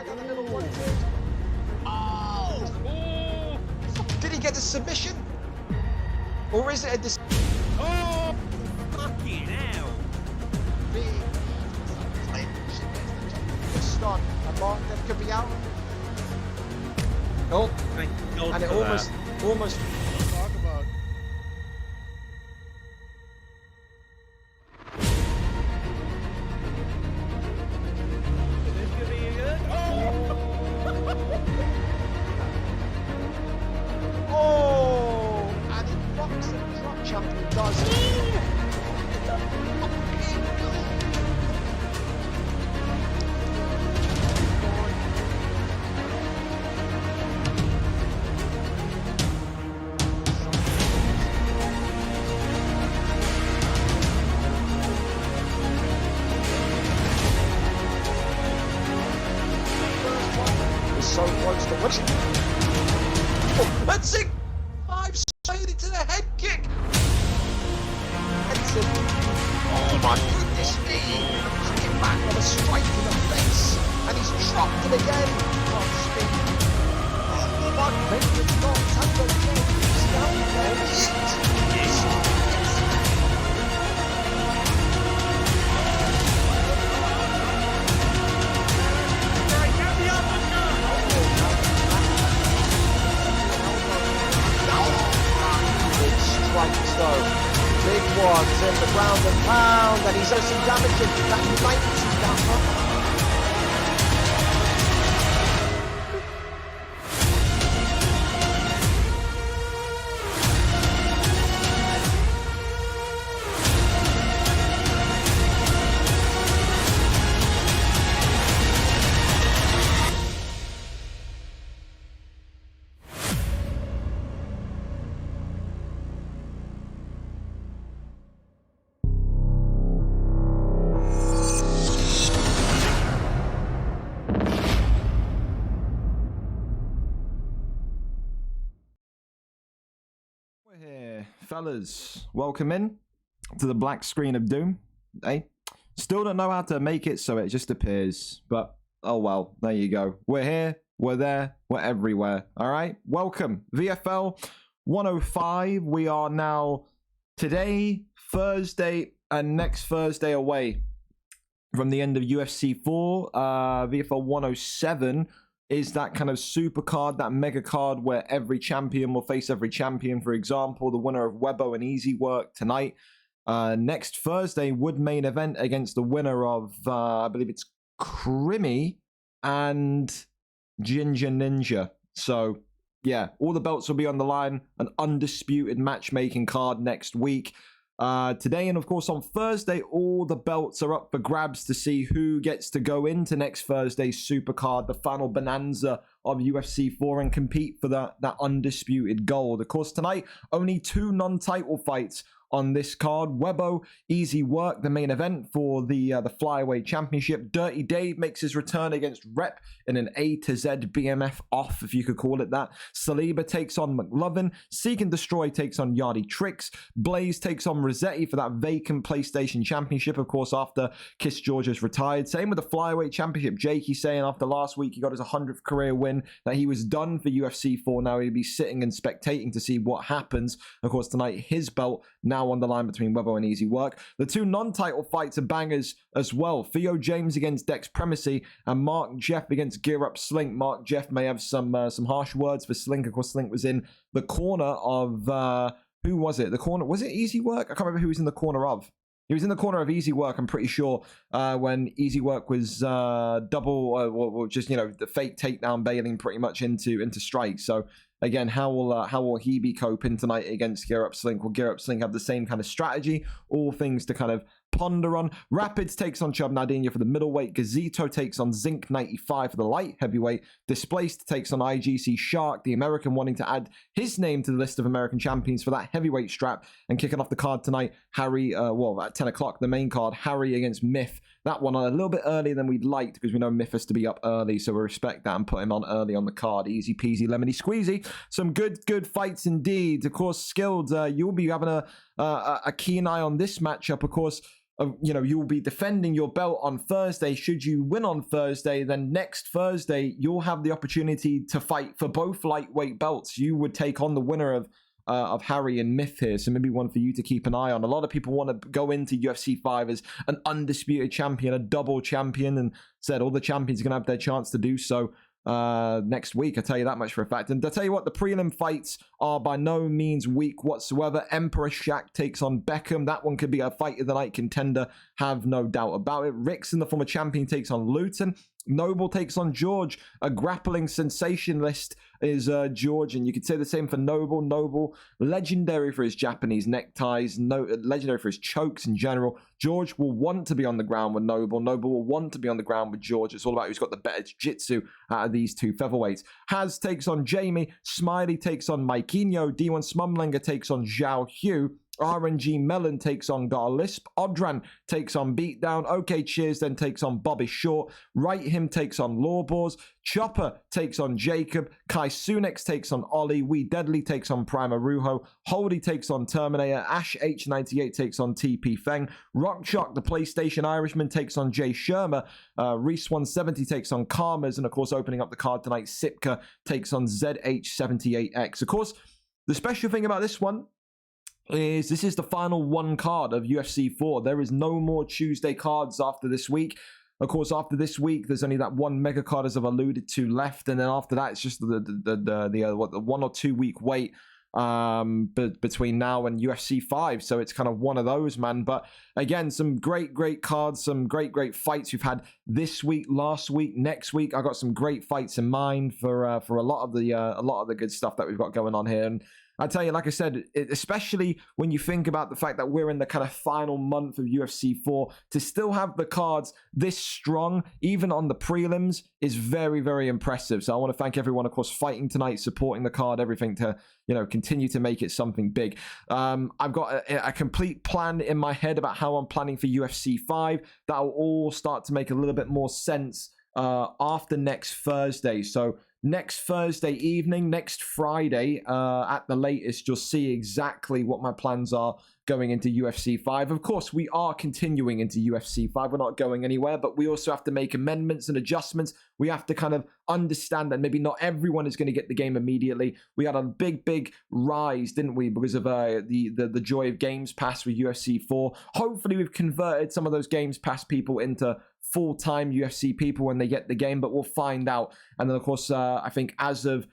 strike on the middle one. Oh! Did he get a submission? Or is it a Oh! Fucking hell! big stun? And Mark then could be out. Oh, Thank God and it for almost. Talk about. This could be good. Oh! And it rocks the drop champion does. So close to winning. Oh, that's it! 5 straight into the head kick. That's it. Oh my goodness me! Kicking back with a strike to the face, and he's dropped it again. Oh, speed. Oh, my favourite not Tango James down there. Yes. Strikes though, big ones in the ground and pound, and he's done some damage in that 90 down. We're here, fellas. Welcome in to the black screen of doom. Still don't know how to make it so it just appears, but oh well, there you go. We're here, we're there, we're everywhere. All right, welcome. VFL 105. We are now today, Thursday, and next Thursday away from the end of UFC 4. VFL 107 is that kind of super card, that mega card where every champion will face every champion. For example, the winner of Webbo and EASYWORK tonight. Next Thursday would main event against the winner of, I believe it's Crimmy and Ginger Ninja. So, yeah, all the belts will be on the line. An undisputed matchmaking card next week. Today and of course on Thursday, all the belts are up for grabs to see who gets to go into next Thursday's supercard, the final bonanza of UFC 4, and compete for that undisputed gold. Of course, tonight only 2 non-title fights on this card. Webbo, EASYWORK, the main event for the Flyweight Championship. Dirty Dave makes his return against Rep in an A to Z BMF off, if you could call it that. Saliba takes on McLovin. Seek and Destroy takes on Yardy Tricks. Blaze takes on Rossetti for that vacant PlayStation Championship, of course, after Kiss George has retired. Same with the Flyweight Championship. Jakey saying after last week he got his 100th career win that he was done for UFC 4. Now he'll be sitting and spectating to see what happens. Of course, tonight his belt now on the line between Webbo and EASYWORK. The 2 non-title fights are bangers as well. Theo James against Dex Primacy and Mark Jeff against Gear Up Slink. Mark Jeff may have some harsh words for Slink. Of course, Slink was in the corner of who was it? The corner, was it EASYWORK? I can't remember who he was in the corner of. He was in the corner of EASYWORK, I'm pretty sure, when EASYWORK was double, just, you know, the fake takedown bailing pretty much into strike. So again, how will he be coping tonight against Gear Up Slink? Will Gear Up Slink have the same kind of strategy? All things to kind of ponder on. Rapids takes on Chub Nardinha for the middleweight. Gazito takes on Zinc 95 for the light heavyweight. Displaced takes on IGC Shark, the American, wanting to add his name to the list of American champions for that heavyweight strap. And kicking off the card tonight, Harry, at 10 o'clock, the main card, Harry against Myth. That one a little bit earlier than we'd liked because we know Myth has to be up early, so we respect that and put him on early on the card. Easy peasy, lemony squeezy. Some good fights indeed. Of course, Skilled, you'll be having a keen eye on this matchup. Of course, you know, you will be defending your belt on Thursday. Should you win on Thursday, then next Thursday you'll have the opportunity to fight for both lightweight belts. You would take on the winner of Harry and Myth here, so maybe one for you to keep an eye on. A lot of people want to go into UFC 5 as an undisputed champion, a double champion, and said all the champions are going to have their chance to do so next week. I tell you that much for a fact. And I tell you what, the prelim fights are by no means weak whatsoever. Emperor Shaq takes on Beckham. That one could be a fight of the night contender, have no doubt about it. Rickson, the former champion, takes on Luton. Noble takes on George. A grappling sensationalist is George, and you could say the same for Noble. Noble, legendary for his Japanese neckties, legendary for his chokes in general. George will want to be on the ground with Noble. Noble will want to be on the ground with George. It's all about who's got the better jiu-jitsu out of these two featherweights. Haz takes on Jamie. Smiley takes on Maikinho. D1 Smumlinger takes on Zhao Hu. RNG Mellon takes on Garlisp. Odran takes on Beatdown. OK Cheers then takes on Bobby Short. Right Him takes on Lawbors. Chopper takes on Jacob. Kai Sunex takes on Ollie. Wee Deadly takes on Prima Ruho. Holdy takes on Terminator. Ash H98 takes on TP Feng. Rockchalk, the PlayStation Irishman, takes on Jay Shermer. Reese 170 takes on Karmas. And of course, opening up the card tonight, Sipka takes on ZH78X. Of course, the special thing about this one is this is the final one card of UFC 4. There is no more Tuesday cards after this week. Of course, after this week, there's only that one mega card, as I've alluded to, left, and then after that, it's just the 1 or 2 week wait between now and UFC 5. So it's kind of one of those, man. But again, some great cards, some great fights we've had this week, last week, next week. I got some great fights in mind for a lot of the good stuff that we've got going on here. And I tell you, like I said, especially when you think about the fact that we're in the kind of final month of UFC 4, to still have the cards this strong, even on the prelims, is very, very impressive. So I want to thank everyone, of course, fighting tonight, supporting the card, everything to, you know, continue to make it something big. I've got a complete plan in my head about how I'm planning for UFC 5. That'll all start to make a little bit more sense after next Thursday. So next Thursday evening, next Friday, at the latest, you'll see exactly what my plans are going into UFC 5. Of course, we are continuing into UFC 5. We're not going anywhere, but we also have to make amendments and adjustments. We have to kind of understand that maybe not everyone is going to get the game immediately. We had a big rise, didn't we, because of the joy of Games Pass with UFC 4. Hopefully, we've converted some of those Games Pass people into full-time UFC people when they get the game, but we'll find out. And then, of course, I think as of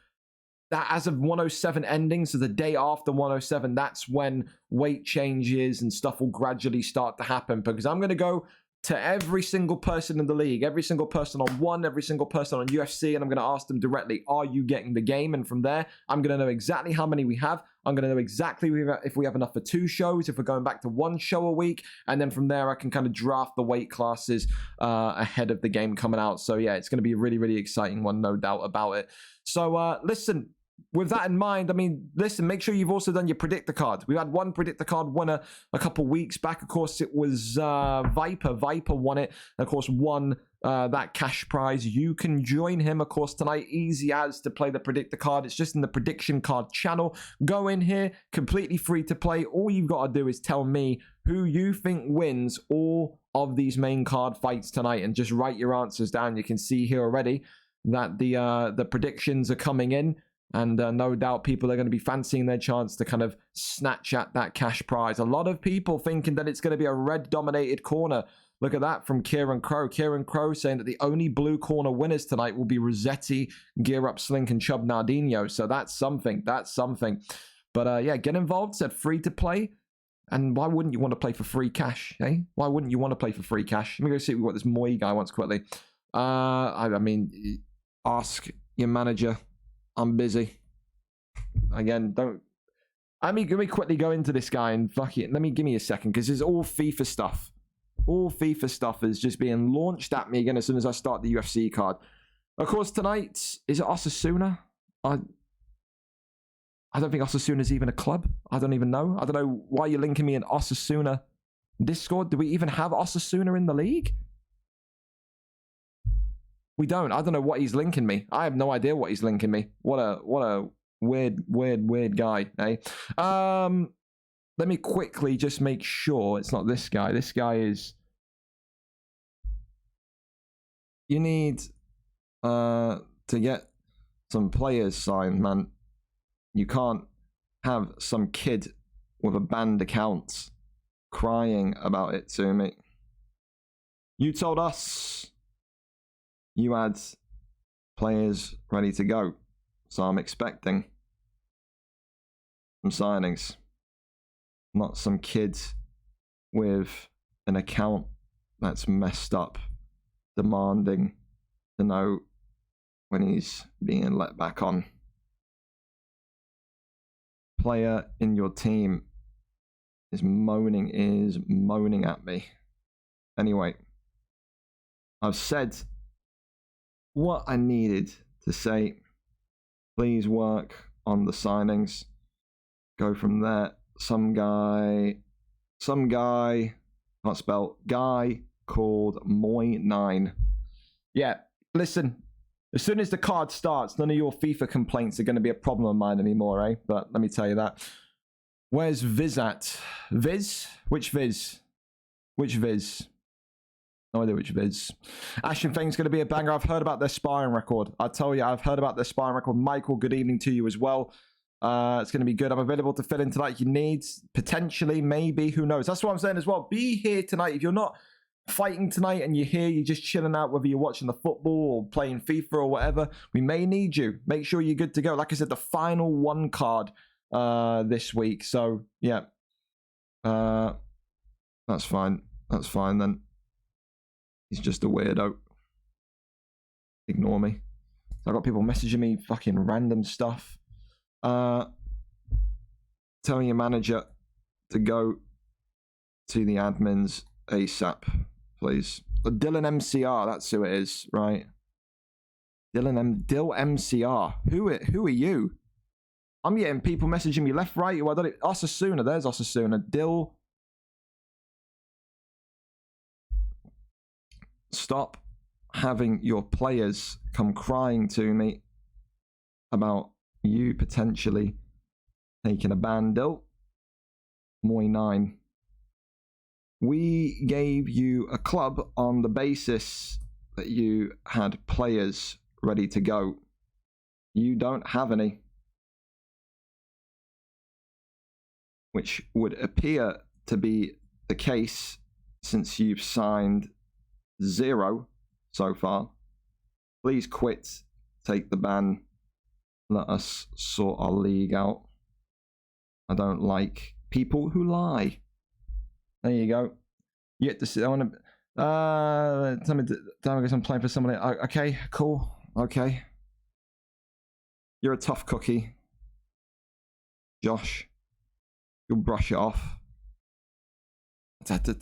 107 ending, so the day after 107, that's when weight changes and stuff will gradually start to happen, because I'm going to go to every single person in the league, every single person on One, every single person on UFC, and I'm going to ask them directly, are you getting the game? And from there, I'm going to know exactly how many we have. I'm going to know exactly if we have enough for 2 shows, if we're going back to 1 show a week. And then from there, I can kind of draft the weight classes ahead of the game coming out. So yeah, it's going to be a really, really exciting one, no doubt about it. So listen, with that in mind, I mean, listen, make sure you've also done your predictor card. We had one predictor card winner a couple weeks back. Of course, it was Viper. Viper won it. And of course, won that cash prize. You can join him, of course, tonight. Easy as to play the predictor card. It's just in the prediction card channel. Go in here, completely free to play. All you've got to do is tell me who you think wins all of these main card fights tonight, and just write your answers down. You can see here already that the predictions are coming in. And no doubt people are going to be fancying their chance to kind of snatch at that cash prize. A lot of people thinking that it's going to be a red-dominated corner. Look at that from Kieran Crow. Kieran Crow saying that the only blue corner winners tonight will be Rossetti, Gear Up Slink, and Chub Nardino. So that's something. That's something. But yeah, get involved. Said free to play. And why wouldn't you want to play for free cash? Eh? Why wouldn't you want to play for free cash? Let me go see what this Moy guy wants quickly. I mean, ask your manager. I'm busy. Again, don't. Let me quickly go into this guy and fuck it. Give me a second, because it's all FIFA stuff. All FIFA stuff is just being launched at me again as soon as I start the UFC card. Of course, tonight, is it Osasuna? I don't think Osasuna is even a club. I don't even know. I don't know why you're linking me in Osasuna Discord. Do we even have Osasuna in the league? We don't. I don't know what he's linking me. I have no idea what he's linking me. What a weird guy, eh? let me quickly just make sure it's not this guy. This guy is... You need to get some players signed, man. You can't have some kid with a banned account crying about it to me. You told us you had players ready to go, so I'm expecting some signings. Not some kid with an account that's messed up, demanding to know when he's being let back on. Player in your team is moaning at me. Anyway, I've said what I needed to say. Please work on the signings. Go from there. Some guy, can't spell, guy called Moy9. Yeah, listen, as soon as the card starts, none of your FIFA complaints are going to be a problem of mine anymore, eh? But let me tell you that. Where's Viz at? Viz? Which Viz? Which Viz? No idea which Viz. Ashton Fang's going to be a banger. I've heard about their sparring record. I tell you, I've heard about their sparring record. Michael, good evening to you as well. It's going to be good. I'm available to fit into that you need. Potentially, maybe, who knows? That's what I'm saying as well. Be here tonight. If you're not fighting tonight and you're here, you're just chilling out, whether you're watching the football or playing FIFA or whatever, we may need you. Make sure you're good to go. Like I said, the final one card this week. So, yeah. That's fine. That's fine then. He's just a weirdo. Ignore me. So I got people messaging me fucking random stuff. Telling your manager to go to the admins ASAP, please. Dylan MCR, that's who it is, right? Dill MCR. Who are you? I'm getting people messaging me left, right. Well, Osasuna, there's Osasuna. Dill. Stop having your players come crying to me about you potentially taking a ban. Dill. Moy9. We gave you a club on the basis that you had players ready to go. You don't have any. Which would appear to be the case since you've signed 0 so far. Please quit, take the ban, let us sort our league out. I don't like people who lie. There you go. You get to see. I want to. Tell me I'm playing for somebody. Okay, cool. Okay. You're a tough cookie, Josh. You'll brush it off.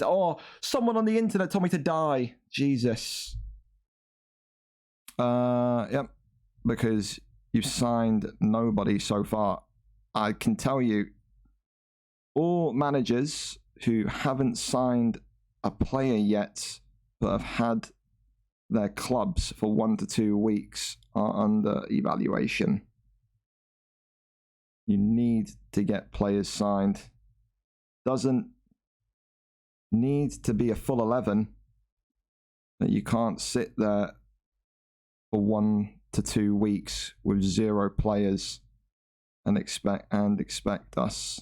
Oh, someone on the internet told me to die. Jesus. Yep. Because you've signed nobody so far. I can tell you, all managers who haven't signed a player yet but have had their clubs for 1 to 2 weeks are under evaluation. You need to get players signed. Doesn't need to be a full 11, but you can't sit there for 1 to 2 weeks with 0 players and expect us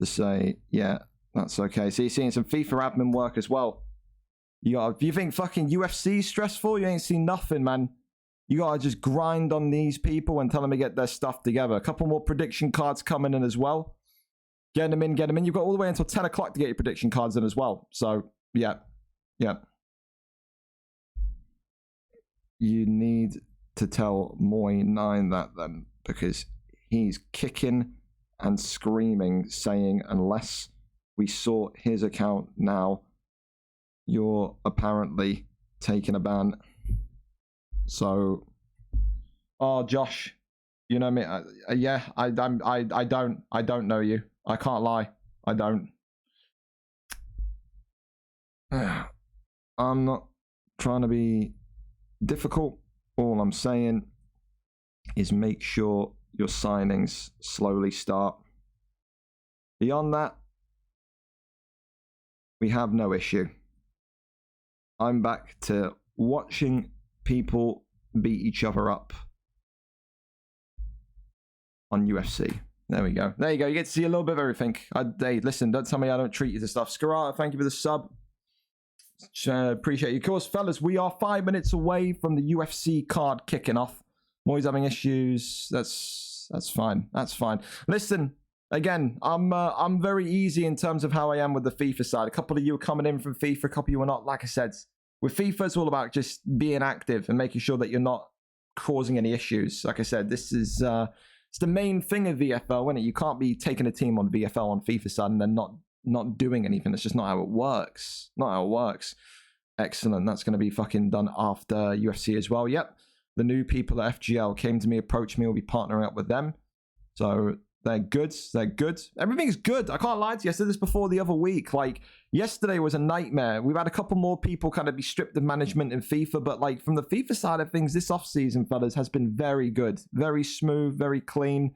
to say, yeah, that's okay. So you're seeing some FIFA admin work as well. You think fucking UFC stressful? You ain't seen nothing, man. You gotta just grind on these people and tell them to get their stuff together. A couple more prediction cards coming in as well. Get them in, get them in. You've got all the way until 10 o'clock to get your prediction cards in as well. So, yeah. Yeah. You need to tell Moy9 that then, because he's kicking and screaming, saying, unless we sort his account now, you're apparently taking a ban. So, oh, Josh, you know me. Yeah, I don't know you. I can't lie. I don't. I'm not trying to be difficult. All I'm saying is make sure your signings slowly start. Beyond that, we have no issue. I'm back to watching people beat each other up on UFC. There we go. There you go. You get to see a little bit of everything. Hey, listen, don't tell me I don't treat you to stuff. Scarata, thank you for the sub. Appreciate you. Of course, fellas, we are 5 minutes away from the UFC card kicking off. Moy's having issues. That's fine. That's fine. Listen, again, I'm very easy in terms of how I am with the FIFA side. A couple of you are coming in from FIFA, a couple of you are not. Like I said, with FIFA, it's all about just being active and making sure that you're not causing any issues. Like I said, this is it's the main thing of VFL, isn't it? You can't be taking a team on VFL on FIFA side and then not doing anything. That's just not how it works. Not how it works. Excellent. That's going to be fucking done after UFC as well. Yep. The new people at FGL came to me, approached me. We'll be partnering up with them. So they're good. They're good. Everything's good. I can't lie to you. I said this before the other week. Like, yesterday was a nightmare. We've had a couple more people kind of be stripped of management in FIFA. But, like, from the FIFA side of things, this offseason, fellas, has been very good. Very smooth, very clean.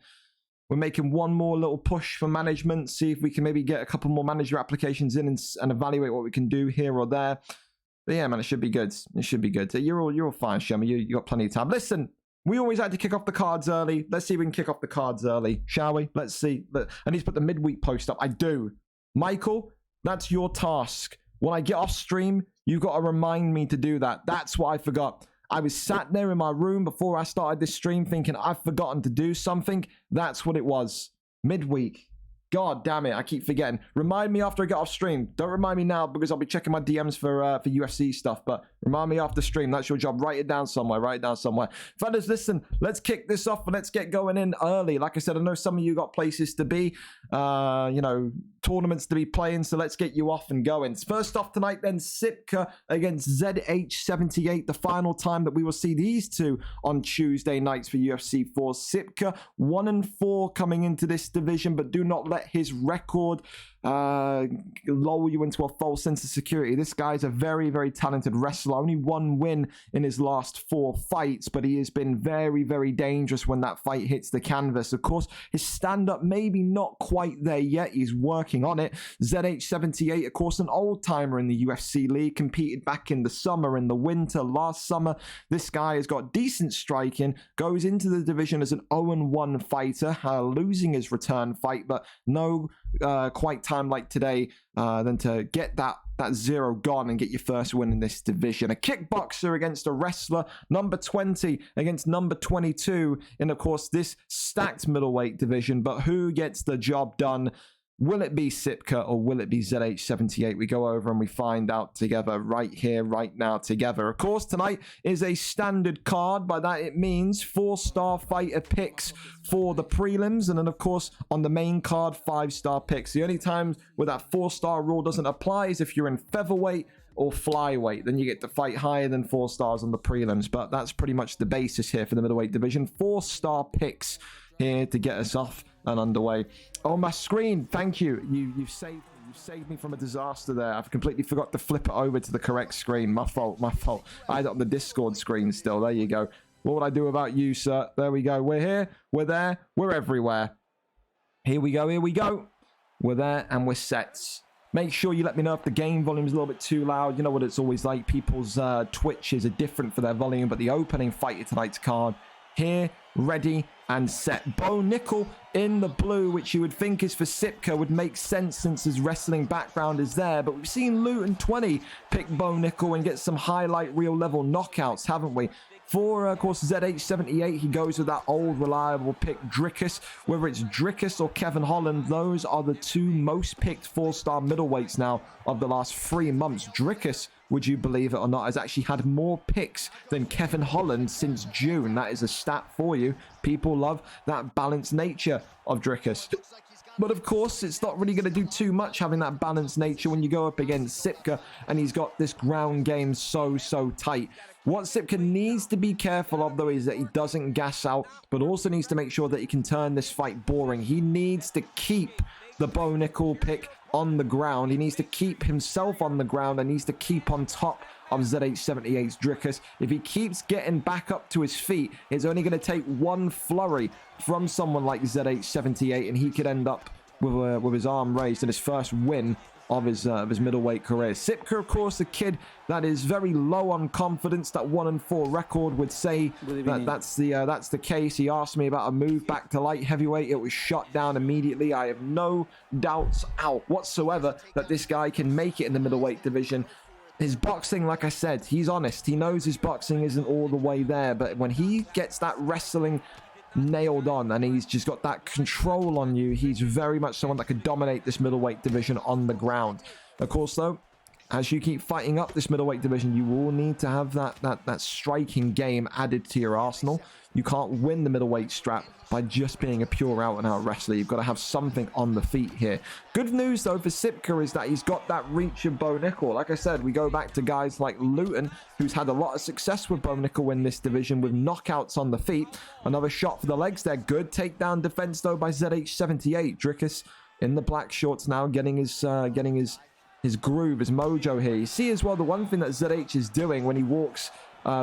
We're making one more little push for management. See if we can maybe get a couple more manager applications in and evaluate what we can do here or there. But yeah, man, it should be good. It should be good. You're all fine, Shema. You got plenty of time. Listen, we always like to kick off the cards early. Let's see if we can kick off the cards early, shall we? Let's see. I need to put the midweek post up. I do. Michael, that's your task. When I get off stream, you've got to remind me to do that. That's what I forgot. I was sat there in my room before I started this stream thinking I've forgotten to do something. That's what it was. Midweek. God damn it, I keep forgetting. Remind me after I get off stream. Don't remind me now because I'll be checking my DMs for UFC stuff, but remind me after stream. That's your job. Write it down somewhere. Write it down somewhere. Fellas, listen, let's kick this off and let's get going in early. Like I said, I know some of you got places to be, tournaments to be playing, so let's get you off and going. First off tonight then, Sipka against ZH78, the final time that we will see these two on Tuesday nights for UFC 4. Sipka 1-4 coming into this division, but do not let his record lull you into a false sense of security. This guy's a very, very talented wrestler. Only one win in his last 4 fights, but he has been very, very dangerous when that fight hits the canvas. Of course, his stand-up maybe not quite there yet. He's working on it. ZH78, of course, an old-timer in the UFC league, competed back in the summer, in the winter, last summer. This guy has got decent striking, goes into the division as an 0-1 fighter, losing his return fight, but no quite time like today than to get that 0 gone and get your first win in this division. A kickboxer against a wrestler, number 20 against number 22 in, of course, this stacked middleweight division. But who gets the job done? Will it be Sipka or will it be ZH78? We go over and we find out together right here, right now together. Of course, tonight is a standard card. By that, it means 4-star fighter picks for the prelims. And then, of course, on the main card, 5-star picks. The only time where that 4-star rule doesn't apply is if you're in featherweight or flyweight. Then you get to fight higher than 4 stars on the prelims. But that's pretty much the basis here for the middleweight division. 4-star picks here to get us off and underway. On my screen, thank you. You've saved me from a disaster there. I've completely forgot to flip it over to the correct screen. My fault. I had it on the Discord screen still. There you go. What would I do about you, sir? There we go. We're here. We're there. We're everywhere. Here we go. Here we go. We're there and we're set. Make sure you let me know if the game volume is a little bit too loud. You know what it's always like. People's Twitches are different for their volume, but the opening fight of tonight's card here, ready and set. Bo Nickel in the blue, which you would think is for Sipka, would make sense since his wrestling background is there. But we've seen Luton 20 pick Bo Nickel and get some highlight reel level knockouts, haven't we? For, of course, ZH78, he goes with that old reliable pick, Drickus. Whether it's Drickus or Kevin Holland, those are the 2 most picked 4-star middleweights now of the last 3 months. Drickus, would you believe it or not, has actually had more picks than Kevin Holland since June. That is a stat for you. People love that balanced nature of Drickus. But of course, it's not really going to do too much having that balanced nature when you go up against Sipka and he's got this ground game so tight. What Sipka needs to be careful of, though, is that he doesn't gas out, but also needs to make sure that he can turn this fight boring. He needs to keep the Bo Nickel pick on the ground. He needs to keep himself on the ground and needs to keep on top of ZH78's Drickus. If he keeps getting back up to his feet, it's only going to take one flurry from someone like ZH78 and he could end up with his arm raised and his first win of his middleweight career. Sipka, of course, a kid that is very low on confidence. That 1-4 record would say that that's the case. He asked me about a move back to light heavyweight. It was shot down immediately. I have no doubts out whatsoever that this guy can make it in the middleweight division. His boxing, like I said, he's honest. He knows his boxing isn't all the way there, but when he gets that wrestling nailed on and he's just got that control on you, he's very much someone that could dominate this middleweight division on the ground. Of course, though, as you keep fighting up this middleweight division, you will need to have that striking game added to your arsenal. You can't win the middleweight strap by just being a pure out-and-out wrestler. You've got to have something on the feet here. Good news, though, for Sipka is that he's got that reach of Bo Nickel. Like I said, we go back to guys like Luton, who's had a lot of success with Bo Nickel in this division with knockouts on the feet. Another shot for the legs there. Good takedown defense, though, by ZH78. Drickus in the black shorts now, getting his groove, his mojo here. You see as well, the one thing that ZH is doing when he walks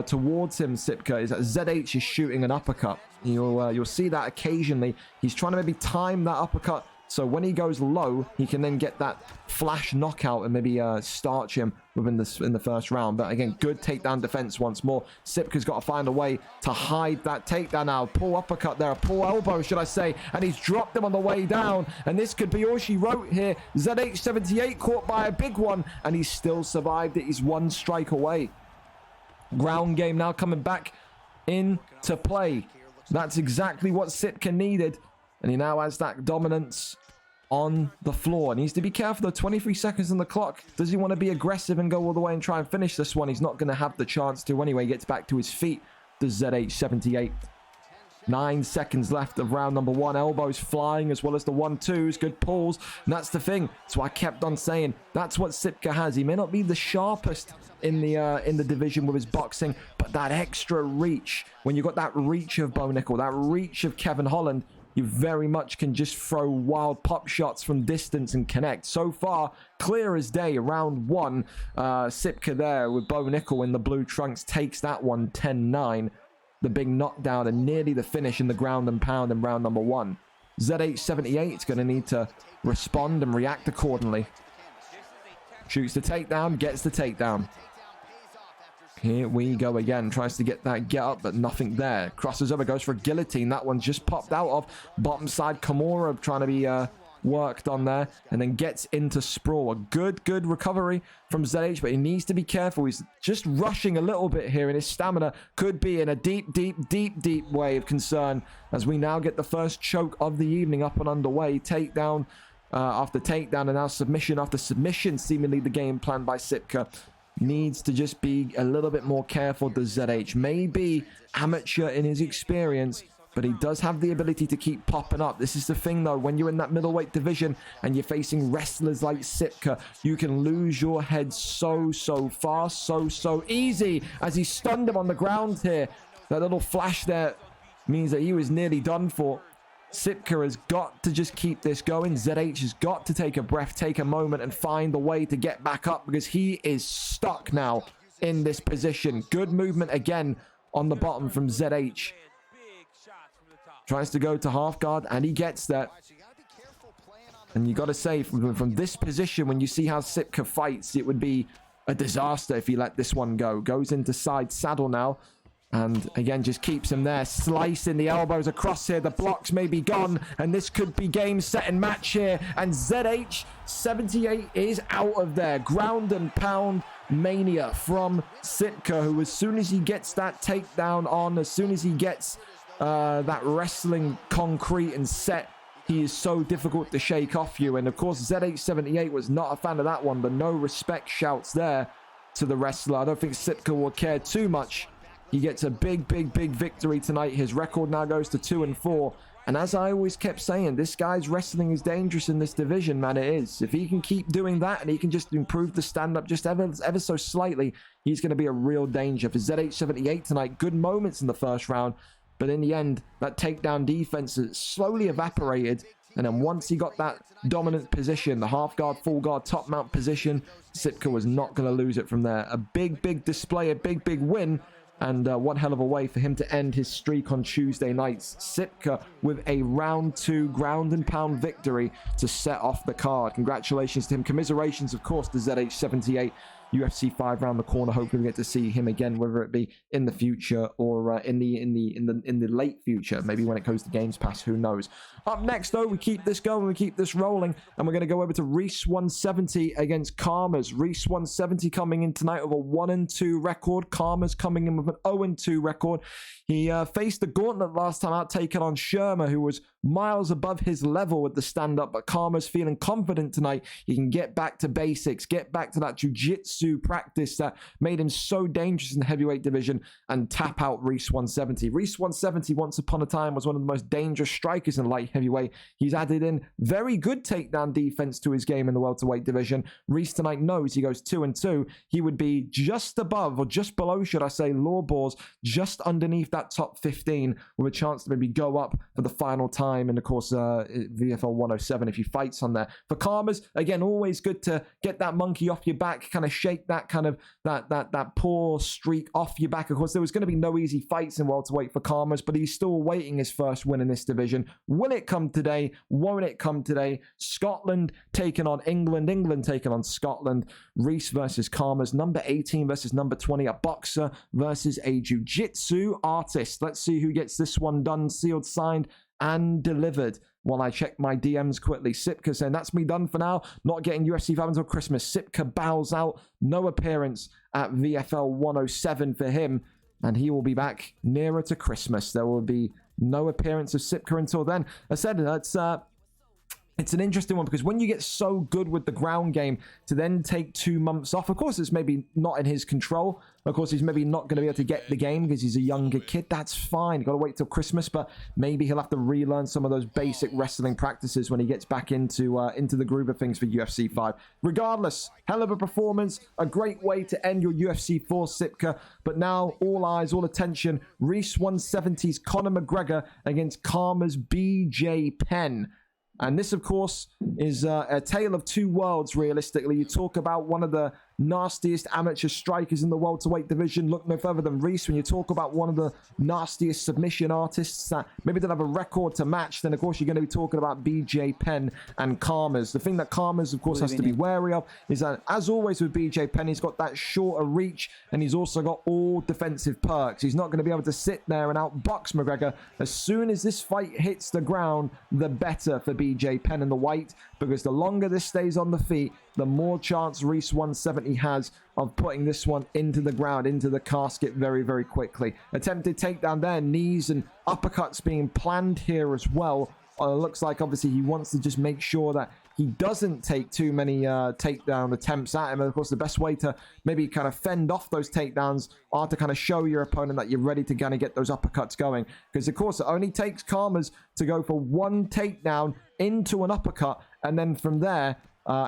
towards him, Sipka, is that ZH is shooting an uppercut. You'll see that occasionally. He's trying to maybe time that uppercut so when he goes low, he can then get that flash knockout and maybe starch him in the first round. But again, good takedown defense once more. Sipka's got to find a way to hide that takedown now. Pull uppercut there, a pull elbow, should I say, and he's dropped him on the way down. And this could be all she wrote here. ZH78 caught by a big one, and he's still survived it. He's one strike away. Ground game now coming back into play. That's exactly what Sipka needed. And he now has that dominance on the floor. Needs to be careful though. 23 seconds on the clock. Does he want to be aggressive and go all the way and try and finish this one? He's not going to have the chance to anyway. He gets back to his feet. Does ZH78. 9 seconds left of round number 1. Elbows flying as well as the 1-2s. Good pulls. And that's the thing. So I kept on saying that's what Sipka has. He may not be the sharpest in the division with his boxing, but that extra reach. When you've got that reach of Bo Nickel, that reach of Kevin Holland, you very much can just throw wild pop shots from distance and connect. So far, clear as day. Round 1, Sipka there with Bo Nickel in the blue trunks takes that one 10-9. The big knockdown and nearly the finish in the ground and pound in round number 1. ZH78 is going to need to respond and react accordingly. Shoots the takedown, gets the takedown. Here we go again. Tries to get that get up, but nothing there. Crosses over, goes for a guillotine. That one just popped out of. Bottom side, Kimura trying to be worked on there. And then gets into sprawl. A good recovery from ZH, but he needs to be careful. He's just rushing a little bit here, and his stamina could be in a deep way of concern as we now get the first choke of the evening up and underway. Takedown after takedown, and now submission after submission. Seemingly the game plan by Sipka. Needs to just be a little bit more careful. Does ZH? Maybe amateur in his experience, but he does have the ability to keep popping up. This is the thing though, when you're in that middleweight division and you're facing wrestlers like Sipka, you can lose your head so fast, so easy, as he stunned him on the ground here. That little flash there means that he was nearly done for. Sipka has got to just keep this going. ZH has got to take a breath, take a moment, and find a way to get back up because he is stuck now in this position. Good movement again on the bottom from ZH. Tries to go to half guard, and he gets that. And you got to say, from this position, when you see how Sipka fights, it would be a disaster if he let this one go. Goes into side saddle now. And again, just keeps him there, slicing the elbows across here. The blocks may be gone, and this could be game, set, and match here. And ZH78 is out of there. Ground and pound mania from Sipka, who as soon as he gets that takedown on, as soon as he gets that wrestling concrete and set, he is so difficult to shake off you. And of course, ZH78 was not a fan of that one, but no respect shouts there to the wrestler. I don't think Sipka will care too much. He gets a big victory tonight. His record now goes to 2-4. And as I always kept saying, this guy's wrestling is dangerous in this division, man. It is. If he can keep doing that and he can just improve the stand-up just ever so slightly, he's going to be a real danger. For ZH78 tonight, good moments in the first round. But in the end, that takedown defense has slowly evaporated. And then once he got that dominant position, the half guard, full guard, top mount position, Sipka was not going to lose it from there. A big display, a big win. And one hell of a way for him to end his streak on Tuesday nights. Sipka with a round 2 ground and pound victory to set off the card. Congratulations to him. Commiserations, of course, to ZH78. UFC 5 round the corner. Hopefully we get to see him again, whether it be in the future or in the late future. Maybe when it goes to Games Pass, who knows. Up next, though, we keep this going, we keep this rolling, and we're going to go over to Reese 170 against Karmas. Reese 170 coming in tonight with a 1-2 record. Karmas coming in with an 0-2 record. He faced the gauntlet last time out, taking on Sherma, who was miles above his level with the stand-up, but Karma's feeling confident tonight. He can get back to basics, get back to that jiu-jitsu practice that made him so dangerous in the heavyweight division, and tap out Reese 170. Reese 170, once upon a time, was one of the most dangerous strikers in light heavyweight. He's added in very good takedown defense to his game in the welterweight division. Reese tonight knows he goes 2-2. He would be just above, or just below, should I say, Lawbors, just underneath that top 15, with a chance to maybe go up for the final time. And of course, VFL 107 if he fights on there. For Karmas, again, always good to get that monkey off your back, kind of shake that kind of that poor streak off your back. Of course, there was going to be no easy fights in welterweight for Karmas, but he's still awaiting his first win in this division. Will it come today? Won't it come today? Scotland taking on England, England taking on Scotland. Reese versus Karmas, number 18 versus number 20, a boxer versus a jiu-jitsu artist. Let's see who gets this one done, sealed, signed, and delivered. While I check my DMs quickly, Sipka saying, that's me done for now. Not getting UFC 5 until Christmas. Sipka bows out. No appearance at VFL 107 for him. And he will be back nearer to Christmas. There will be no appearance of Sipka until then. I said it's an interesting one, because when you get so good with the ground game to then take 2 months off, of course, it's maybe not in his control. Of course, he's maybe not going to be able to get the game because he's a younger kid. That's fine. You've got to wait till Christmas, but maybe he'll have to relearn some of those basic wrestling practices when he gets back into the groove of things for UFC 5. Regardless, hell of a performance, a great way to end your UFC 4, Sipka. But now, all eyes, all attention, Reese 170's Conor McGregor against Karma's BJ Penn. And this, of course, is a tale of two worlds, realistically. You talk about one of the nastiest amateur strikers in the welterweight division. Look no further than Reese. When you talk about one of the nastiest submission artists that maybe don't have a record to match, then, of course, you're going to be talking about BJ Penn and Karmas. The thing that Karmas, of course, has to be wary of is that, as always with BJ Penn, he's got that shorter reach, and he's also got all defensive perks. He's not going to be able to sit there and outbox McGregor. As soon as this fight hits the ground, the better for BJ Penn in the white, because the longer this stays on the feet, the more chance Reese 170 has of putting this one into the ground, into the casket very, very quickly. Attempted takedown there, knees and uppercuts being planned here as well. Looks like obviously he wants to just make sure that he doesn't take too many takedown attempts at him. And of course, the best way to maybe kind of fend off those takedowns are to kind of show your opponent that you're ready to kind of get those uppercuts going. Because of course, it only takes Karmas to go for one takedown into an uppercut, and then from there,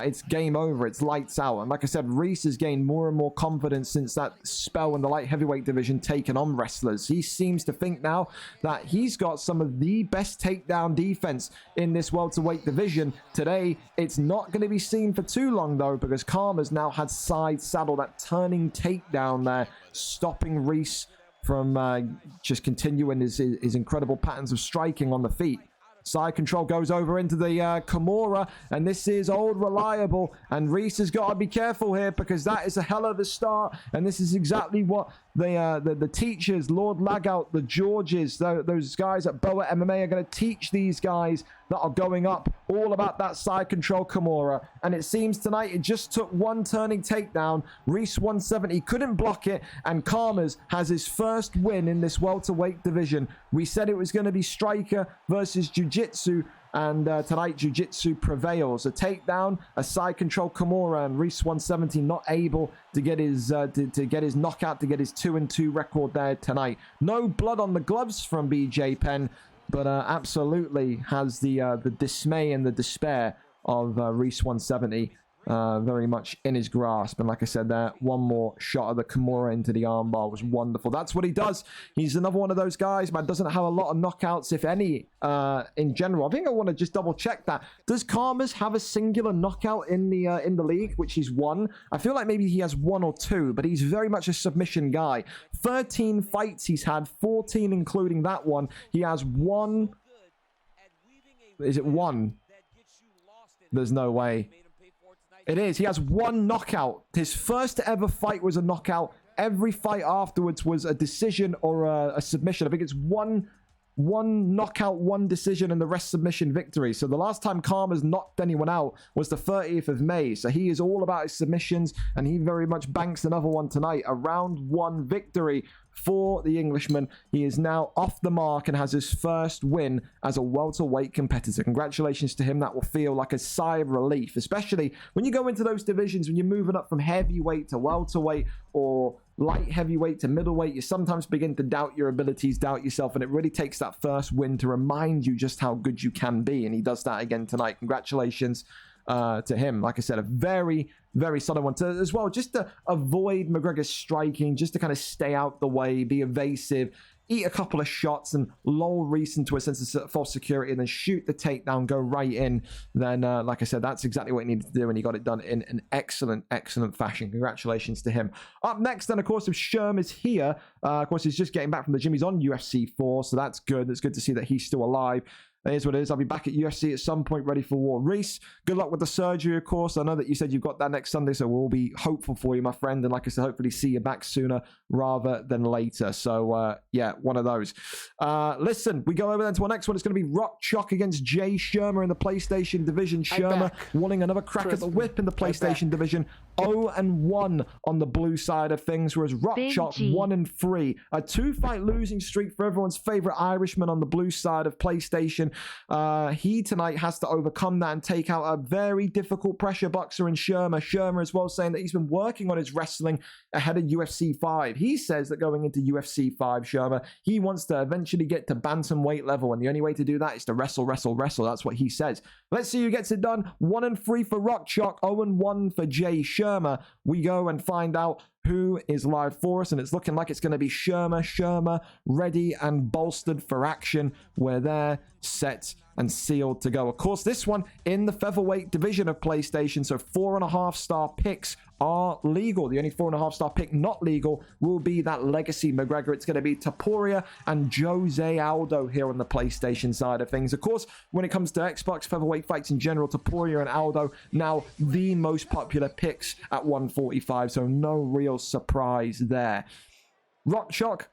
it's game over. It's lights out. And like I said, Reese has gained more and more confidence since that spell in the light heavyweight division taking on wrestlers. He seems to think now that he's got some of the best takedown defense in this welterweight division. Today, it's not going to be seen for too long, though, because Karma's now had side saddle, that turning takedown there, stopping Reese from just continuing his incredible patterns of striking on the feet. Side control goes over into the Kimura, and this is old reliable, and Reese has got to be careful here, because that is a hell of a start, and this is exactly what the teachers, Lord Lagout, the Georges, those guys at Boa MMA are going to teach these guys that are going up all about that side control Kimura. And it seems tonight it just took one turning takedown. Reese 170 couldn't block it, and Karmas has his first win in this welterweight division. We said it was going to be striker versus jiu-jitsu, and tonight jiu-jitsu prevails. A takedown, a side control Kimura, and Reese 170 not able to get his knockout, to get his 2-2 record there tonight. No blood on the gloves from BJ Penn, but absolutely has the dismay and the despair of Reese 170. very much in his grasp. And like I said there, one more shot of the Kimura into the armbar was wonderful. That's what he does. He's another one of those guys, man, doesn't have a lot of knockouts, if any, in general. I think I want to just double check that. Does Karmas have a singular knockout in the league, which he's won? I feel like maybe he has 1 or 2, but he's very much a submission guy. 13 fights he's had, 14 including that one. He has 1. Is it 1? There's no way. It is. He has 1 knockout. His first ever fight was a knockout. Every fight afterwards was a decision or a submission. I think it's one knockout, 1 decision, and the rest submission victory. So the last time Karma's knocked anyone out was the 30th of May. So he is all about his submissions, and he very much banks another one tonight. A round 1 victory for the Englishman. He is now off the mark and has his first win as a welterweight competitor. Congratulations to him. That will feel like a sigh of relief, especially when you go into those divisions, when you're moving up from heavyweight to welterweight or light heavyweight to middleweight. You sometimes begin to doubt your abilities, doubt yourself, and it really takes that first win to remind you just how good you can be, and he does that again tonight. Congratulations to him. Like I said, a very, very solid one as well, just to avoid McGregor's striking, just to kind of stay out the way, be evasive, eat a couple of shots and lull Reese into a sense of false security, and then shoot the takedown, go right in. Then, like I said, that's exactly what he needed to do, and he got it done in an excellent, excellent fashion. Congratulations to him. Up next, then, of course, if Sherm is here, of course, he's just getting back from the gym. He's on UFC 4, so that's good. It's good to see that he's still alive. It is what it is. I'll be back at UFC at some point, ready for war. Reese, good luck with the surgery, of course. I know that you said you've got that next Sunday, so we'll be hopeful for you, my friend. And like I said, hopefully see you back sooner rather than later. So, yeah, one of those. Listen, we go over then to our next one. It's going to be Rock Chalk against Jay Shermer in the PlayStation division. Shermer wanting another crack at the whip in the PlayStation division. 0-1 on the blue side of things, whereas Rock Chalk 1-3. A 2-fight losing streak for everyone's favorite Irishman on the blue side of PlayStation. He tonight has to overcome that and take out a very difficult pressure boxer in Shermer. Shermer as well saying that he's been working on his wrestling ahead of UFC 5. He says that going into UFC 5, Shermer, he wants to eventually get to bantamweight level, and the only way to do that is to wrestle. That's what he says. Let's see who gets it done. 1-3 for Rock Chalk, 0-1 for Jay Shermer. We go and find out who is live for us, and it's looking like it's going to be Shermer. Shermer ready and bolstered for action. We're there, set and sealed to go. Of course, this one in the featherweight division of PlayStation, so 4.5-star picks are legal. The only 4.5-star pick not legal will be that Legacy McGregor. It's going to be Topuria and Jose Aldo here on the PlayStation side of things. Of course, when it comes to Xbox featherweight fights in general, Topuria and Aldo now the most popular picks at 145, so no real surprise there. Rock Chalk,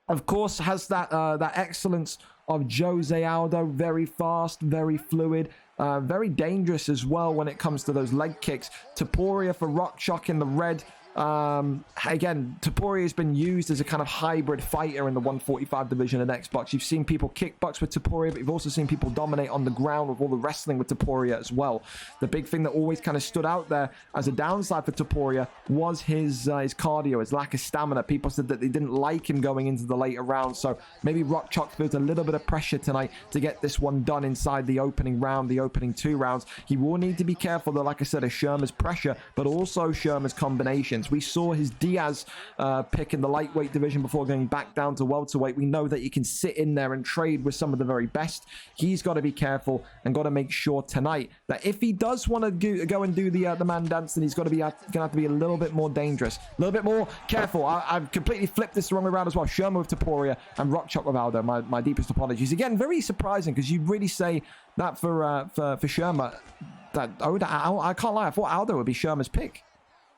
of course, has that excellence of Jose Aldo. Very fast, very fluid, very dangerous as well when it comes to those leg kicks. Topuria for Rock Chalk in the red. Again, Topuria has been used as a kind of hybrid fighter in the 145 division in Xbox. You've seen people kickbox with Topuria, but you've also seen people dominate on the ground with all the wrestling with Topuria as well. The big thing that always kind of stood out there as a downside for Topuria was his cardio, his lack of stamina. People said that they didn't like him going into the later rounds, so maybe Rock Chalk feels a little bit of pressure tonight to get this one done inside the opening round, the opening 2 rounds. He will need to be careful, though, like I said, of Shermer's pressure, but also Shermer's combinations. We saw his Diaz pick in the lightweight division before going back down to welterweight. We know that you can sit in there and trade with some of the very best. He's got to be careful and got to make sure tonight that if he does want to go and do the man dance, then he's got to be going to have to be a little bit more dangerous, a little bit more careful. I've completely flipped this the wrong way around as well. Shermer with Topuria and Rock Chalk with Aldo. My deepest apologies. Again, very surprising because you'd really say that for Shermer. That I can't lie. I thought Aldo would be Shermer's pick.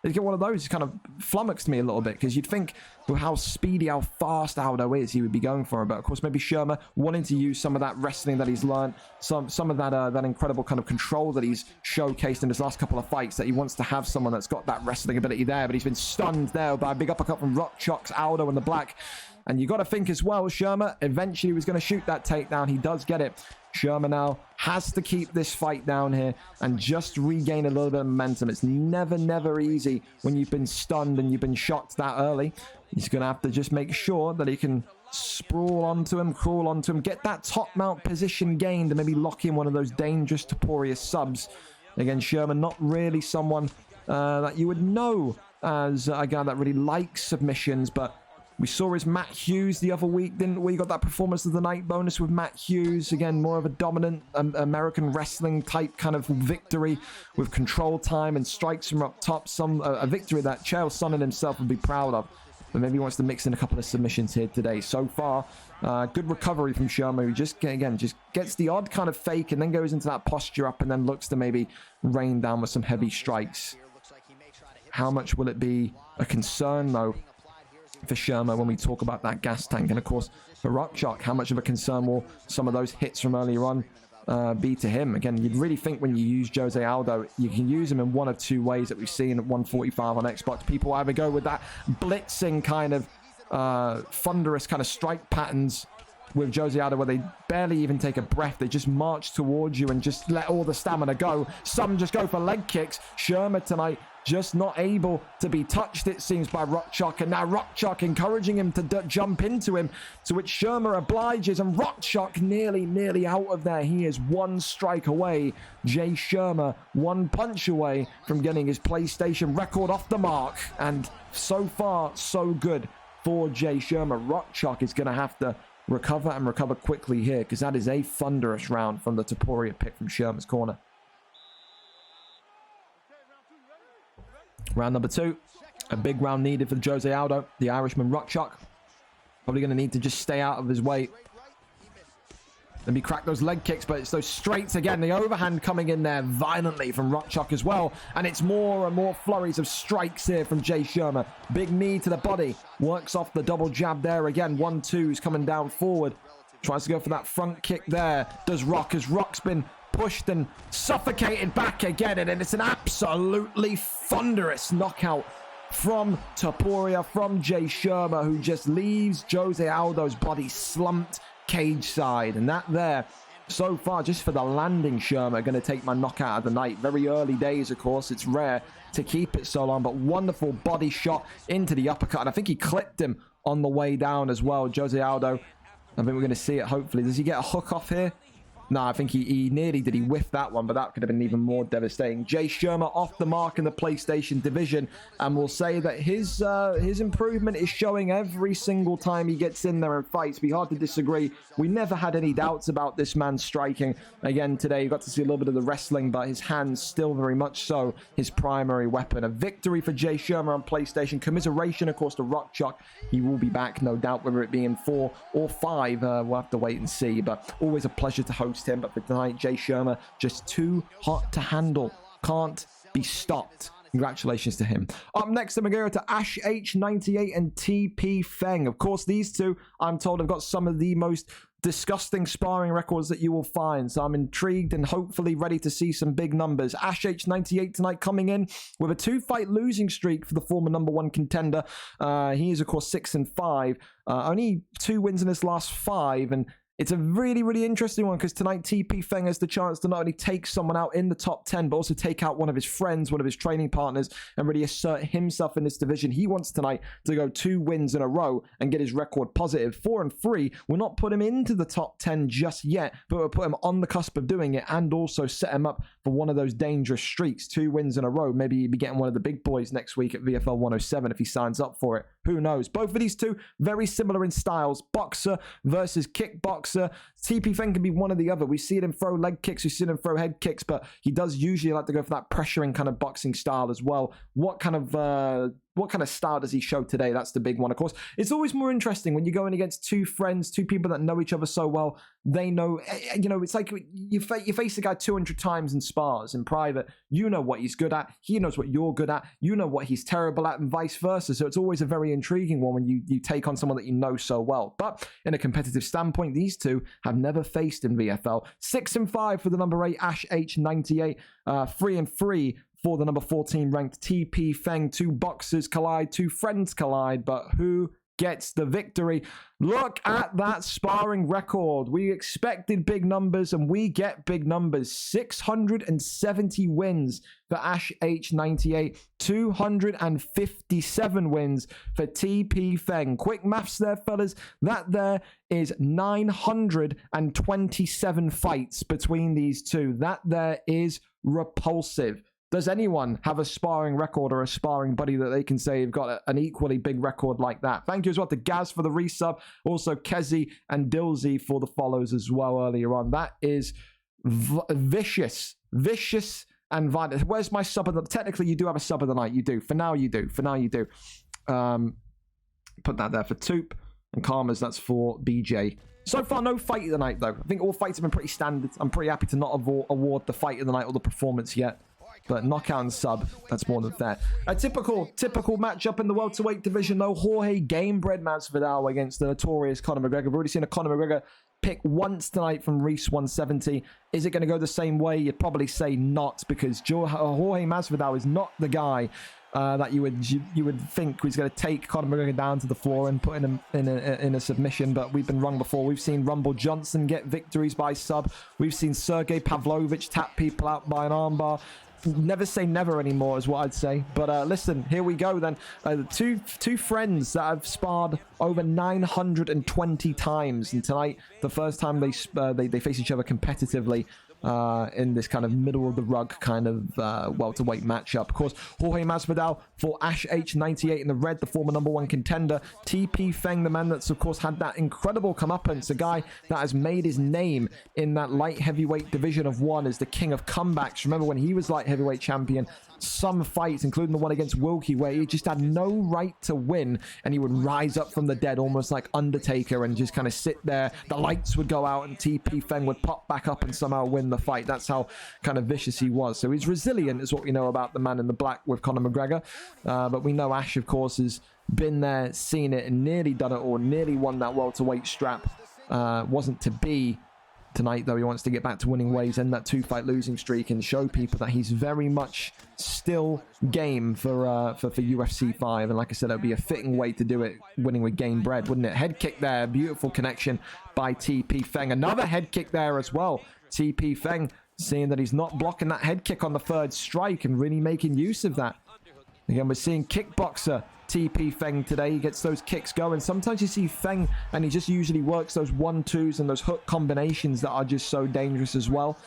You get one of those, kind of flummoxed me a little bit, because you'd think with how speedy, how fast Aldo is, he would be going for it. But of course, maybe Shermer wanting to use some of that wrestling that he's learned, some of that incredible kind of control that he's showcased in his last couple of fights, that he wants to have someone that's got that wrestling ability there. But he's been stunned there by a big uppercut from Rock Chalk's Aldo in the black. And you got to think as well, Shermer eventually was going to shoot that takedown. He does get it. Shermer now has to keep this fight down here and just regain a little bit of momentum. It's never easy when you've been stunned and you've been shocked that early. He's going to have to just make sure that he can sprawl onto him, crawl onto him, get that top mount position gained, and maybe lock in one of those dangerous Topuria subs. Again, Sherman, not really someone that you would know as a guy that really likes submissions, but we saw his Matt Hughes the other week, didn't we? Got that performance of the night bonus with Matt Hughes. Again, more of a dominant American wrestling type kind of victory with control time and strikes from up top. A victory that Chael Sonnen himself would be proud of. But maybe he wants to mix in a couple of submissions here today. So far, good recovery from Sherman, who just gets the odd kind of fake and then goes into that posture up and then looks to maybe rain down with some heavy strikes. How much will it be a concern, though, for Sherman when we talk about that gas tank? And of course, for Rockchalk, how much of a concern will some of those hits from earlier on be to him? Again, you'd really think when you use Jose Aldo, you can use him in one of two ways that we've seen at 145 on Xbox. People either go with that blitzing kind of thunderous kind of strike patterns with Jose Aldo, where they barely even take a breath. They just march towards you and just let all the stamina go. Some just go for leg kicks. Sherman tonight just not able to be touched, it seems, by Rockchalk. And now Rockchalk encouraging him to jump into him, to which Sherman obliges. And Rockchalk nearly out of there. He is one strike away. Jay Sherman one punch away from getting his PlayStation record off the mark. And so far, so good for Jay Sherman. Rockchalk is going to have to recover and recover quickly here, because that is a thunderous round from the Taporia pick from Sherman's corner. Round number 2. A big round needed for Jose Aldo, the Irishman. Rockchalk probably going to need to just stay out of his way. Maybe crack those leg kicks, but it's those straights again. The overhand coming in there violently from Rockchalk as well. And it's more and more flurries of strikes here from Jay Sherman. Big knee to the body. Works off the double jab there again. 1-2's coming down forward. Tries to go for that front kick there. Does Rock, as Rock's been pushed and suffocated back again. And it's an absolutely thunderous knockout from Taporia, from Jay Sherman, who just leaves Jose Aldo's body slumped cage side. And that there, so far, just for the landing, Sherman going to take my knockout of the night. Very early days, of course. It's rare to keep it so long, but wonderful body shot into the uppercut. And I think he clipped him on the way down as well, Jose Aldo. I think we're going to see it, hopefully. Does he get a hook off here? No, I think he nearly did. He whiffed that one, but that could have been even more devastating. Jay Sherman off the mark in the PlayStation division, and we'll say that his improvement is showing every single time he gets in there and fights. Be hard to disagree. We never had any doubts about this man striking. Again, today you got to see a little bit of the wrestling, but his hands still very much so his primary weapon. A victory for Jay Sherman on PlayStation. Commiseration, of course, to Rockchalk. He will be back, no doubt, whether it be in 4 or 5. We'll have to wait and see, but always a pleasure to host him. But for tonight, Jay Sherman just too hot to handle. Can't be stopped. Congratulations to him. Up next, I'm going to go to Ash H98 and TP Feng. Of course, these two, I'm told, have got some of the most disgusting sparring records that you will find. So I'm intrigued and hopefully ready to see some big numbers. Ash H98 tonight coming in with a 2-fight losing streak for the former #1 contender. He is, of course, 6-5. Only 2 wins in his last 5. And it's a really, really interesting one, because tonight TP Feng has the chance to not only take someone out in the top 10, but also take out one of his friends, one of his training partners, and really assert himself in this division. He wants tonight to go 2 wins in a row and get his record positive. 4-3 will not put him into the top 10 just yet, but will put him on the cusp of doing it, and also set him up for one of those dangerous streaks. 2 wins in a row. Maybe he'll be getting one of the big boys next week at VFL 107 if he signs up for it. Who knows? Both of these two very similar in styles. Boxer versus kickboxer. TP Feng can be one or the other. We see him throw leg kicks, we see him throw head kicks, but he does usually like to go for that pressuring kind of boxing style as well. What kind of style does he show today? That's the big one, of course. It's always more interesting when you're going against 2 friends, 2 people that know each other so well. They know, it's like you face a guy 200 times in spars in private. You know what he's good at. He knows what you're good at. You know what he's terrible at, and vice versa. So it's always a very intriguing one when you take on someone that you know so well. But in a competitive standpoint, these two have never faced in VFL. 6-5 for the #8 Ash H98. 3-3 for the #14 ranked TP Feng. 2 boxers collide, 2 friends collide, but who gets the victory? Look at that sparring record. We expected big numbers, and we get big numbers. 670 wins for Ash H98, 257 wins for TP Feng. Quick maths there, fellas. That there is 927 fights between these two. That there is repulsive. Does anyone have a sparring record or a sparring buddy that they can say have got an equally big record like that? Thank you as well to Gaz for the resub. Also Kezi and Dilsey for the follows as well earlier on. That is vicious. Vicious and violent. Where's my sub of the... Technically, you do have a sub of the night. You do. For now, you do. For now, you do. Put that there for Toop. And Karmas, that's for BJ. So far, no fight of the night, though. I think all fights have been pretty standard. I'm pretty happy to not award the fight of the night or the performance yet. But knockout and sub, that's more than fair. A typical matchup in the welterweight division, though. Jorge Gamebred Masvidal against the notorious Conor McGregor. We've already seen a Conor McGregor pick once tonight from Reese 170. Is it going to go the same way? You'd probably say not, because Jorge Masvidal is not the guy that you would think was going to take Conor McGregor down to the floor and put him in a submission. But we've been wrong before. We've seen Rumble Johnson get victories by sub. We've seen Sergey Pavlovich tap people out by an armbar. Never say never anymore is what I'd say. But listen, here we go then. Two friends that have sparred over 920 times, and tonight the first time they face each other competitively in this kind of middle of the rug kind of welterweight matchup. Of course, Jorge Masvidal for Ash H98 in the red, the former #1 contender. TP Feng, the man that's of course had that incredible comeuppance, a guy that has made his name in that light heavyweight division of one as the king of comebacks. Remember when he was light heavyweight champion, some fights, including the one against Wilkie, where he just had no right to win, and he would rise up from the dead almost like Undertaker and just kind of sit there. The lights would go out and TP Feng would pop back up and somehow win the fight. That's how kind of vicious he was. So he's resilient is what we know about the man in the black with Conor McGregor. But we know Ash, of course, has been there, seen it, and nearly done it all, nearly won that welterweight strap. Wasn't to be tonight, though. He wants to get back to winning ways, end that 2-fight losing streak, and show people that he's very much still game for UFC 5. And like I said, it would be a fitting way to do it, winning with Gamebred, wouldn't it? Head kick there, beautiful connection by TP Feng. Another head kick there as well. TP Feng seeing that he's not blocking that head kick on the third strike and really making use of that. Again, we're seeing kickboxer TP Feng today. He gets those kicks going. Sometimes you see Feng and he just usually works those 1-2s and those hook combinations that are just so dangerous as well.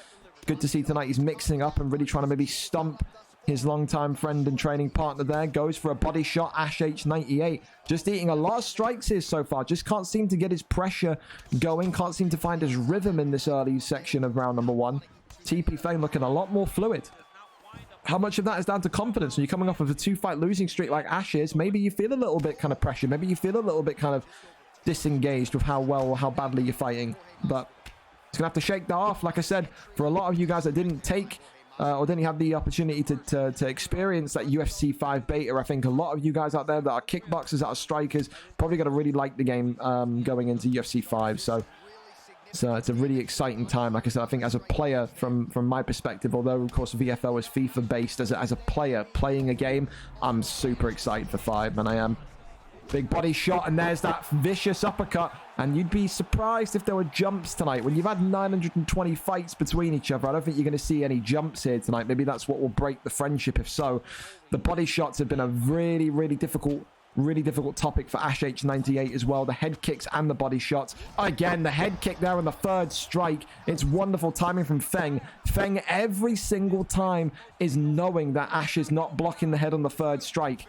Good to see tonight he's mixing up and really trying to maybe stump his longtime friend and training partner there. Goes for a body shot. Ash H98 just eating a lot of strikes here so far. Just can't seem to get his pressure going. Can't seem to find his rhythm in this early section of round #1. TP Feng looking a lot more fluid. How much of that is down to confidence? When you're coming off of a 2-fight losing streak like Ash is, maybe you feel a little bit kind of pressure. Maybe you feel a little bit kind of disengaged with how well or how badly you're fighting. But it's going to have to shake that off. Like I said, for a lot of you guys that didn't take or didn't have the opportunity to experience that UFC 5 beta, I think a lot of you guys out there that are kickboxers, that are strikers, probably going to really like the game going into UFC 5. So it's a really exciting time. Like I said, I think as a player, from my perspective, although of course VFL is FIFA based, as a player playing a game, I'm super excited for 5, and I am. Big body shot, and there's that vicious uppercut. And you'd be surprised if there were jumps tonight. When you've had 920 fights between each other, I don't think you're going to see any jumps here tonight. Maybe that's what will break the friendship, if so. The body shots have been a really, really difficult topic for Ash H98 as well. The head kicks and the body shots. Again, the head kick there on the third strike. It's wonderful timing from Feng. Feng every single time is knowing that Ash is not blocking the head on the third strike.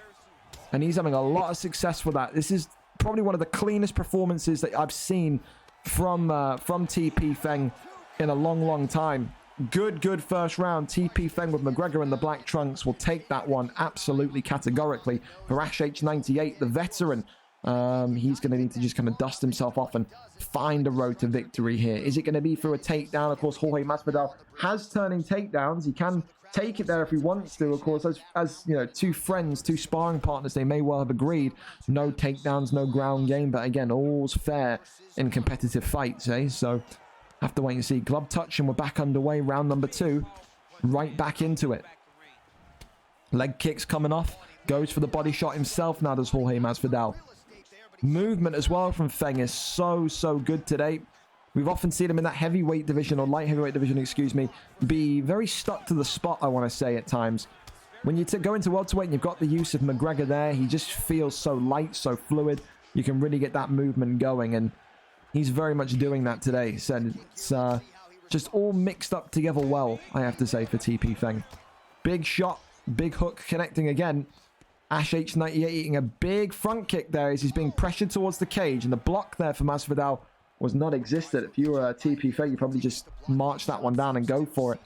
And he's having a lot of success with that. This is probably one of the cleanest performances that I've seen from TP Feng in a long time. Good first round. TP Feng with McGregor in the black trunks will take that one absolutely categorically. For Ash H98, the veteran, he's going to need to just kind of dust himself off and find a road to victory here. Is it going to be through a takedown? Of course, Jorge Masvidal has turning takedowns. He can take it there if he wants to. Of course, as you know, two friends, two sparring partners, they may well have agreed no takedowns, no ground game. But again, all's fair in competitive fights, eh? So have to wait and see. Glove touch, and we're back underway. Round number 2, right back into it. Leg kicks coming off. Goes for the body shot himself. Now does Jorge Masvidal. Movement as well from Feng is so good today. We've often seen him in that heavyweight division, or light heavyweight division, excuse me, be very stuck to the spot, I want to say, at times. When you go into welterweight and you've got the use of McGregor there, he just feels so light, so fluid. You can really get that movement going, and he's very much doing that today. So it's just all mixed up together well, I have to say, for TP Feng. Big shot, big hook connecting again. Ash H98 eating a big front kick there as he's being pressured towards the cage. And the block there for Masvidal was not existent. If you were a TP Feng, you probably just march that one down and go for it.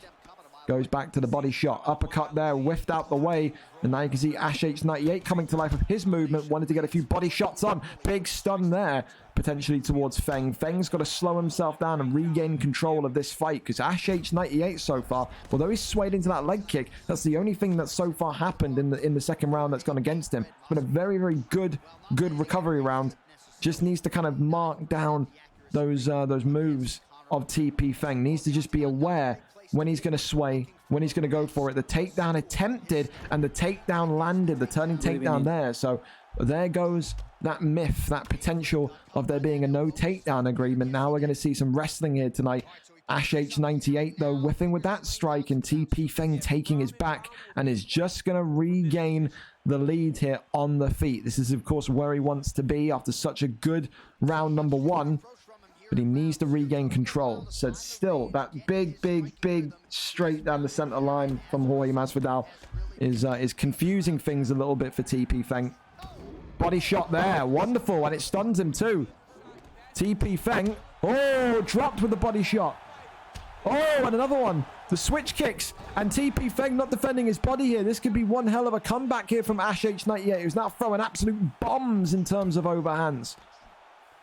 Goes back to the body shot. Uppercut there, whiffed out the way. And now you can see Ash H98 coming to life with his movement. Wanted to get a few body shots on. Big stun there, potentially towards Feng. Feng's got to slow himself down and regain control of this fight, because Ash H98 so far, although he's swayed into that leg kick, that's the only thing that's so far happened in the second round that's gone against him. It's been a very, very good recovery round. Just needs to kind of mark down those moves of TP Feng. Needs to just be aware when he's going to sway, when he's going to go for it. The takedown attempted, and the takedown landed, the turning takedown there. So there goes that myth, that potential of there being a no takedown agreement. Now we're going to see some wrestling here tonight. Ash H98, though, whiffing with that strike, and TP Feng taking his back and is just going to regain the lead here on the feet. This is, of course, where he wants to be after such a good round number one. But he needs to regain control. So still, that big straight down the center line from Jorge Masvidal is confusing things a little bit for TP Feng. Body shot there, wonderful, and it stuns him too. TP Feng, oh, dropped with the body shot. Oh, and another one. The switch kicks, and TP Feng not defending his body here. This could be one hell of a comeback here from Ash H98, who's now throwing absolute bombs in terms of overhands.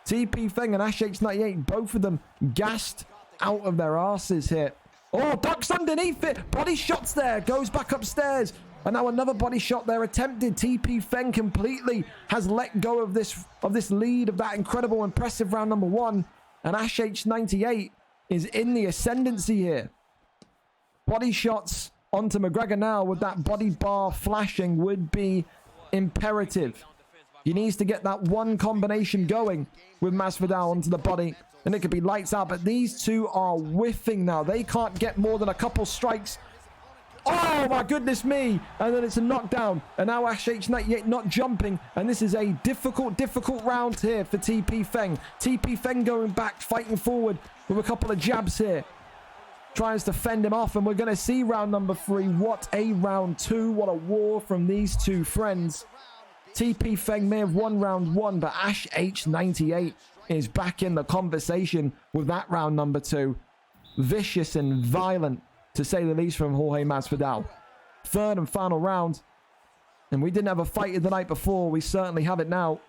TP Feng and Ash H98, both of them gassed out of their asses here. Oh, ducks underneath it. Body shots there. Goes back upstairs. And now another body shot there attempted. TP Feng completely has let go of this lead of that incredible, impressive round number one. And Ash H98 is in the ascendancy here. Body shots onto McGregor now with that body bar flashing would be imperative. He needs to get that one combination going with Masvidal onto the body, and it could be lights out. But these two are whiffing now. They can't get more than a couple strikes. Oh my goodness me! And then it's a knockdown. And now Ash H98 not jumping. And this is a difficult round here for TP Feng. TP Feng going back, fighting forward with a couple of jabs here. Tries to fend him off, and we're going to see round number three. What a round two. What a war from these two friends. TP Feng may have won round one, but Ash H98 is back in the conversation with that round number two. Vicious and violent, to say the least, from Jorge Masvidal. Third and final round. And we didn't have a fight the night before. We certainly have it now.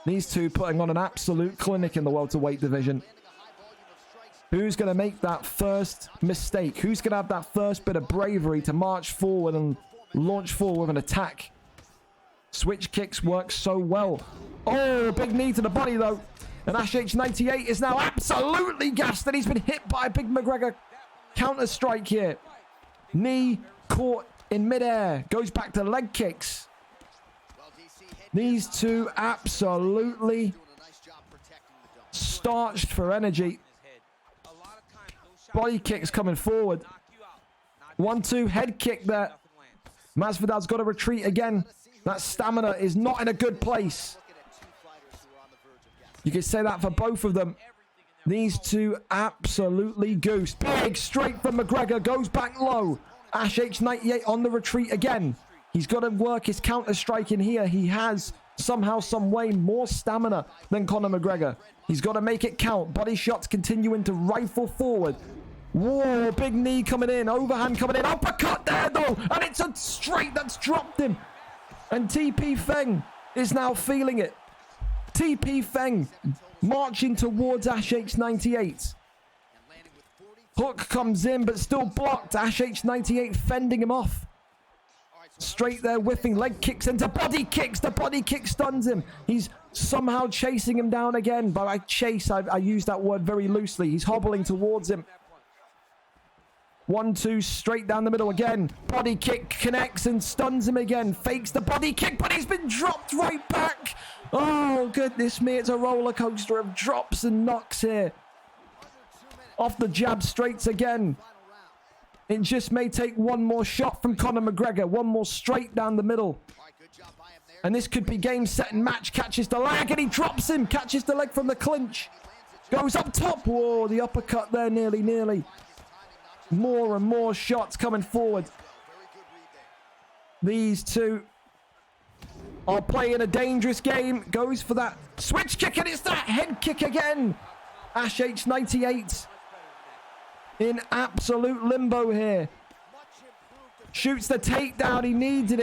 These two putting on an absolute clinic in the welterweight division. Who's going to make that first mistake? Who's going to have that first bit of bravery to march forward and launch forward with an attack? Switch kicks work so well. Oh, big knee to the body, though. And Ash H98 is now absolutely gassed, and he's been hit by a big McGregor counter strike here. Knee caught in midair. Goes back to leg kicks. These two absolutely starched for energy. Body kicks coming forward. 1-2 head kick there. Masvidal's got to retreat again. That stamina is not in a good place. You could say that for both of them. These two absolutely goose. Big straight from McGregor. Goes back low. Ash H98 on the retreat again. He's got to work his counter strike in here. He has somehow, some way, more stamina than Conor McGregor. He's got to make it count. Body shots continuing to rifle forward. Whoa, big knee coming in. Overhand coming in. Uppercut there, though. And it's a straight that's dropped him. And TP Feng is now feeling it. TP Feng marching towards Ash H98. Hook comes in, but still blocked. Ash H98 fending him off. Straight there, whiffing leg kicks into body kicks. The body kick stuns him. He's somehow chasing him down again. By chase, I use that word very loosely. He's hobbling towards him. 1-2 straight down the middle again. Body kick connects and stuns him again. Fakes the body kick, but he's been dropped right back. Oh, goodness me. It's a roller coaster of drops and knocks here. Off the jab straights again. It just may take one more shot from Conor McGregor. One more straight down the middle. And this could be game, set, and match. Catches the leg, and he drops him. Catches the leg from the clinch. Goes up top. Whoa, the uppercut there, nearly. More and more shots coming forward. These two are playing a dangerous game. Goes for that switch kick, and it's that head kick again. Ash H98 in absolute limbo here. Shoots the takedown. He needed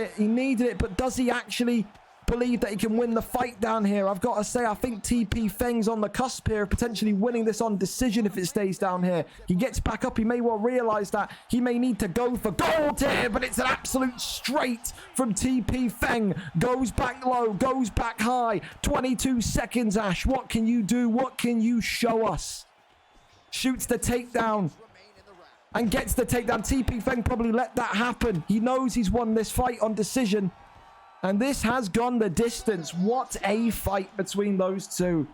it. But does he actually believe that he can win the fight down here? I've got to say, I think TP Feng's on the cusp here of potentially winning this on decision if it stays down here. He gets back up. He may well realize that he may need to go for gold here, but it's an absolute straight from TP Feng. Goes back low, goes back high. 22 seconds, Ash. What can you do? What can you show us? Shoots the takedown and gets the takedown. TP Feng probably let that happen. He knows he's won this fight on decision. And this has gone the distance. What a fight between those two.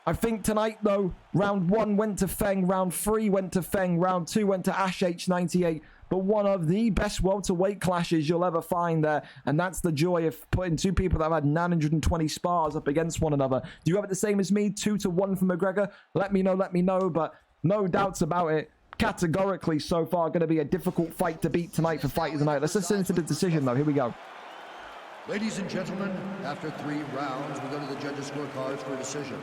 I think tonight, though, round 1 went to Feng. Round 3 went to Feng. Round 2 went to Ash H98. But one of the best welterweight clashes you'll ever find there. And that's the joy of putting two people that have had 920 spars up against one another. Do you have it the same as me? 2-1 for McGregor? Let me know. But no doubts about it. Categorically, so far, going to be a difficult fight to beat tonight for Fight of the Night. Let's listen to the decision, though. Here we go. Ladies and gentlemen, after 3 rounds, we go to the judges' scorecards for a decision.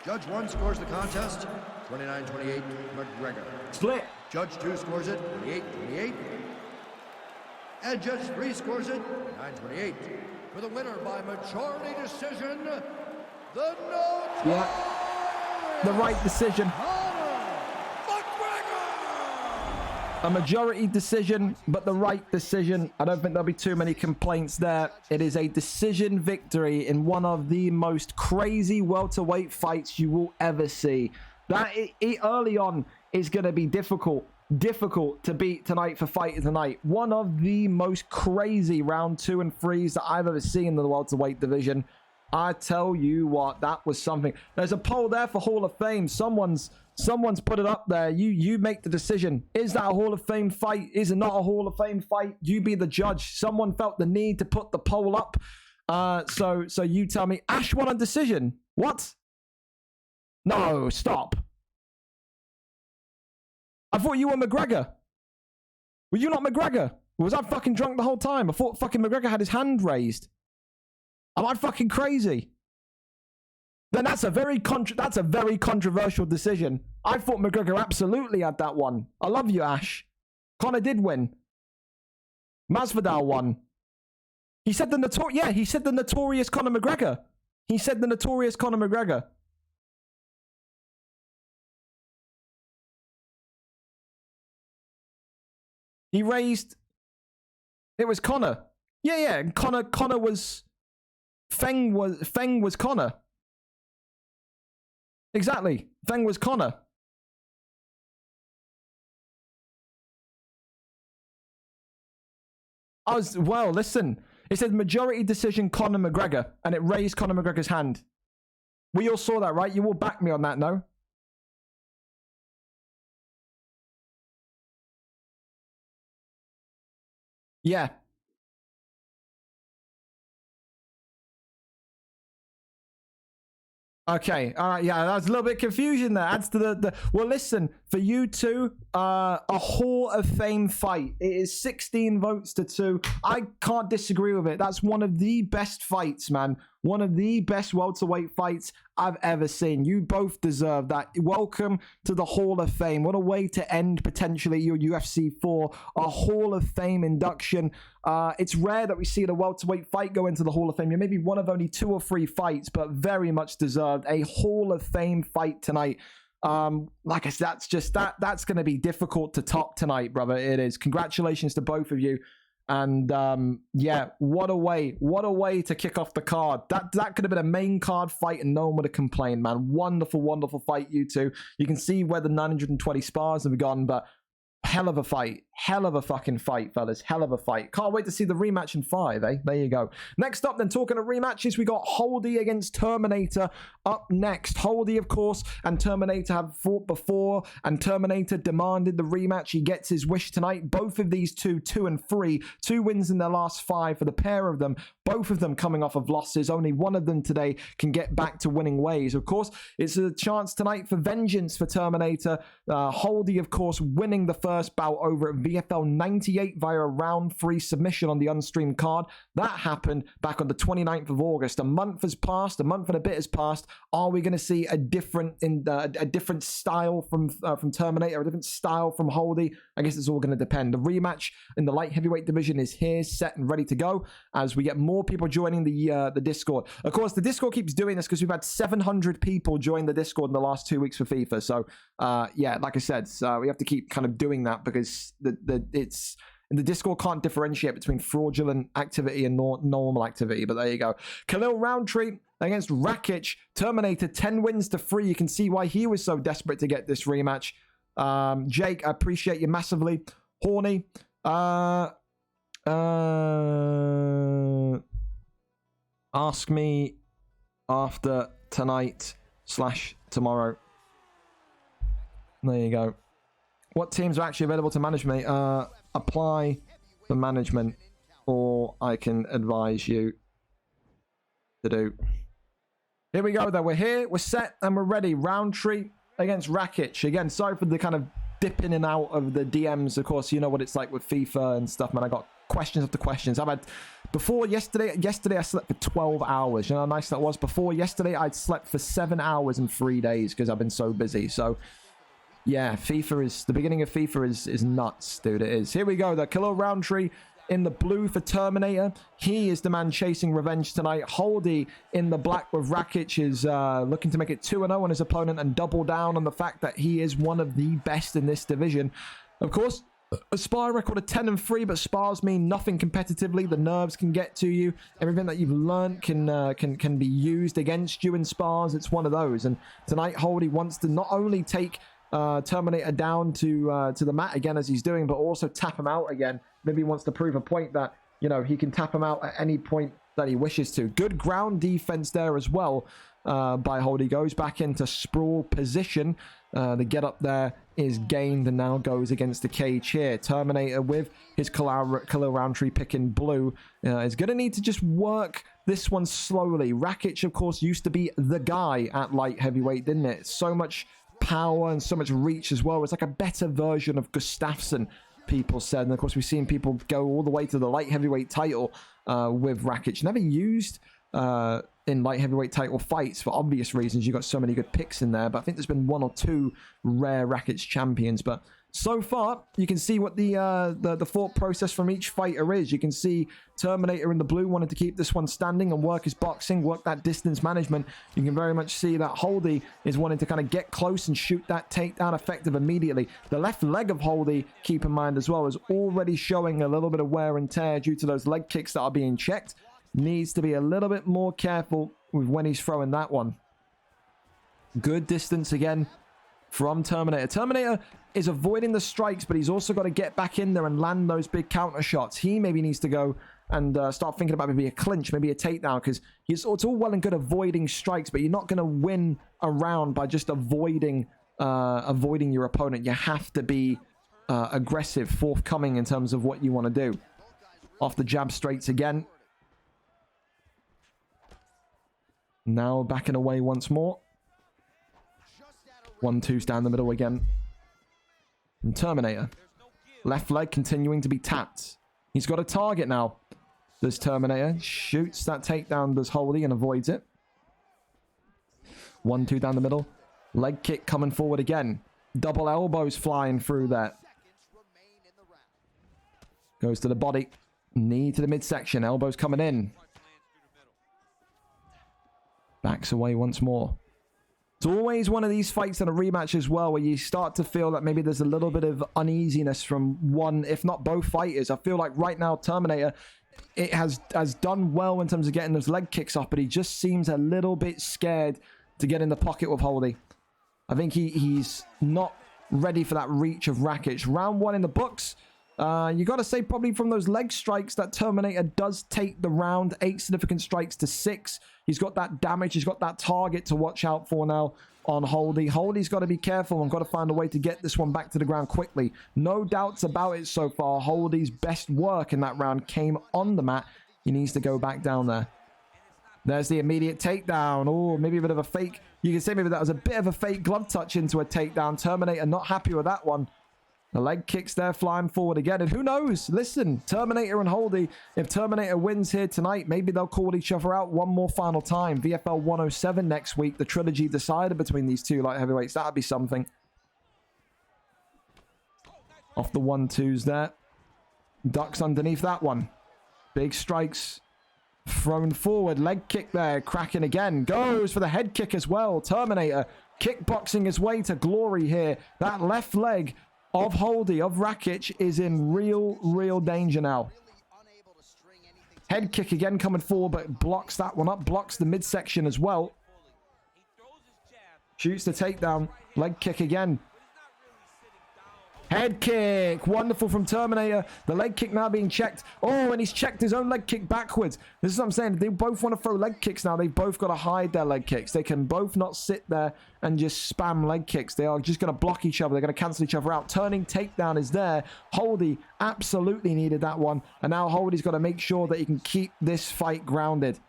Judge 1 scores the contest, 29-28, McGregor. Split. Judge 2 scores it, 28-28. And Judge 3 scores it, 9-28. For the winner by majority decision, the the right decision. A majority decision, but the right decision. I don't think there'll be too many complaints there. It is a decision victory in one of the most crazy welterweight fights you will ever see. That early on is going to be difficult to beat tonight for Fight of the Night. One of the most crazy round 2 and 3s that I've ever seen in the welterweight division. I tell you what, that was something. There's a poll there for Hall of Fame. Someone's put it up there. You make the decision. Is that a Hall of Fame fight? Is it not a Hall of Fame fight? You be the judge. Someone felt the need to put the poll up. So you tell me. Ash won on decision. What? No, stop. I thought you were McGregor. Were you not McGregor? Was I fucking drunk the whole time? I thought fucking McGregor had his hand raised. Am I fucking crazy? Then that's a very controversial decision. I thought McGregor absolutely had that one. I love you, Ash. Conor did win. Masvidal won. He said the notorious Conor McGregor. He said the notorious Conor McGregor. He raised. It was Conor. Yeah. Conor was. Feng was Conor. Exactly. Feng was Conor. Listen. It said majority decision Conor McGregor, and it raised Conor McGregor's hand. We all saw that, right? You all back me on that, no? Yeah. Okay, all right, yeah, that was a little bit of confusion there. Adds to the well, listen, for you two, a Hall of Fame fight. It is 16 votes to 2. I can't disagree with it. That's one of the best fights, man. One of the best welterweight fights I've ever seen. You both deserve that. Welcome to the Hall of Fame. What a way to end potentially your UFC 4, a Hall of Fame induction. It's rare that we see the welterweight fight go into the Hall of Fame. You're maybe one of only 2 or 3 fights, but very much deserved. A Hall of Fame fight tonight. Like I said, that's going to be difficult to top tonight, brother. It is. Congratulations to both of you. And yeah, what a way to kick off the card. That could have been a main card fight and no one would have complained, man. Wonderful fight, you two. You can see where the 920 spars have gone, but hell of a fight. Hell of a fucking fight, fellas. Hell of a fight. Can't wait to see the rematch in 5, eh? There you go. Next up, then, talking of rematches, we got Holdy against Terminator up next. Holdy, of course, and Terminator have fought before, and Terminator demanded the rematch. He gets his wish tonight. Both of these two, 2 and 3, 2 wins in their last 5 for the pair of them. Both of them coming off of losses. Only one of them today can get back to winning ways. Of course, it's a chance tonight for vengeance for Terminator. Holdy, of course, winning the first bout over at VFL 98 via a round 3 submission on the unstreamed card. That happened back on the 29th of August. A month has passed. A month and a bit has passed. Are we going to see a different style from Terminator, a different style from Holdy? I guess it's all going to depend. The rematch in the light heavyweight division is here, set and ready to go as we get more people joining the Discord. Of course, the Discord keeps doing this because we've had 700 people join the Discord in the last 2 weeks for FIFA. So, yeah, like I said, we have to keep kind of doing that because the Discord can't differentiate between fraudulent activity and normal activity. But there you go. Khalil Roundtree against Rakic. Terminator 10 wins to 3. You can see why he was so desperate to get this rematch. Jake, I appreciate you massively. Horny. Ask me after tonight / tomorrow. There you go. What teams are actually available to manage me? Apply for management, or I can advise you to do. Here we go, though. We're here, we're set, and we're ready. Roundtree against Rakic. Again, sorry for the kind of dip in and out of the DMs. Of course, you know what it's like with FIFA and stuff, man. I got questions after questions. I've had before yesterday I slept for 12 hours. You know how nice that was? Before yesterday, I'd slept for 7 hours in 3 days because I've been so busy. So yeah, the beginning of FIFA is nuts, dude. It is. Here we go. The Khalil Roundtree in the blue for Terminator. He is the man chasing revenge tonight. Holdy in the black with Rakic is looking to make it 2-0 on his opponent and double down on the fact that he is one of the best in this division. Of course, a spar record of 10-3, but spars mean nothing competitively. The nerves can get to you. Everything that you've learned can be used against you in spars. It's one of those. And tonight, Holdy wants to not only take Terminator down to the mat again as he's doing, but also tap him out again. Maybe he wants to prove a point that, you know, he can tap him out at any point that he wishes to. Good ground defense there as well by Holdy. Goes back into sprawl position. The get up there is gained and now goes against the cage here. Terminator with his Khalil Roundtree pick in blue is going to need to just work this one slowly. Rakic, of course, used to be the guy at light heavyweight, didn't it? So much power and so much reach as well. It's like a better version of Gustafsson, people said. And of course, we've seen people go all the way to the light heavyweight title with Rakic. Never used in light heavyweight title fights for obvious reasons. You've got so many good picks in there, but I think there's been 1 or 2 rare Rakic champions. But so far, you can see what the thought process from each fighter is. You can see Terminator in the blue wanted to keep this one standing and work his boxing, work that distance management. You can very much see that Holdy is wanting to kind of get close and shoot that takedown effective immediately. The left leg of Holdy, keep in mind as well, is already showing a little bit of wear and tear due to those leg kicks that are being checked. Needs to be a little bit more careful with when he's throwing that one. Good distance again from Terminator. Terminator is avoiding the strikes, but he's also got to get back in there and land those big counter shots. He maybe needs to go and start thinking about maybe a clinch, maybe a takedown, because it's all well and good avoiding strikes, but you're not going to win a round by just avoiding your opponent. You have to be aggressive, forthcoming in terms of what you want to do. Off the jab straights again. Now backing away once more. 1-2's down the middle again. And Terminator. Left leg continuing to be tapped. He's got a target now. Does Terminator. Shoots that takedown, does Holdy, and avoids it. 1-2 down the middle. Leg kick coming forward again. Double elbows flying through there. Goes to the body. Knee to the midsection. Elbows coming in. Backs away once more. It's always one of these fights and a rematch as well where you start to feel that maybe there's a little bit of uneasiness from one, if not both fighters. I feel like right now Terminator has done well in terms of getting those leg kicks off, but he just seems a little bit scared to get in the pocket with Holdy. I think he's not ready for that reach of Rakic. Round 1 in the books. You got to say probably from those leg strikes that Terminator does take the round. 8 significant strikes to 6. He's got that damage. He's got that target to watch out for now on Holdy. Holdy's got to be careful and got to find a way to get this one back to the ground quickly. No doubts about it so far. Holdy's best work in that round came on the mat. He needs to go back down there. There's the immediate takedown. Oh, maybe a bit of a fake. You can say maybe that was a bit of a fake glove touch into a takedown. Terminator not happy with that one. The leg kicks there flying forward again. And who knows? Listen, Terminator and Holdy, if Terminator wins here tonight, maybe they'll call each other out one more final time. VFL 107 next week. The trilogy decided between these two light heavyweights. That'd be something. Off the 1-2s there. Ducks underneath that one. Big strikes. Thrown forward. Leg kick there. Cracking again. Goes for the head kick as well. Terminator kickboxing his way to glory here. That left leg of Holdy, of Rakic, is in real danger now. Head kick again coming forward, but blocks that one up. Blocks the midsection as well. Shoots the takedown. Leg kick again. Head kick. Wonderful from Terminator. The leg kick now being checked. Oh, and he's checked his own leg kick backwards. This is what I'm saying. They both want to throw leg kicks now. They've both got to hide their leg kicks. They can both not sit there and just spam leg kicks. They are just going to block each other. They're going to cancel each other out. Turning takedown is there. Holdy absolutely needed that one. And now Holdy's got to make sure that he can keep this fight grounded.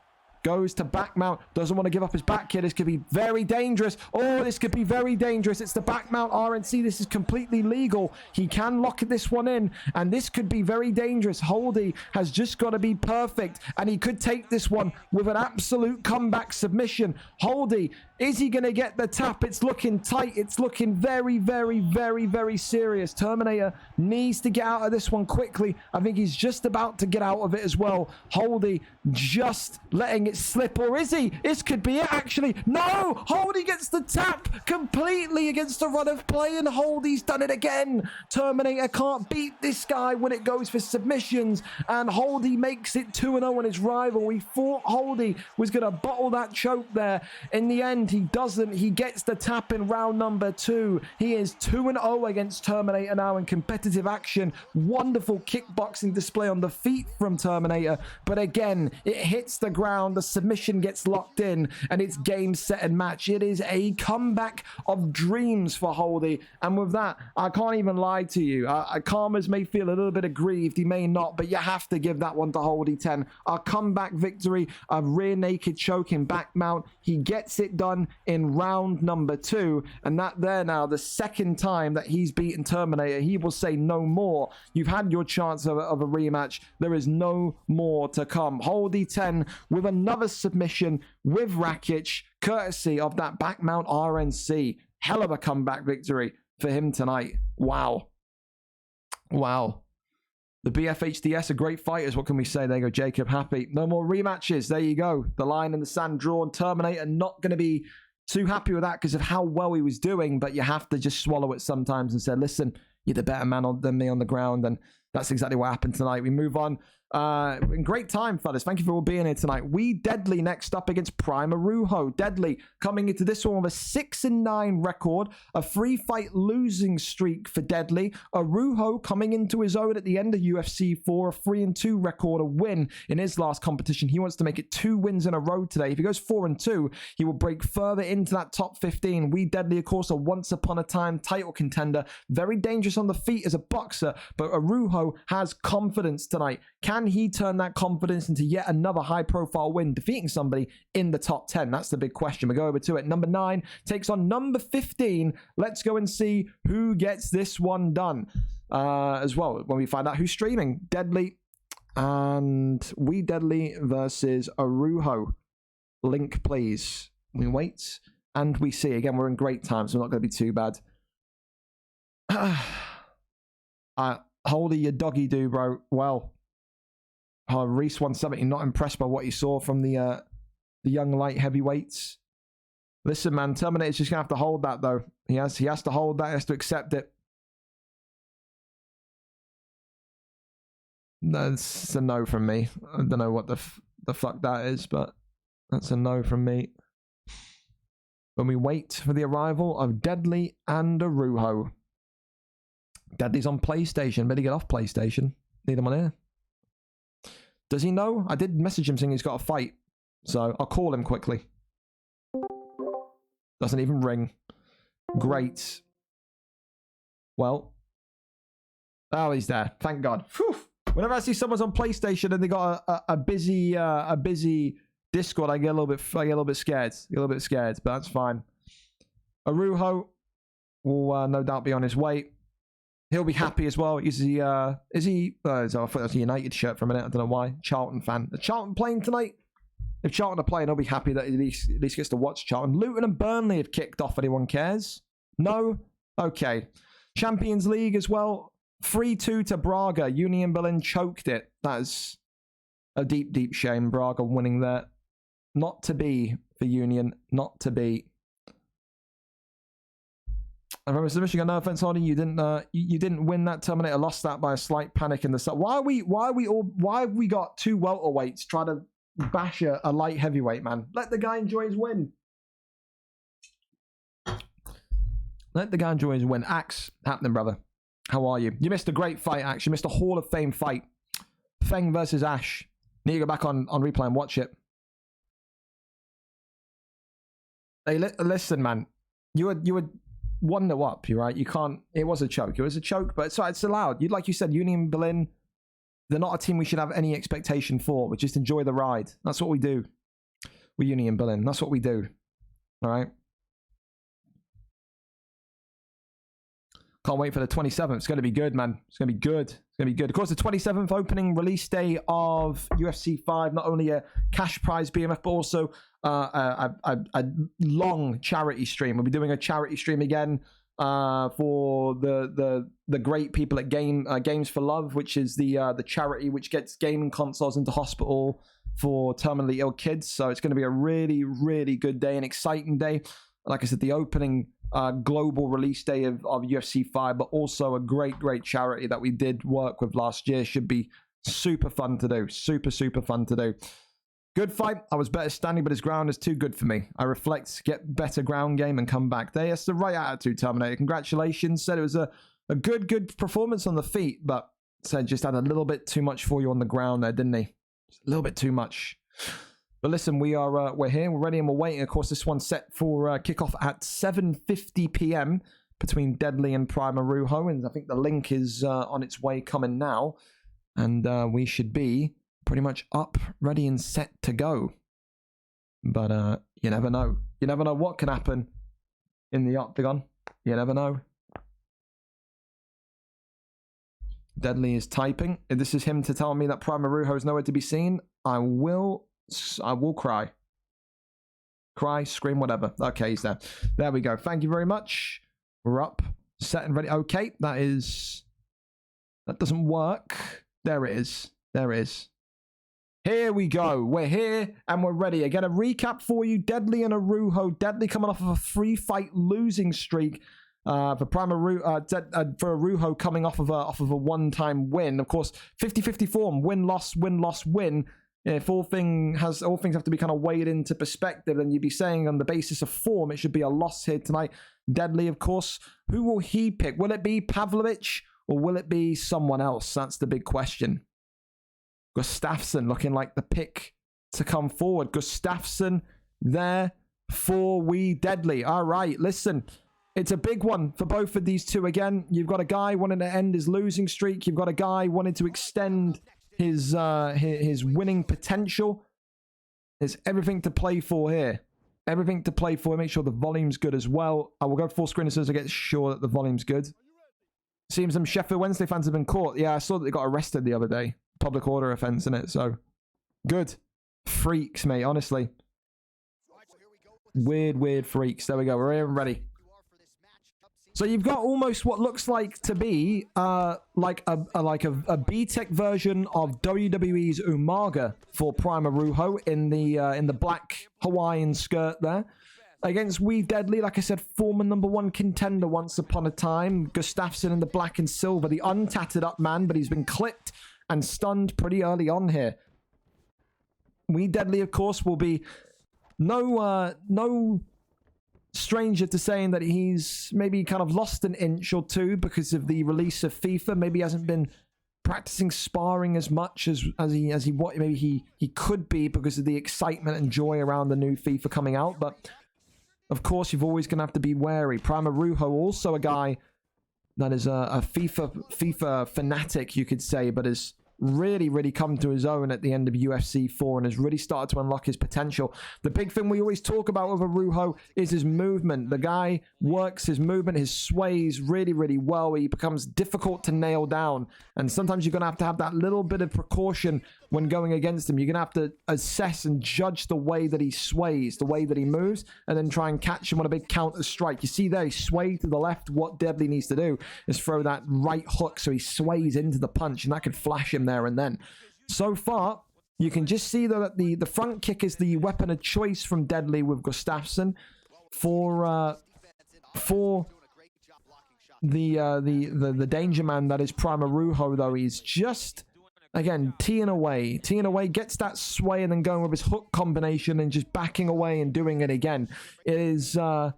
Goes to back mount. Doesn't want to give up his back here. This could be very dangerous. Oh, this could be very dangerous. It's the back mount RNC. This is completely legal. He can lock this one in. And this could be very dangerous. Holdy has just got to be perfect. And he could take this one with an absolute comeback submission. Holdy, is he going to get the tap? It's looking tight. It's looking very serious. Terminator needs to get out of this one quickly. I think he's just about to get out of it as well. Holdy just letting it slip, or is he? This could be it, actually. No! Holdy gets the tap completely against the run of play, and Holdy's done it again. Terminator can't beat this guy when it goes for submissions, and Holdy makes it 2-0 on his rival. We thought Holdy was going to bottle that choke there. In the end, he doesn't. He gets the tap in round number 2. He is 2-0 against Terminator now in competitive action. Wonderful kickboxing display on the feet from Terminator, but again, it hits the ground. The submission gets locked in, and it's game, set, and match. It is a comeback of dreams for Holdy, and with that, I can't even lie to you. Karmas may feel a little bit aggrieved. He may not, but you have to give that one to Holdy 10. A comeback victory, a rear naked choking back mount. He gets it done in round number 2, and that there now, the second time that he's beaten Terminator. He will say no more. You've had your chance of a rematch. There is no more to come. Holdy 10 with another submission with Rakic, courtesy of that back mount RNC. Hell of a comeback victory for him tonight. Wow. The BFHDS are great fighters. What can we say? There you go, Jacob. Happy. No more rematches. There you go. The line in the sand drawn. Terminator not going to be too happy with that because of how well he was doing, but you have to just swallow it sometimes and say, listen, you're the better man than me on the ground, and that's exactly what happened tonight. We move on. In great time, fellas. Thank you for all being here tonight. We Deadly next up against Prime Arujo. Deadly coming into this one with a 6-9 record, a 3-fight losing streak for Deadly. Arujo coming into his own at the end of UFC 4, a 3-2 record, a win in his last competition. He wants to make it 2 wins in a row today. If he goes 4-2, he will break further into that top 15. We Deadly, of course, a once upon a time title contender. Very dangerous on the feet as a boxer, but Arujo has confidence tonight. Can he turn that confidence into yet another high-profile win, defeating somebody in the top 10? That's the big question. We go over to it. Number 9 takes on number 15. Let's go and see who gets this one done as well when we find out who's streaming. Deadly and We Deadly versus Arujo. Link, please. We wait and we see. Again, we're in great time, so we're not going to be too bad. Holdy, your doggy do, bro. Well, Reese 170, not impressed by what he saw from the young light heavyweights. Listen, man, Terminator's just gonna have to hold that though. He has to hold that. He has to accept it. That's a no from me. I don't know what the fuck that is, but that's a no from me. When we wait for the arrival of Deadly and Arujo. Deadly's on PlayStation. Better get off PlayStation. Need him on here. Does he know? I did message him saying he's got a fight. So I'll call him quickly. Doesn't even ring. Great. Well. Oh, he's there. Thank God. Whew. Whenever I see someone's on PlayStation and they got a busy Discord, I get a little bit scared. But that's fine. Arujo will no doubt be on his way. He'll be happy as well. Is he? I thought that was a United shirt for a minute. I don't know why. Charlton fan. Are Charlton playing tonight? If Charlton are playing, he'll be happy that at least gets to watch Charlton. Luton and Burnley have kicked off. Anyone cares? No? Okay. Champions League as well. 3-2 to Braga. Union Berlin choked it. That is a deep shame. Braga winning there. Not to be for Union. Not to be. I remember submission. No offense, Hardy. You didn't win that Terminator. Lost that by a slight panic in the start. Why have we got two welterweights trying to bash a light heavyweight, man? Let the guy enjoy his win. Let the guy enjoy his win. Axe, happening, brother. How are you? You missed a great fight, Axe. You missed a Hall of Fame fight. Feng versus Ash. Need to go back on replay and watch it. Hey, listen, man. You were 1-0 up, you're right. You can't. It was a choke. It was a choke, but it's allowed. Like you said, Union Berlin. They're not a team we should have any expectation for. We just enjoy the ride. That's what we do. We're Union Berlin. That's what we do. All right. Can't wait for the 27th. It's going to be good, man. It's going to be good. It's going to be good. Of course, the 27th opening release day of UFC 5. Not only a cash prize BMF, but also a long charity stream. We'll be doing a charity stream again for the great people at Games for Love, which is the charity which gets gaming consoles into hospital for terminally ill kids. So it's going to be a really good day, an exciting day. Like I said, the opening global release day of UFC 5, but also a great charity that we did work with last year. Should be super fun to do. Super fun to do. Good fight. I was better standing, but his ground is too good for me. I reflect, get better ground game, and come back. That's the right attitude, Terminator. Congratulations. Said it was a good performance on the feet, but said just had a little bit too much for you on the ground there, didn't he? Just a little bit too much. But listen, we're here, we're ready, and we're waiting. Of course, this one's set for kickoff at 7:50 p.m. between Deadly and Prime Arujo, and I think the link is on its way coming now, and we should be pretty much up, ready, and set to go. But you never know. You never know what can happen in the octagon. You never know. Deadly is typing. If this is him to tell me that Prime Arujo is nowhere to be seen, I will cry. Cry, scream, whatever. Okay, he's there. There we go. Thank you very much. We're up, set and ready. Okay, that doesn't work. There it is. There it is. Here we go. We're here and we're ready. Again, a recap for you. Deadly and Arujo. Deadly coming off of a 3-fight losing streak. For Arujo coming off of a one-time win. Of course, 50-50 form. Win. If all things have to be kind of weighed into perspective, then you'd be saying on the basis of form, it should be a loss here tonight. Deadly, of course. Who will he pick? Will it be Pavlovich or will it be someone else? That's the big question. Gustafsson looking like the pick to come forward. Gustafsson there for we Deadly. All right, listen. It's a big one for both of these two. Again, you've got a guy wanting to end his losing streak. You've got a guy wanting to extend his winning potential. There's everything to play for here. Everything to play for. Make sure the volume's good as well. I will go full screen as soon as I get sure that the volume's good. Seems some Sheffield Wednesday fans have been caught. Yeah, I saw that they got arrested the other day. Public order offense, innit? So, good. Freaks, mate, honestly. Weird freaks. There we go. We're here and ready. So you've got almost what looks like to be like a B-Tech version of WWE's Umaga for Prime Arujo in the black Hawaiian skirt there. Against We Deadly, like I said, former #1 contender once upon a time. Gustafsson in the black and silver, the untatted up man, but he's been clipped and stunned pretty early on here. We Deadly, of course, will be no stranger to saying that he's maybe kind of lost an inch or two because of the release of FIFA. Maybe he hasn't been practicing sparring as much as he could be because of the excitement and joy around the new FIFA coming out. But of course, you're always going to have to be wary. Prime Arujo, also a guy that is a FIFA fanatic, you could say, but has really come to his own at the end of UFC 4 and has really started to unlock his potential. The big thing we always talk about with Araujo is his movement. The guy works his movement, his sways really well. He becomes difficult to nail down, and sometimes you're going to have that little bit of precaution when going against him. You're going to have to assess and judge the way that he sways, the way that he moves, and then try and catch him on a big counter strike. You see there, he swayed to the left. What Deadly needs to do is throw that right hook so he sways into the punch, and that could flash him there and then. So far, you can just see though that the front kick is the weapon of choice from Deadly with Gustafsson for the danger man that is Prime Araujo. Though he's just again teeing away, gets that sway and then going with his hook combination and just backing away and doing it again. It is a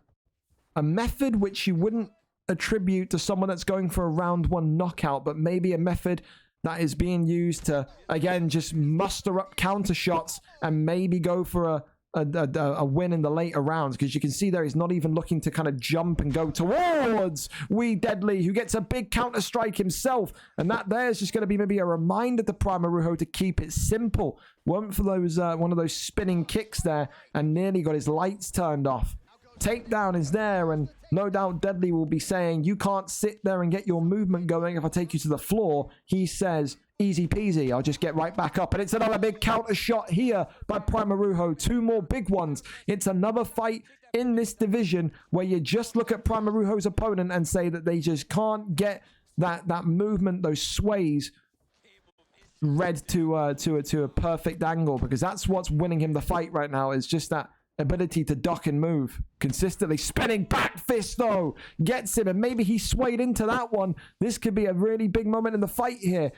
method which you wouldn't attribute to someone that's going for a round 1 knockout, but maybe a method that is being used to, again, just muster up counter shots and maybe go for a win in the later rounds. Because you can see there, he's not even looking to kind of jump and go towards Deadly, who gets a big counter strike himself. And that there is just going to be maybe a reminder to Prime Araujo to keep it simple. Went for those one of those spinning kicks there and nearly got his lights turned off. Takedown is there, and no doubt Deadly will be saying, you can't sit there and get your movement going if I take you to the floor. He says, easy peasy, I'll just get right back up. And it's another big counter shot here by Prime Araujo. 2 more big ones. It's another fight in this division where you just look at Prime Araujo's opponent and say that they just can't get that movement, those sways read to a perfect angle, because that's what's winning him the fight right now, is just that ability to duck and move consistently. Spinning back fist though gets him, and maybe he swayed into that one. This could be a really big moment in the fight here.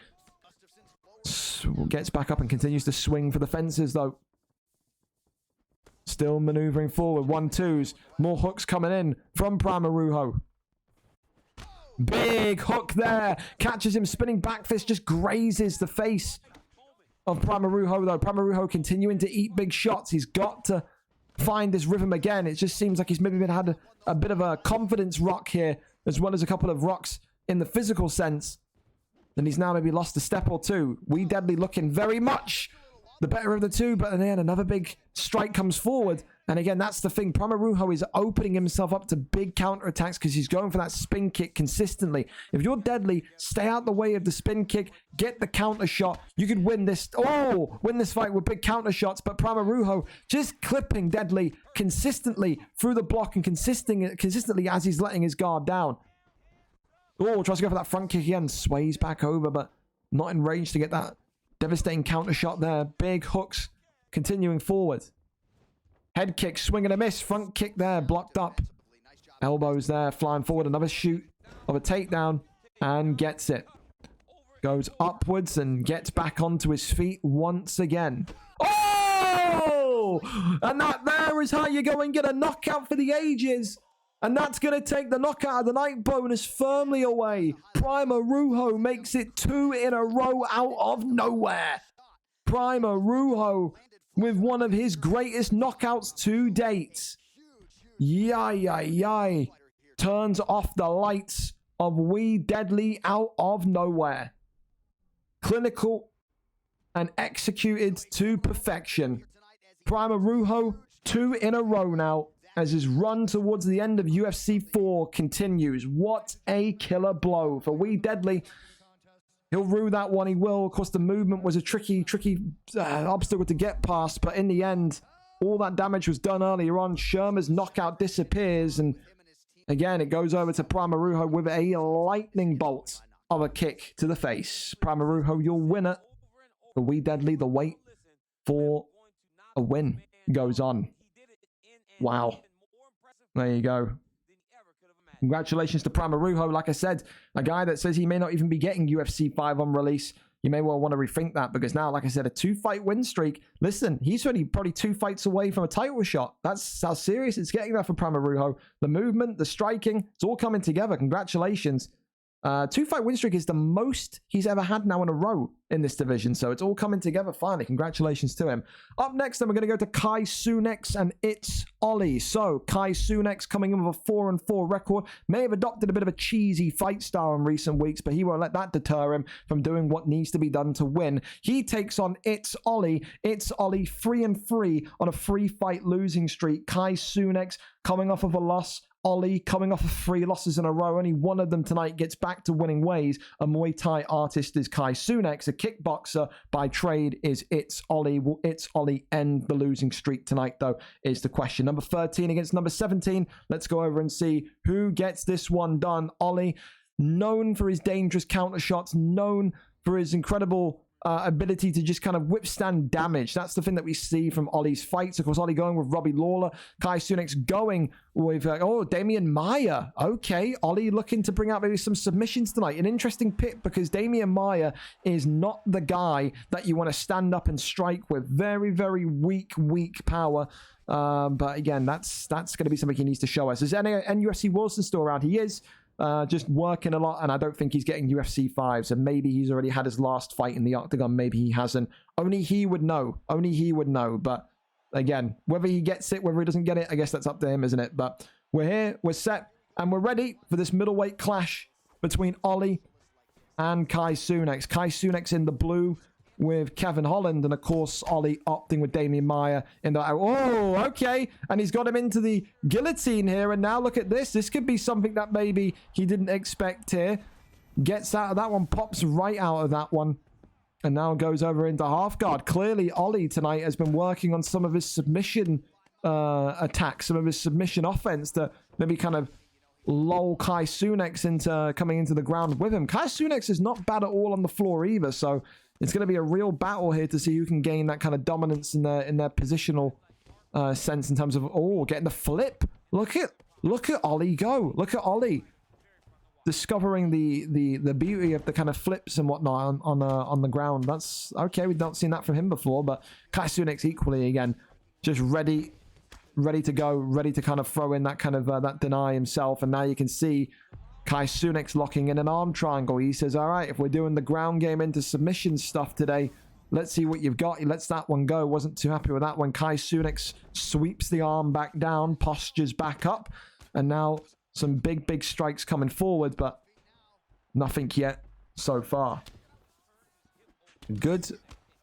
Gets back up and continues to swing for the fences though. Still maneuvering forward. 1-2s. More hooks coming in from Prime Araujo. Big hook there. Catches him spinning back fist. Just grazes the face of Prime Araujo though. Prime Araujo continuing to eat big shots. He's got to find his rhythm again. It just seems like he's maybe had a bit of a confidence rock here, as well as a couple of rocks in the physical sense. And he's now maybe lost a step or two. Deadly looking very much the better of the two, but then another big strike comes forward. And again, that's the thing. Prime Araujo is opening himself up to big counterattacks because he's going for that spin kick consistently. If you're Deadly, stay out the way of the spin kick, get the counter shot. You could win this fight with big counter shots, but Prime Araujo just clipping Deadly consistently through the block and consistently as he's letting his guard down. Oh, tries to go for that front kick again, sways back over, but not in range to get that devastating counter shot there. Big hooks continuing forward. Head kick, swing and a miss. Front kick there, blocked up. Elbows there, flying forward. Another shoot of a takedown and gets it. Goes upwards and gets back onto his feet once again. Oh! And that there is how you go and get a knockout for the ages. And that's going to take the knockout of the night bonus firmly away. Prime Araujo makes it 2 in a row out of nowhere. Prime Araujo with one of his greatest knockouts to date. Yay. Turns off the lights of Deadly out of nowhere. Clinical and executed to perfection. Prime Araujo 2 in a row now, as his run towards the end of UFC 4 continues. What a killer blow for Deadly. He'll rue that one, he will. Of course, the movement was a tricky obstacle to get past, but in the end, all that damage was done earlier on. Shermer's knockout disappears, and again, it goes over to Prime Araujo with a lightning bolt of a kick to the face. Prime Araujo, your winner. For Deadly, the wait for a win goes on. Wow. There you go. Congratulations to Prime Araujo. Like I said, a guy that says he may not even be getting UFC 5 on release. You may well want to rethink that, because now, like I said, a 2-fight win streak. Listen, he's only probably 2 fights away from a title shot. That's how serious it's getting there for Prime Araujo. The movement, the striking, it's all coming together. Congratulations. 2-fight win streak is the most he's ever had now in a row in this division. So it's all coming together finally. Congratulations to him. Up next, then we're going to go to Kai Cenat and It's Ollie. So Kai Cenat coming in with a 4-4 record. May have adopted a bit of a cheesy fight style in recent weeks, but he won't let that deter him from doing what needs to be done to win. He takes on It's Ollie. It's Ollie 3-3 on a 3-fight losing streak. Kai Cenat coming off of a loss. Ollie coming off of 3 losses in a row. Only one of them tonight gets back to winning ways. A Muay Thai artist is Kai Cenat. A kickboxer by trade is It's Ollie. Will It's Ollie end the losing streak tonight, though, is the question. Number 13 against number 17. Let's go over and see who gets this one done. Ollie, known for his dangerous counter shots, known for his incredible ability to just kind of withstand damage. That's the thing that we see from Ollie's fights. Of course, Ollie going with Robbie Lawler. Kai Cenat going with, Damian Maia. Okay, Ollie looking to bring out maybe some submissions tonight. An interesting pick because Damian Maia is not the guy that you want to stand up and strike with. Very, very weak power. But again, that's going to be something he needs to show us. Is NUFC Wilson still around? He is. Just working a lot, and I don't think he's getting UFC 5s, and maybe he's already had his last fight in the octagon, maybe he hasn't. Only he would know. But again, whether he gets it, whether he doesn't get it, I guess that's up to him, isn't it? But we're here, we're set, and we're ready for this middleweight clash between Ollie and Kai Cenat. Kai Cenat in the blue with Kevin Holland, and of course Ollie opting with Damian Maia in the okay, and he's got him into the guillotine here, and now look at this could be something that maybe he didn't expect here. Gets out of that one, pops right out of that one, and now goes over into half guard. Clearly Ollie tonight has been working on some of his submission attacks, some of his submission offense to maybe kind of lull Kai Cenat into coming into the ground with him. Kai Cenat is not bad at all on the floor either, so it's going to be a real battle here to see who can gain that kind of dominance in their positional sense in terms of getting the flip. Look at Ollie go. Look at Ollie discovering the beauty of the kind of flips and whatnot on the ground. That's okay. We've not seen that from him before, but Kai Cenat equally again, just ready to go, ready to kind of throw in that kind of that deny himself. And now you can see Kai Cenat locking in an arm triangle. He says, all right, if we're doing the ground game into submission stuff today, let's see what you've got. He lets that one go. Wasn't too happy with that one. Kai Cenat sweeps the arm back down, postures back up, and now some big strikes coming forward, but nothing yet so far. Good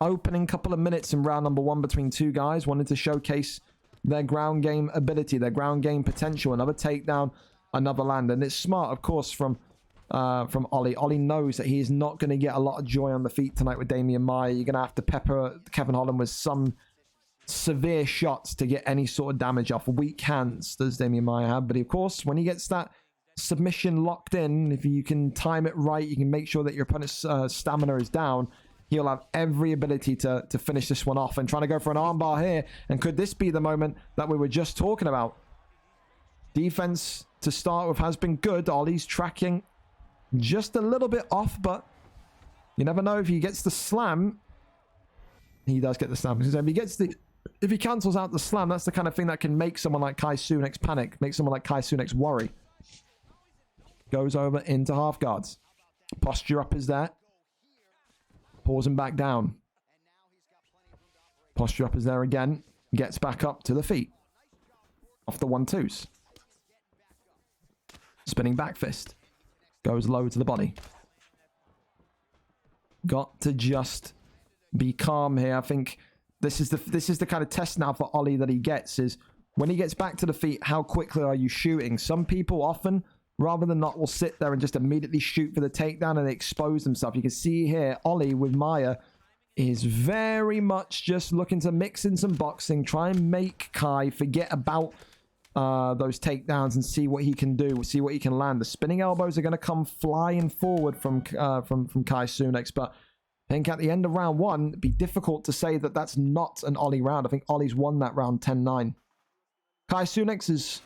opening couple of minutes in round number 1 between two guys. Wanted to showcase their ground game ability, their ground game potential. Another takedown, another land, and it's smart, of course, from Ollie. Ollie knows that he is not going to get a lot of joy on the feet tonight with Damian Maia. You're going to have to pepper Kevin Holland with some severe shots to get any sort of damage off. Weak hands does Damian Maia have, but of course, when he gets that submission locked in, if you can time it right, you can make sure that your opponent's stamina is down. He'll have every ability to finish this one off. And trying to go for an armbar here, and could this be the moment that we were just talking about? Defense to start with has been good. Ollie's tracking just a little bit off, but you never know if he gets the slam. He does get the slam. If he cancels out the slam, that's the kind of thing that can make someone like Kai Cenat panic, make someone like Kai Cenat worry. Goes over into half guards. Posture up is there. Pause him back down. Posture up is there again. Gets back up to the feet. Off the 1-2s. Spinning back fist. Goes low to the body. Got to just be calm here. I think this is the kind of test now for Ollie that he gets, is when he gets back to the feet, how quickly are you shooting? Some people often, rather than not, will sit there and just immediately shoot for the takedown and expose themselves. You can see here, Ollie with Maia is very much just looking to mix in some boxing, try and make Kai forget about those takedowns and see what he can do, see what he can land. The spinning elbows are going to come flying forward from Kai Cenat, but I think at the end of round 1, it'd be difficult to say that that's not an Ollie round. I think Ollie's won that round 10-9. Kai Cenat has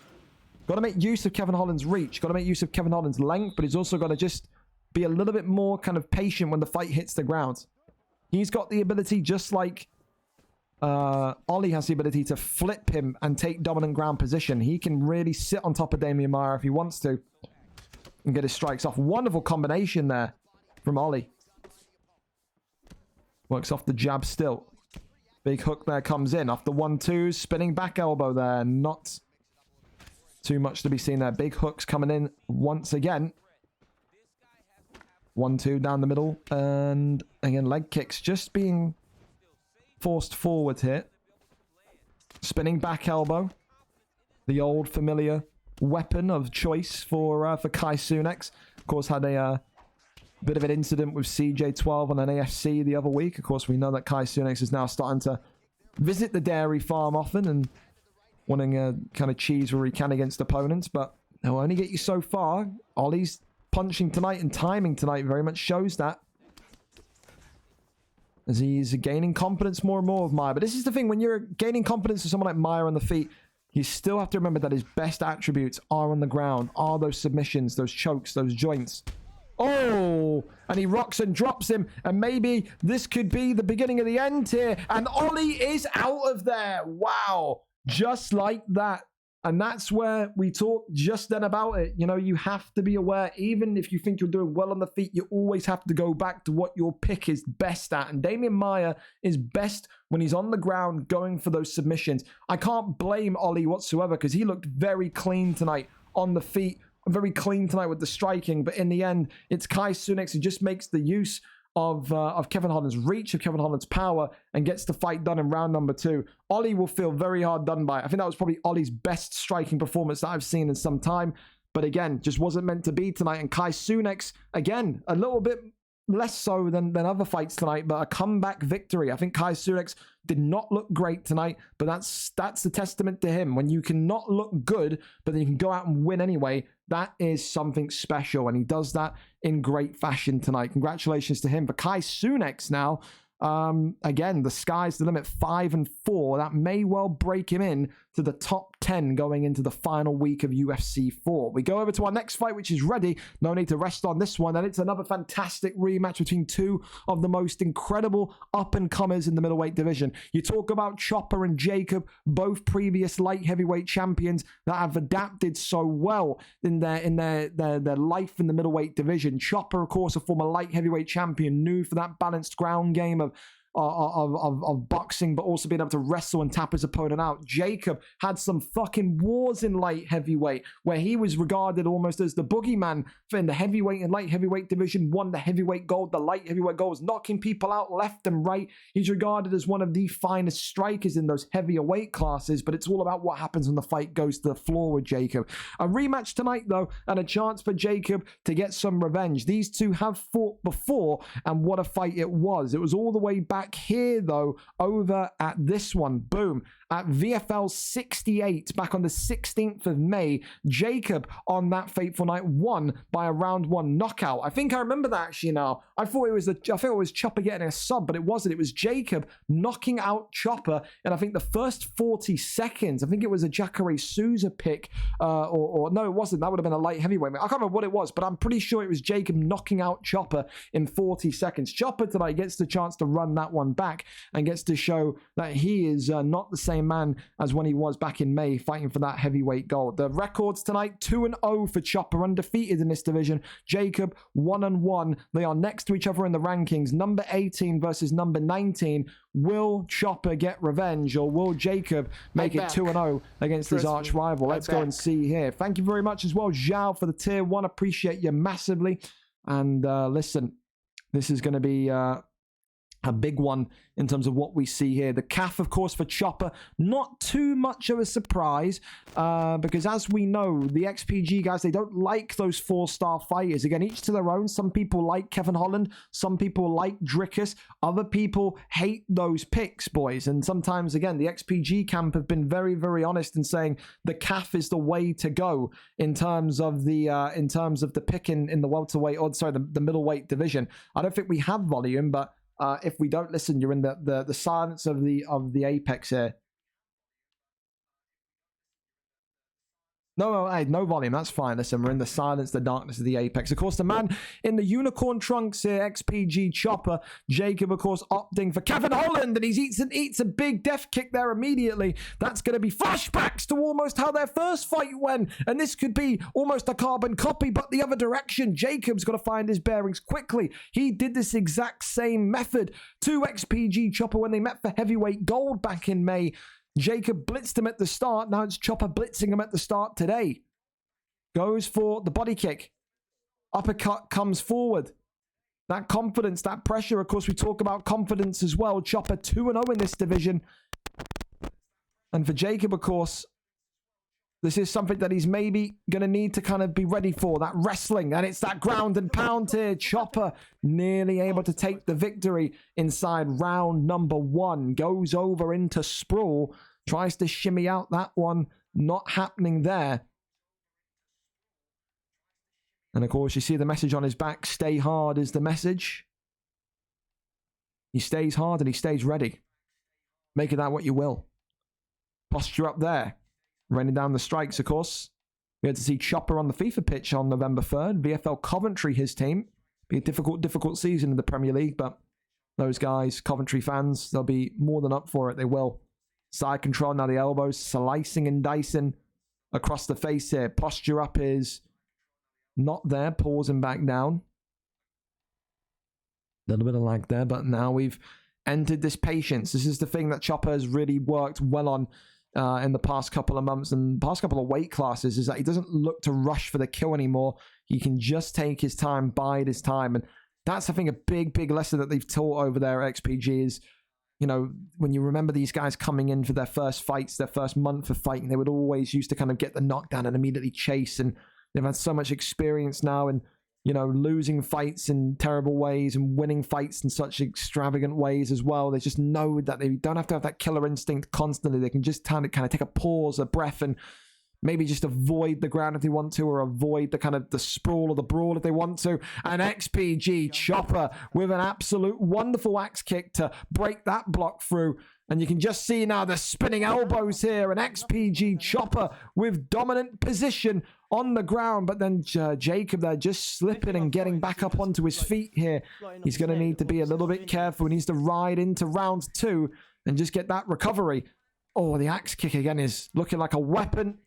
got to make use of Kevin Holland's reach, got to make use of Kevin Holland's length, but he's also got to just be a little bit more kind of patient when the fight hits the ground. He's got the ability, just like Ollie has the ability, to flip him and take dominant ground position. He can really sit on top of Damian Maia if he wants to. and get his strikes off. Wonderful combination there from Ollie. Works off the jab still. Big hook there comes in. Off the 1-2, spinning back elbow there. Not too much to be seen there. Big hooks coming in once again. 1-2 down the middle. And again, leg kicks just being forced forward here. Spinning back elbow. The old familiar weapon of choice for Kai Cenat. Of course, had a bit of an incident with CJ12 on an AFC the other week. Of course, we know that Kai Cenat is now starting to visit the dairy farm often and wanting a kind of cheese where he can against opponents, but they'll only get you so far. Ollie's punching tonight and timing tonight very much shows that, as he's gaining confidence more and more of Maya. But this is the thing, when you're gaining confidence of someone like Maya on the feet, you still have to remember that his best attributes are on the ground, are those submissions, those chokes, those joints. Oh, and he rocks and drops him, and maybe this could be the beginning of the end here, and Ollie is out of there. Wow, just like that. And that's where we talked just then about it. You know, you have to be aware, even if you think you're doing well on the feet, you always have to go back to what your pick is best at. And Damian Maya is best when he's on the ground going for those submissions. I can't blame Ollie whatsoever because he looked very clean tonight on the feet, very clean tonight with the striking. But in the end, it's Kai Cenat who just makes the use of Kevin Holland's reach, of Kevin Holland's power, and gets the fight done in round number 2. Ollie will feel very hard done by. I think that was probably Ollie's best striking performance that I've seen in some time. But again, just wasn't meant to be tonight. And Kai Cenat, again, a little bit less so than other fights tonight, but a comeback victory. I think Kai Cenat did not look great tonight, but that's the testament to him. When you cannot look good, but then you can go out and win anyway, that is something special, and he does that in great fashion tonight. Congratulations to him. For Kai Cenat now, again, the sky's the limit, 5-4. That may well break him in to the top 10 going into the final week of UFC 4. We go over to our next fight, which is ready. No need to rest on this one. And it's another fantastic rematch between two of the most incredible up-and-comers in the middleweight division. You talk about Chopper and Jacob, both previous light heavyweight champions that have adapted so well in their life in the middleweight division. Chopper, of course, a former light heavyweight champion, new for that balanced ground game of boxing, but also being able to wrestle and tap his opponent out. Jacob had some fucking wars in light heavyweight where he was regarded almost as the boogeyman in the heavyweight and light heavyweight division, won the heavyweight gold, the light heavyweight gold, was knocking people out left and right. He's regarded as one of the finest strikers in those heavier weight classes, but it's all about what happens when the fight goes to the floor with Jacob. A rematch tonight though, and a chance for Jacob to get some revenge. These two have fought before, and what a fight it was. It was all the way back here though, over at this one, boom, at VFL 68 back on the 16th of May. Jacob on that fateful night won by a round 1 knockout. I think I remember that actually now. I thought it was Chopper getting a sub, but it wasn't. It was Jacob knocking out Chopper, and I think the first 40 seconds, I think it was a Jacare Souza pick, or no, it wasn't. That would have been a light heavyweight. I can't remember what it was, but I'm pretty sure it was Jacob knocking out Chopper in 40 seconds. Chopper tonight gets the chance to run that one back and gets to show that he is not the same man as when he was back in May fighting for that heavyweight gold. The records tonight, 2-0 for Chopper, undefeated in this division. Jacob 1-1. They are next to each other in the rankings. Number 18 versus number 19. Will Chopper get revenge, or will Jacob make it 2-0 against his arch rival? Let's go and see here. Thank you very much as well, Zhao, for the tier 1. Appreciate you massively. And listen, this is going to be a big one in terms of what we see here. The calf, of course, for Chopper, not too much of a surprise, because as we know, the XPG guys, they don't like those 4-star fighters. Again, each to their own. Some people like Kevin Holland, some people like Drickus, other people hate those picks, boys. And sometimes, again, the XPG camp have been very, very honest in saying the calf is the way to go in terms of the pick in the welterweight, or sorry, the middleweight division. I don't think we have volume, but if we don't listen, you're in the silence of the apex here. No volume. That's fine. Listen, we're in the silence, the darkness of the apex. Of course, the man in the unicorn trunks here, XPG Chopper. Jacob, of course, opting for Kevin Holland, and he eats a big death kick there immediately. That's going to be flashbacks to almost how their first fight went, and this could be almost a carbon copy, but the other direction. Jacob's got to find his bearings quickly. He did this exact same method to XPG Chopper when they met for heavyweight gold back in May. Jacob blitzed him at the start. Now it's Chopper blitzing him at the start today. Goes for the body kick. Uppercut comes forward. That confidence, that pressure. Of course, we talk about confidence as well. Chopper 2-0 in this division. And for Jacob, of course, this is something that he's maybe going to need to kind of be ready for. That wrestling. And it's that ground and pound here. Chopper nearly able to take the victory inside round number 1. Goes over into sprawl. Tries to shimmy out that one. Not happening there. And of course, you see the message on his back. Stay hard is the message. He stays hard and he stays ready. Make of that what you will. Posture up there. Raining down the strikes, of course. We had to see Chopper on the FIFA pitch on November 3rd. VFL Coventry, his team. Be a difficult season in the Premier League, but those guys, Coventry fans, they'll be more than up for it. They will. Side control, now the elbows, slicing and dicing across the face here. Posture up is not there, pausing back down. A little bit of lag there, but now we've entered this patience. This is the thing that Chopper has really worked well on in the past couple of months and past couple of weight classes, is that he doesn't look to rush for the kill anymore. He can just take his time, bide his time. And that's, I think, a big lesson that they've taught over there at XPG is, you know, when you remember these guys coming in for their first fights, their first month of fighting, they would always used to kind of get the knockdown and immediately chase. And they've had so much experience now and, you know, losing fights in terrible ways and winning fights in such extravagant ways as well. They just know that they don't have to have that killer instinct constantly. They can just kind of take a pause, a breath, and maybe just avoid the ground if they want to, or avoid the kind of the sprawl or the brawl if they want to. And XPG Chopper with an absolute wonderful axe kick to break that block through. And you can just see now the spinning elbows here. And XPG Chopper with dominant position on the ground. But then Jacob there just slipping and getting back up onto his feet here. He's going to need to be a little bit careful. He needs to ride into round 2 and just get that recovery. Oh, the axe kick again is looking like a weapon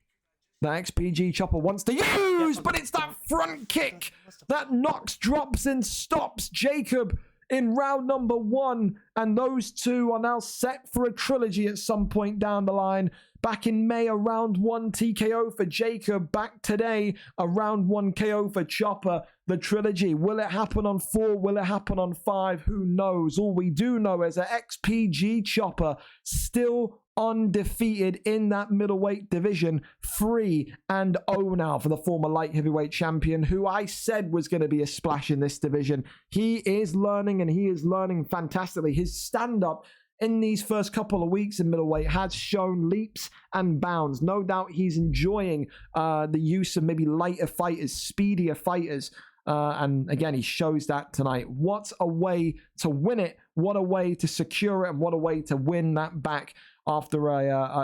that XPG Chopper wants to use. But it's that front kick that knocks, drops, and stops Jacob in round number 1, and those two are now set for a trilogy at some point down the line. Back in May, a round 1 TKO for Jacob. Back today, a round 1 KO for Chopper. The trilogy. Will it happen on 4? Will it happen on 5? Who knows? All we do know is that XPG Chopper still undefeated in that middleweight division, 3-0 now for the former light heavyweight champion, who I said was going to be a splash in this division. He is learning, and he is learning fantastically. His stand-up in these first couple of weeks in middleweight has shown leaps and bounds. No doubt he's enjoying the use of maybe lighter fighters, speedier fighters. And again, he shows that tonight. What a way to win it. What a way to secure it. And what a way to win that back after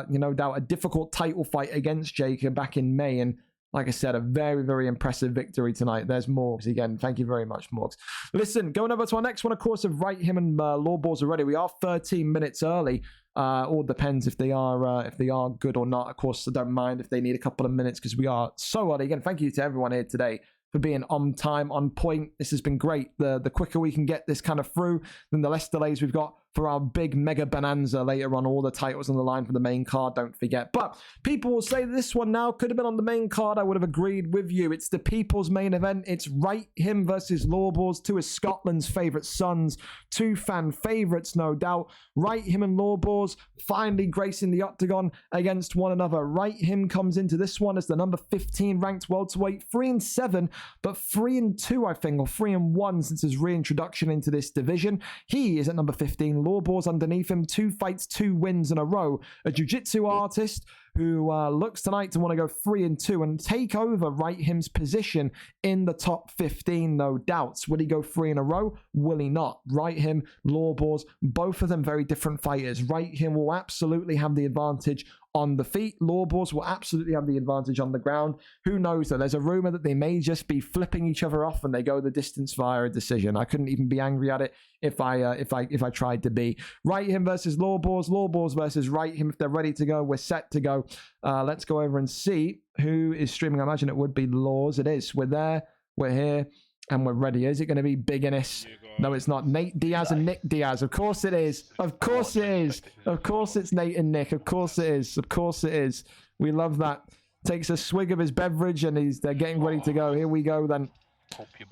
no doubt a difficult title fight against Jakey back in May. And like I said, a very impressive victory tonight. There's Morgs again. Thank you very much, Morgs. Listen, going over to our next one, of course, of Right Him and Lawballs already. We are 13 minutes early. All depends if they are good or not. Of course, I don't mind if they need a couple of minutes because we are so early. Again, thank you to everyone here today for being on time, on point. This has been great. The quicker we can get this kind of through, then the less delays we've got for our big mega bonanza later on. All the titles on the line for the main card, don't forget. But people will say this one now could have been on the main card. I would have agreed with you. It's the people's main event. It's Right Him versus Lawballs, two of Scotland's favourite sons, two fan favourites, no doubt. Right Him and Lawballs finally gracing the octagon against one another. Right Him comes into this one as the number 15 ranked welterweight, 3-7, but 3-2, I think, or 3-1 since his reintroduction into this division. He is at number 15. Lawballs underneath him, 2 fights, 2 wins in a row. A jiu-jitsu artist who looks tonight to want to go 3-2 and take over Right Him's position in the top 15, no doubts. Will he go 3 in a row? Will he not? Right Him, Lawbors, both of them very different fighters. Right Him will absolutely have the advantage on the feet. Lawbors will absolutely have the advantage on the ground. Who knows though? There's a rumor that they may just be flipping each other off and they go the distance via a decision. I couldn't even be angry at it if I tried to be. Right Him versus Lawbors, Lawbors versus Right Him. If they're ready to go, we're set to go. Let's go over and see who is streaming. I imagine it would be Laws. It is. We're there, we're here, and we're ready. Is it going to be Big Innes? No, it's not. Nate Diaz and Nick Diaz. Of course it is. Of course it is. Of course it's Nate and Nick. Of course it is. Of course it is. We love that. Takes a swig of his beverage and they're getting ready to go. Here we go then.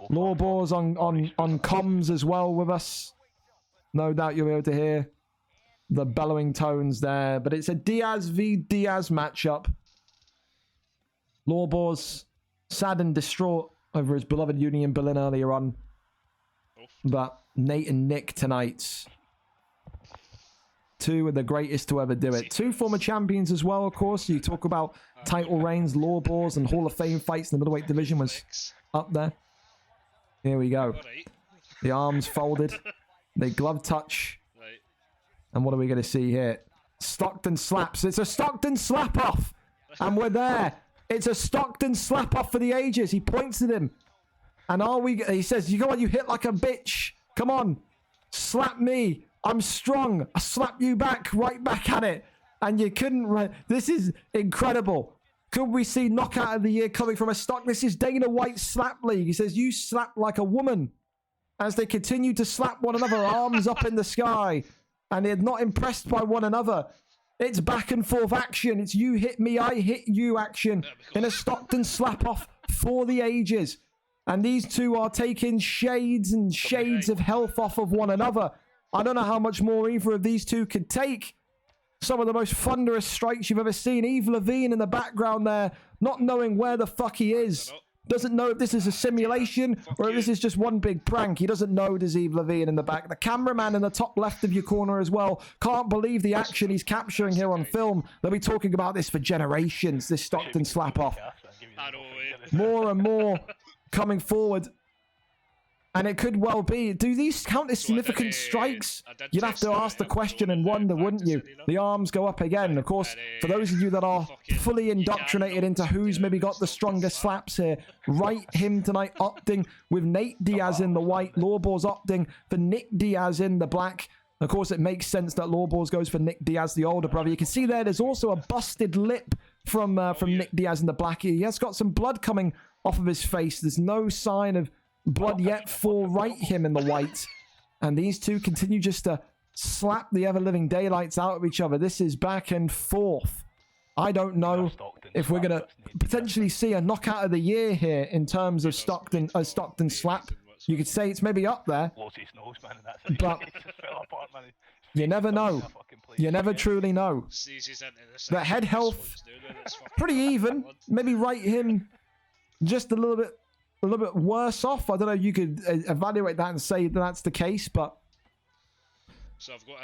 Lawbors on comms as well with us. No doubt you'll be able to hear the bellowing tones there. But it's a Diaz v Diaz matchup. Lawbors sad and distraught over his beloved Union Berlin earlier on. But Nate and Nick tonight, two of the greatest to ever do it. Two former champions as well, of course. You talk about title reigns, Lawbors, and Hall of Fame fights in the middleweight division was up there. Here we go. The arms folded. The glove touch. And what are we going to see here? Stockton slaps. It's a Stockton slap off. And we're there. It's a Stockton slap off for the ages. He points at him. And he says, you go on, you hit like a bitch. Come on. Slap me. I'm strong. I slap you back, right back at it. And you couldn't. This is incredible. Could we see knockout of the year coming from a stock? This is Dana White's slap league. He says, you slap like a woman. As they continue to slap one another, arms up in the sky. And they're not impressed by one another. It's back and forth action. It's you hit me, I hit you action. In a Stockton slap off for the ages. And these two are taking shades and shades of health off of one another. I don't know how much more either of these two could take. Some of the most thunderous strikes you've ever seen. Eve Levine in the background there, not knowing where the fuck he is. Doesn't know if this is a simulation or if this is just one big prank. He doesn't know, does Eve Levine in the back. The cameraman in the top left of your corner as well. Can't believe the action he's capturing here on film. They'll be talking about this for generations, this Stockton slap off. More and more coming forward. And it could well be. Do these count as significant strikes? You'd have to ask the question and wonder, wouldn't you? The arms go up again. Of course, for those of you that are fully indoctrinated into who's maybe got the strongest slaps here, Right Him tonight opting with Nate Diaz in the white. Lawbors opting for Nick Diaz in the black. Of course, it makes sense that Lawbors goes for Nick Diaz, the older brother. You can see there's also a busted lip from Nick Diaz in the black. He has got some blood coming off of his face. There's no sign of blood yet for Right Him in the white. And these two continue just to slap the ever-living daylights out of each other. This is back and forth. I don't know if we're going to potentially see a knockout of the year here in terms of Stockton slap. You could say it's maybe up there. But you never know. You never truly know. The head health, pretty even. Maybe Right Him just a little bit worse off. I don't know. You could evaluate that and say that that's the case, but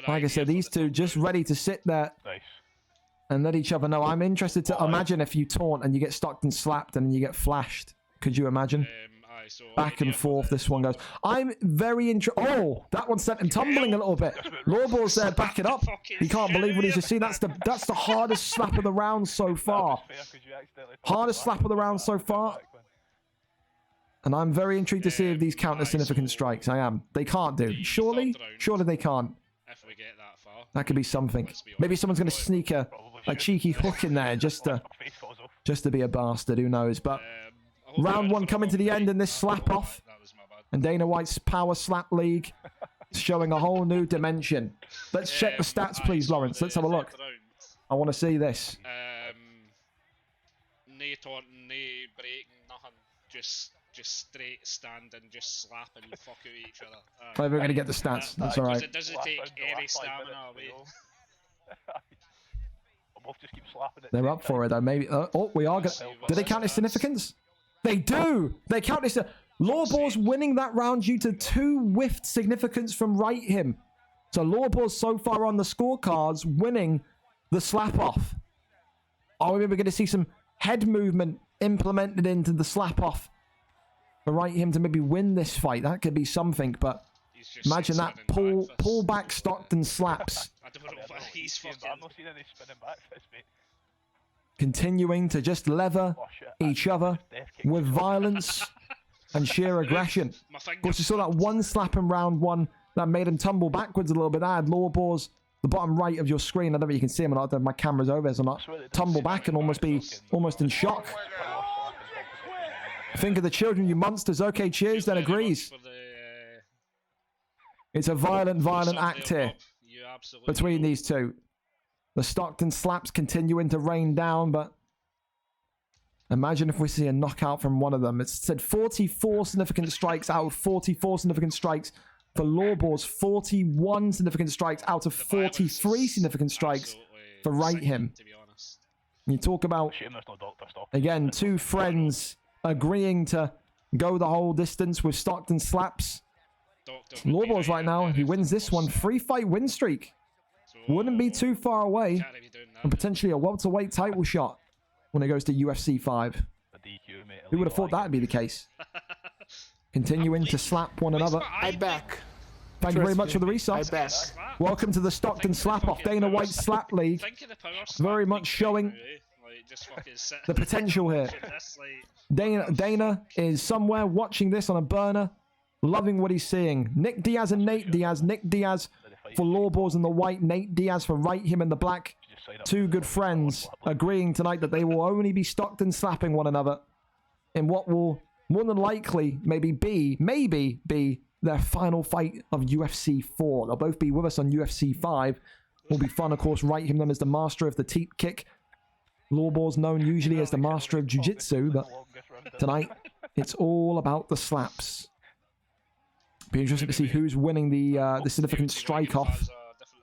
like I said, these two just ready to sit there and let each other know. I'm interested to imagine if you taunt and you get Stockton slapped and you get flashed. Could you imagine? Back and forth, this one goes. I'm very interested. Oh, that one sent him tumbling a little bit. Lawbors there, back it up. He can't believe what he's just seen. That's the hardest slap of the round so far. Hardest slap of the round so far. And I'm very intrigued to see if these count as significant strikes. I am. They can't do. Surely they can't. If we get that far. That could be something. Maybe someone's going to sneak a cheeky hook in there just to be a bastard. Who knows? But round one coming to the end in this slap off. And Dana White's Power Slap League showing a whole new dimension. Let's check the stats, please, Lawrence. Let's have a look. I want to see this. No taunting, no breaking, nothing. Just straight stand and just slap and fuck out each other. We're going to get the stats. That's all right. It doesn't take any stamina away. They're up for it, though. Maybe. Oh, we are going to. Do they count as significance? They do. They count as. Lawbors winning that round due to 2 whiffed significance from Right Him. So Lawbors so far on the scorecards winning the slap off. Are we maybe going to see some head movement implemented into the slap off for right him to maybe win this fight? That could be something, but He's just imagine that spinning back pull fists. back Stockton slaps. I don't know what he's fucking. I'm not seeing any spinning back fist, mate. Continuing to just leather Oh, shit. each other Death kick. with violence and sheer aggression. My Of finger. course, you saw that one slap in round one that made him tumble backwards a little bit. That had Lawbors, the bottom right of your screen. I don't know if you can see him or not. I don't know if my camera's over there or not. Tumble back and almost in shock. Think of the children, you monsters. Okay, cheers, then agrees. For the, It's a violent act here You absolutely between know. these two. The Stockton slaps continuing to rain down, but imagine if we see a knockout from one of them. It's said 44 significant strikes out of 44 significant strikes. For Lawbors, 41 significant strikes out of The violence 43 is significant strikes absolutely for right sickening, him. to be honest. You talk about, Shame there's no Dr. Stock. again, two friends agreeing to go the whole distance with Stockton slaps. Doctor would be Lawbors right now, he wins this one. 3-fight win streak. So, Wouldn't be too far away. can't be doing that. And potentially a welterweight title shot when it goes to UFC 5. The DQ, mate. Who would have thought that would be the case? Continuing to slap one another. I back. Thank you very much for the I resub. back. Slap. Welcome to the Stockton Slap Off, Dana White Slap League. Think of the power Very slap much league showing right now, eh? Like, just fucking sit the potential here. watching this, like, Dana is somewhere watching this on a burner, loving what he's seeing. Nick Diaz and Nate Diaz. Nick Diaz for Lawbors in the white, Nate Diaz for right him in the black. Two good friends agreeing tonight that they will only be Stockton slapping one another in what will more than likely maybe be their final fight of UFC 4. They'll both be with us on UFC 5. Will be fun, of course. Right him known as the master of the teep kick. Lawbors known usually as the master of jiu-jitsu, but tonight it's all about the slaps. Be interesting to see who's winning the significant strike off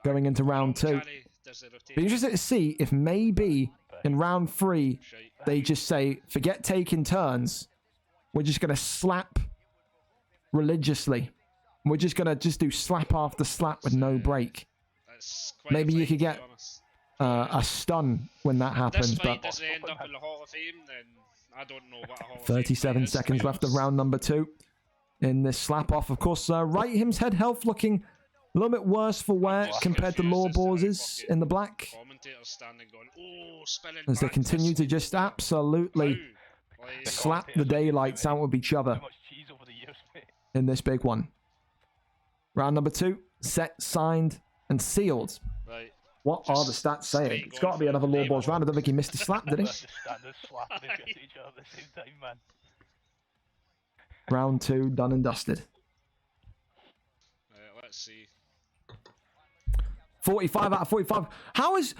going into round 2. Be interested to see if maybe in round 3 they just say, forget taking turns. We're just going to slap religiously. We're just going to do slap after slap with no break. Maybe you could get a stun when that happens, This fight but doesn't end up in the Hall of Fame, then I don't know what a Hall of 37 Fame fight is, seconds to be left of honest. round number 2 in this slap off. Of course, right him's head health looking a little bit worse for wear Just compared to confused as to how Lawbors fucking in the black, Commentators standing going, oh, spinning as they back continue fist. to just absolutely Wow. Like, slap the daylights out of each other Too much cheese over the years, mate. in this big one. Round number 2, set, signed, and sealed. right. What are the stats saying? straight It's got to be going for another the Lawbors round. I don't think he missed a slap, did he? Just standing slapping each other at the same time, man. Round 2, done and dusted. Let's see. 45 out of 45. How is...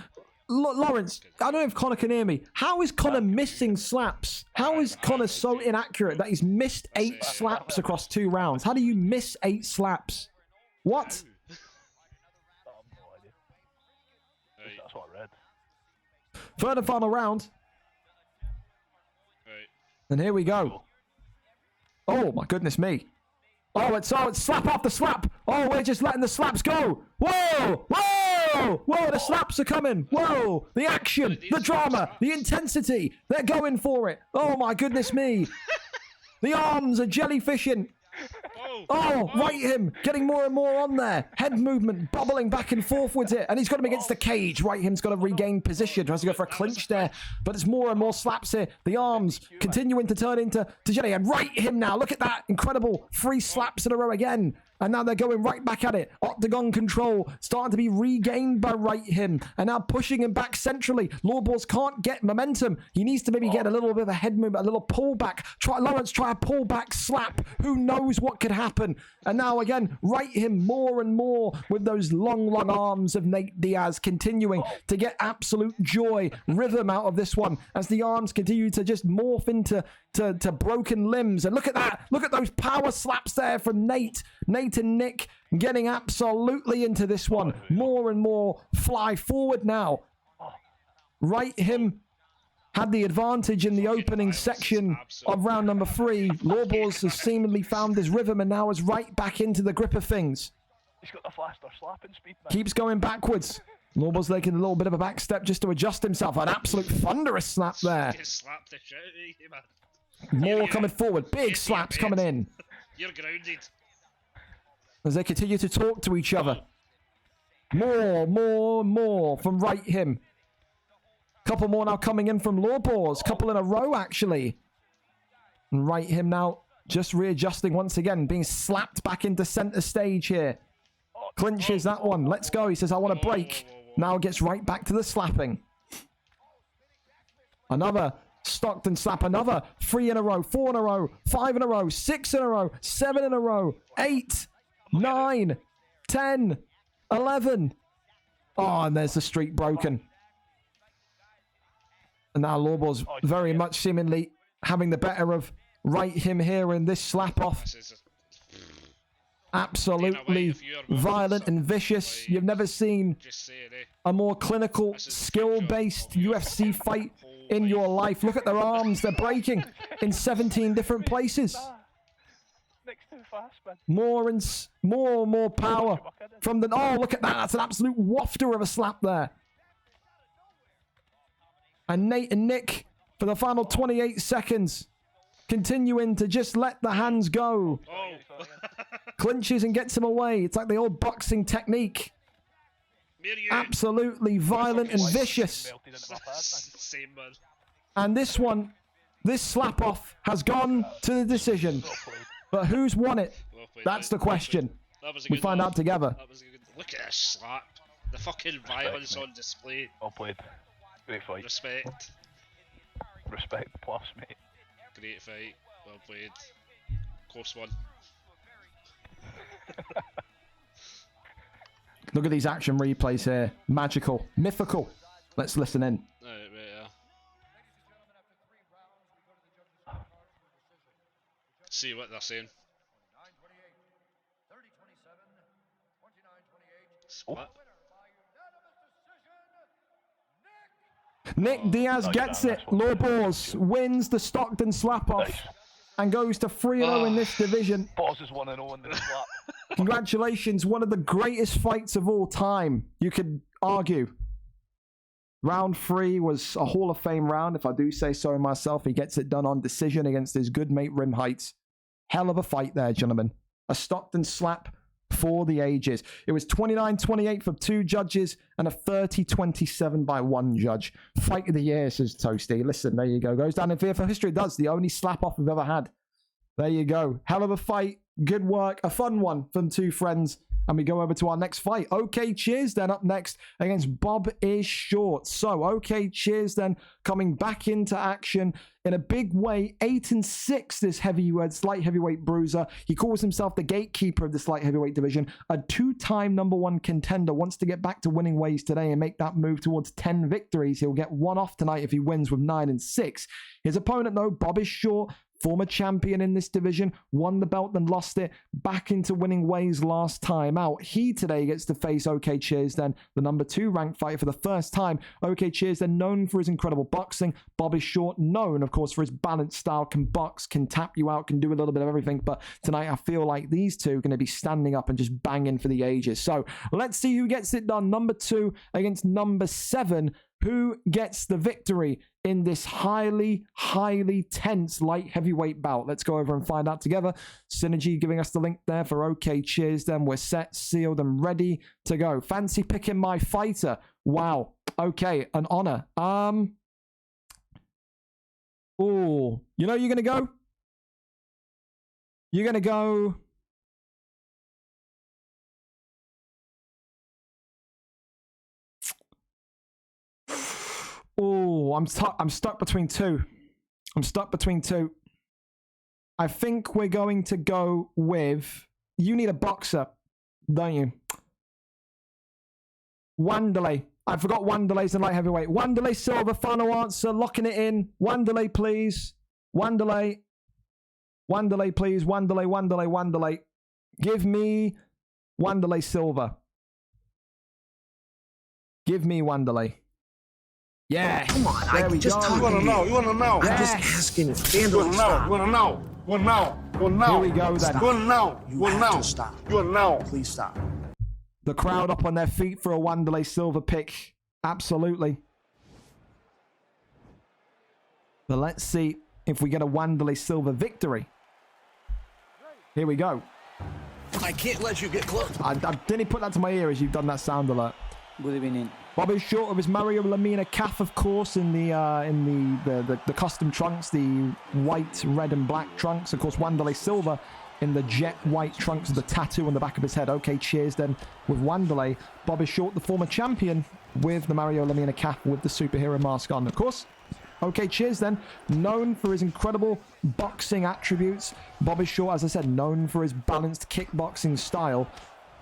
Lawrence, I don't know if Connor can hear me. How is Connor missing slaps? How is Connor so inaccurate that he's missed 8 slaps across 2 rounds? How do you miss 8 slaps? What? I have no idea. Right. That's what I read. Third and final round. Right. And here we go. Oh, my goodness me. Oh, it's slap after slap. Oh, we're just letting the slaps go. Whoa! Whoa! Whoa, the slaps are coming. Whoa! The action, the drama, the intensity. They're going for it. Oh, my goodness me. The arms are jellyfishing. Oh, right him, getting more and more on there. Head movement, bubbling back and forth with it. And he's got him against the cage. Right him's got to regain position. Tries to go for a clinch there. But it's more and more slaps here. The arms continuing to turn into jelly. And right him now. Look at that. Incredible. 3 slaps in a row again. And now they're going right back at it. Octagon control starting to be regained by right him. And now pushing him back centrally. Lawbors can't get momentum. He needs to maybe get a little bit of a head movement, a little pullback. Lawrence try a pullback slap. Who knows what could happen? And now again, right him more and more with those long arms of Nate Diaz, continuing to get absolute joy, rhythm out of this one as the arms continue to just morph into to broken limbs. And look at that. Look at those power slaps there from Nate. Nate and Nick getting absolutely into this one. More and more fly forward now. Right him had the advantage in the opening section of round number 3. Lawbors has seemingly found his rhythm and now is right back into the grip of things. He's got the faster slapping speed, man. Keeps going backwards. Lawbo's taking a little bit of a back step just to adjust himself. An absolute thunderous slap there. Get slapped the shit out of you, man. More coming forward. Big slaps coming in. You're grounded. As they continue to talk to each other. More from right him. Couple more now coming in from Lawbo's. Couple in a row, actually. And right him now just readjusting once again. Being slapped back into center stage here. Clinches that one. Let's go. He says, I want to break. Now gets right back to the slapping. Another Stockton slap. Another 3 in a row. 4 in a row. 5 in a row. 6 in a row. 7 in a row. 8, 9, 10, 11. Oh, and there's the streak broken. And now Lawbo's very much seemingly having the better of right him here in this slap off. Absolutely violent and vicious. You've never seen a more clinical, skill-based UFC fight in your life. Look at their arms. They're breaking in 17 different places. More power from the... Oh, look at that. That's an absolute wafter of a slap there. And Nate and Nick, for the final 28 seconds, continuing to just let the hands go. Oh. Clinches and gets him away. It's like the old boxing technique. Absolutely violent and vicious. Same, man. And this one, this slap off has gone to the decision. But who's won it? That's the question. We find out together. Look at this slap. The fucking violence on display. Well played. Great fight. Respect. Respect plus, mate. Great fight. Well played. Close one. Look at these action replays here. Magical. Mythical. Let's listen in. See what they're saying. Split. Nick Diaz gets it. Lawbo's wins the Stockton slap-off and goes to 3-0 in this division. Boss is 1-0 in the slap. Congratulations. One of the greatest fights of all time, you could argue. Round 3 was a Hall of Fame round, if I do say so myself. He gets it done on decision against his good mate Rim Heights. Hell of a fight there, gentlemen. A Stockton slap for the ages. It was 29-28 for 2 judges and a 30-27 by 1 judge. Fight of the year, says Toasty. Listen, there you go. Goes down in VFL history. It does. The only slap-off we've ever had. There you go. Hell of a fight. Good work. A fun one from 2 friends. And we go over to our next fight. Okay, cheers then up next against Bob is Short. So, okay, cheers then coming back into action in a big way. 8-6 this light heavyweight bruiser. He calls himself the gatekeeper of this light heavyweight division. A 2-time #1 contender. Wants to get back to winning ways today and make that move towards 10 victories. He'll get 1 off tonight if he wins with 9-6. His opponent though, Bob is Short. Former champion in this division, won the belt then lost it, back into winning ways last time out. He today gets to face OK Cheers then, the #2 ranked fighter for the first time. OK Cheers then known for his incredible boxing. Bob is Short, known of course for his balanced style, can box, can tap you out, can do a little bit of everything. But tonight I feel like these two are going to be standing up and just banging for the ages. So let's see who gets it done. #2 against #7. Who gets the victory in this highly, highly tense light heavyweight bout? Let's go over and find out together. Synergy giving us the link there for OK Cheers. Then we're set, sealed, and ready to go. Fancy picking my fighter. Wow. Okay, an honor. Oh, you know you're going to go? You're going to go... Oh, I'm stuck between 2. I'm stuck between 2. I think we're going to go with... You need a boxer, don't you? Wanderlei. I forgot Wanderlei's in light heavyweight. Wanderlei Silva, final answer. Locking it in. Wanderlei, please. Wanderlei. Wanderlei, please. Wanderlei. Give me Wanderlei Silva. Give me Wanderlei. Yeah. Come on, I just go. You wanna know. I'm just asking if FanDuel stop. You wanna know. Here we go then. You wanna know. Please stop. The crowd up on their feet for a Wanderlei Silva pick. Absolutely. But let's see if we get a Wanderlei Silva victory. Here we go. I can't let you get close. I didn't put that to my ear as you've done that sound alert. Good evening. Bobby's short of his Mario Lamina calf, of course, in the custom trunks, the white, red, and black trunks. Of course, Wanderlei Silva in the jet white trunks with the tattoo on the back of his head. Okay, cheers then with Wanderlei. Bobby Short, the former champion, with the Mario Lamina calf with the superhero mask on. Of course, okay, cheers then. Known for his incredible boxing attributes. Bobby Short, as I said, known for his balanced kickboxing style.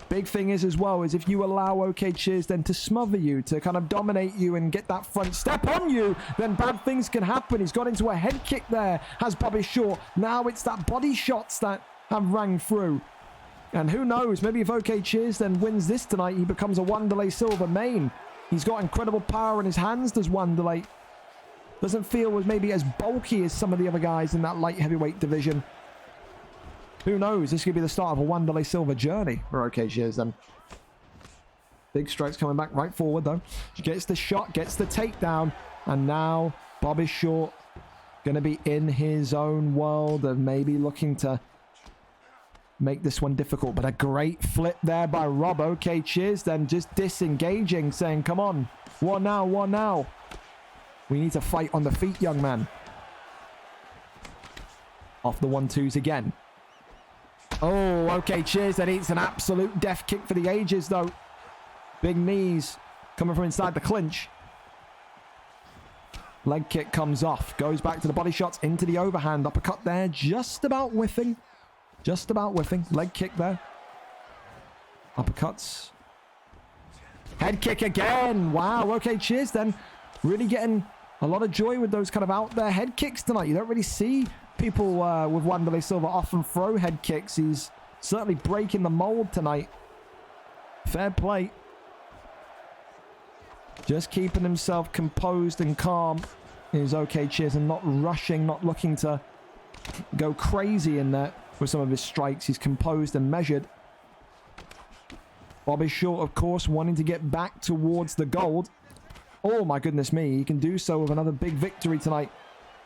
Big thing is as well is if you allow OK Cheers then to smother you, to kind of dominate you and get that front step on you, then bad things can happen. He's got into a head kick there, has Bobby Short. Now it's that body shots that have rang through. And who knows, maybe if OK Cheers then wins this tonight, he becomes a Wanderlei Silva main. He's got incredible power in his hands, does Wanderlei. Doesn't feel as maybe as bulky as some of the other guys in that light heavyweight division. Who knows? This could be the start of a Wanderlei Silva journey for OK Cheers then. Big strikes coming back right forward though. Gets the shot, gets the takedown, and now Bobby Short going to be in his own world of maybe looking to make this one difficult. But a great flip there by Rob. OK Cheers then just disengaging, saying, come on, what now, what now? We need to fight on the feet, young man. Off the 1-2s again. Oh, OK Cheers then eats an absolute death kick for the ages though. Big knees coming from inside the clinch. Leg kick comes off. Goes back to the body shots into the overhand. Uppercut there. Just about whiffing. Just about whiffing. Leg kick there. Uppercuts. Head kick again. Wow. OK Cheers then. Really getting a lot of joy with those kind of out there head kicks tonight. You don't really see people with Wanderlei Silva often throw head kicks. He's certainly breaking the mold tonight. Fair play. Just keeping himself composed and calm is OK Cheers and not rushing, not looking to go crazy in there with some of his strikes. He's composed and measured. Bobby Short, of course, wanting to get back towards the gold. Oh my goodness me, he can do so with another big victory tonight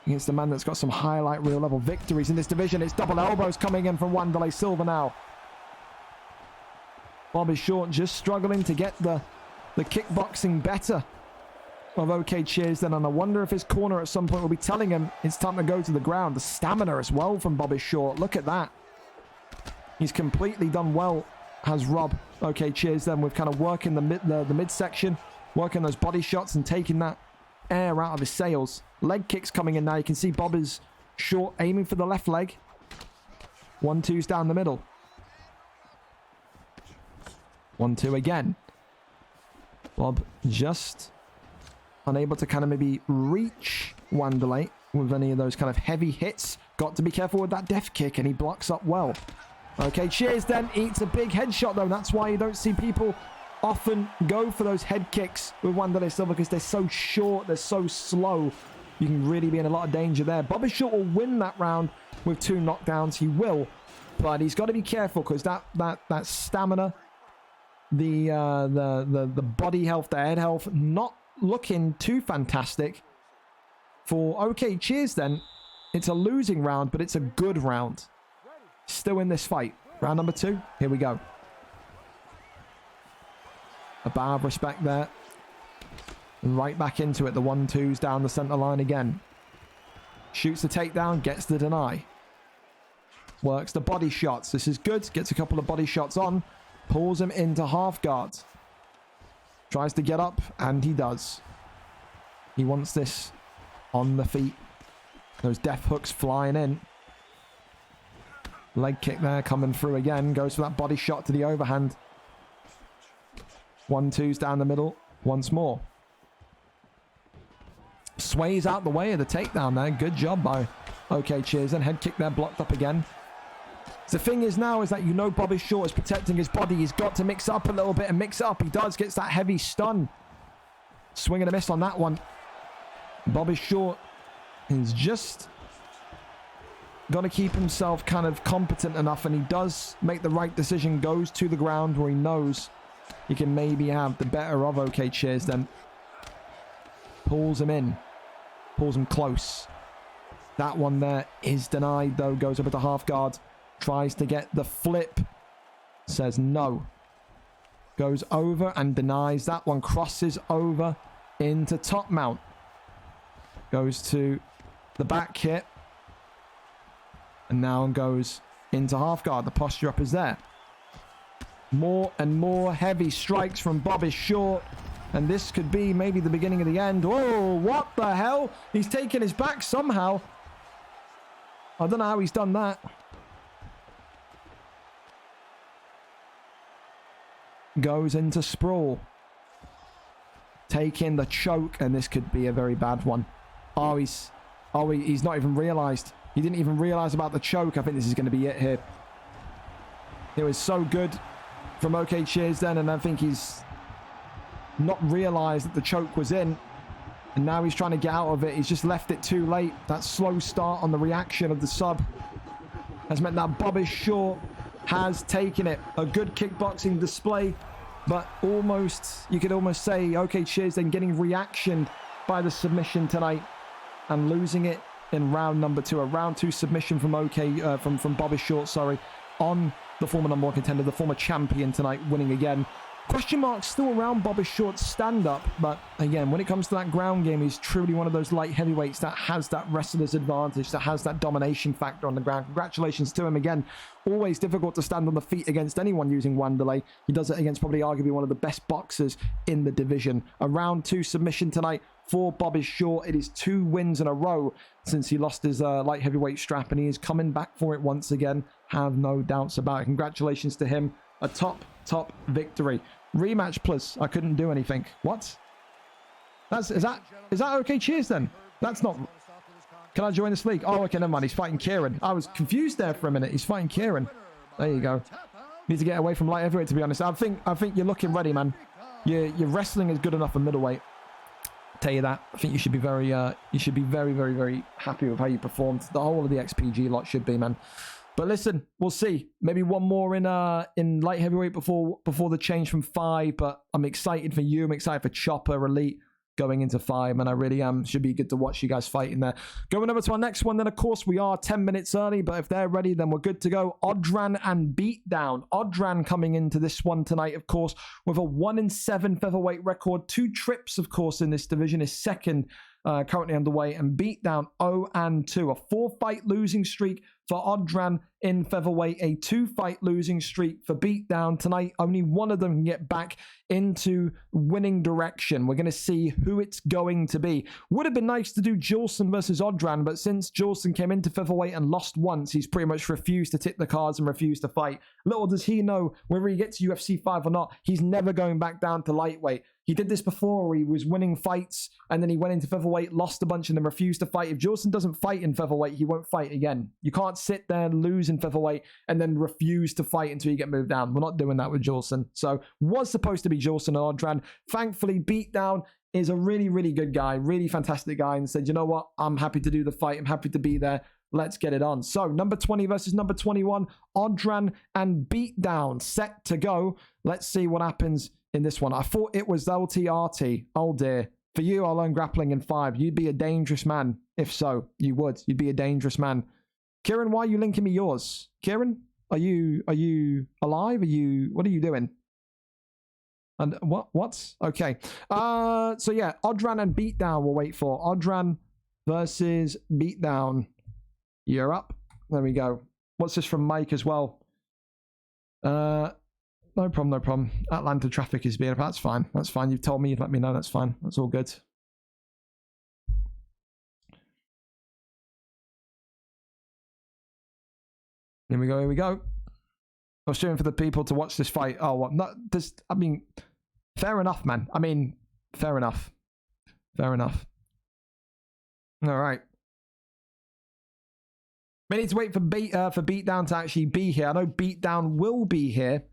against the man that's got some highlight reel level victories in this division. It's double elbows coming in from Wanderlei Silva now. Bobby Short just struggling to get the kickboxing better of OK Cheers then, and I wonder if his corner at some point will be telling him it's time to go to the ground. The stamina as well from Bobby Short. Look at that. He's completely done well, has Rob. OK Cheers then with kind of working the midsection, working those body shots and taking that air out of his sails. Leg kicks coming in now. You can see Bobby's Short aiming for the left leg. 1-2s down the middle. 1-2 again. Bob just unable to kind of maybe reach Wanderlei with any of those kind of heavy hits. Got to be careful with that death kick, and he blocks up well. OK Cheers then eats a big headshot though. That's why you don't see people often go for those head kicks with Wanderlei Silva, because they're so short, they're so slow. You can really be in a lot of danger there. Bobby Short will win that round with 2 knockdowns. He will, but he's got to be careful because that stamina, the body health, the head health, not looking too fantastic for OK Cheers then. It's a losing round, but it's a good round. Still in this fight. Round number 2. Here we go. A bow of respect there. And right back into it. The 1-2s down the center line again. Shoots the takedown, gets the deny. Works the body shots. This is good. Gets a couple of body shots on. Pulls him into half guard. Tries to get up, and he does. He wants this on the feet. Those death hooks flying in. Leg kick there coming through again. Goes for that body shot to the overhand. 1-2s down the middle. Once more. Sways out the way of the takedown there. Good job by OK Cheers. And head kick there blocked up again. The thing is now is that you know Bobby Short is protecting his body. He's got to mix up a little bit and mix it up. He does. Gets that heavy stun. Swing and a miss on that one. Bobby Short is just got to keep himself kind of competent enough, and he does make the right decision. Goes to the ground where he knows he can maybe have the better of OK Cheers then. Pulls him in. Pulls him close. That one there is denied though. Goes over to half guard. Tries to get the flip. Says no. Goes over and denies. That one crosses over into top mount. Goes to the back hit. And now goes into half guard. The posture up is there. More and more heavy strikes from Bob is short. And this could be maybe the beginning of the end. Oh, what the hell? He's taken his back somehow. I don't know how he's done that. Goes into sprawl. Taking the choke. And this could be a very bad one. Oh, he's not even realised. He didn't even realise about the choke. I think this is going to be it here. It was so good from OK Cheers then. And I think he's not realised that the choke was in. And now he's trying to get out of it. He's just left it too late. That slow start on the reaction of the sub has meant that Bob is short has taken it. A good kickboxing display. But almost, you could almost say OK Cheers then getting reaction by the submission tonight. And losing it in round number 2. A round 2 submission from from Bob is short, sorry. On the former number 1 contender, the former champion tonight, winning again. Question marks still around Bob is short's stand-up, but again, when it comes to that ground game, he's truly one of those light heavyweights that has that wrestler's advantage, that has that domination factor on the ground. Congratulations to him again. Always difficult to stand on the feet against anyone using Wanderlei. He does it against probably arguably one of the best boxers in the division. A round 2 submission tonight for Bob is short. It is 2 wins in a row since he lost his light heavyweight strap, and he is coming back for it once again. Have no doubts about it. Congratulations to him. A top victory. Rematch plus. I couldn't do anything. What? Is that OK Cheers then? That's not. Can I join this league? Oh, okay, never mind. He's fighting Kieran. I was confused there for a minute. He's fighting Kieran. There you go. Need to get away from light heavyweight, to be honest. I think you're looking ready, man. Your wrestling is good enough for middleweight. Tell you that. I think you should be very very happy with how you performed. The whole of the XPG lot should be, man. But listen, we'll see. Maybe one more in light heavyweight before the change from 5. But I'm excited for you. I'm excited for Chopper Elite going into 5, and I really am. Should be good to watch you guys fighting there. Going over to our next one, then of course we are 10 minutes early, but if they're ready, then we're good to go. Odran and Beatdown. Odran coming into this one tonight, of course, with a 1-7 featherweight record. 2 trips, of course, in this division. Is second currently underway, and Beatdown 0-2. A 4-fight losing streak for Odran in featherweight, a 2-fight losing streak for Beatdown. Tonight, only one of them can get back into winning direction. We're going to see who it's going to be. Would have been nice to do Jolson versus Odran, but since Jolson came into featherweight and lost once, he's pretty much refused to tip the cards and refused to fight. Little does he know, whether he gets UFC 5 or not, he's never going back down to lightweight. He did this before, where he was winning fights, and then he went into featherweight, lost a bunch, and then refused to fight. If Jolson doesn't fight in featherweight, he won't fight again. You can't sit there and lose in featherweight and then refuse to fight until you get moved down. We're not doing that with Jolson. So, was supposed to be Jolson and Odran. Thankfully, Beatdown is a really, really good guy, really fantastic guy, and said, you know what, I'm happy to do the fight. I'm happy to be there. Let's get it on. So, number 20 versus number 21, Odran and Beatdown set to go. Let's see what happens in this one. I thought it was LTRT. Oh dear. For you, I'll learn grappling in 5. You'd be a dangerous man. If so, you would. You'd be a dangerous man. Kieran, why are you linking me yours? Kieran, are you alive? What are you doing? And what? Okay. So yeah, Odran and Beatdown we'll wait for. Odran versus Beatdown. You're up. There we go. What's this from Mike as well? No problem. Atlanta traffic is being up. That's fine. You've told me. You've let me know. That's fine. That's all good. Here we go. I was shooting for the people to watch this fight. Oh, what? Not this. I mean, fair enough, man. I mean, fair enough. All right. We need to wait for Beatdown to actually be here. I know Beatdown will be here.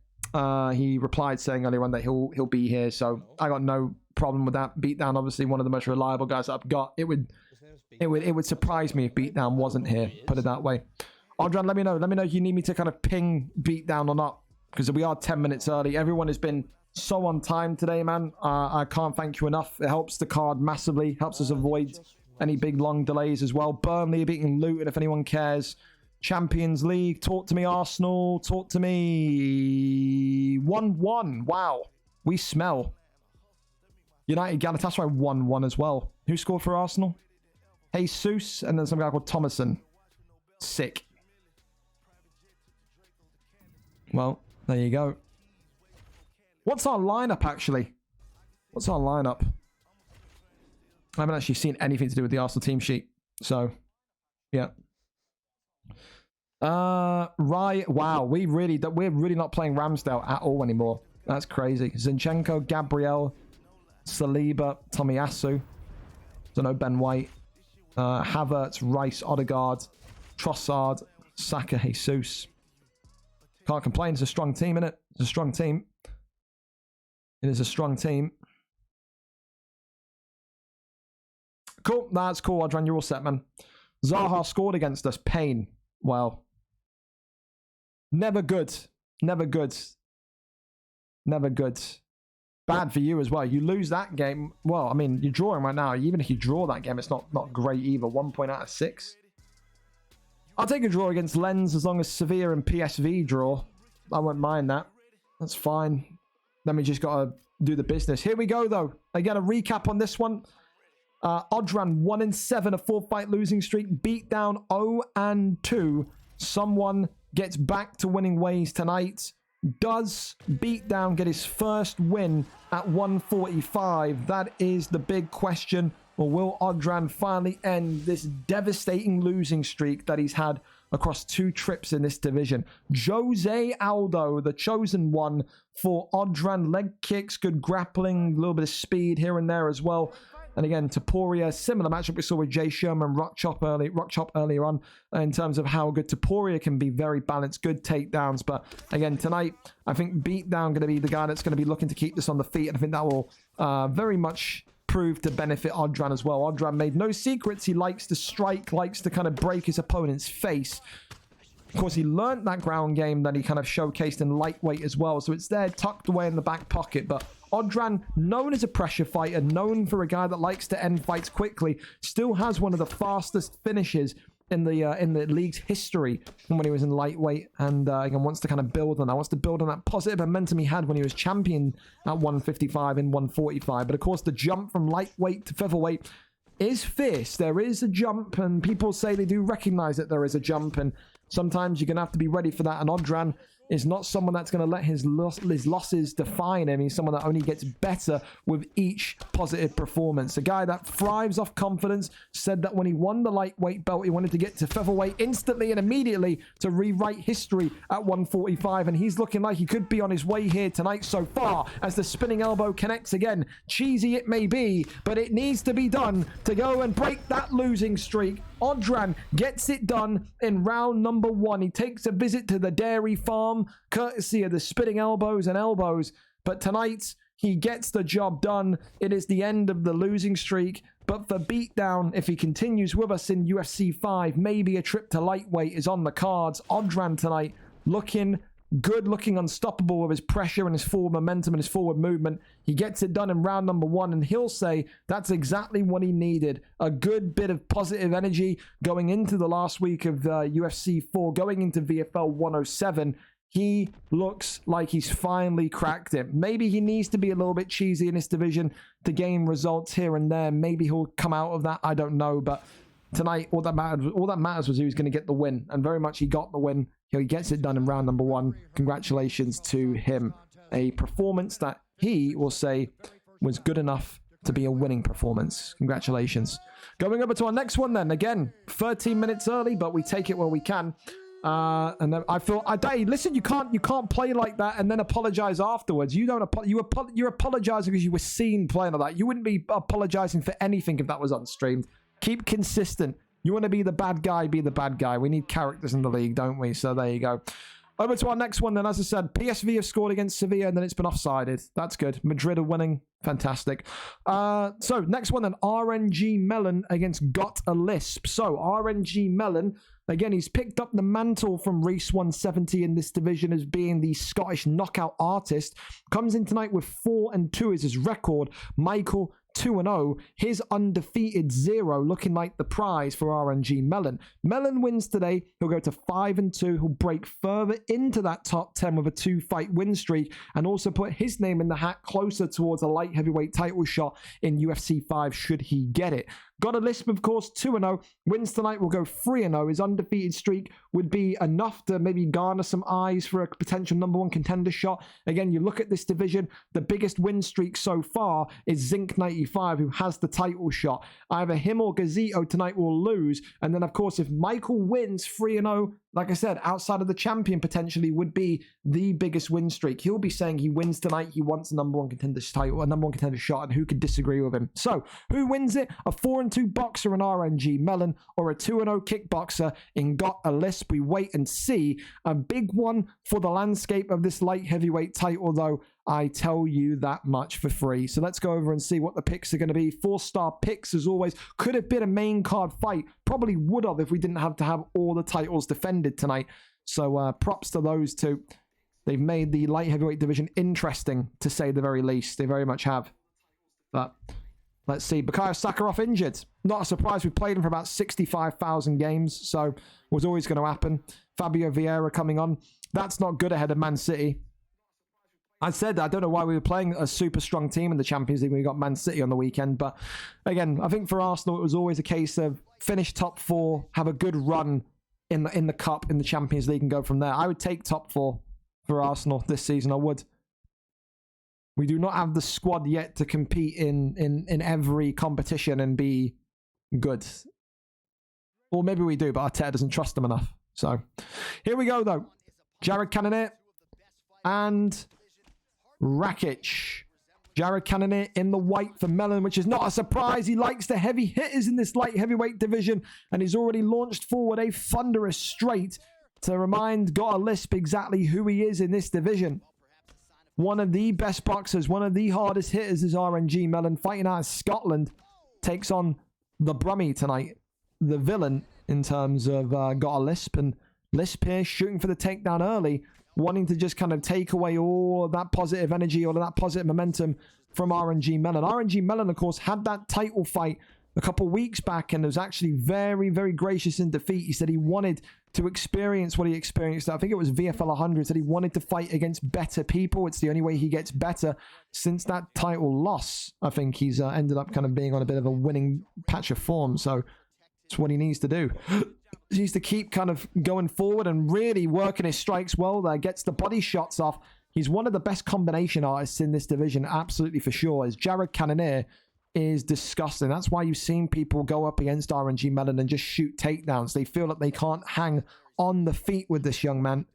He replied saying earlier on that he'll be here, so I got no problem with that. Beatdown, obviously one of the most reliable guys that I've got. It would surprise me if Beatdown wasn't here. Put it that way. Odran, let me know if you need me to kind of ping Beatdown or not, because we are 10 minutes early. Everyone has been so on time today, man. I can't thank you enough. It helps the card massively. Helps us avoid any big long delays as well. Burnley beating Luton, if anyone cares. Champions League. Talk to me, Arsenal. Talk to me. 1-1. Wow. We smell. United Galatasaray 1-1 as well. Who scored for Arsenal? Jesus, and then some guy called Thomason. Sick. Well, there you go. What's our lineup, actually? What's our lineup? I haven't actually seen anything to do with the Arsenal team sheet. So, yeah. Right. Wow. We're really not playing Ramsdale at all anymore. That's crazy. Zinchenko, Gabriel, Saliba, Tomiyasu. Don't know, Ben White. Havertz, Rice, Odegaard, Trossard, Saka, Jesus. Can't complain. It's a strong team, isn't it? It's a strong team. It is a strong team. Cool. That's cool, Adrian. You're all set, man. Zaha scored against us. Pain. Well. Never good. Never good. Never good. Bad for you as well. You lose that game. Well, I mean, you're drawing right now. Even if you draw that game, it's not great either. 1 point out of 6. I'll take a draw against Lens as long as Sevilla and PSV draw. I won't mind that. That's fine. Then we just got to do the business. Here we go, though. Again, a recap on this one. Odran 1-7, a 4-fight losing streak. Beat down 0-2. Someone gets back to winning ways tonight. Does Beatdown get his first win at 145? That is the big question. Or will Odran finally end this devastating losing streak that he's had across 2 trips in this division? Jose Aldo, the chosen one for Odran. Leg kicks, good grappling, a little bit of speed here and there as well. And again, Taporia, similar matchup we saw with Jay Sherman, Rock Chop earlier on, in terms of how good Taporia can be. Very balanced, good takedowns. But again, tonight, I think Beatdown going to be the guy that's going to be looking to keep this on the feet. And I think that will very much prove to benefit Odran as well. Odran made no secrets. He likes to strike, likes to kind of break his opponent's face. Of course, he learned that ground game that he kind of showcased in lightweight as well. So it's there tucked away in the back pocket. But Odran, known as a pressure fighter, known for a guy that likes to end fights quickly, still has one of the fastest finishes in the league's history from when he was in lightweight, and again wants to kind of build on that. Wants to build on that positive momentum he had when he was champion at 155 and 145. But of course, the jump from lightweight to featherweight is fierce. There is a jump, and people say they do recognize that there is a jump, and sometimes you're going to have to be ready for that. And Odran is not someone that's going to let his losses define him. He's someone that only gets better with each positive performance. A guy that thrives off confidence, said that when he won the lightweight belt, he wanted to get to featherweight instantly and immediately to rewrite history at 145. And he's looking like he could be on his way here tonight so far, as the spinning elbow connects again. Cheesy it may be, but it needs to be done to go and break that losing streak. Odran gets it done in round number 1. He takes a visit to the dairy farm, courtesy of the spinning elbows and elbows. But tonight, he gets the job done. It is the end of the losing streak. But for Beatdown, if he continues with us in UFC 5, maybe a trip to lightweight is on the cards. Odran tonight looking good, looking unstoppable with his pressure and his forward momentum and his forward movement. He gets it done in round number 1, and he'll say that's exactly what he needed. A good bit of positive energy going into the last week of UFC 4, going into VFL 107. He looks like he's finally cracked it. Maybe he needs to be a little bit cheesy in this division to gain results here and there. Maybe he'll come out of that. I don't know. But tonight, all that matters was he was going to get the win. And very much he got the win. He gets it done in round number 1. Congratulations to him. A performance that he will say was good enough to be a winning performance. Congratulations. Going over to our next one then. Again, 13 minutes early, but we take it where we can. And then I feel, listen, you can't play like that and then apologize afterwards. You're apologizing because you were seen playing like that. You wouldn't be apologizing for anything if that was unstreamed. Keep consistent. You want to be the bad guy, be the bad guy. We need characters in the league, don't we? So there you go. Over to our next one then. As I said, PSV have scored against Sevilla and then it's been offsided. That's good. Madrid are winning. Fantastic. So next one then, RNG Melon against Got a Lisp. So RNG Melon, again, he's picked up the mantle from Reese 170 in this division as being the Scottish knockout artist. Comes in tonight with 4-2 as his record. Michael 2-0, his undefeated 0, looking like the prize for RNG Melon. Melon wins today. He'll go to 5-2. He'll break further into that top 10 with a 2-fight win streak and also put his name in the hat closer towards a light heavyweight title shot in UFC 5 should he get it. Got a Lisp, of course, 2-0. Wins tonight will go 3-0. His undefeated streak would be enough to maybe garner some eyes for a potential #1 contender shot. Again, you look at this division, the biggest win streak so far is Zinc95, who has the title shot. Either him or Gazito tonight will lose. And then, of course, if Michael wins 3-0, like I said, outside of the champion potentially would be the biggest win streak. He'll be saying he wins tonight. He wants a #1 contender title, a #1 contender shot, and who could disagree with him? So, who wins it? A 4-2 boxer in RNG Melon or a 2-0 kickboxer in Got a Lisp? We wait and see. A big one for the landscape of this light heavyweight title, though. I tell you that much for free. So let's go over and see what the picks are going to be. 4-star picks, as always. Could have been a main card fight. Probably would have if we didn't have to have all the titles defended tonight. So props to those two. They've made the light heavyweight division interesting, to say the very least. They very much have. But let's see. Bakayo Sakharov injured. Not a surprise. We played him for about 65,000 games. So it was always going to happen. Fabio Vieira coming on. That's not good ahead of Man City. I said I don't know why we were playing a super strong team in the Champions League when we got Man City on the weekend. But again, I think for Arsenal, it was always a case of finish top 4, have a good run in the Cup, in the Champions League, and go from there. I would take top 4 for Arsenal this season. I would. We do not have the squad yet to compete in every competition and be good. Or maybe we do, but Arteta doesn't trust them enough. So here we go, though. Jared Cannonier and Rakic. Jared Cannonier in the white for Melon, which is not a surprise. He likes the heavy hitters in this light heavyweight division, and he's already launched forward a thunderous straight to remind Got a Lisp exactly who he is in this division. One of the best boxers, one of the hardest hitters is RNG Melon, fighting out of Scotland. Takes on the Brummie tonight, the villain in terms of Got a Lisp, and Lisp here shooting for the takedown early, wanting to just kind of take away all of that positive energy, all of that positive momentum from RNG Melon. RNG Melon, of course, had that title fight a couple weeks back and was actually very, very gracious in defeat. He said he wanted to experience what he experienced. I think it was VFL 100. Said he wanted to fight against better people. It's the only way he gets better. Since that title loss, I think he's ended up kind of being on a bit of a winning patch of form. So it's what he needs to do. He needs to keep kind of going forward and really working his strikes well there. Gets the body shots off. He's one of the best combination artists in this division, absolutely for sure. As Jared Cannonier is disgusting. That's why you've seen people go up against RNG Melon and just shoot takedowns. They feel like they can't hang on the feet with this young man.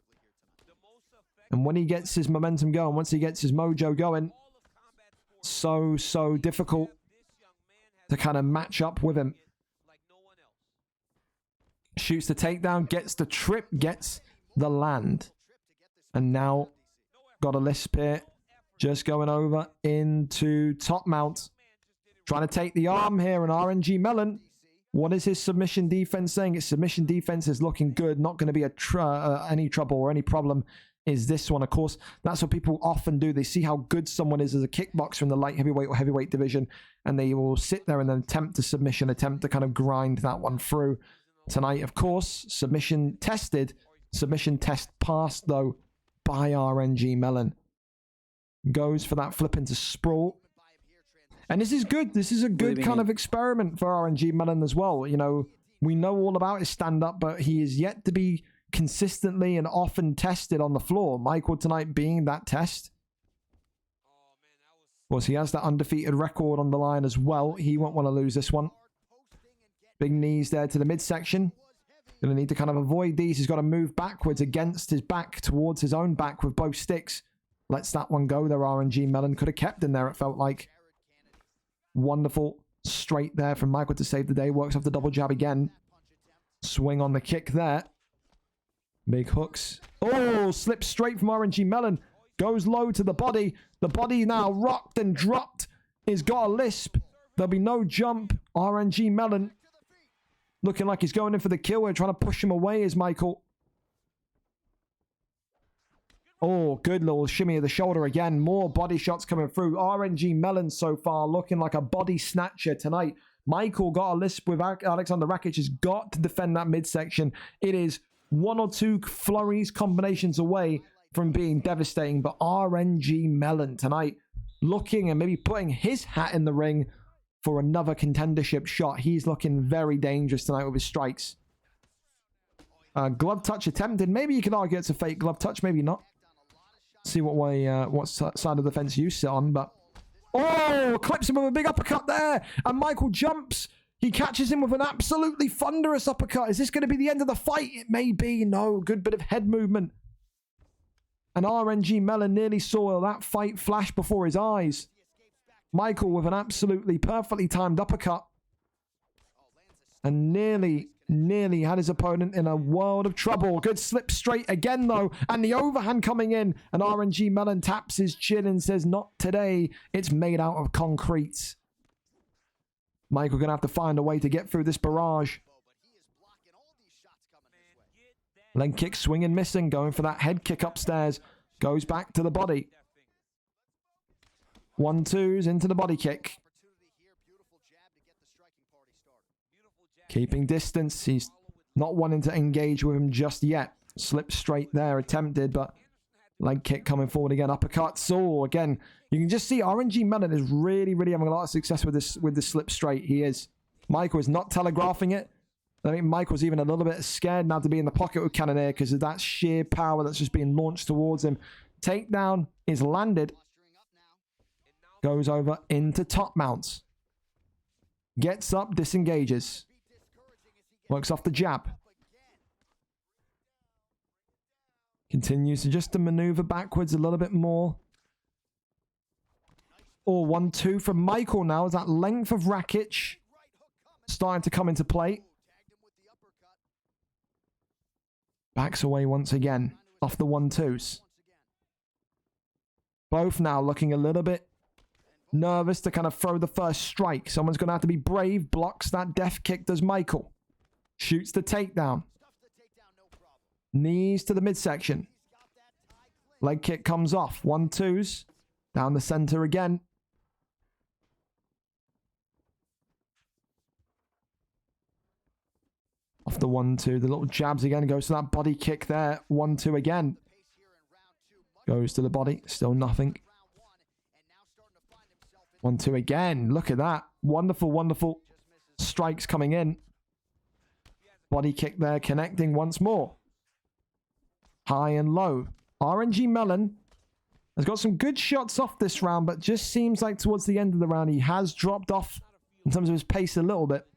And when he gets his momentum going, once he gets his mojo going, so difficult to kind of match up with him. Shoots the takedown, gets the trip, gets the land. And now Got a Lisp here. Just going over into top mount. Trying to take the arm here, and RNG Melon. What is his submission defense saying? His submission defense is looking good. Not going to be any trouble or any problem is this one. Of course, that's what people often do. They see how good someone is as a kickboxer in the light heavyweight or heavyweight division, and they will sit there and then attempt to kind of grind that one through. Tonight, of course, submission tested. Submission test passed, though, by RNG Melon. Goes for that flip into sprawl. And this is good. This is a good kind of experiment for RNG Melon as well. You know, we know all about his stand-up, but he is yet to be consistently and often tested on the floor. Michael tonight being that test. Of course, he has that undefeated record on the line as well. He won't want to lose this one. Big knees there to the midsection. Going to need to kind of avoid these. He's got to move backwards against his back, towards his own back with both sticks. Lets that one go there, RNG Melon. Could have kept him there, it felt like. Wonderful straight there from Michael to save the day. Works off the double jab again. Swing on the kick there. Big hooks. Oh, slips straight from RNG Melon. Goes low to the body. The body now rocked and dropped. He's got a lisp. There'll be no jump. RNG Melon looking like he's going in for the kill. We're trying to push him away is Michael. Oh, good little shimmy of the shoulder again. More body shots coming through. RNG Melon so far looking like a body snatcher tonight. Michael got a lisp with Alexander Rakic. Has got to defend that midsection. It is one or two flurries, combinations away from being devastating. But RNG Melon tonight looking and maybe putting his hat in the ring for another contendership shot. He's looking very dangerous tonight with his strikes. Glove touch attempted. Maybe you could argue it's a fake glove touch. Maybe not. See what way, what side of the fence you sit on, but oh, clips him with a big uppercut there, and Michael jumps. He catches him with an absolutely thunderous uppercut. Is this going to be the end of the fight? It may be. No, good bit of head movement, and RNG Melon nearly saw that fight flash before his eyes. Michael with an absolutely perfectly timed uppercut, and nearly had his opponent in a world of trouble. Good slip straight again though, and the overhand coming in, and RNG Melon taps his chin and says, not today. It's made out of concrete. Michael gonna have to find a way to get through this barrage. Leg kick swinging, missing, going for that head kick upstairs. Goes back to the body. 1-2s into the body kick. Keeping distance. He's not wanting to engage with him just yet. Slip straight there, attempted, but leg kick coming forward again. Uppercut. So again, you can just see RNG Melon is really having a lot of success with this slip straight. He is. Michael is not telegraphing it. I think Michael's even a little bit scared now to be in the pocket with Cannoneer because of that sheer power that's just being launched towards him. Takedown is landed. Goes over into top mounts. Gets up, disengages. Works off the jab. Continues to just to maneuver backwards a little bit more. Oh, 1-2 from Michael now. Is that length of Rakic starting to come into play. Backs away once again. Off the 1-2s. Both now looking a little bit nervous to kind of throw the first strike. Someone's going to have to be brave. Blocks that death kick, does Michael. Shoots the takedown. Knees to the midsection. Leg kick comes off. 1-2s. Down the center again. Off the 1-2. The little jabs again. Goes to that body kick there. 1-2 again. Goes to the body. Still nothing. 1-2 again. Look at that. Wonderful strikes coming in. Body kick there, connecting once more. High and low. RNG Melon has got some good shots off this round, but just seems like towards the end of the round he has dropped off in terms of his pace a little bit.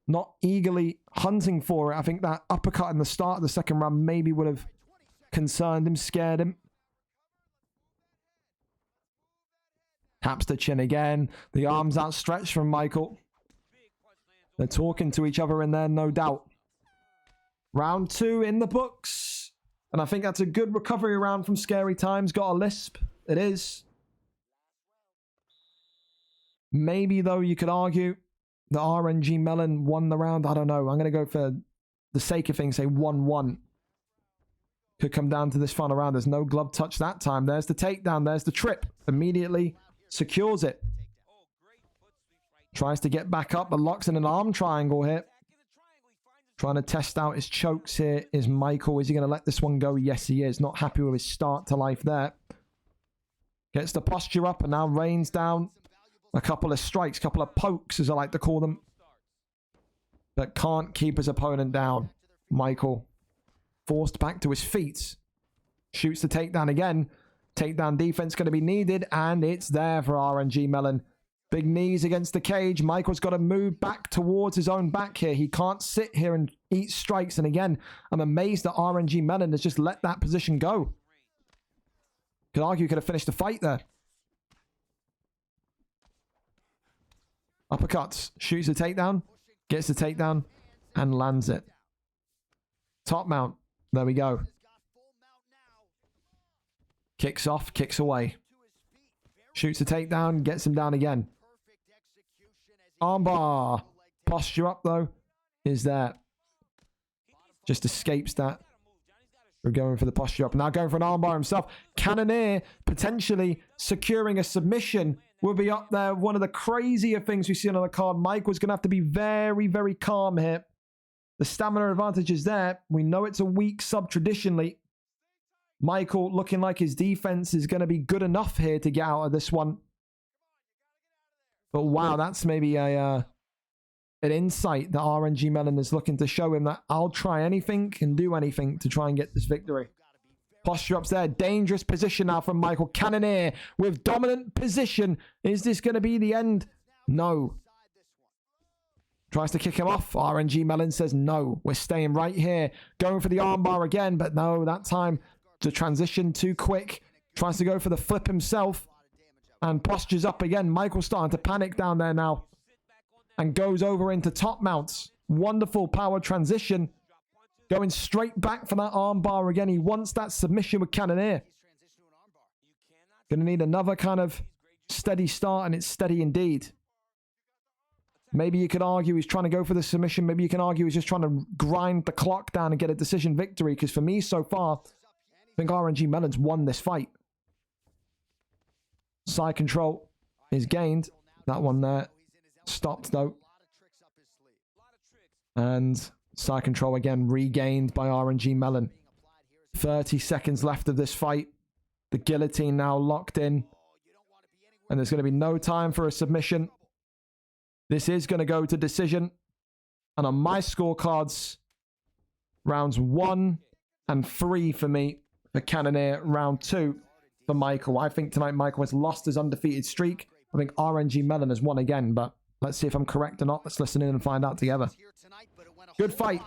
Not eagerly hunting for it. I think that uppercut in the start of the second round maybe would have concerned him, scared him. Taps the chin again. The arms outstretched from Michael. They're talking to each other in there, no doubt. Round 2 in the books. And I think that's a good recovery round from Scary Times. Got a lisp. It is. Maybe, though, you could argue the RNG Melon won the round. I don't know. I'm going to go for the sake of things, say 1-1. Could come down to this final round. There's no glove touch that time. There's the takedown. There's the trip. Immediately secures it. Tries to get back up, but locks in an arm triangle here. Trying to test out his chokes here is Michael. Is he going to let this one go? Yes, he is. Not happy with his start to life there. Gets the posture up and now rains down a couple of strikes, couple of pokes, as I like to call them. But can't keep his opponent down. Michael forced back to his feet. Shoots the takedown again. Takedown defense going to be needed, and it's there for RNG Melon. Big knees against the cage. Michael's got to move back towards his own back here. He can't sit here and eat strikes. And again, I'm amazed that RNG Melon has just let that position go. Could argue he could have finished the fight there. Uppercuts. Shoots the takedown. Gets the takedown. And lands it. Top mount. There we go. Kicks off, kicks away. Shoots a takedown, gets him down again. Armbar. Posture up, though, is there. Just escapes that. We're going for the posture up. Now going for an armbar himself. Cannonier potentially securing a submission will be up there. One of the crazier things we've seen on the card. Mike was going to have to be very, very calm here. The stamina advantage is there. We know it's a weak sub traditionally. Michael looking like his defense is going to be good enough here to get out of this one. But wow, that's maybe an insight that RNG Melon is looking to show him, that I'll try anything and do anything to try and get this victory. Posture ups there. Dangerous position now from Michael. Cannonier with dominant position. Is this going to be the end? No. Tries to kick him off. RNG Melon says no. We're staying right here. Going for the armbar again, but no, that time the transition too quick. Tries to go for the flip himself and postures up again. Michael starting to panic down there now and goes over into top mounts. Wonderful power transition. Going straight back for that armbar again. He wants that submission with Cannonier. Gonna need another kind of steady start, and it's steady indeed. Maybe you could argue he's trying to go for the submission. Maybe you can argue he's just trying to grind the clock down and get a decision victory. Because for me, so far, I think RNG Melon's won this fight. Side control is gained. That one there stopped though. And side control again regained by RNG Melon. 30 seconds left of this fight. The guillotine now locked in. And there's going to be no time for a submission. This is going to go to decision. And on my scorecards, rounds 1 and 3 for me. For Cannonier, round 2 for Michael. I think tonight Michael has lost his undefeated streak. I think RNG Melon has won again, but let's see if I'm correct or not. Let's listen in and find out together. Good fight.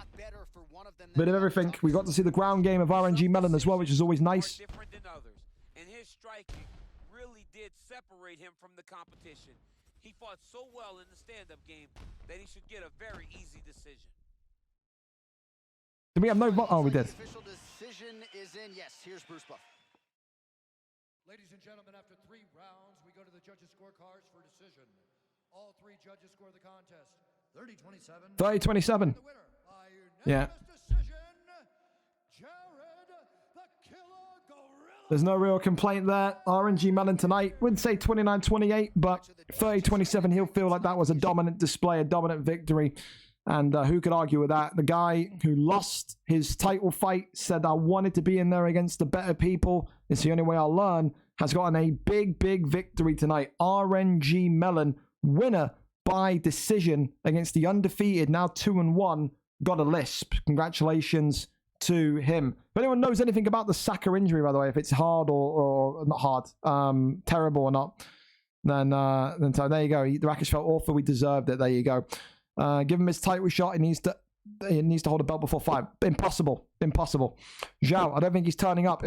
Bit of everything. We got to see the ground game of RNG Melon as well, which is always nice. And his striking really did separate him from the competition. He fought so well in the stand-up game that he should get a very easy decision. Did we have no vote? Oh, we did. Official decision is in. Yes, here's Bruce Buff. Ladies and gentlemen, after 3 rounds, we go to the judges' scorecards for decision. All 3 judges score the contest 30-27. 30-27. Yeah. There's no real complaint there. RNG Melon tonight would say 29-28, but 30-27, he'll feel like that was a dominant display, a dominant victory. And who could argue with that? The guy who lost his title fight said, I wanted to be in there against the better people. It's the only way I'll learn. Has gotten a big, big victory tonight. RNG Melon, winner by decision against the undefeated, now 2-1, got a lisp. Congratulations to him. If anyone knows anything about the Saka injury, by the way, if it's hard or not hard, terrible or not, then so there you go. The Rakic felt awful. We deserved it. There you go. Give him his title shot. He needs to hold a belt before 5. Impossible. Zhao, I don't think he's turning up.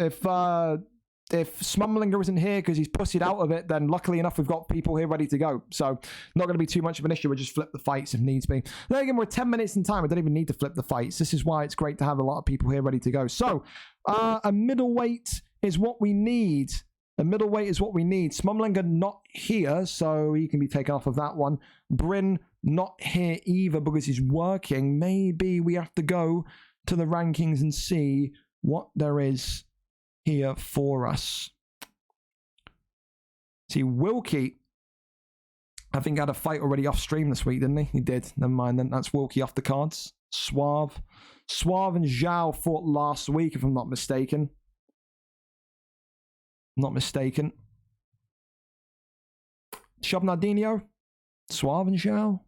If Smumlinger isn't here because he's pussied out of it, then luckily enough, we've got people here ready to go. So not going to be too much of an issue. We'll just flip the fights if needs be. Then again, we're 10 minutes in time. We don't even need to flip the fights. This is why it's great to have a lot of people here ready to go. So a middleweight is what we need. A middleweight is what we need. Smumlinger not here, so he can be taken off of that one. Bryn not here either because he's working. Maybe we have to go to the rankings and see what there is here for us. See, Wilkie, I think had a fight already off stream this week, didn't he? He did. Never mind then. That's Wilkie off the cards. Suave and Zhao fought last week, if I'm not mistaken. Shabnardinho, Suave and Zhao.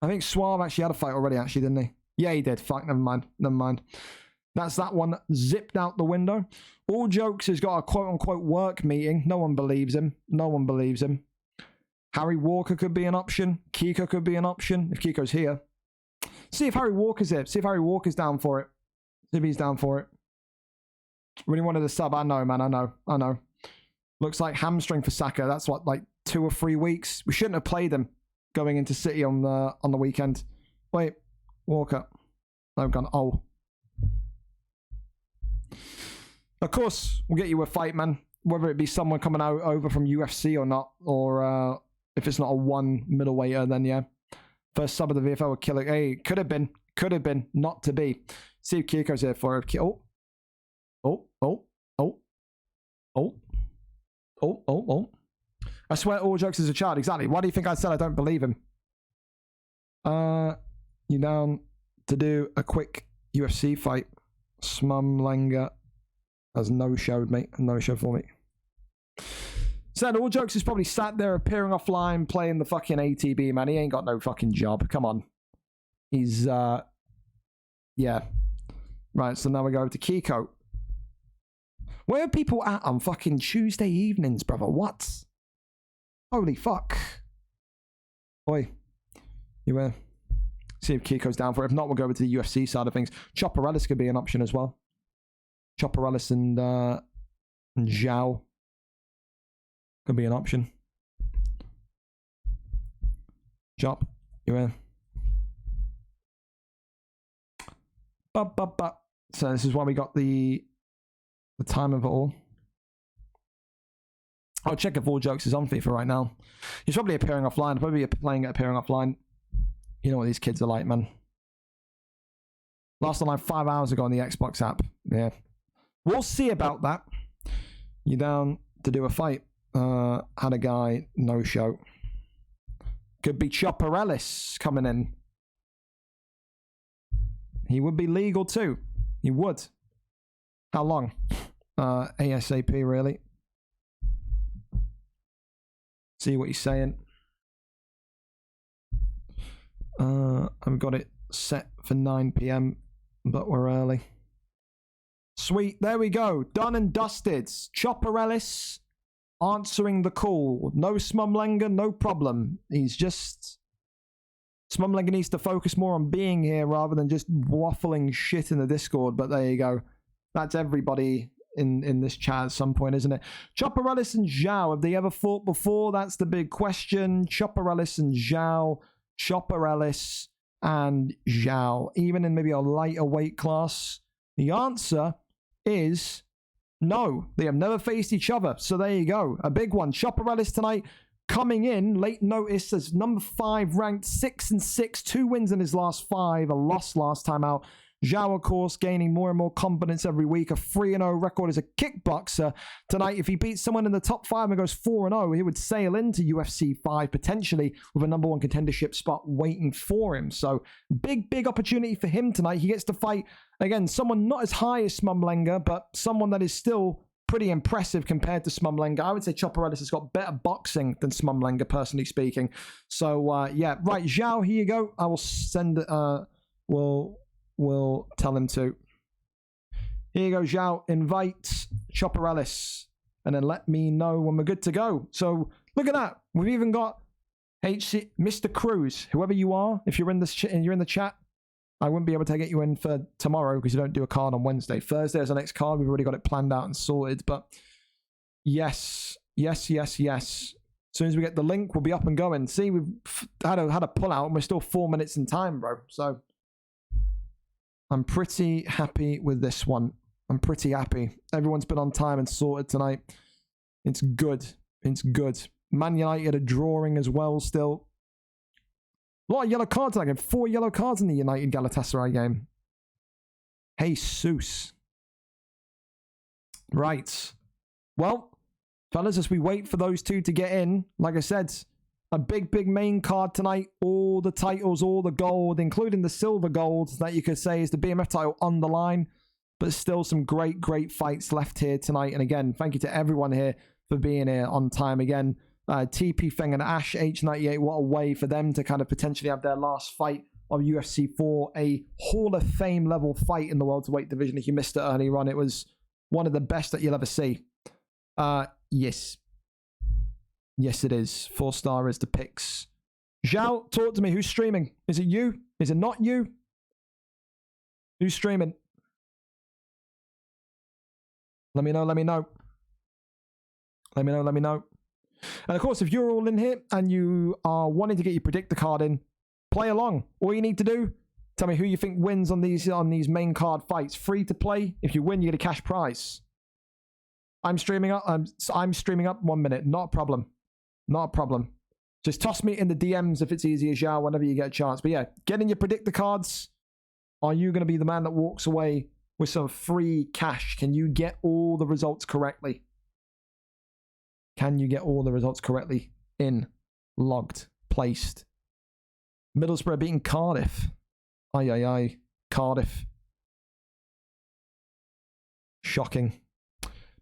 I think Suave actually had a fight already, actually, didn't he? Yeah, he did. Fuck, never mind. That's that one zipped out the window. All Jokes has got a quote-unquote work meeting. No one believes him. Harry Walker could be an option. Kiko could be an option, if Kiko's here. See if Harry Walker's here. See if Harry Walker's down for it. See if he's down for it. Really wanted a sub. I know, man. I know. Looks like hamstring for Saka. That's what, like 2 or 3 weeks. We shouldn't have played him. going into City on the weekend. Wait, Walker. I've gone. Oh. Of course, we'll get you a fight, man. Whether it be someone coming out over from UFC or not, or if it's not a one middleweighter, then yeah. First sub of the VFL would kill it. Hey, could have been, not to be. See if Kiko's here for it. Oh. I swear all jokes as a child. Exactly. Why do you think I said I don't believe him? You down to do a quick UFC fight? Smumlanger has no-showed me. No-show for me. Said all jokes is probably sat there appearing offline playing the fucking ATB, man. He ain't got no fucking job. Come on. He's, yeah. Right, so now we go over to Kiko. Where are people at on fucking Tuesday evenings, brother? What? Holy fuck. Oi. You see if Kiko's down for it. If not, we'll go over to the UFC side of things. Chopper Ellis could be an option as well. Chopper Ellis and Zhao could be an option. Chop, you in? So this is why we got the time of it all. I'll check if all jokes is on FIFA right now. He's probably appearing offline. Probably playing it appearing offline. You know what these kids are like, man. Last online 5 hours ago on the Xbox app. Yeah. We'll see about that. You down to do a fight? Had a guy no show. Could be Chopper Ellis coming in. He would be legal too. He would. How long? ASAP really. See what he's saying. I've got it set for 9 p.m. but we're early. Sweet, there we go. Done and dusted. Chopper Ellis answering the call. No Smumlanger, no problem. He's just... Smumlanger needs to focus more on being here rather than just waffling shit in the Discord, but there you go. That's everybody in this chat at some point, isn't it? Chopper Ellis and Zhao, have they ever fought before? That's the big question. Chopper Ellis and Zhao. Chopper Ellis and Zhao. Even in maybe a lighter weight class. The answer is no. They have never faced each other. So there you go. A big one. Chopper Ellis tonight coming in late notice as number 5 ranked 6-6. 2 wins in his last 5. A loss last time out. Zhao, of course, gaining more and more confidence every week. A 3-0 record as a kickboxer. Tonight, if he beats someone in the top 5 and goes 4-0, he would sail into UFC 5, potentially with a number 1 contendership spot waiting for him. So, big opportunity for him tonight. He gets to fight, again, someone not as high as Smumlanger, but someone that is still pretty impressive compared to Smumlanger. I would say Chopper Ellis has got better boxing than Smumlanger, personally speaking. So, yeah. Right, Zhao, here you go. I will send it, we'll tell him to. Here you go, Zhao. Invite Chopper Ellis. And then let me know when we're good to go. So, look at that. We've even got HC, Mr. Cruz. Whoever you are, if you're in this you're in the chat, I wouldn't be able to get you in for tomorrow because you don't do a card on Wednesday. Thursday is the next card. We've already got it planned out and sorted. But yes. As soon as we get the link, we'll be up and going. See, we've had a pull out and we're still 4 minutes in time, bro. So I'm pretty happy with this one. I'm pretty happy. Everyone's been on time and sorted tonight. It's good. It's good. Man United are drawing as well still. A lot of yellow cards tonight. 4 yellow cards in the United Galatasaray game. Jesus. Right. Well, fellas, as we wait for those two to get in, like I said, a big main card tonight. All the titles, all the gold, including the silver gold that you could say is the BMF title on the line. But still some great fights left here tonight. And again, thank you to everyone here for being here on time again. TP Feng and Ash H98, what a way for them to kind of potentially have their last fight of UFC 4. A Hall of Fame level fight in the welterweight division. If you missed it earlier on, it was one of the best that you'll ever see. Yes. Yes, it is. 4-star is the picks. Zhao, talk to me. Who's streaming? Is it you? Is it not you? Who's streaming? Let me know. And of course, if you're all in here and you are wanting to get your predictor card in, play along. All you need to do, tell me who you think wins on these main card fights. Free to play. If you win, you get a cash prize. I'm streaming up. I'm streaming up 1 minute. Not a problem. Not a problem. Just toss me in the DMs if it's easy as y'all whenever you get a chance. But yeah, get in your predictor cards. Are you going to be the man that walks away with some free cash? Can you get all the results correctly? Can you get all the results correctly? In, logged, placed. Middlesbrough beating Cardiff. Aye, aye, aye. Cardiff. Shocking.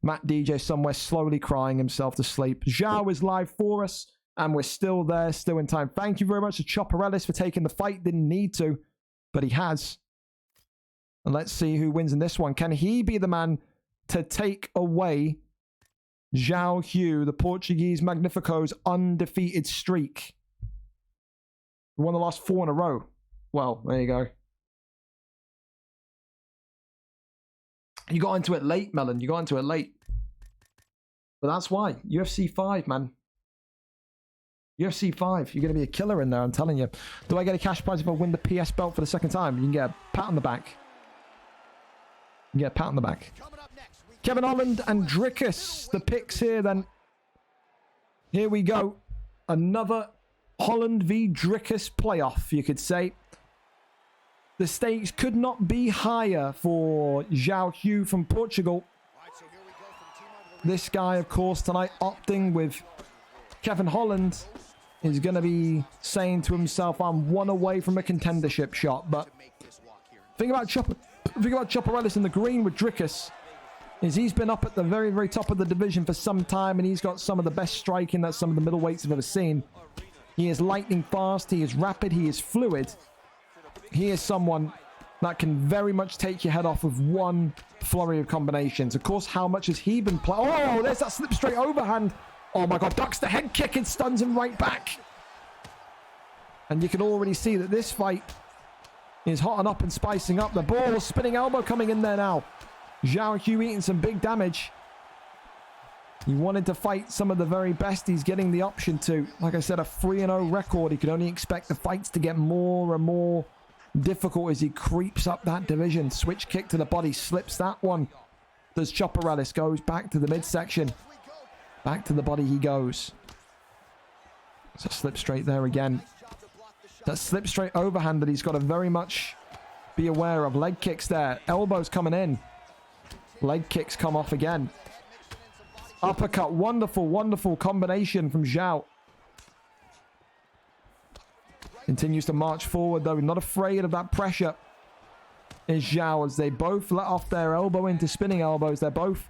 Matt DJ somewhere slowly crying himself to sleep. Zhao is live for us, and we're still there, still in time. Thank you very much to Chopper Ellis for taking the fight. Didn't need to, but he has. And let's see who wins in this one. Can he be the man to take away Zhao Hugh, the Portuguese Magnifico's undefeated streak? He won the last 4 in a row. Well, there you go. You got into it late, Melon. You got into it late. But that's why. UFC 5, man. UFC 5. You're going to be a killer in there, I'm telling you. Do I get a cash prize if I win the PS belt for the second time? You can get a pat on the back. You can get a pat on the back. Kevin Holland and Drickus. The picks here, then. Here we go. Another Holland v Drickus playoff, you could say. The stakes could not be higher for Zhao Hugh from Portugal. This guy, of course, tonight opting with Kevin Holland is going to be saying to himself, I'm 1 away from a contendership shot. But think about Chopper Ellis in the green with Drickus. Is he's been up at the very, very top of the division for some time, and he's got some of the best striking that some of the middleweights have ever seen. He is lightning fast, he is rapid, he is fluid. He is someone that can very much take your head off with one flurry of combinations. Of course, how much has he been playing? Oh, there's that slip straight overhand. Oh my God, ducks the head kick and stuns him right back. And you can already see that this fight is hotting up and spicing up. The ball, spinning elbow coming in there now. Zhao Hugh eating some big damage. He wanted to fight some of the very best. He's getting the option to. Like I said, a 3-0 record. He could only expect the fights to get more and more difficult as he creeps up that division. Switch kick to the body, slips that one. Does Chopper Ellis, goes back to the midsection. Back to the body he goes. It's a slip straight there again. That slip straight overhand that he's got to very much be aware of. Leg kicks there. Elbows coming in. Leg kicks come off again. Uppercut. Wonderful, wonderful combination from Zhao. Continues to march forward, though. Not afraid of that pressure is Zhao as they both let off their elbow into spinning elbows. They're both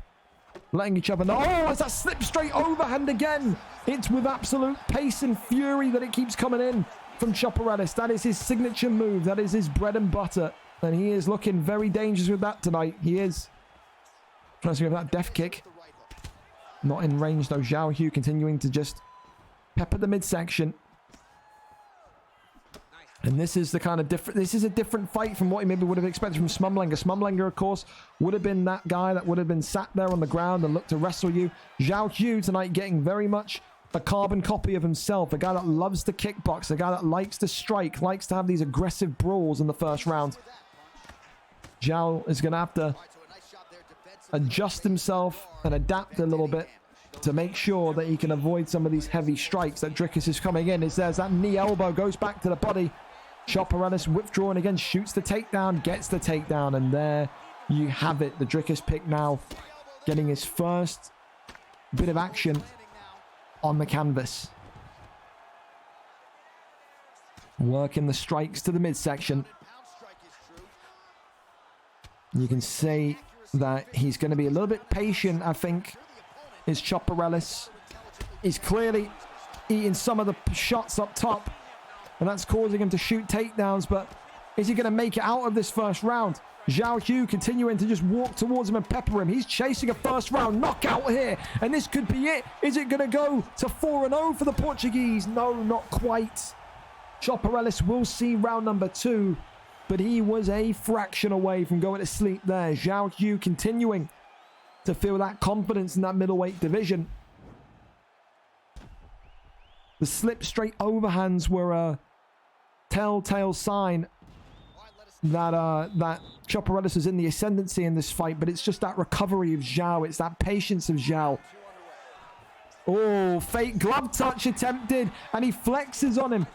letting each other know. Oh, it's that slip straight overhand again. It's with absolute pace and fury that it keeps coming in from Chopper Ellis. That is his signature move. That is his bread and butter. And he is looking very dangerous with that tonight. He is. Trying to see if that death kick. Not in range, though. Zhao Hugh continuing to just pepper the midsection. And this is the kind of different. This is a different fight from what he maybe would have expected from Smumlanger. Smumlanger, of course, would have been that guy that would have been sat there on the ground and looked to wrestle you. Zhao Hugh tonight getting very much a carbon copy of himself. A guy that loves to kickbox. A guy that likes to strike. Likes to have these aggressive brawls in the first round. Zhao is going to have to adjust himself and adapt a little bit to make sure that he can avoid some of these heavy strikes that Drickus is coming in. There's that knee elbow, goes back to the body. Chopper Ellis withdrawing again, shoots the takedown, gets the takedown, and there you have it. The Drickus pick now getting his first bit of action on the canvas. Working the strikes to the midsection. You can see that he's going to be a little bit patient, I think, is Chopper Ellis. He's clearly eating some of the shots up top, and that's causing him to shoot takedowns, but is he going to make it out of this first round? Zhao Hugh continuing to just walk towards him and pepper him. He's chasing a first round knockout here, and this could be it. Is it going to go to 4-0 for the Portuguese? No, not quite. Chopper Ellis will see round number 2, but he was a fraction away from going to sleep there. Zhao Hugh continuing to feel that confidence in that middleweight division. The slip straight overhands were a telltale sign that Chopper Ellis is in the ascendancy in this fight, but it's just that recovery of Zhao. It's that patience of Zhao. Oh, fake glove touch attempted, and he flexes on him.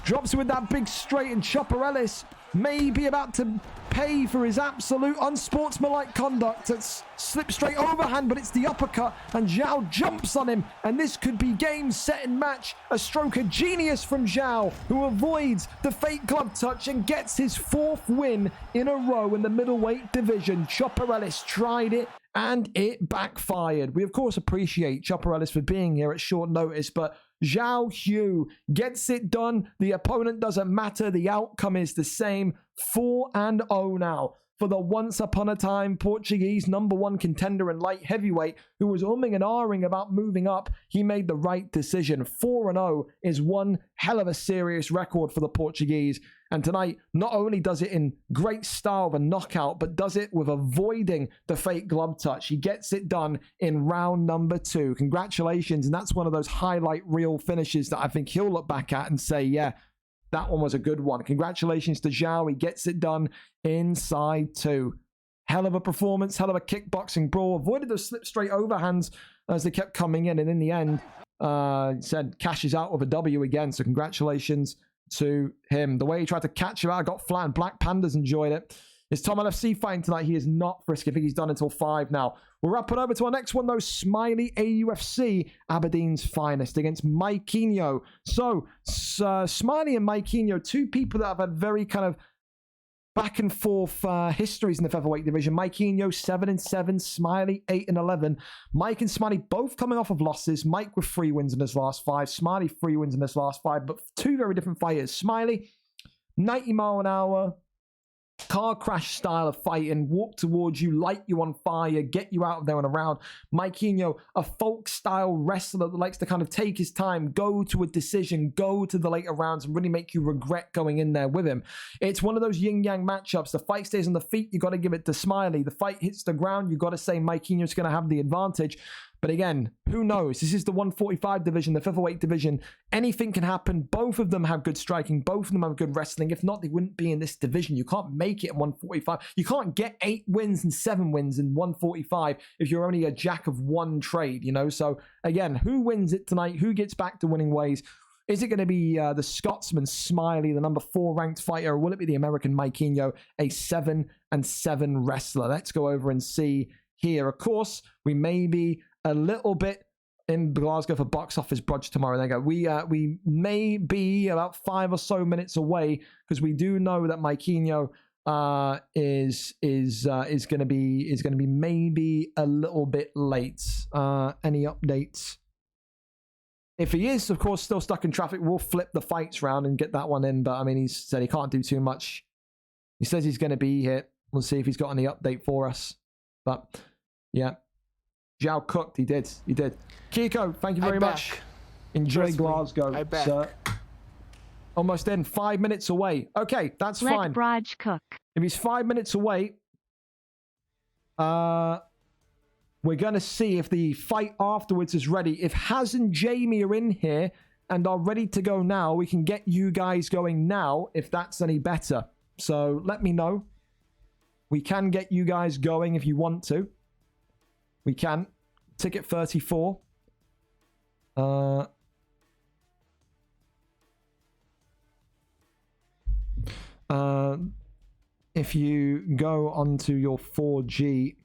Drops with that big straight, and Chopper Ellis may be about to pay for his absolute unsportsmanlike conduct. It's slip straight overhand, but it's the uppercut, and Zhao jumps on him, and this could be game, set, and match. A stroke of genius from Zhao, who avoids the fake glove touch and gets his 4th win in a row in the middleweight division. Chopper Ellis tried it, and it backfired. We, of course, appreciate Chopper Ellis for being here at short notice, but Zhao Hu gets it done. The opponent doesn't matter. The outcome is the same. 4-0 now for the once upon a time Portuguese #1 contender in light heavyweight, who was umming and ahhing about moving up. He made the right decision. 4-0 is one hell of a serious record for the Portuguese. And tonight, not only does it in great style of a knockout, but does it with avoiding the fake glove touch. He gets it done in round number 2. Congratulations. And that's one of those highlight reel finishes that I think he'll look back at and say, yeah, that one was a good one. Congratulations to Zhao. He gets it done inside 2. Hell of a performance, hell of a kickboxing brawl. Avoided those slip straight overhands as they kept coming in. And in the end, said cashes out with a W again. So congratulations to him. The way he tried to catch him out, got flat, and Black Pandas enjoyed it. It's Tom LFC fighting tonight. He is not frisky. I think he's done until 5 now. We'll wrap it over to our next one, though. Smiley AUFC, Aberdeen's finest, against Maikinho. So, Smiley and Maikinho, 2 people that have had very kind of back and forth histories in the featherweight division. Maikinho 7-7, Smiley 8-11. Mike and Smiley both coming off of losses. Mike with 3 wins in his last 5. Smiley 3 wins in his last 5, but 2 very different fighters. Smiley, 90 mile an hour, car crash style of fighting, walk towards you, light you on fire, get you out of there and around. Maikinho, a folk style wrestler that likes to kind of take his time, go to a decision, go to the later rounds, and really make you regret going in there with him. It's one of those yin-yang matchups. The fight stays on the feet, you got to give it to Smiley. The fight hits the ground, you got to say Maikinho's going to have the advantage. But again, who knows? This is the 145 division, the featherweight division. Anything can happen. Both of them have good striking. Both of them have good wrestling. If not, they wouldn't be in this division. You can't make it in 145. You can't get 8 wins and 7 wins in 145 if you're only a jack of one trade, you know? So again, who wins it tonight? Who gets back to winning ways? Is it going to be the Scotsman Smiley, the number 4 ranked fighter, or will it be the American Maikinho, a 7-7 wrestler? Let's go over and see here. Of course, we may be a little bit in Glasgow for box office brunch tomorrow. There you go. We may be about 5 or so minutes away, because we do know that Maikinho is going to be maybe a little bit late. Any updates? If he is, of course, still stuck in traffic, we'll flip the fights round and get that one in. But I mean, he said he can't do too much. He says he's going to be here. We'll see if he's got any update for us. But yeah. Zhao cooked. He did. Kiko, thank you very much. Enjoy Glasgow, sir. Almost in. 5 minutes away. Okay, that's fine. Let Braj cook. If he's 5 minutes away, we're going to see if the fight afterwards is ready. If Haz and Jamie are in here and are ready to go now, we can get you guys going now, if that's any better. So let me know. We can get you guys going if you want to. We can. Ticket 34. If you go onto your 4G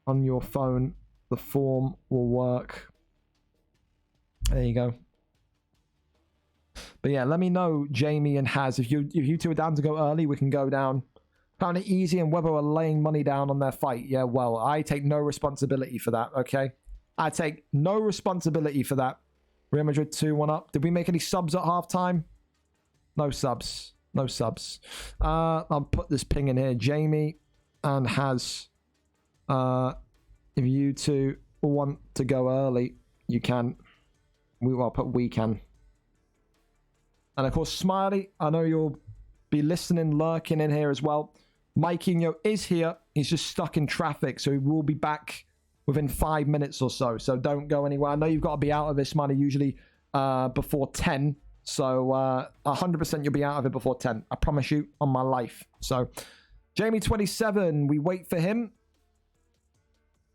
on your phone, the form will work. There you go. But yeah, let me know, Jamie and Haz. If you 2 are down to go early, we can go down. Found it easy, and Webbo are laying money down on their fight. Yeah, well, I take no responsibility for that, okay? I take no responsibility for that. Real Madrid 2-1 up. Did we make any subs at halftime? No subs. No subs. I'll put this ping in here. Jamie and Haz. If you 2 want to go early, you can. I'll put we can. And of course, Smiley, I know you'll be listening, lurking in here as well. Maikinho is here. He's just stuck in traffic, so he will be back within 5 minutes or so. So don't go anywhere. I know you've got to be out of this, Smiley. Usually before 10. So 100% you'll be out of it before 10. I promise you on my life. So Jamie 27, we wait for him.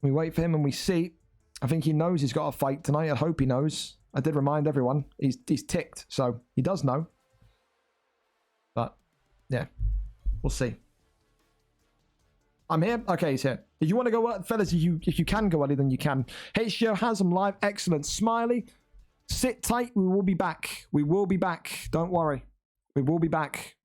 We wait for him and we see. I think he knows he's got a fight tonight. I hope he knows. I did remind everyone. He's ticked, so he does know. But yeah, we'll see. I'm here. Okay, he's here. If you want to go, fellas, if you can go early, then you can. HGO has him live. Excellent. Smiley, sit tight. We will be back. We will be back. Don't worry. We will be back.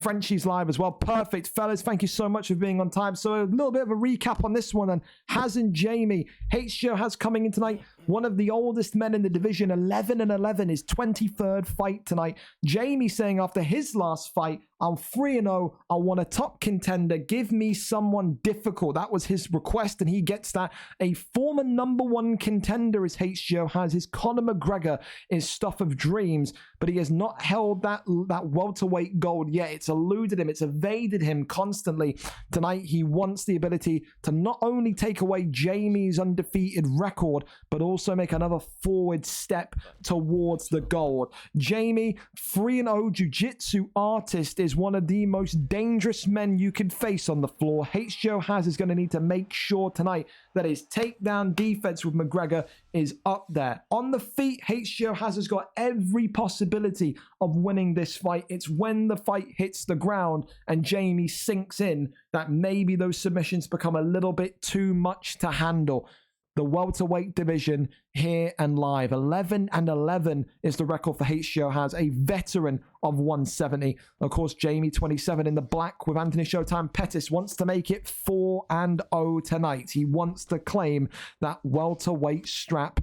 Frenchie's live as well. Perfect, fellas. Thank you so much for being on time. So a little bit of a recap on this one then. Has and Jamie. HGO has coming in tonight. One of the oldest men in the division. 11-11. His 23rd fight tonight. Jamie saying after his last fight, I'm 3-0. I want a top contender. Give me someone difficult. That was his request, and he gets that. A former #1 contender as HGO has. His Conor McGregor is stuff of dreams, but he has not held that welterweight gold yet. It's eluded him. It's evaded him constantly. Tonight, he wants the ability to not only take away Jamie's undefeated record, but also make another forward step towards the gold. Jamie, 3-0 jiu-jitsu artist, is one of the most dangerous men you can face on the floor. HGO has is going to need to make sure tonight that his takedown defense with McGregor is up there. On the feet, HGO has got every possibility of winning this fight. It's when the fight hits the ground and Jamie sinks in that maybe those submissions become a little bit too much to handle. The welterweight division here and live. 11-11 is the record for HGO has, a veteran of 170. Of course, Jamie 27 in the black with Anthony Showtime Pettis wants to make it 4-0 tonight. He wants to claim that welterweight strap.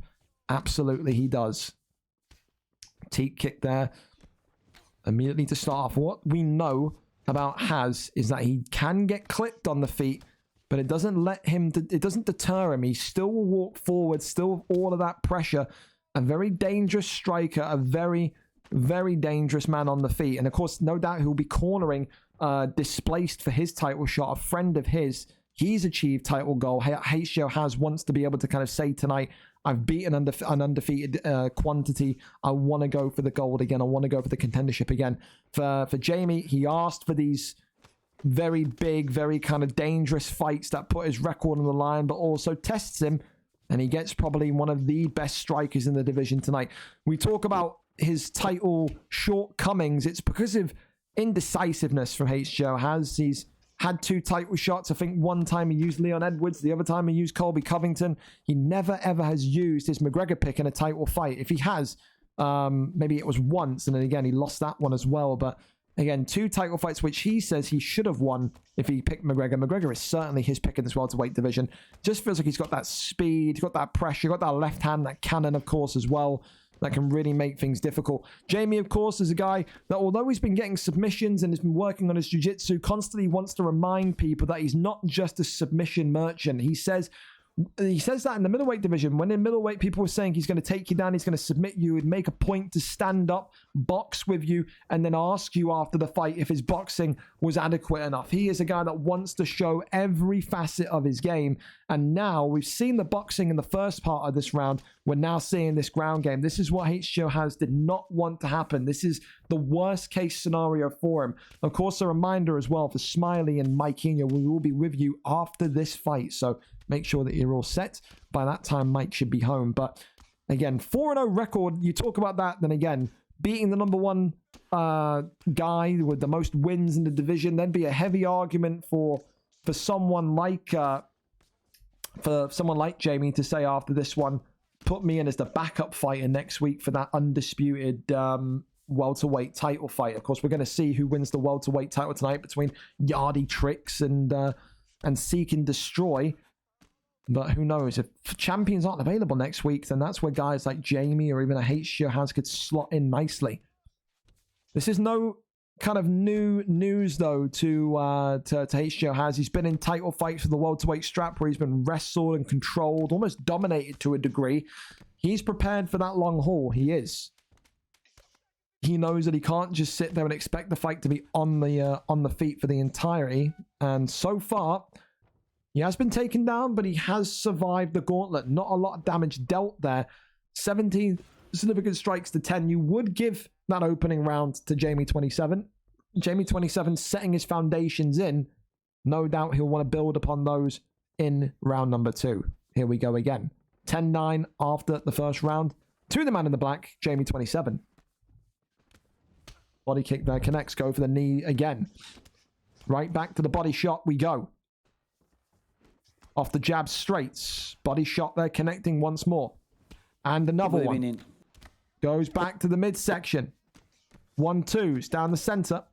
Absolutely, he does. Teep kick there. Immediately to start off. What we know about Has is that he can get clipped on the feet, but it doesn't let him, it doesn't deter him. He still will walk forward, still with all of that pressure. A very dangerous striker, a very, very dangerous man on the feet. And of course, no doubt he'll be cornering Displaced for his title shot, a friend of his. He's achieved title goal. HGO has wants to be able to kind of say tonight, I've beaten an undefeated quantity. I want to go for the gold again. I want to go for the contendership again. For Jamie, he asked for these very big, very kind of dangerous fights that put his record on the line, but also tests him, and he gets probably one of the best strikers in the division tonight. We talk about his title shortcomings. It's because of indecisiveness from HGO has. He's had 2 title shots. I think one time he used Leon Edwards, the other time he used Colby Covington. He never ever has used his McGregor pick in a title fight. If he has, maybe it was once, and then again he lost that one as well. But again, 2 title fights which he says he should have won if he picked McGregor. McGregor is certainly his pick in this welterweight division. Just feels like he's got that speed, he's got that pressure, got that left hand, that cannon, of course, as well, that can really make things difficult. Jamie, of course, is a guy that, although he's been getting submissions and has been working on his jiu-jitsu, constantly wants to remind people that he's not just a submission merchant. He says that in the middleweight division. When in middleweight, people were saying he's going to take you down, he's going to submit you, he'd make a point to stand up, box with you, and then ask you after the fight if his boxing was adequate enough. He is a guy that wants to show every facet of his game. And now we've seen the boxing in the first part of this round. We're now seeing this ground game. This is what HGO has did not want to happen. This is the worst case scenario for him. Of course, a reminder as well for Smiley and Mike Enya, we will be with you after this fight. So make sure that you're all set. By that time, Mike should be home. But again, 4-0 record. You talk about that, then again, beating the #1 guy with the most wins in the division, then be a heavy argument for someone like Jamie to say after this one, put me in as the backup fighter next week for that undisputed welterweight title fight. Of course, we're going to see who wins the welterweight title tonight between Yardy Tricks and Seek and Destroy. But who knows? If champions aren't available next week, then that's where guys like Jamie or even a HGO has could slot in nicely. This is no kind of new news, though, to HGO has. He's been in title fights for the welterweight strap where he's been wrestled and controlled, almost dominated to a degree. He's prepared for that long haul. He is. He knows that he can't just sit there and expect the fight to be on the feet for the entirety. And so far, he has been taken down, but he has survived the gauntlet. Not a lot of damage dealt there. 17 significant strikes to 10. You would give that opening round to Jamie 27. Jamie 27 setting his foundations in. No doubt he'll want to build upon those in round number 2. Here we go again. 10-9 after the first round. To the man in the black, Jamie 27. Body kick there connects. Go for the knee again. Right back to the body shot we go. Off the jab straights. Body shot there connecting once more. And another one. Goes back to the midsection. 1-2s down the center.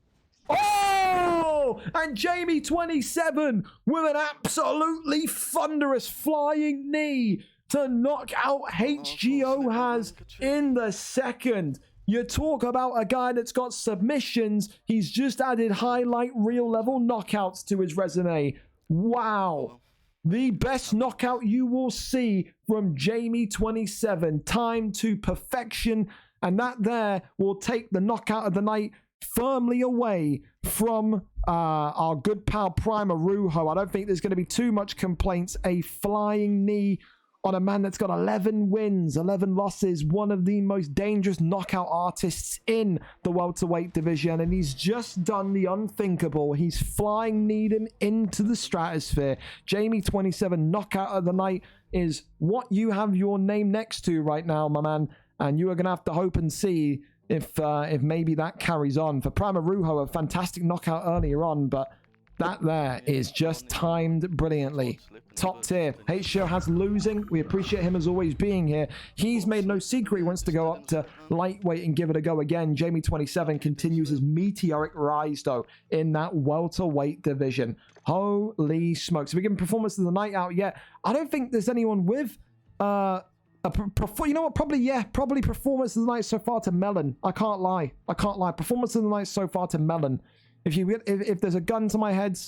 Oh! And Jamie 27 with an absolutely thunderous flying knee to knock out HGO has in the second. You talk about a guy that's got submissions. He's just added highlight reel level knockouts to his resume. Wow. The best knockout you will see from Jamie 27. Time to perfection. And that there will take the knockout of the night firmly away from our good pal Prima Ruho. I don't think there's going to be too much complaints. A flying knee on a man that's got 11 wins, 11 losses, one of the most dangerous knockout artists in the welterweight division, and he's just done the unthinkable. He's flying kneed him into the stratosphere. Jamie 27 knockout of the night is what you have your name next to right now, my man, and you are going to have to hope and see if maybe that carries on. For Prima Ruho, a fantastic knockout earlier on, but that there is just timed brilliantly. Top tier. HGO has losing. We appreciate him as always being here. He's made no secret he wants to go up to lightweight and give it a go again. Jamie 27 continues his meteoric rise, though, in that welterweight division. Holy smokes. Have we given performance of the night out yet? I don't think there's anyone with you know what? Probably performance of the night so far to Melon. I can't lie. Performance of the night so far to Melon. If there's a gun to my head,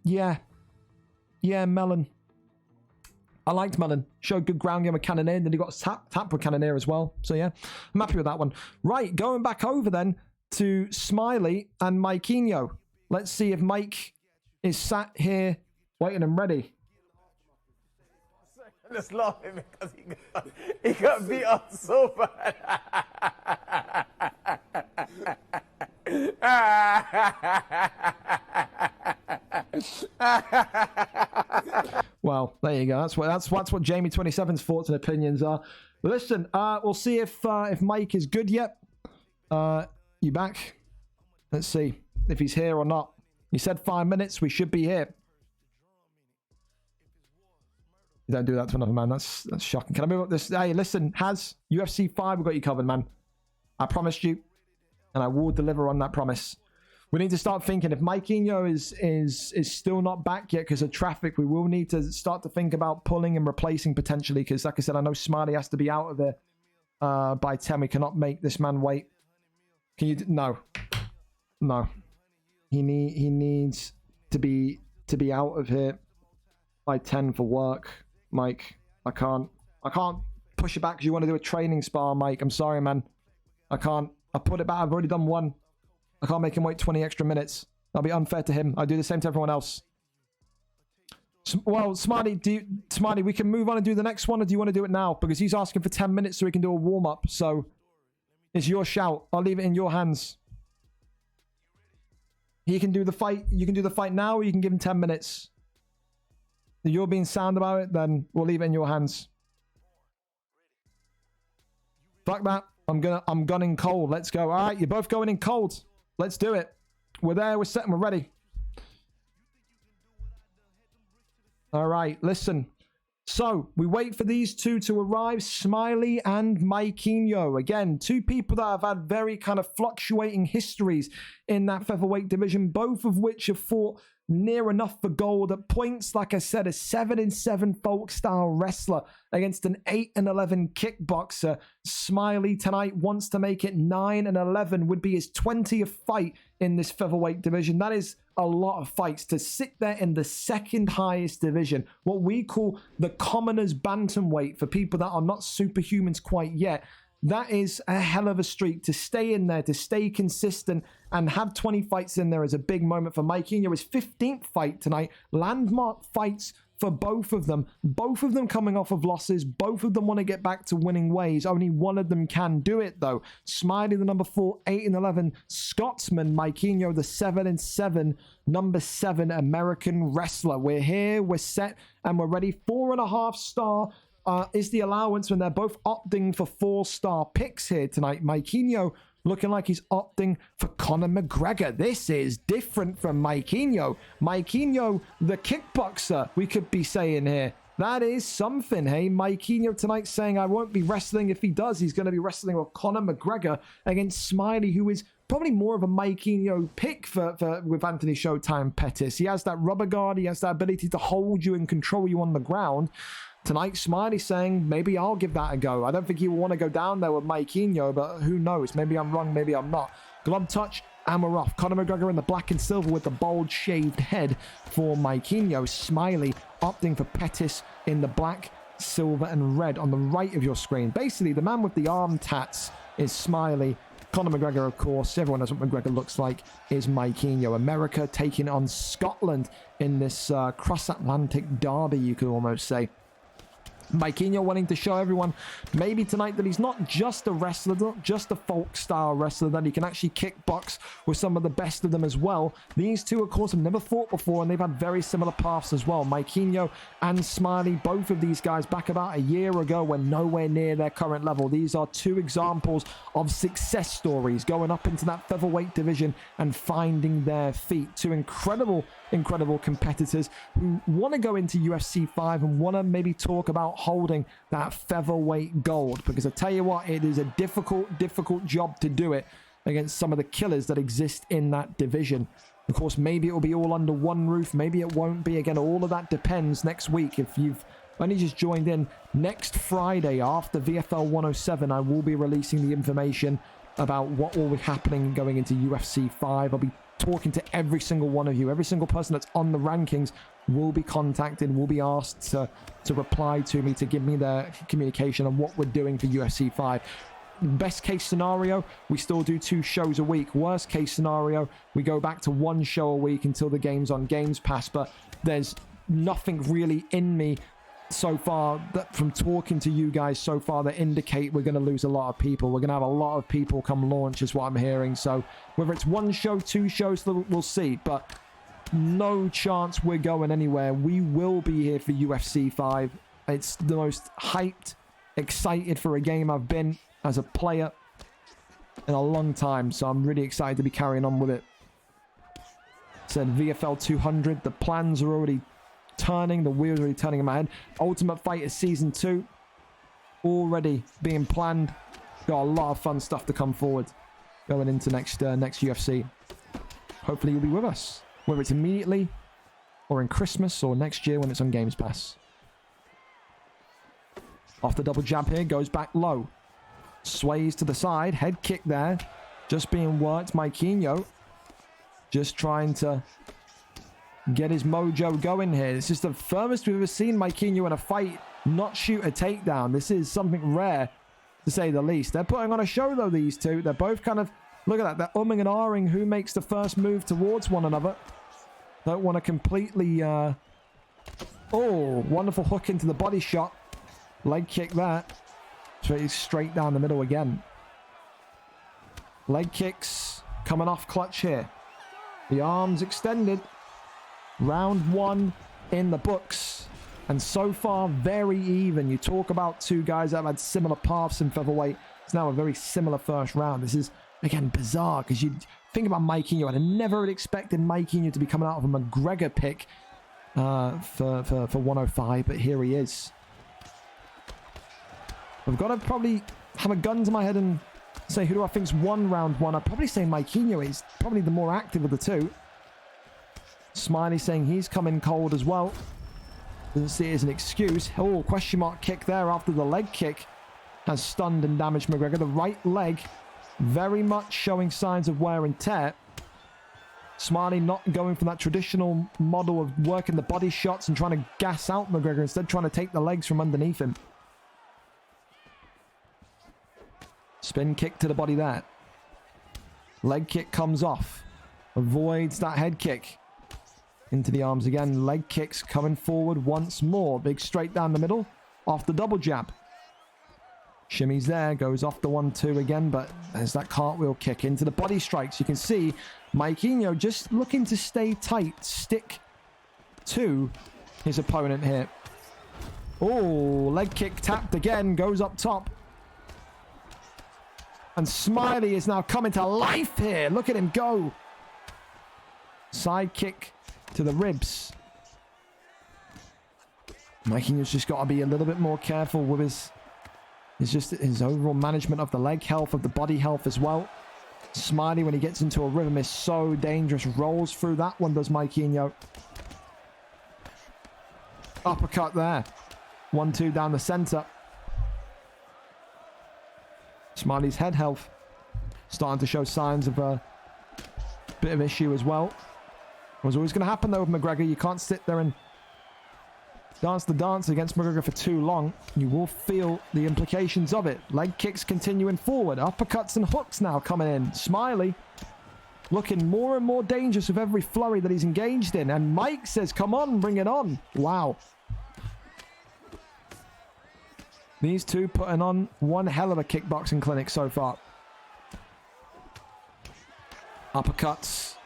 yeah, Melon. I liked Melon. Showed good ground game with Cannoneer. Then he got tapped with Cannoneer as well. So yeah, I'm happy with that one. Right, going back over then to Smiley and Mikeinho. Let's see if Mike is sat here waiting and ready. I'm just laughing because he got beat up so bad. Well, there you go. That's what Jamie 27's thoughts and opinions are. Listen, we'll see if Mike is good yet. You back? Let's see if he's here or not. He said 5 minutes. We should be here. You don't do that to another man. That's shocking. Can I move up this? Hey, listen, Haz, UFC 5, we've got you covered, man. I promised you, and I will deliver on that promise. We need to start thinking if Mikeinho is still not back yet because of traffic, we will need to start to think about pulling and replacing potentially. Because, like I said, I know Smiley has to be out of there by 10. We cannot make this man wait. Can you? No. He needs to be out of here by 10 for work. Mike, I can't push it back because you want to do a training spar, Mike. I'm sorry, man. I can't. I put it back. I've already done one. I can't make him wait 20 extra minutes. That'll be unfair to him. I do the same to everyone else. Well, Smarty, we can move on and do the next one, or do you want to do it now? Because he's asking for 10 minutes so we can do a warm-up. So it's your shout. I'll leave it in your hands. He can do the fight. You can do the fight now, or you can give him 10 minutes. If you're being sound about it, then we'll leave it in your hands. Fuck that. I'm gunning cold. Let's go. All right, you're both going in cold. Let's do it. We're there. We're set and we're ready. All right, listen. So we wait for these two to arrive, Smiley and Mikeinho. Again, two people that have had very kind of fluctuating histories in that featherweight division, both of which have fought near enough for gold at points. Like I said, a 7-7 folk style wrestler against an 8-11 kickboxer. Smiley tonight wants to make it 9-11, would be his 20th fight in this featherweight division. That is a lot of fights to sit there in the second highest division, what we call the commoners bantamweight for people that are not superhumans quite yet. That is a hell of a streak to stay in there, to stay consistent and have 20 fights in there is a big moment for Mikeinho. His 15th fight tonight, landmark fights for both of them. Both of them coming off of losses. Both of them want to get back to winning ways. Only one of them can do it, though. Smiley, the number 4, 8-11 Scotsman. Maikinho, the 7-7, number 7 American wrestler. We're here, we're set, and we're ready. 4.5 star is the allowance when they're both opting for 4-star picks here tonight. Maikinho looking like he's opting for Conor McGregor. This is different from Maikinho. Maikinho, the kickboxer, we could be saying here. That is something, hey? Maikinho tonight saying, I won't be wrestling. If he does, he's going to be wrestling with Conor McGregor against Smiley, who is probably more of a Maikinho pick with Anthony Showtime Pettis. He has that rubber guard. He has that ability to hold you and control you on the ground. Tonight, Smiley saying, maybe I'll give that a go. I don't think he will want to go down there with Maikinho, but who knows? Maybe I'm wrong, maybe I'm not. Glove touch, and we're off. Conor McGregor in the black and silver with the bold shaved head for Maikinho. Smiley opting for Pettis in the black, silver, and red on the right of your screen. Basically, the man with the arm tats is Smiley. Conor McGregor, of course, everyone knows what McGregor looks like, is Maikinho. America taking on Scotland in this cross-Atlantic derby, you could almost say. Maikinho wanting to show everyone maybe tonight that he's not just a wrestler, not just a folk style wrestler, that he can actually kickbox with some of the best of them as well. These two, of course, have never fought before, and they've had very similar paths as well. Maikinho and Smiley, both of these guys back about a year ago were nowhere near their current level. These are two examples of success stories going up into that featherweight division and finding their feet. Two incredible competitors who want to go into UFC 5 and want to maybe talk about holding that featherweight gold, because I tell you what, it is a difficult job to do it against some of the killers that exist in that division. Of course, maybe it will be all under one roof, maybe it won't be. Again, all of that depends next week. If you've only just joined in, next Friday after VFL 107, I will be releasing the information about what will be happening going into UFC 5. I'll be talking to every single one of you. Every single person that's on the rankings will be contacted, will be asked to reply to me, to give me their communication on what we're doing for UFC 5. Best case scenario, we still do 2 shows a week. Worst case scenario, we go back to 1 show a week until the game's on Games Pass. But there's nothing really in me so far that from talking to you guys so far that indicate we're going to lose a lot of people. We're going to have a lot of people come launch is what I'm hearing. So whether it's 1 show, 2 shows, we'll see. But no chance we're going anywhere. We will be here for UFC 5. It's the most hyped, excited for a game I've been as a player in a long time. So I'm really excited to be carrying on with it. Said VFL 200. The plans are already turning, the wheels are already turning in my head. Ultimate Fighter Season 2 already being planned. Got a lot of fun stuff to come forward going into next UFC. Hopefully you'll be with us, whether it's immediately or in Christmas or next year when it's on Games Pass. Off the double jab here, goes back low, sways to the side, head kick there, just being worked. Maikinho just trying to get his mojo going here. This is the furthest we've ever seen Maikinho in a fight not shoot a takedown. This is something rare, to say the least. They're putting on a show, though, these two. They're both kind of, look at that, they're umming and ahhing who makes the first move towards one another. Don't want to completely, oh, wonderful hook into the body shot. Leg kick that. Straight down the middle again. Leg kicks coming off clutch here. The arms extended. Round 1 in the books, and so far very even. You talk about 2 guys that have had similar paths in featherweight. It's now a very similar first round. This is again bizarre because you think about Maikinho, and I never had expected Maikinho to be coming out of a McGregor pick for 105, but here he is. I've got to probably have a gun to my head and say who do I think's won round 1. I'd probably say Maikinho is probably the more active of the 2. Smiley saying he's coming cold as well. Doesn't see it as an excuse. Oh, question mark kick there after the leg kick has stunned and damaged McGregor. The right leg very much showing signs of wear and tear. Smiley not going for that traditional model of working the body shots and trying to gas out McGregor, instead trying to take the legs from underneath him. Spin kick to the body there. Leg kick comes off. Avoids that head kick. Into the arms again. Leg kicks coming forward once more. Big straight down the middle. Off the double jab. Shimmies there. Goes off the 1-2 again. But there's that cartwheel kick into the body strikes. You can see Mikeyno just looking to stay tight. Stick to his opponent here. Oh, leg kick tapped again. Goes up top. And Smiley is now coming to life here. Look at him go. Side kick to the ribs. Mikeyno's just got to be a little bit more careful with his overall management of the leg health, of the body health as well. Smiley, when he gets into a rhythm, is so dangerous. Rolls through that one, does Mikeyno. Uppercut there. 1-2 down the center. Smiley's head health starting to show signs of a bit of issue as well. It was always going to happen though with McGregor. You can't sit there and dance the dance against McGregor for too long. You will feel the implications of it. Leg kicks continuing forward. Uppercuts and hooks now coming in. Smiley looking more and more dangerous with every flurry that he's engaged in. And Mike says, come on, bring it on. Wow. These two putting on one hell of a kickboxing clinic so far. Uppercuts.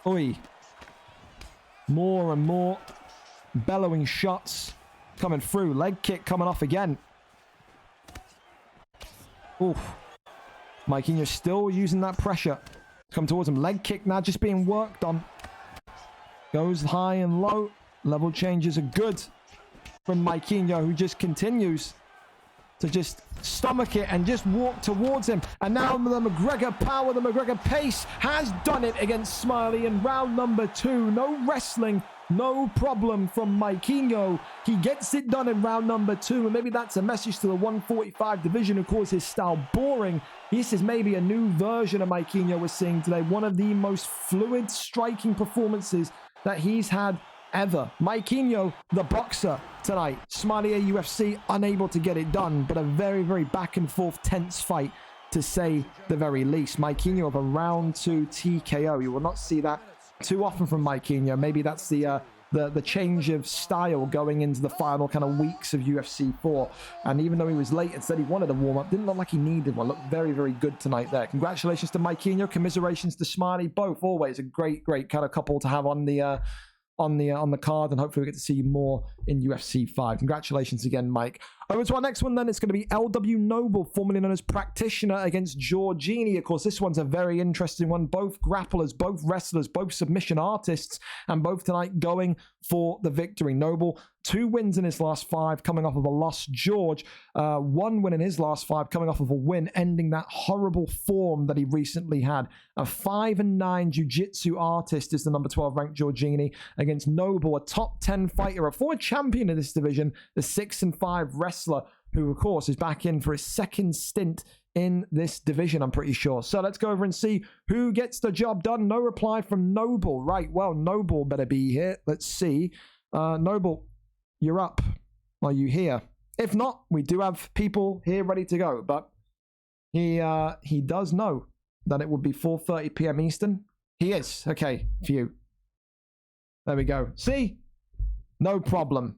Oi. More and more bellowing shots coming through. Leg kick coming off again. Oof. Mikeyno still using that pressure to come towards him. Leg kick now just being worked on. Goes high and low. Level changes are good from Mikeyno, who just continues to just stomach it and just walk towards him. And now the McGregor power, the McGregor pace has done it against Smiley in round number 2. No wrestling, no problem from Mikeyno. He gets it done in round number 2, and maybe that's a message to the 145 division who calls his style boring. This is maybe a new version of Mikeyno we're seeing today. One of the most fluid striking performances that he's had ever. Mikeyno, the boxer tonight. Smiley at UFC, unable to get it done, but a very, very back and forth tense fight to say the very least. Mikeyno of a round 2 TKO. You will not see that too often from Mikeyno. Maybe that's the change of style going into the final kind of weeks of UFC 4. And even though he was late and said he wanted a warm-up, didn't look like he needed one. Looked very, very good tonight there. Congratulations to Mikeyno. Commiserations to Smiley. Both always a great, great kind of couple to have on the card, and hopefully we get to see more in UFC 5. Congratulations again, Mike. Over to our next one then. It's going to be LW Noble, formerly known as Practitioner, against Giorgini. Of course, this one's a very interesting one. Both grapplers, both wrestlers, both submission artists, and both tonight going for the victory. Noble, 2 wins in his last 5, coming off of a loss. George, 1 win in his last 5, coming off of a win, ending that horrible form that he recently had. A 5-9 jiu-jitsu artist is the number 12 ranked Giorgini against Noble, a top 10 fighter, a former champion of this division, the 6-5 wrestler, who of course is back in for his second stint in this division, I'm pretty sure. So let's go over and see who gets the job done. No reply from Noble. Right, well, Noble better be here. Let's see. Noble, you're up. Are you here? If not, we do have people here ready to go, but he does know that it would be 4:30 p.m. Eastern. He is. Okay, for you. There we go. See? No problem.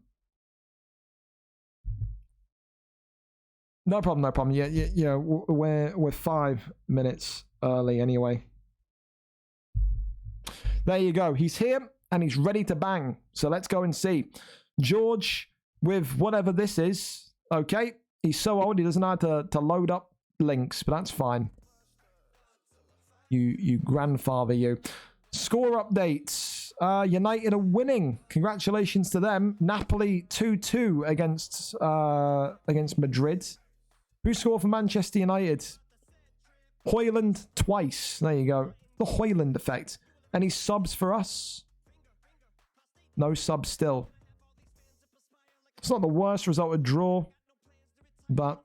No problem, no problem. Yeah, we're 5 minutes early anyway. There you go. He's here and he's ready to bang. So let's go and see. George, with whatever this is, okay? He's so old he doesn't know how to load up links, but that's fine. You grandfather, you. Score updates. United are winning. Congratulations to them. Napoli 2-2 against Madrid. Who scored for Manchester United? Hoyland twice. There you go. The Hoyland effect. Any subs for us? No subs still. It's not the worst result of draw, but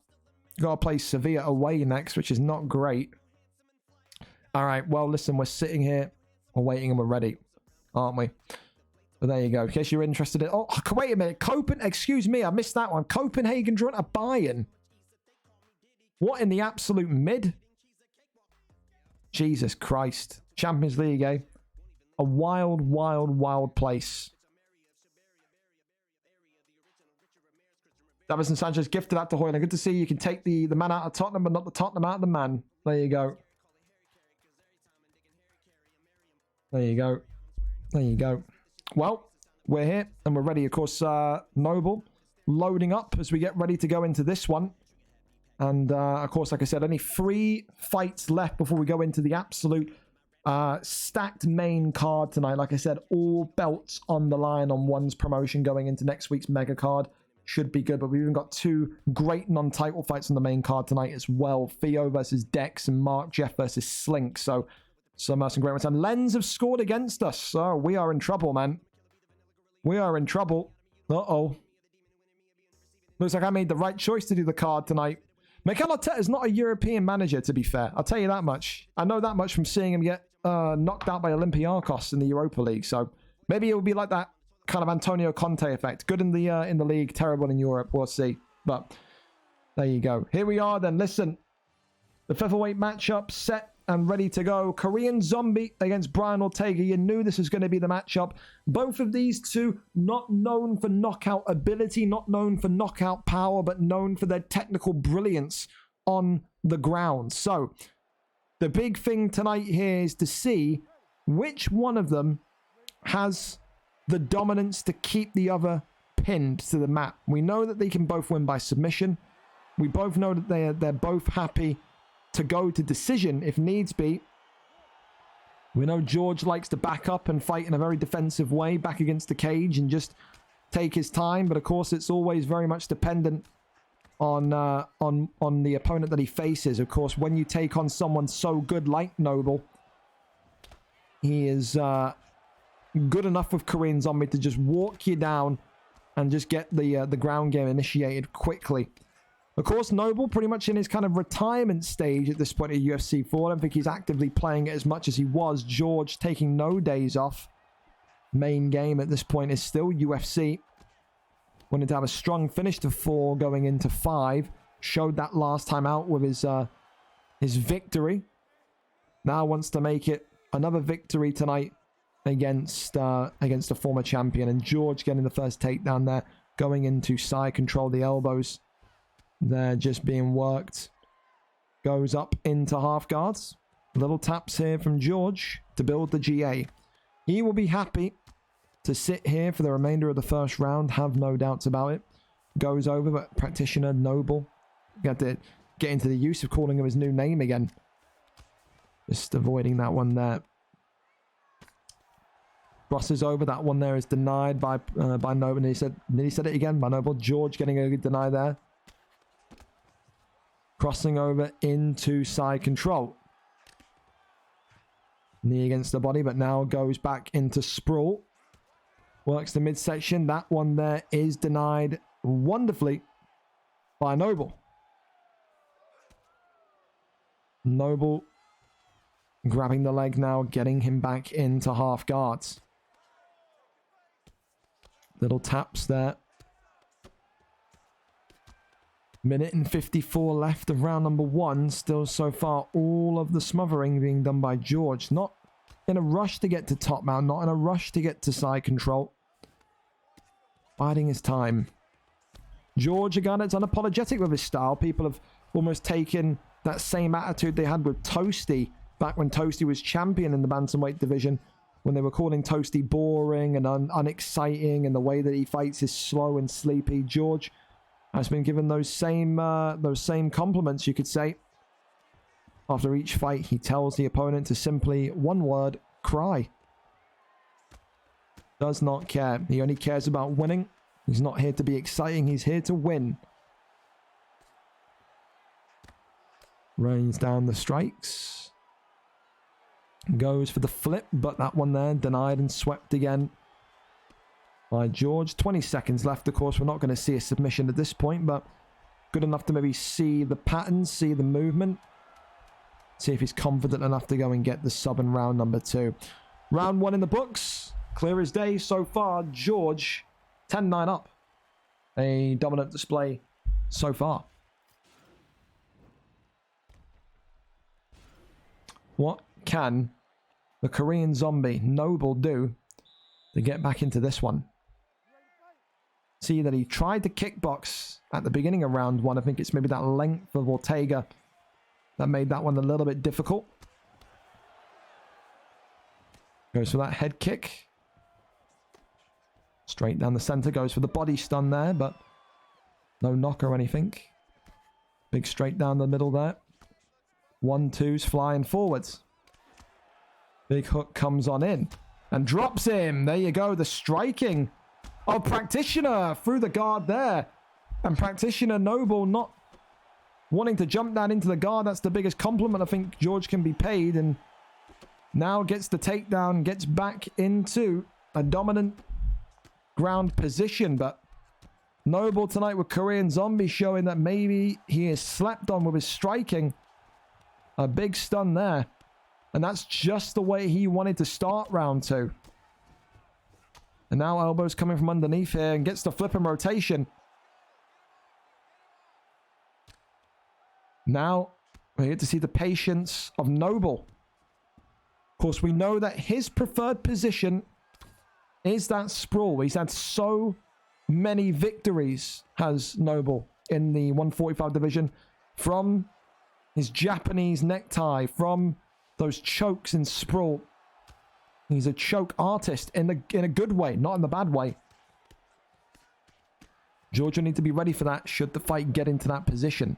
got to play Sevilla away next, which is not great. All right, well, listen, we're sitting here, we're waiting, and we're ready, aren't we? But there you go. In case you're interested in... Oh, wait a minute. Excuse me, I missed that one. Copenhagen drawn a Bayern. What in the absolute mid? Jesus Christ. Champions League, eh? a wild, wild, wild place. Davison Sanchez gifted that to Hoyland. Good to see you can take the man out of Tottenham, but not the Tottenham out of the man. There you go. There you go. There you go. Well, we're here and we're ready. Of course, Noble loading up as we get ready to go into this one. And of course, like I said, only 3 fights left before we go into the absolute stacked main card tonight. Like I said, all belts on the line on one's promotion going into next week's mega card. Should be good, but we've even got 2 great non-title fights on the main card tonight as well. Theo versus Dex and Mark Jeff versus Slink. So some great ones. And Lens have scored against us. So we are in trouble, man. We are in trouble. Uh-oh. Looks like I made the right choice to do the card tonight. Mikel Arteta is not a European manager, to be fair. I'll tell you that much. I know that much from seeing him get knocked out by Olympiacos in the Europa League. So maybe it will be like that kind of Antonio Conte effect. Good in the league, terrible in Europe. We'll see. But there you go. Here we are then. Listen, the featherweight matchup set and ready to go. Korean Zombie against Brian Ortega. You knew this was going to be the matchup. Both of these two not known for knockout ability, not known for knockout power, but known for their technical brilliance on the ground. So the big thing tonight here is to see which one of them has the dominance to keep the other pinned to the mat. We know that they can both win by submission. We both know that they're both happy to go to decision if needs be. We know George likes to back up and fight in a very defensive way back against the cage and just take his time. But of course, it's always very much dependent on the opponent that he faces. Of course, when you take on someone so good like Noble, he is good enough with Korean Zombie to just walk you down and just get the ground game initiated quickly. Of course, Noble pretty much in his kind of retirement stage at this point at UFC 4. I don't think he's actively playing it as much as he was. George taking no days off. Main game at this point is still UFC. Wanted to have a strong finish to 4 going into 5. Showed that last time out with his victory. Now wants to make it another victory tonight against a former champion. And George getting the first takedown there. Going into side control. The elbows. They're just being worked. Goes up into half guards. Little taps here from George to build the GA. He will be happy to sit here for the remainder of the first round. Have no doubts about it. Goes over, but Practitioner Noble. Got to get into the use of calling him his new name again. Just avoiding that one there. Crosses over. That one there is denied by Noble. And he said it again by Noble. George getting a good deny there. Crossing over into side control. Knee against the body, but now goes back into sprawl. Works the midsection. That one there is denied wonderfully by Noble. Noble grabbing the leg now, getting him back into half guards. Little taps there. Minute and 54 left of round number 1. Still so far all of the smothering being done by George. Not in a rush to get to top mount. Not in a rush to get to side control. Biding his time. George, again, it's unapologetic with his style. People have almost taken that same attitude they had with Toasty back when Toasty was champion in the bantamweight division. When they were calling Toasty boring and unexciting. And the way that he fights is slow and sleepy. George has been given those same compliments, you could say. After each fight, he tells the opponent to simply, one word, cry. Does not care. He only cares about winning. He's not here to be exciting. He's here to win. Rains down the strikes. Goes for the flip, but that one there denied and swept again by George. 20 seconds left, of course. We're not going to see a submission at this point, but good enough to maybe see the patterns, see the movement. See if he's confident enough to go and get the sub in round number 2. Round 1 in the books. Clear as day so far. George, 10-9 up. A dominant display so far. What can the Korean Zombie, Noble, do to get back into this one? See that he tried to kickbox at the beginning of round one. I think it's maybe that length of Ortega that made that one a little bit difficult. Goes for that head kick. Straight down the center. Goes for the body stun there, but no knock or anything. Big straight down the middle there. 1-2s flying forwards. Big hook comes on in and drops him. There you go. The striking of Practitioner through the guard there. And Practitioner Noble not wanting to jump down into the guard. That's the biggest compliment I think George can be paid. And now gets the takedown, gets back into a dominant ground position. But Noble tonight with Korean Zombie showing that maybe he is slept on with his striking. A big stun there. And that's just the way he wanted to start round two. And now elbows coming from underneath here and gets the flip and rotation. Now we get to see the patience of Noble. Of course, we know that his preferred position is that sprawl. He's had so many victories, has Noble, in the 145 division. From his Japanese necktie, from those chokes in sprawl. He's a choke artist in a good way, not in the bad way. George will need to be ready for that should the fight get into that position.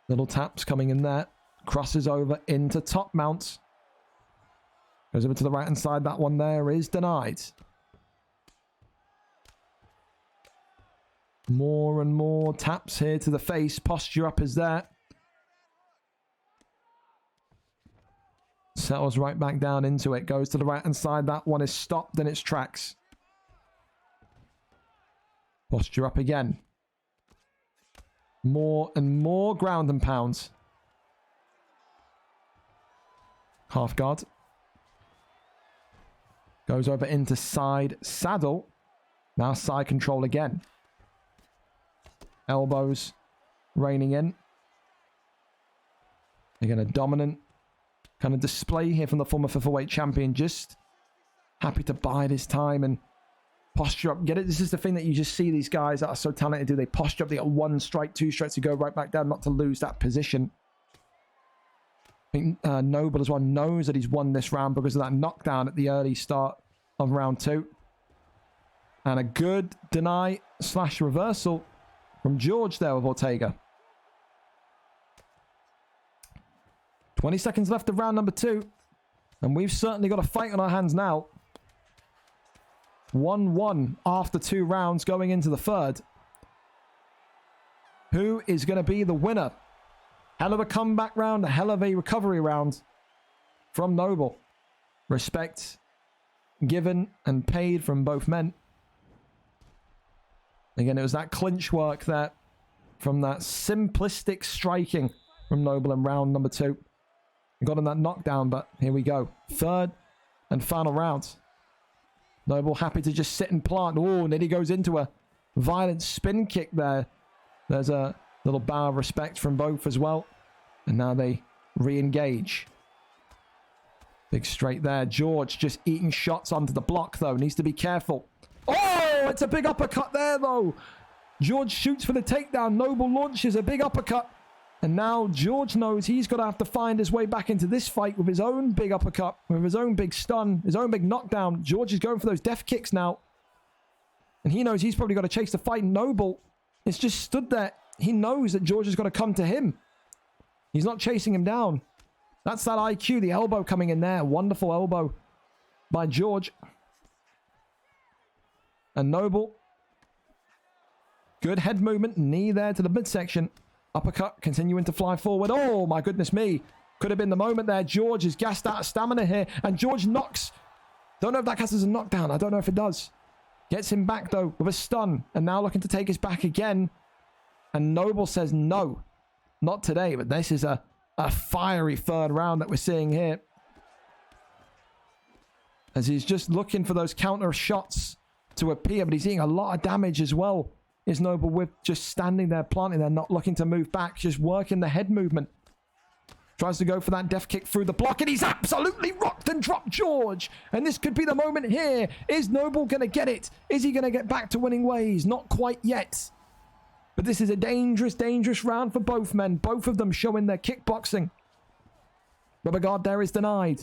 Little taps coming in there. Crosses over into top mount. Goes over to the right hand side. That one there is denied. More and more taps here to the face. Posture up is there. Settles right back down into it. Goes to the right hand side. That one is stopped in its tracks. Posture up again. More and more ground and pounds. Half guard. Goes over into side saddle. Now side control again. Elbows raining in. Again, a dominant kind of display here from the former featherweight champion. Just happy to bide his time and posture up. Get it? This is the thing that you just see these guys that are so talented do. They posture up. They got 1 strike, 2 strikes to go right back down, not to lose that position. I think Noble as well knows that he's won this round because of that knockdown at the early start of round 2. And a good deny / reversal from George there with Ortega. 20 seconds left of round number 2. And we've certainly got a fight on our hands now. 1-1 after 2 rounds going into the third. Who is going to be the winner? Hell of a comeback round, a hell of a recovery round from Noble. Respect given and paid from both men. Again, it was that clinch work there from that simplistic striking from Noble in round number 2. Got him that knockdown, but here we go. Third and final round. Noble happy to just sit and plant. Oh, and then he goes into a violent spin kick there. There's a little bow of respect from both as well. And now they re-engage. Big straight there. George just eating shots onto the block, though. Needs to be careful. Oh, it's a big uppercut there, though. George shoots for the takedown. Noble launches a big uppercut. And now George knows he's got to have to find his way back into this fight with his own big uppercut, with his own big stun, his own big knockdown. George is going for those death kicks now. And he knows he's probably got to chase the fight. Noble is just stood there. He knows that George has got to come to him. He's not chasing him down. That's that IQ, the elbow coming in there. Wonderful elbow by George. And Noble. Good head movement. Knee there to the midsection. Uppercut, continuing to fly forward. Oh, my goodness me. Could have been the moment there. George is gassed out of stamina here. And George knocks. Don't know if that counts as a knockdown. I don't know if it does. Gets him back, though, with a stun. And now looking to take his back again. And Noble says no. Not today, but this is a fiery third round that we're seeing here. As he's just looking for those counter shots to appear. But he's eating a lot of damage as well. Is Noble with just standing there, planting there, not looking to move back, just working the head movement. Tries to go for that death kick through the block, and he's absolutely rocked and dropped George. And this could be the moment here. Is Noble going to get it? Is he going to get back to winning ways? Not quite yet. But this is a dangerous, dangerous round for both men. Both of them showing their kickboxing. Rubber guard there is denied.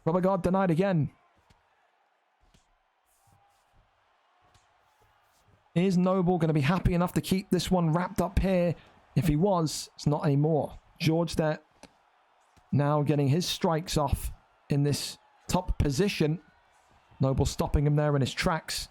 Rubber guard denied again. Is Noble going to be happy enough to keep this one wrapped up here? If he was, it's not anymore. George there now getting his strikes off in this top position. Noble stopping him there in his tracks.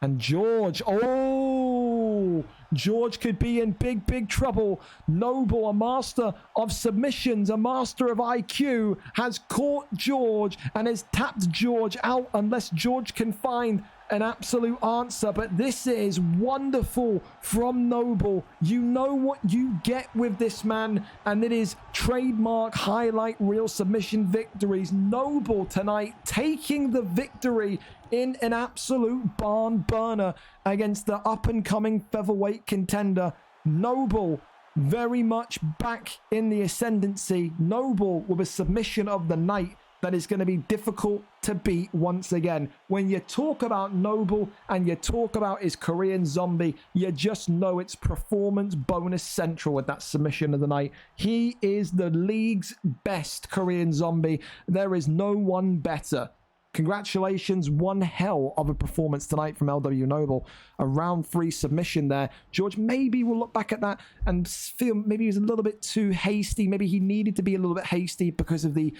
And George, oh, George could be in big, big trouble. Noble, a master of submissions, a master of IQ, has caught George and has tapped George out unless George can find an absolute answer. But this is wonderful from Noble. You know what you get with this man, and it is trademark highlight reel submission victories. Noble tonight taking the victory in an absolute barn burner against the up-and-coming featherweight contender. Noble very much back in the ascendancy. Noble with a submission of the night that is going to be difficult to beat once again. When you talk about Noble and you talk about his Korean Zombie, you just know it's performance bonus central with that submission of the night. He is the league's best Korean Zombie. There is no one better. Congratulations, one hell of a performance tonight from LW Noble. A round 3 submission there. George maybe will look back at that and feel maybe he was a little bit too hasty. Maybe he needed to be a little bit hasty because of the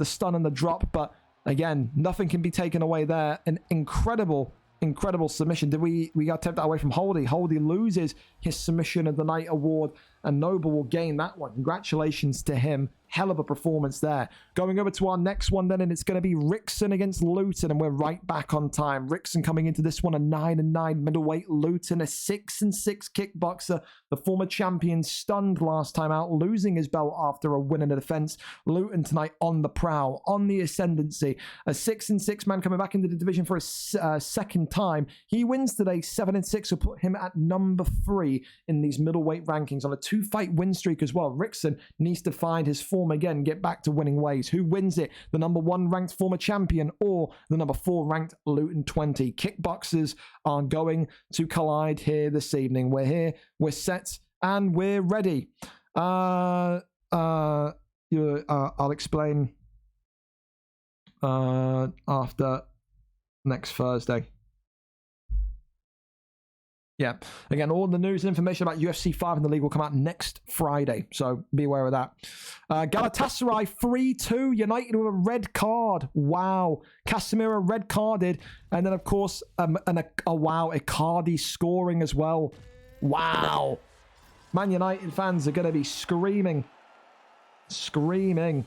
stun and the drop. But again, nothing can be taken away there. An incredible submission. Did we got to take that away from Holdy? Holdy loses his submission of the night award, and Noble will gain that one. Congratulations to him. Hell of a performance there. Going over to our next one then, and it's going to be Rickson against Luton, and we're right back on time. Rickson coming into this one a 9-9 middleweight. Luton a 6-6 kickboxer. The former champion stunned last time out, losing his belt after a win in the defense. Luton tonight on the prowl, on the ascendancy. A 6-6 man coming back into the division for a second time. He wins today, 7-6, will put him at number 3 in these middleweight rankings on a 2-fight win streak as well. Rickson needs to find his form again, get back to winning ways. Who wins it? The number 1 ranked former champion or the number 4 ranked Luton 20? Kickboxers are going to collide here this evening. We're here, we're set, and we're ready. I'll explain after next Thursday. Yeah. Again, all the news and information about UFC 5 in the league will come out next Friday, so be aware of that. Galatasaray 3-2, United with a red card. Wow. Casemiro red carded. And then, of course, Icardi scoring as well. Wow. Man United fans are going to be screaming. Screaming.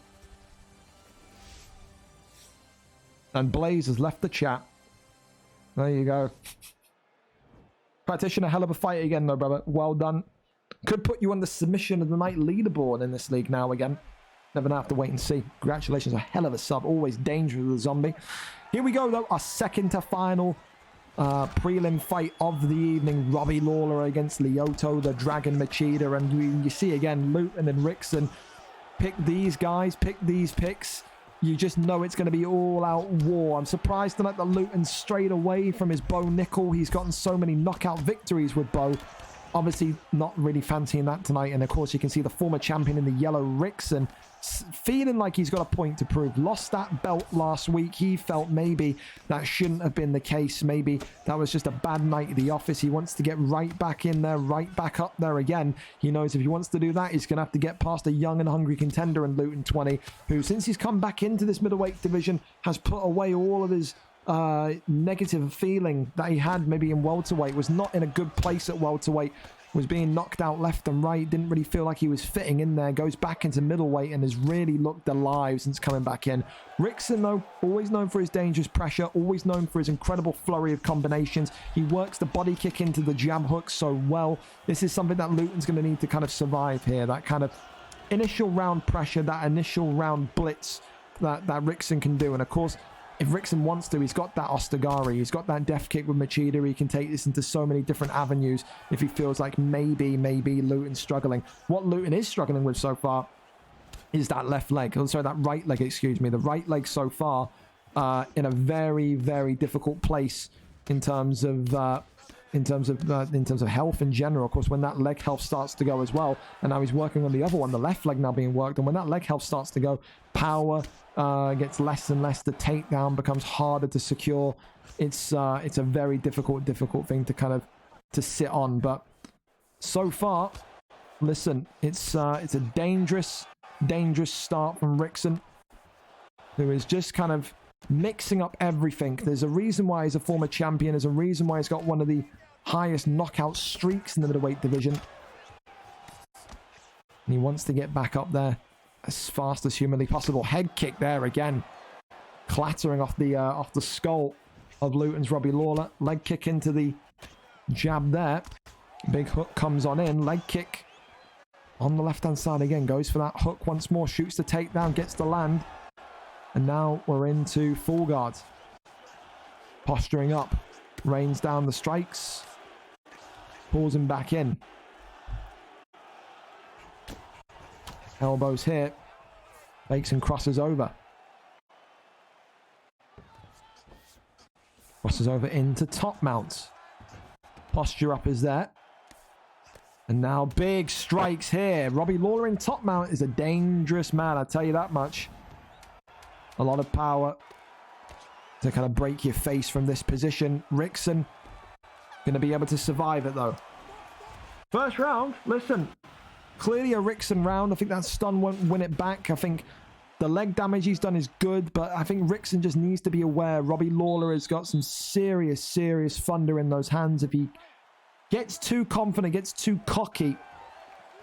And Blaze has left the chat. There you go. Practitioner, hell of a fight again, though, brother. Well done. Could put you on the submission of the night leaderboard in this league now again. Never know, have to wait and see. Congratulations, a hell of a sub. Always dangerous with the zombie. Here we go, though. Our second to final prelim fight of the evening. Robbie Lawler against Lyoto, the Dragon Machida. And you see again, Luton and Rickson. Pick these guys, pick these picks. You just know it's going to be all-out war. I'm surprised tonight that Luton strayed away from his Bo Nickel. He's gotten so many knockout victories with Bo. Obviously, not really fancying that tonight. And, of course, you can see the former champion in the yellow, Rickson, feeling like he's got a point to prove. Lost that belt last week. He felt maybe that shouldn't have been the case. Maybe that was just a bad night at the office. He wants to get right back in there, right back up there again. He knows if he wants to do that, he's going to have to get past a young and hungry contender in Luton 20, who, since he's come back into this middleweight division, has put away all of his negative feeling that he had maybe in welterweight. Was not in a good place at welterweight, was being knocked out left and right, didn't really feel like he was fitting in there, goes back into middleweight and has really looked alive since coming back in. Rickson, though, always known for his dangerous pressure, always known for his incredible flurry of combinations. He works the body kick into the jab hook so well. This is something that Luton's going to need to kind of survive here, that kind of initial round pressure, that initial round blitz that Rickson can do. And of course, if Rickson wants to, he's got that Ostigari, he's got that death kick with Machida. He can take this into so many different avenues if he feels like maybe Luton's struggling. What Luton is struggling with so far is that left leg. Oh, sorry, that right leg, excuse me. The right leg so far in a very, very difficult place in terms of health in general. Of course, when that leg health starts to go as well, and now he's working on the other one, the left leg now being worked on. When that leg health starts to go, power gets less and less. The takedown becomes harder to secure. It's a very difficult thing to kind of to sit on. But so far, listen, it's a dangerous start from Rickson, who is just kind of mixing up everything. There's a reason why he's a former champion. There's a reason why he's got one of the highest knockout streaks in the middleweight division. And he wants to get back up there as fast as humanly possible. Head kick there again, clattering off the skull of Luton's Robbie Lawler. Leg kick into the jab there. Big hook comes on in. Leg kick on the left-hand side again. Goes for that hook once more. Shoots the takedown. Gets the land. And now we're into full guard. Posturing up. Rains down the strikes. Pulls him back in. Elbows here. Fakes and crosses over. Crosses over into top mount. Posture up is there. And now big strikes here. Robbie Lawler in top mount is a dangerous man, I tell you that much. A lot of power to kind of break your face from this position. Rickson going to be able to survive it though. First round, listen, clearly a Rickson round. I think that stun won't win it back. I think the leg damage he's done is good, but I think Rickson just needs to be aware. Robbie Lawler has got some serious thunder in those hands. If he gets too confident, gets too cocky,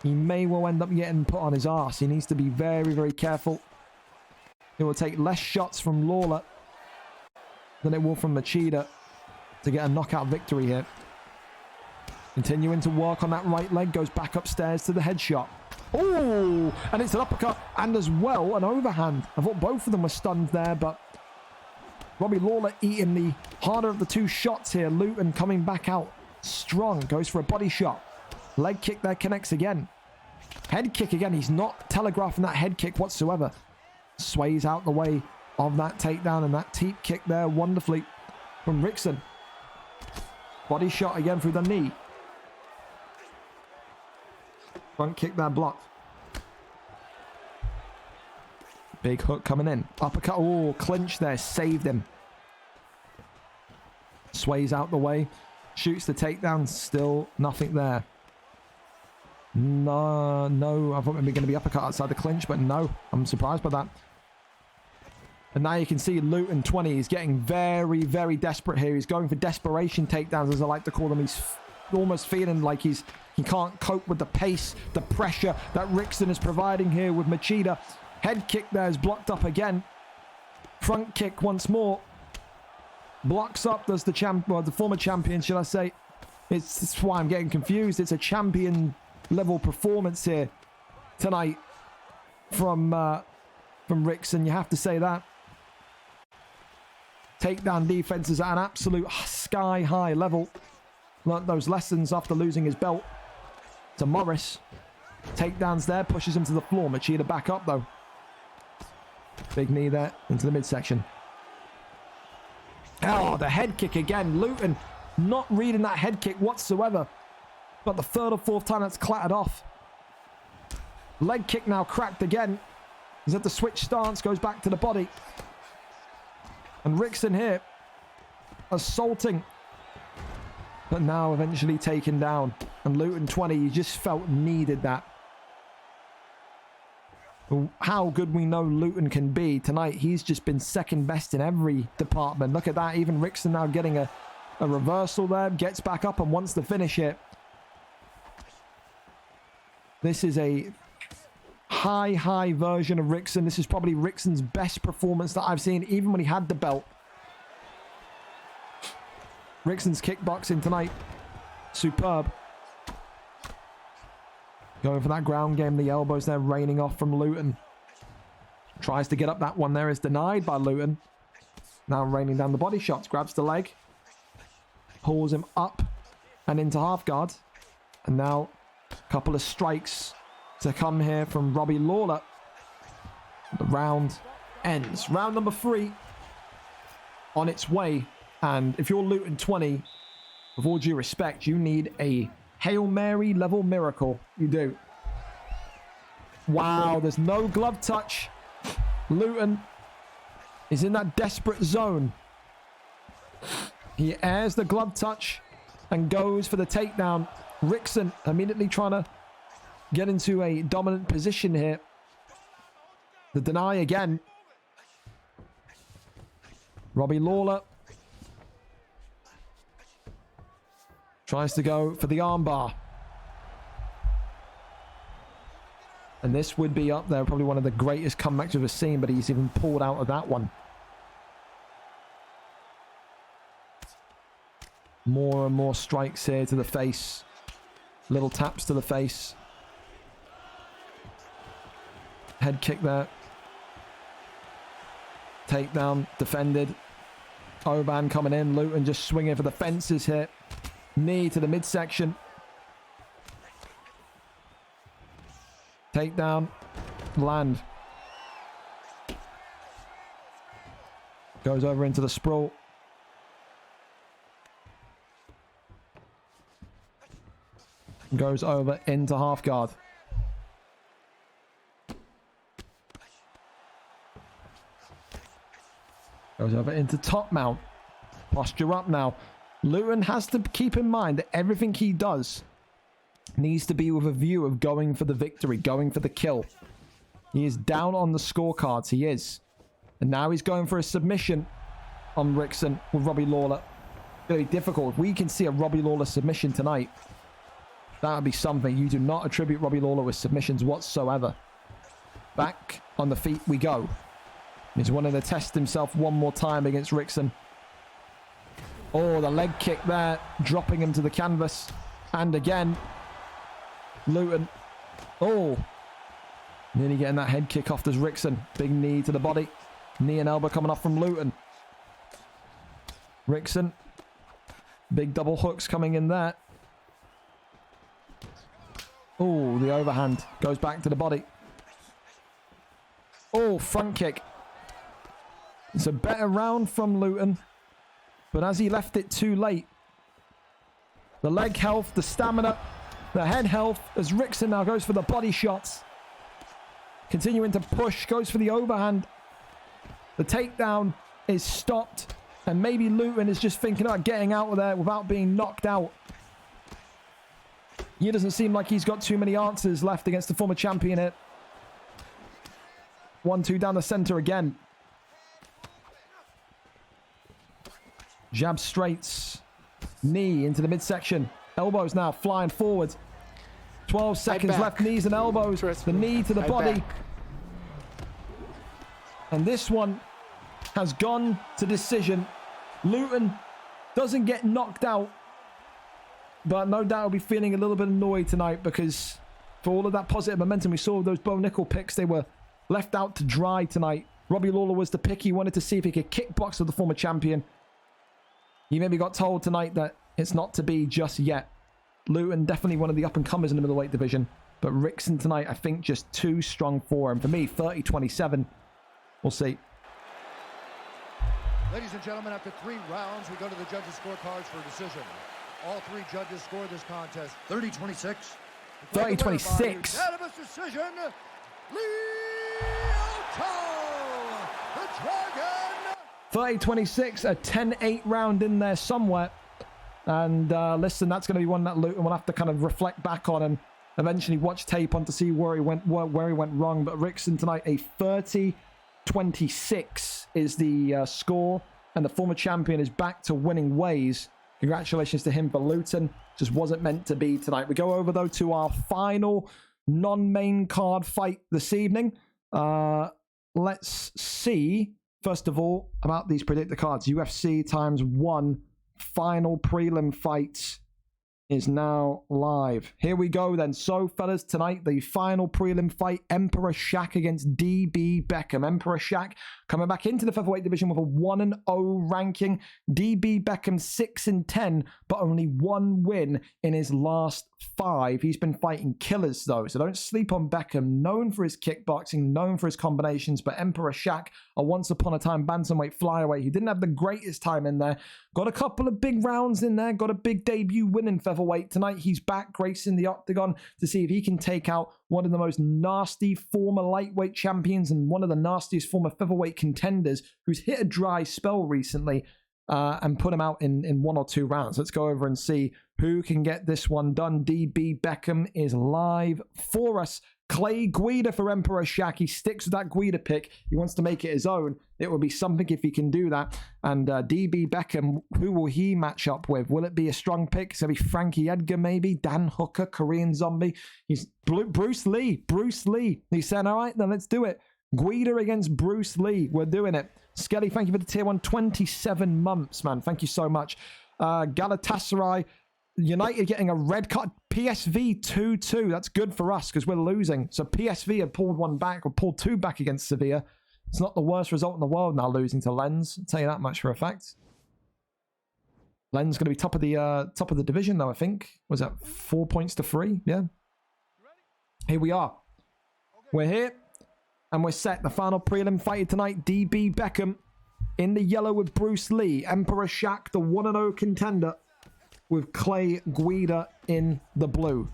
he may well end up getting put on his arse. He needs to be very careful. It will take less shots from Lawler than it will from Machida to get a knockout victory here. Continuing to work on that right leg, goes back upstairs to the headshot. Oh, and it's an uppercut and as well an overhand. I thought both of them were stunned there, but Robbie Lawler eating the harder of the two shots here. Luton coming back out strong, goes for a body shot. Leg kick there, connects again. Head kick again. He's not telegraphing that head kick whatsoever. Sways out the way of that takedown, and that teep kick there wonderfully from Rickson. Body shot again through the knee. Front kick there blocked. Big hook coming in. Uppercut. Oh, clinch there. Saved him. Sways out the way. Shoots the takedown. Still nothing there. No. I thought maybe going to be uppercut outside the clinch, but no. I'm surprised by that. And now you can see Luton 20 is getting very desperate here. He's going for desperation takedowns, as I like to call them. He's almost feeling like he can't cope with the pace, the pressure that Rickson is providing here with Machida. Head kick there is blocked up again. Front kick once more. Blocks up. Does the former champion, shall I say. It's why I'm getting confused. It's a champion level performance here tonight from Rickson. You have to say that. Takedown defense is at an absolute sky-high level. Learned those lessons after losing his belt to Morris. Takedowns there, pushes him to the floor. Machida back up though. Big knee there into the midsection. Oh, the head kick again. Luton not reading that head kick whatsoever. But the third or fourth time that's clattered off. Leg kick now cracked again. He's at the switch stance, goes back to the body. And Rickson here assaulting, but now eventually taken down. And Luton 20, you just felt needed that. How good we know Luton can be tonight. He's just been second best in every department. Look at that. Even Rickson now getting a reversal there. Gets back up and wants to finish it. This is a high version of Rickson. This is probably Rickson's best performance that I've seen, even when he had the belt. Rickson's kickboxing tonight, superb. Going for that ground game. The elbows there raining off from Luton. Tries to get up that one there, is denied by Luton. Now raining down the body shots. Grabs the leg. Pulls him up and into half guard. And now a couple of strikes to come here from Robbie Lawler. The round ends. Round number 3 on its way. And if you're Luton 20, with all due respect, you need a Hail Mary level miracle. You do. Wow, there's no glove touch. Luton is in that desperate zone. He airs the glove touch and goes for the takedown. Rickson immediately trying to get into a dominant position here. The deny again. Robbie Lawler tries to go for the armbar. And this would be up there, probably one of the greatest comebacks we've ever seen, but he's even pulled out of that one. More and more strikes here to the face. Little taps to the face. Head kick there. Takedown, defended. Oban coming in. Luton just swinging for the fences here. Knee to the midsection. Takedown. Land. Goes over into the sprawl. Goes over into half guard. Goes over into top mount. Posture up now. Luton has to keep in mind that everything he does needs to be with a view of going for the victory, going for the kill. He is down on the scorecards. He is. And now he's going for a submission on Rickson with Robbie Lawler. Very difficult. If we can see a Robbie Lawler submission tonight, that would be something. You do not attribute Robbie Lawler with submissions whatsoever. Back on the feet we go. He's wanting to test himself one more time against Rickson. Oh, the leg kick there, dropping him to the canvas. And again, Luton. Oh, nearly getting that head kick off. There's Rickson. Big knee to the body. Knee and elbow coming off from Luton. Rickson. Big double hooks coming in there. Oh, the overhand goes back to the body. Oh, front kick. It's a better round from Luton, but as he left it too late, the leg health, the stamina, the head health, as Rickson now goes for the body shots. Continuing to push, goes for the overhand. The takedown is stopped, and maybe Luton is just thinking about getting out of there without being knocked out. He doesn't seem like he's got too many answers left against the former champion here. 1-2 down the center again. Jab straights. Knee into the midsection. Elbows now flying forward. 12 seconds left. Knees and elbows. The knee to the body. And this one has gone to decision. Luton doesn't get knocked out, but no doubt will be feeling a little bit annoyed tonight because for all of that positive momentum we saw with those Bo Nickel picks, they were left out to dry tonight. Robbie Lawler was the pick. He wanted to see if he could kickbox with the former champion. He maybe got told tonight that it's not to be just yet. Luton, definitely one of the up-and-comers in the middleweight division. But Rickson tonight, I think, just too strong for him. For me, 30-27. We'll see. Ladies and gentlemen, after 3 rounds, we go to the judges' scorecards for a decision. All 3 judges scored this contest 30-26. 30-26. Unanimous decision, Leo, the Dragon. 30-26, a 10-8 round in there somewhere. And listen, that's going to be one that Luton will have to kind of reflect back on and eventually watch tape on to see where he went wrong. But Rickson tonight, a 30-26 is the score. And the former champion is back to winning ways. Congratulations to him for Luton. Just wasn't meant to be tonight. We go over, though, to our final non-main card fight this evening. Let's see, first of all, about these predictor cards. UFC ×1 final prelim fight is now live. Here we go then. So, fellas, tonight, the final prelim fight, Emperor Shaq against DB Beckham. Emperor Shaq coming back into the featherweight division with a 1-0 ranking. DB Beckham 6-10, but only one win in his last 5. He's been fighting killers, though, so don't sleep on Beckham. Known for his kickboxing, known for his combinations, but Emperor Shaq, a once-upon-a-time bantamweight flyweight, he didn't have the greatest time in there. Got a couple of big rounds in there, got a big debut win in featherweight. Tonight, he's back gracing the octagon to see if he can take out one of the most nasty former lightweight champions and one of the nastiest former featherweight contenders who's hit a dry spell recently and put him out in 1 or 2 rounds. Let's go over and see who can get this one done. DB Beckham is live for us. Clay Guida for Emperor Shaq. He sticks with that Guida pick. He wants to make it his own. It would be something if he can do that. And DB Beckham, who will he match up with? Will it be a strong pick? So be Frankie Edgar maybe? Dan Hooker, Korean Zombie? He's Bruce Lee. Bruce Lee. He's saying, all right, then let's do it. Guida against Bruce Lee. We're doing it. Skelly, thank you for the tier 1. 27 months, man. Thank you so much. Galatasaray United getting a red card. PSV 2-2. That's good for us because we're losing. So PSV have pulled 1 back or pulled 2 back against Sevilla. It's not the worst result in the world now losing to Lens. I'll tell you that much for a fact. Lens going to be top of the division though, I think. Was that 4 points to 3? Yeah. Here we are. We're here and we're set. The final prelim fight tonight. DB Beckham in the yellow with Bruce Lee. Emperor Shaq, the 1-0 contender, with Clay Guida in the blue.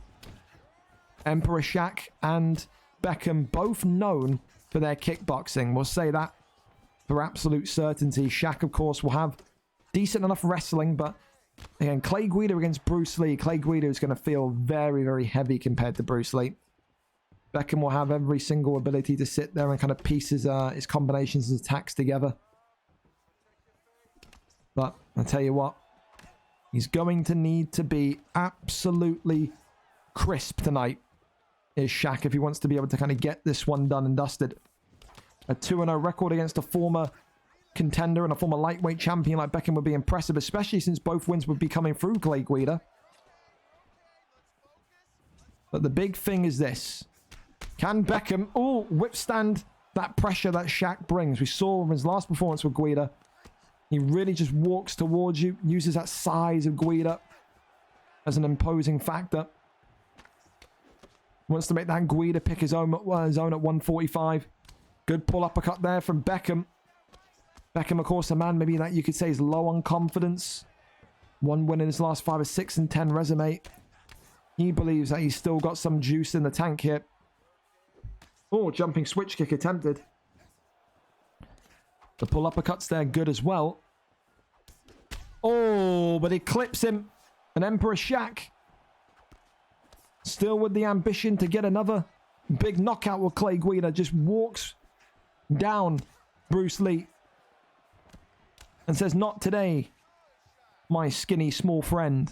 Emperor Shaq and Beckham both known for their kickboxing. We'll say that for absolute certainty. Shaq, of course, will have decent enough wrestling, but again, Clay Guida against Bruce Lee. Clay Guida is going to feel very, very heavy compared to Bruce Lee. Beckham will have every single ability to sit there and kind of piece his combinations, his attacks together. But I'll tell you what, he's going to need to be absolutely crisp tonight, is Shaq, if he wants to be able to kind of get this one done and dusted. A 2-0 record against a former contender and a former lightweight champion like Beckham would be impressive, especially since both wins would be coming through Clay Guida. But the big thing is this. Can Beckham withstand that pressure that Shaq brings? We saw in his last performance with Guida. He really just walks towards you, uses that size of Guida as an imposing factor. Wants to make that Guida pick his own at 145. Good pull uppercut there from Beckham. Beckham, of course, a man maybe that you could say is low on confidence. 1 win in his last 5, a 6-10 resume. He believes that he's still got some juice in the tank here. Oh, jumping switch kick attempted. The pull uppercuts there, good as well. Oh, but it clips him. And Emperor Shaq still with the ambition to get another big knockout with Clay Guida. Just walks down Bruce Lee and says, not today, my skinny small friend.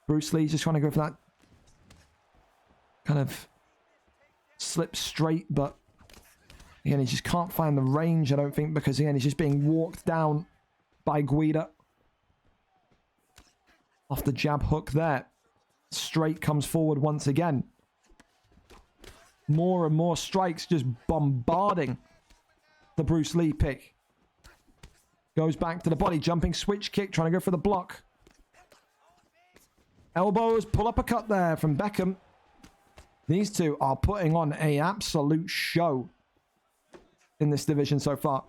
Bruce Lee's just trying to go for that kind of slip straight, but again, he just can't find the range, I don't think, because again, he's just being walked down by Guida. Off the jab hook there. Straight comes forward once again. More and more strikes just bombarding the Bruce Lee pick. Goes back to the body, jumping switch kick, trying to go for the block. Elbows, pull uppercut there from Beckham. These two are putting on an absolute show in this division so far.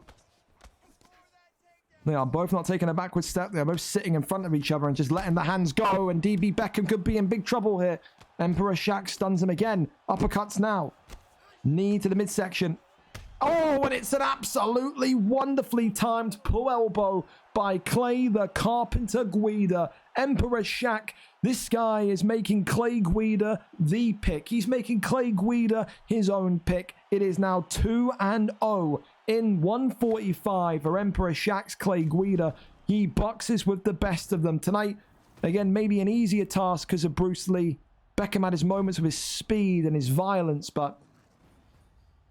They are both not taking a backward step. They're both sitting in front of each other and just letting the hands go. And DB Beckham could be in big trouble here. Emperor Shaq stuns him again. Uppercuts now. Knee to the midsection. Oh, and it's an absolutely wonderfully timed pull elbow by Clay the Carpenter Guida. Emperor Shaq, this guy is making Clay Guida the pick. He's making Clay Guida his own pick. It is now 2-0 in 145 for Emperor Shaq's Clay Guida. He boxes with the best of them tonight. Again, maybe an easier task because of Bruce Lee. Beckham had his moments with his speed and his violence, but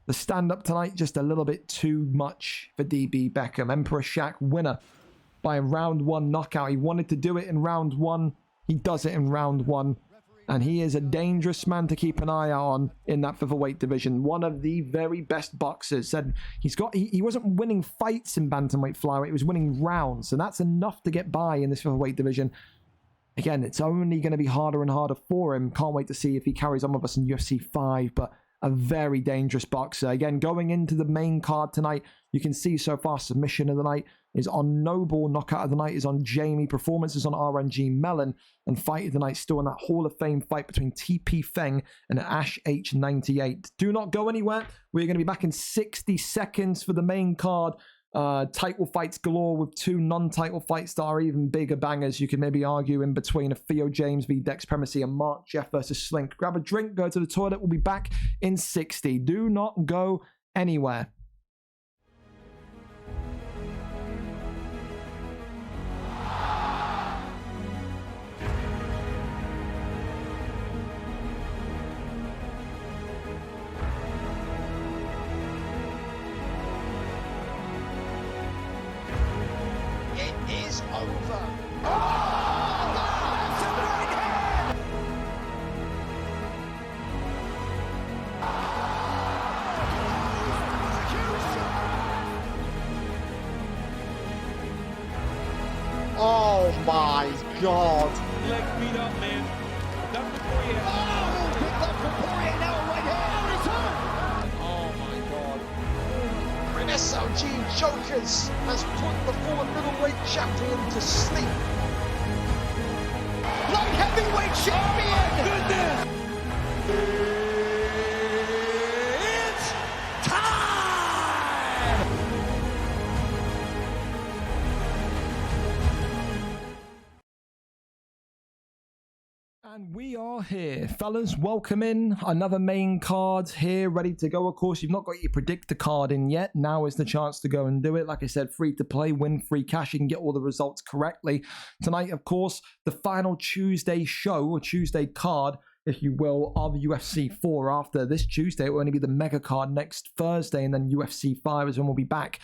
the stand-up tonight just a little bit too much for DB Beckham. Emperor Shaq winner by a round 1 knockout. He wanted to do it in round 1. He does it in round 1. And he is a dangerous man to keep an eye out on in that featherweight division. One of the very best boxers. Said he wasn't winning fights in bantamweight flyweight. He was winning rounds. And that's enough to get by in this featherweight division. Again, it's only going to be harder and harder for him. Can't wait to see if he carries on with us in UFC 5. But a very dangerous boxer. Again, going into the main card tonight, you can see so far submission of the night is on Noble, knockout of the night is on Jamie, performances on RNG Melon, and fight of the night still in that Hall of Fame fight between TP Feng and Ash H98. Do not go anywhere. We're going to be back in 60 seconds for the main card. Title fights galore with 2 non-title fights that are even bigger bangers. You can maybe argue in between a Theo James v Dex Primacy and Mark Jeff versus Slink. Grab a drink, go to the toilet. We'll be back in 60. Do not go anywhere. Is over. Oh my God. Leg beat up, man. That's the Poirier. Oh, good luck for Poirier now right here. Oh my God. And SLG Jokers has put the former middleweight champion to sleep. Light heavyweight champion! Goodness! It's time! And we are here, fellas. Welcome in. Another main card here, ready to go. Of course, you've not got your predictor card in yet. Now is the chance to go and do it. Like I said, free to play, win free cash. You can get all the results correctly. Tonight, of course, the final Tuesday show, or Tuesday card, if you will, of UFC 4. After this Tuesday, it will only be the mega card next Thursday, and then UFC 5 is when we'll be back.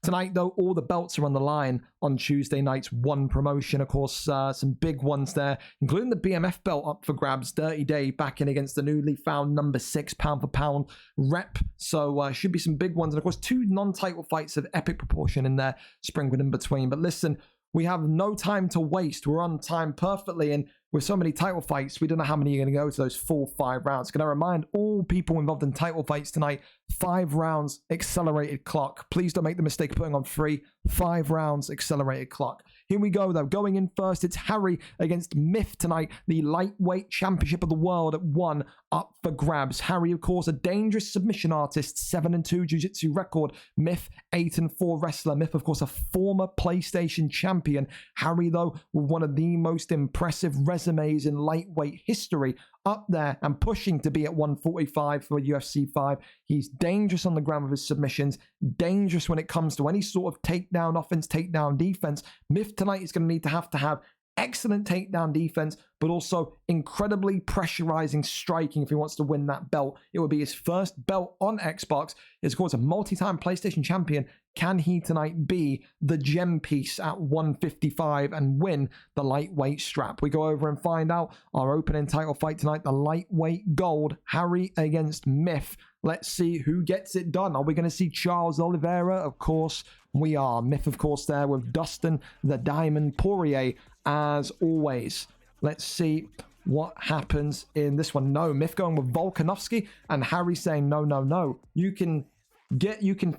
Tonight, though, all the belts are on the line on Tuesday night's one promotion. Of course, some big ones there, including the BMF belt up for grabs. Dirty Day back in against the newly found number 6 pound-for-pound rep. So should be some big ones. And, of course, 2 non-title fights of epic proportion in there, sprinkled in between. But listen, we have no time to waste. We're on time perfectly. And with so many title fights, we don't know how many are going to go to those full 5 rounds. Can I remind all people involved in title fights tonight, 5 rounds, accelerated clock. Please don't make the mistake of putting on 3. 5 rounds, accelerated clock. Here we go, though. Going in first, it's Harry against Myth tonight. The lightweight championship of the world at 1 up for grabs. Harry, of course, a dangerous submission artist, 7-2 jiu-jitsu record. Myth, 8-4 wrestler. Myth, of course, a former PlayStation champion. Harry, though, with one of the most impressive resumes in lightweight history, up there and pushing to be at 145 for UFC 5. He's dangerous on the ground with his submissions, dangerous when it comes to any sort of takedown offense, takedown defense. Myth tonight is going to need to have excellent takedown defense, but also incredibly pressurizing striking if he wants to win that belt. It would be his first belt on Xbox. He's, of course, a multi-time PlayStation champion. Can he tonight be the gem piece at 155 and win the lightweight strap? We go over and find out our opening title fight tonight, the lightweight gold, Harry against Myth. Let's see who gets it done. Are we going to see Charles Oliveira? Of course we are. Myth, of course, there with Dustin the Diamond Poirier, as always. Let's see what happens in this one. No, Myth going with Volkanovski, and Harry saying, no, no, no. You can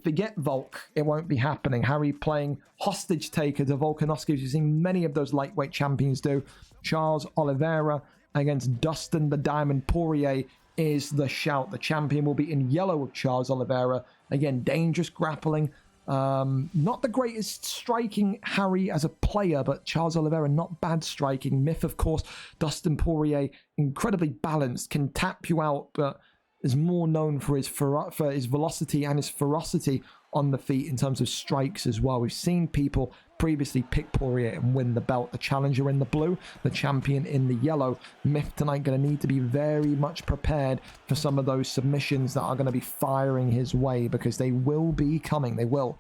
forget Volk. It won't be happening. Harry playing hostage taker to Volkanovski, as you've seen many of those lightweight champions do. Charles Oliveira against Dustin the Diamond Poirier is the shout. The champion will be in yellow with Charles Oliveira. Again, dangerous grappling. Not the greatest striking Harry as a player, but Charles Oliveira not bad striking. Myth, of course, Dustin Poirier incredibly balanced, can tap you out, but is more known for his velocity and his ferocity on the feet in terms of strikes as well. We've seen people previously pick Poirier and win the belt. The challenger in the blue, the champion in the yellow. Myth tonight going to need to be very much prepared for some of those submissions that are going to be firing his way, because they will be coming. They will.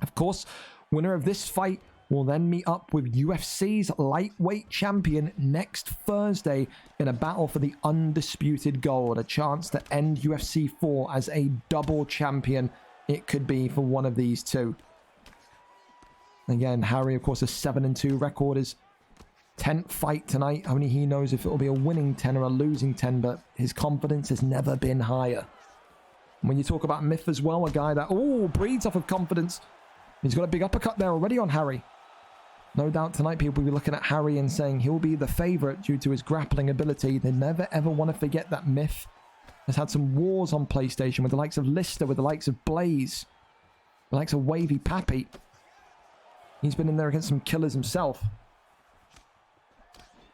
Of course, winner of this fight will then meet up with UFC's lightweight champion next Thursday in a battle for the undisputed gold. A chance to end UFC 4 as a double champion. It could be for one of these two. Again, Harry, of course, a 7-2 record, is 10th fight tonight. Only he knows if it will be a winning 10 or a losing 10, but his confidence has never been higher. And when you talk about Myth as well, a guy that, breeds off of confidence. He's got a big uppercut there already on Harry. No doubt tonight people will be looking at Harry and saying he'll be the favorite due to his grappling ability. They never ever want to forget that Myth has had some wars on PlayStation with the likes of Lister, with the likes of Blaze, the likes of Wavy Pappy. He's been in there against some killers himself.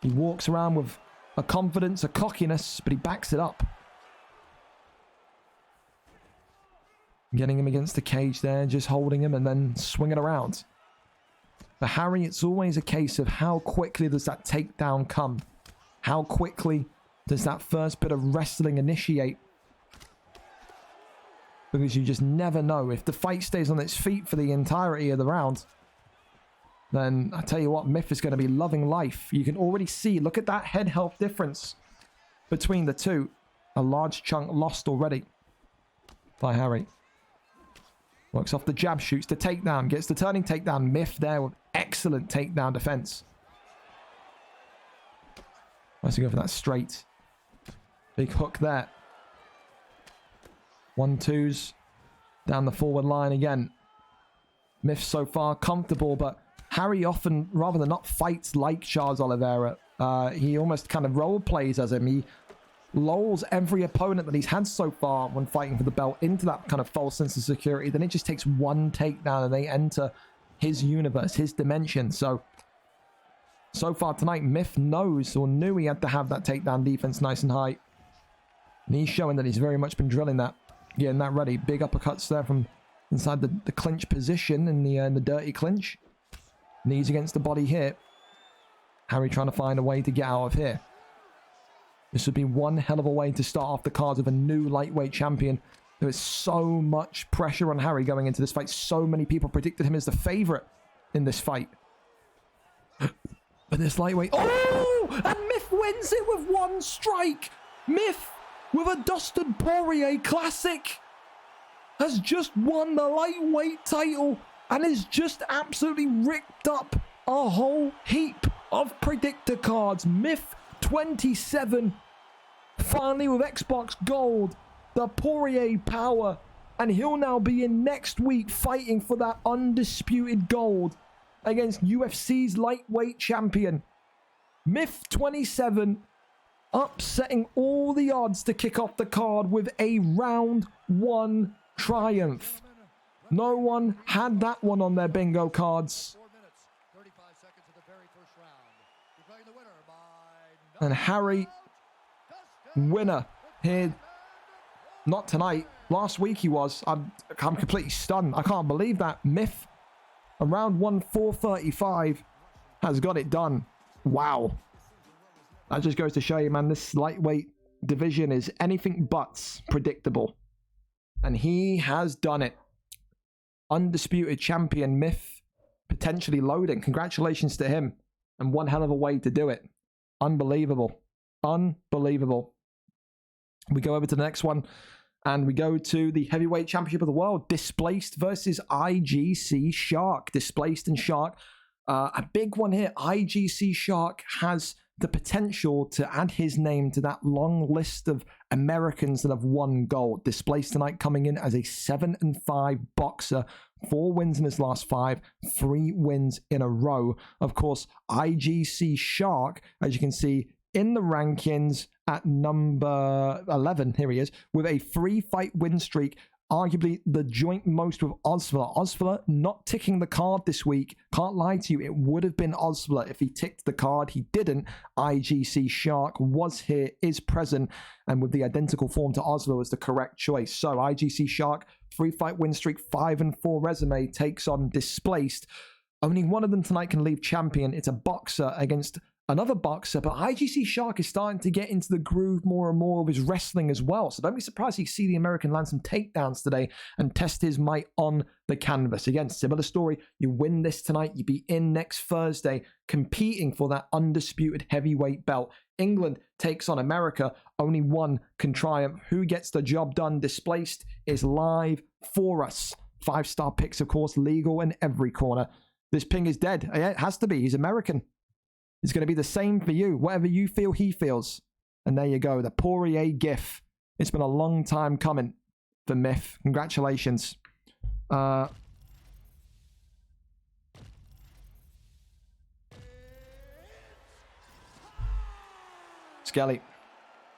He walks around with a confidence, a cockiness, but he backs it up. Getting him against the cage there, just holding him and then swinging around. For Harry, it's always a case of how quickly does that takedown come? How quickly does that first bit of wrestling initiate? Because you just never know. If the fight stays on its feet for the entirety of the round, then I tell you what, Myth is going to be loving life. You can already see, look at that head health difference between the two. A large chunk lost already by Harry. Works off the jab, shoots the takedown, gets the turning takedown. Myth there with excellent takedown defense. Nice to go for that straight. Big hook there. 1-2s down the forward line again. Myth so far comfortable, but Harry often, rather than not, fights like Charles Oliveira. He almost kind of role plays as him. He lulls every opponent that he's had so far when fighting for the belt into that kind of false sense of security. Then it just takes one takedown and they enter his universe, his dimension. So far tonight, Myth knows or knew he had to have that takedown defense nice and high. And he's showing that he's very much been drilling that, getting that ready. Big uppercuts there from inside the clinch position in the dirty clinch. Knees against the body here. Harry trying to find a way to get out of here. This would be one hell of a way to start off the cards with a new lightweight champion. There is so much pressure on Harry going into this fight. So many people predicted him as the favorite in this fight. But this lightweight... Oh! And Myth wins it with one strike! Myth, with a Dustin Poirier Classic, has just won the lightweight title and has just absolutely ripped up a whole heap of predictor cards. Myth 27, finally with Xbox Gold, the Poirier power, and he'll now be in next week fighting for that undisputed gold against UFC's lightweight champion. Myth 27, upsetting all the odds to kick off the card with a round 1 triumph. No one had that one on their bingo cards. 4 minutes, 35 seconds of the very first round. Declaring the winner by And Harry, winner here. Not tonight. Last week he was. I'm completely stunned. I can't believe that. Myth, around 1:4:35, has got it done. Wow. That just goes to show you, man, this lightweight division is anything but predictable. And he has done it. Undisputed champion Myth, potentially loading. Congratulations to him. And one hell of a way to do it. Unbelievable. Unbelievable. We go over to the next one. And we go to the heavyweight championship of the world. Displaced versus IGC Shark. Displaced and Shark. A big one here. IGC Shark has the potential to add his name to that long list of Americans that have won gold. Displaced tonight, coming in as a 7-5 boxer. 4 wins in his last 5, 3 wins in a row. Of course, IGC Shark, as you can see in the rankings at number 11, here he is, with a 3-fight win streak. Arguably the joint most with Osler. Osler not ticking the card this week. Can't lie to you, it would have been Osler if he ticked the card. He didn't. IGC Shark was here, is present, and with the identical form to Osler was the correct choice. So IGC Shark, 3-fight win streak, 5-4 resume, takes on Displaced. Only one of them tonight can leave champion. It's a boxer against another boxer, but IGC Shark is starting to get into the groove more and more of his wrestling as well. So don't be surprised you see the American land some takedowns today and test his might on the canvas. Again, similar story. You win this tonight, you be in next Thursday competing for that undisputed heavyweight belt. England takes on America. Only one can triumph. Who gets the job done? Displaced is live for us. 5-star picks, of course, legal in every corner. This ping is dead. It has to be. He's American. It's going to be the same for you. Whatever you feel, he feels. And there you go. The Poirier gif. It's been a long time coming for Myth. Congratulations. Skelly.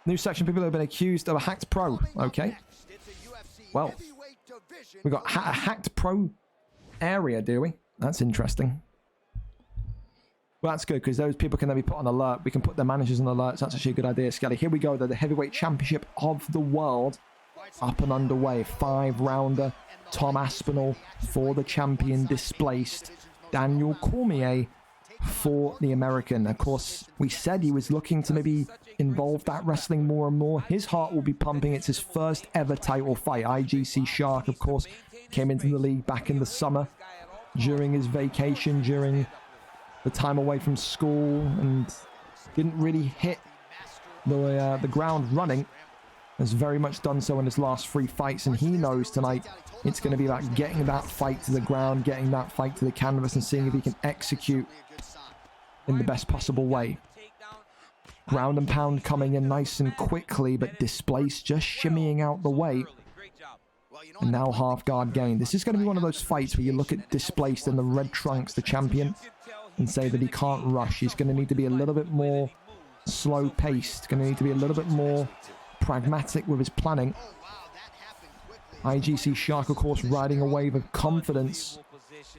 New section. People who have been accused of a hacked pro. Okay. Well, we got a hacked pro area, do we? That's interesting. Well, that's good because those people can then be put on alert. We can put their managers on alerts. That's actually a good idea, Skelly. Here we go, though. The Heavyweight Championship of the World up and underway. 5-rounder. Tom Aspinall for the champion, displaced. Daniel Cormier for the American. Of course, we said he was looking to maybe involve that wrestling more and more. His heart will be pumping. It's his first ever title fight. IGC Shark, of course, came into the league back in the summer during his vacation, during the time away from school, and didn't really hit the ground running. Has very much done so in his last 3 fights, and he knows tonight it's going to be about getting that fight to the ground, getting that fight to the canvas, and seeing if he can execute in the best possible way. Ground and pound coming in nice and quickly, but Displaced just shimmying out the way. And now half guard gain. This is going to be one of those fights where you look at Displaced in the red trunks, the champion, and say that he can't rush. He's going to need to be a little bit more slow paced. Going to need to be a little bit more pragmatic with his planning. IGC Shark, of course, riding a wave of confidence.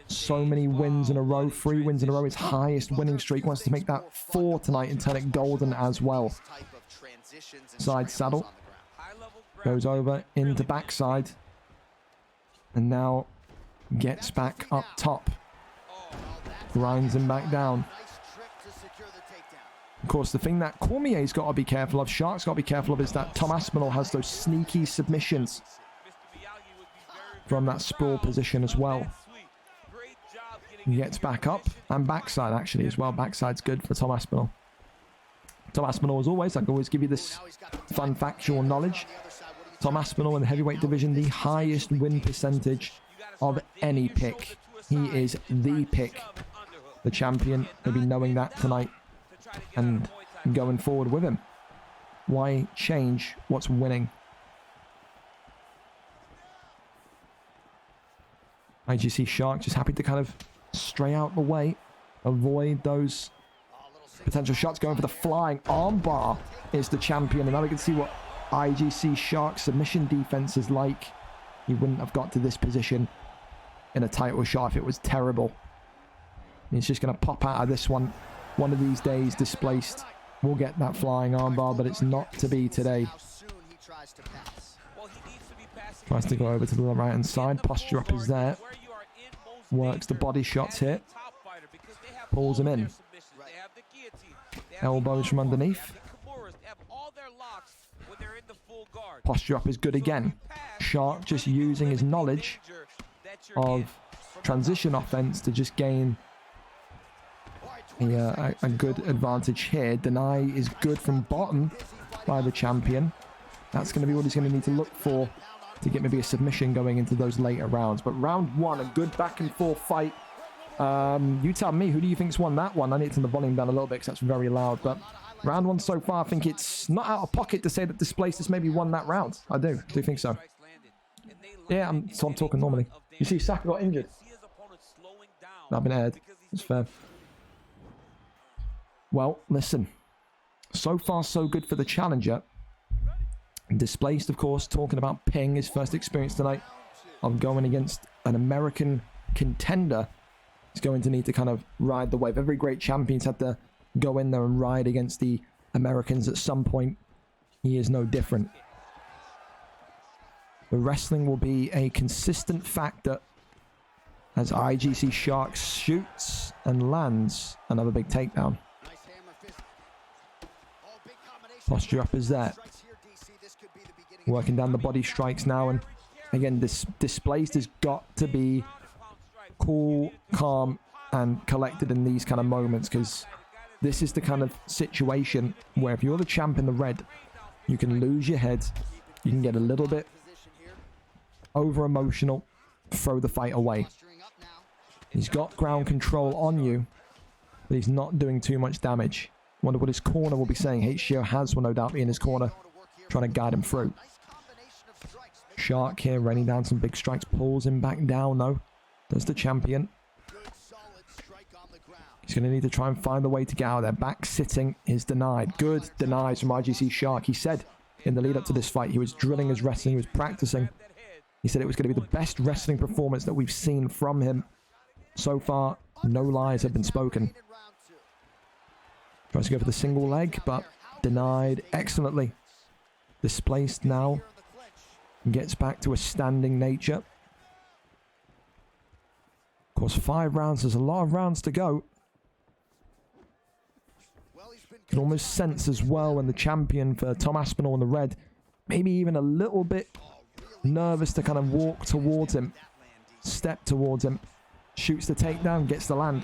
So many wins in a row, 3 wins in a row, his highest winning streak. Wants to make that 4 tonight and turn it golden as well. Side saddle. Goes over into backside. And now gets back up top. Grinds him back down. Of course, the thing that Cormier's got to be careful of, Shark's got to be careful of, is that Tom Aspinall has those sneaky submissions from that sprawl position as well. He gets back up and backside actually as well. Backside's good for Tom Aspinall. Tom Aspinall, as always, I can always give you this fun factual knowledge. Tom Aspinall in the heavyweight division, the highest win percentage of any pick. He is the pick. The champion will be knowing that tonight and going forward with him. Why change what's winning? IGC Shark just happy to kind of stray out the way, avoid those potential shots. Going for the flying armbar is the champion, and now we can see what IGC Shark's submission defense is like. He wouldn't have got to this position in a title shot if it was terrible. He's just going to pop out of this one. One of these days, Displaced will get that flying armbar, but it's not to be today. Tries to go over to the right hand side. Posture up is there. Works the body shots here. Pulls him in. Elbows from underneath. Posture up is good again. Shark just using his knowledge of transition offense to just gain a good advantage here. Deny is good from bottom by the champion. That's going to be what he's going to need to look for to get maybe a submission going into those later rounds. But round 1, a good back and forth fight. You tell me, who do you think's won that one? I need to turn the volume down a little bit because that's very loud. But round 1 so far, I think it's not out of pocket to say that Displaced has maybe won that round. I do think so. Yeah, I'm talking normally. You see, Saka got injured. Not been aired. It's fair. Well, listen. So far, so good for the challenger. Displaced, of course, talking about Ping, his first experience tonight of going against an American contender. He's going to need to kind of ride the wave. Every great champion's had to go in there and ride against the Americans at some point. He is no different. The wrestling will be a consistent factor as IGC Shark shoots and lands another big takedown. Posture up is there. Working down the body strikes now. And again, this Displaced has got to be cool, calm, and collected in these kind of moments, because this is the kind of situation where if you're the champ in the red, you can lose your head, you can get a little bit over emotional, throw the fight away. He's got ground control on you, but he's not doing too much damage. Wonder what his corner will be saying. HGO has, will no doubt be in his corner, trying to guide him through. Shark here, raining down some big strikes, pulls him back down though. Does the champion. He's going to need to try and find a way to get out of there. Back sitting is denied. Good denies from IGC Shark. He said in the lead up to this fight, he was drilling his wrestling, he was practicing. He said it was going to be the best wrestling performance that we've seen from him. So far, no lies have been spoken. Tries to go for the single leg, but denied excellently. Displaced now. Gets back to a standing nature. Of course, 5 rounds. There's a lot of rounds to go. You can almost sense as well when the champion for Tom Aspinall in the red, maybe even a little bit nervous to kind of walk towards him. Step towards him. Shoots the takedown, gets the land.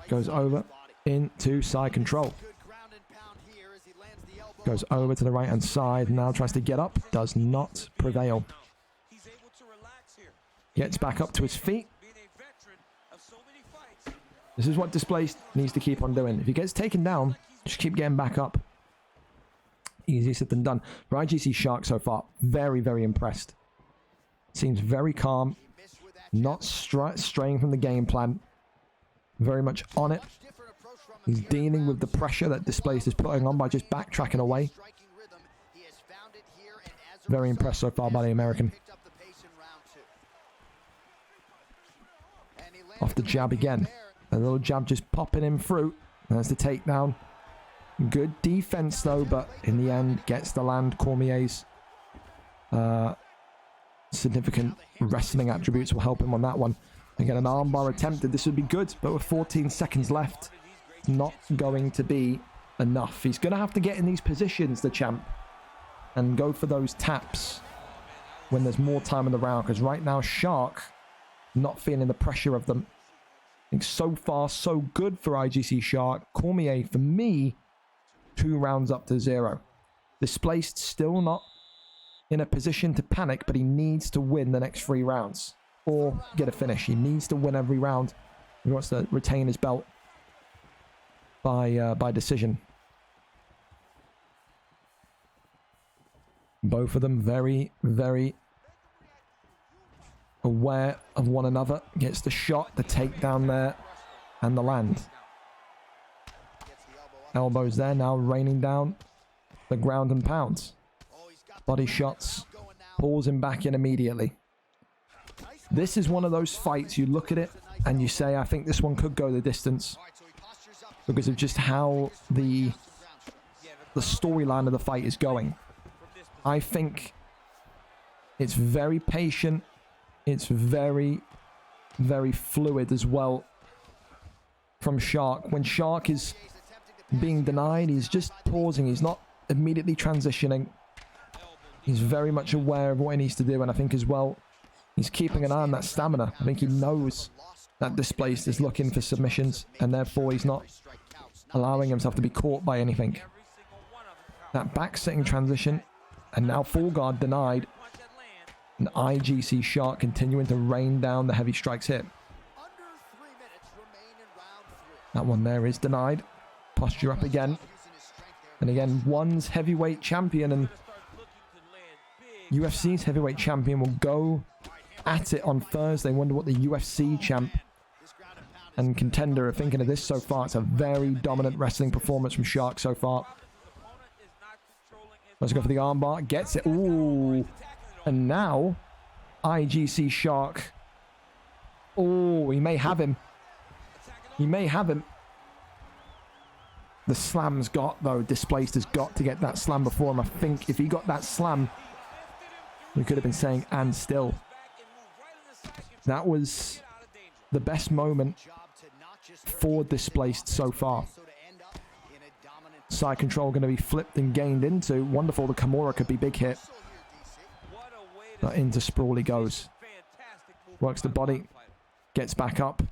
Goes over into side control. Goes over to the right hand side. Now tries to get up. Does not prevail. Gets back up to his feet. This is what Displaced needs to keep on doing. If he gets taken down, just keep getting back up. Easier said than done. For IGC Shark so far, very, very impressed. Seems very calm. Not straying from the game plan. Very much on it. He's dealing with the pressure that Displaced is putting on by just backtracking away. Very impressed so far by the American. Off the jab again. A little jab just popping him through. There's the takedown. Good defense though, but in the end gets the land. Cormier's significant wrestling attributes will help him on that one. Again, an armbar attempted. This would be good, but with 14 seconds left, not going to be enough. He's going to have to get in these positions, the champ, and go for those taps when there's more time in the round, because right now Shark not feeling the pressure of them. I think so far so good for IGC Shark. Cormier, for me, 2 rounds up to 0. Displaced, still not in a position to panic, but he needs to win the next 3 rounds or get a finish. He needs to win every round. He wants to retain his belt by decision. Both of them very, very aware of one another. Gets the shot, the takedown there, and the land. Elbows there, now raining down the ground and pounds. Body shots, pulls him back in immediately. This is one of those fights, you look at it and you say, I think this one could go the distance, because of just how the storyline of the fight is going. I think it's very patient. It's very, very fluid as well from Shark. When Shark is being denied, he's just pausing. He's not immediately transitioning. He's very much aware of what he needs to do, and I think as well, he's keeping an eye on that stamina. I think he knows that Displaced is looking for submissions, and therefore he's not allowing himself to be caught by anything. That back-sitting transition, and now full guard denied. And IGC Shark continuing to rain down the heavy strikes hit. That one there is denied. Posture up again. And again, one's heavyweight champion and UFC's heavyweight champion will go at it on Thursday. Wonder what the UFC champ and contender are thinking of this so far. It's a very dominant wrestling performance from Shark so far. Let's go for the armbar. Gets it. Ooh. And now, IGC Shark. Oh, he may have him. He may have him. The slam's got, though. Displaced has got to get that slam before him. I think if he got that slam, we could have been saying, and still. That was the best moment 4 displaced so far. Side control going to be flipped and gained into. Wonderful, the Kimura could be big hit. But into sprawl he goes. Works the body. Gets back up.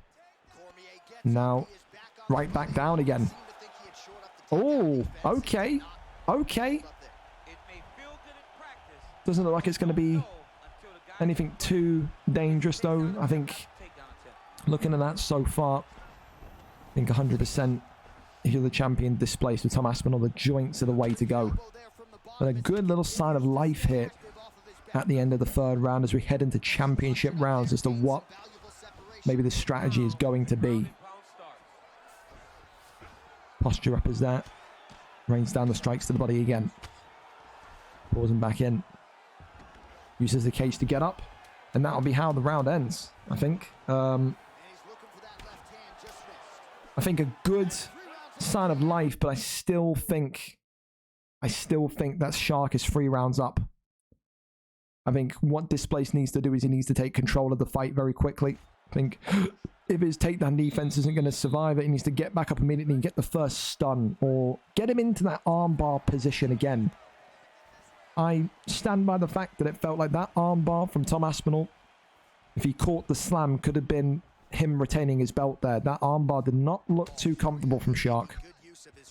Now, right back down again. Oh, okay. Okay. Doesn't look like it's going to be anything too dangerous, though. I think, looking at that so far, I think 100% if you're the champion displaced with Tom Aspinall, the joints are the way to go. But a good little sign of life here at the end of the 3rd round as we head into championship rounds as to what maybe the strategy is going to be. Posture up as that. Rains down the strikes to the body again. Pausing back in. Uses the cage to get up. And that'll be how the round ends, I think. I think a good sign of life, but I still think that Shark is 3 rounds up. I think what Displaced needs to do is he needs to take control of the fight very quickly. I think if his takedown defense isn't going to survive it, he needs to get back up immediately and get the first stun or get him into that armbar position again. I stand by the fact that it felt like that armbar from Tom Aspinall, if he caught the slam, could have been him retaining his belt there. That armbar did not look too comfortable from Shark.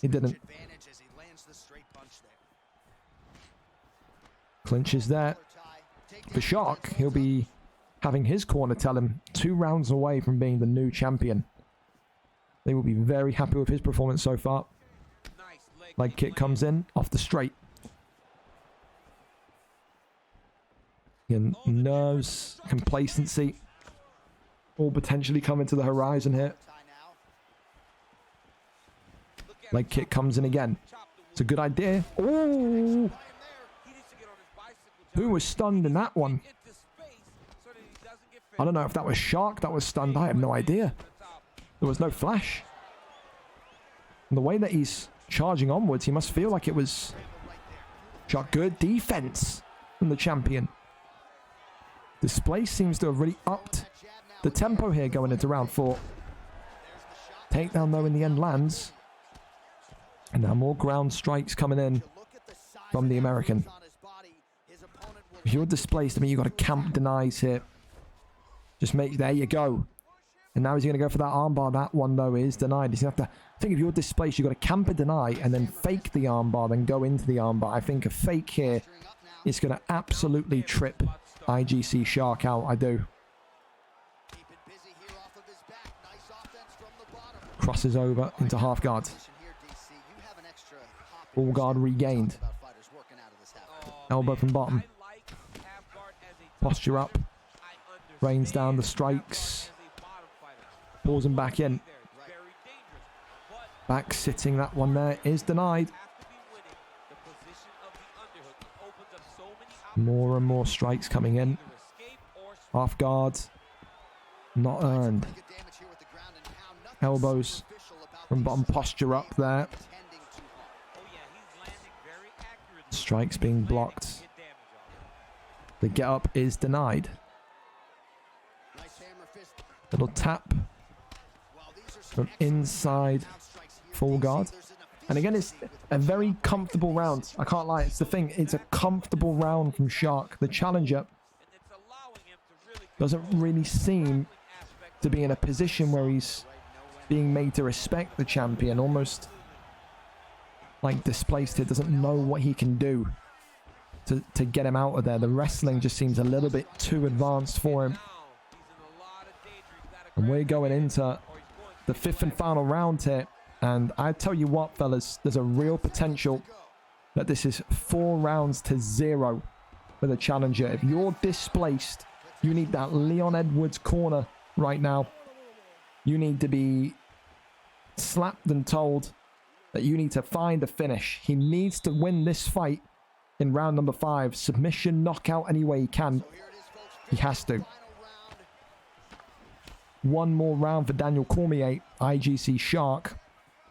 It didn't. Clinch is there. For Shark, he'll be having his corner tell him 2 rounds away from being the new champion. They will be very happy with his performance so far. Leg kick comes in off the straight. Again, nerves, complacency, all potentially coming to the horizon here. Leg kick comes in again. It's a good idea. Oh! Who was stunned in that one? I don't know if that was Shark that was stunned. I have no idea. There was no flash. And the way that he's charging onwards, he must feel like it was Shark. Good defense from the champion. Display seems to have really upped the tempo here going into round 4. Takedown though in the end lands. And now more ground strikes coming in from the American. If you're displaced, I mean, you've got to camp denies here. Just make, there you go. And now he's going to go for that armbar. That one, though, is denied. He's going to have to, I think if you're displaced, you've got to camp a deny and then fake the armbar, then go into the armbar. I think a fake here is going to absolutely trip IGC Shark out. I do. Crosses over into half guard. Full guard regained. Elbow from bottom. Posture up. Rains down the strikes. Pausing back in. Back sitting, that one there is denied. More and more strikes coming in. Half guard. Not earned. Elbows from bottom, posture up there. Strikes being blocked. The get up is denied. Little tap from inside full guard. And again, it's a very comfortable round. I can't lie, it's the thing. It's a comfortable round from Shark. The challenger doesn't really seem to be in a position where he's being made to respect the champion. Almost like displaced here, doesn't know what he can do to get him out of there. The wrestling just seems a little bit too advanced for him. And we're going into the 5th and final round here. And I tell you what, fellas, there's a real potential that this is 4 rounds to 0 for the challenger. If you're displaced, you need that Leon Edwards corner right now. You need to be slapped and told that you need to find a finish. He needs to win this fight in round number 5. Submission, knockout, any way he can. He has to. One more round for Daniel Cormier, IGC Shark,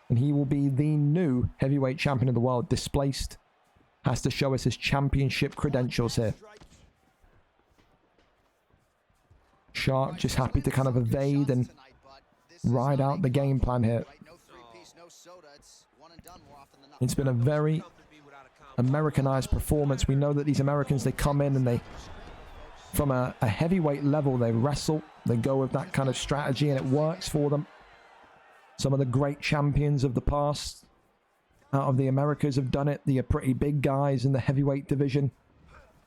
and he will be the new heavyweight champion of the world. Displaced has to show us his championship credentials here. Shark just happy to kind of evade and ride out the game plan here. It's been a very Americanized performance. We know that these Americans, they come in and they, from a heavyweight level, they wrestle. They go with that kind of strategy and it works for them. Some of the great champions of the past out of the Americas have done it. The pretty big guys in the heavyweight division.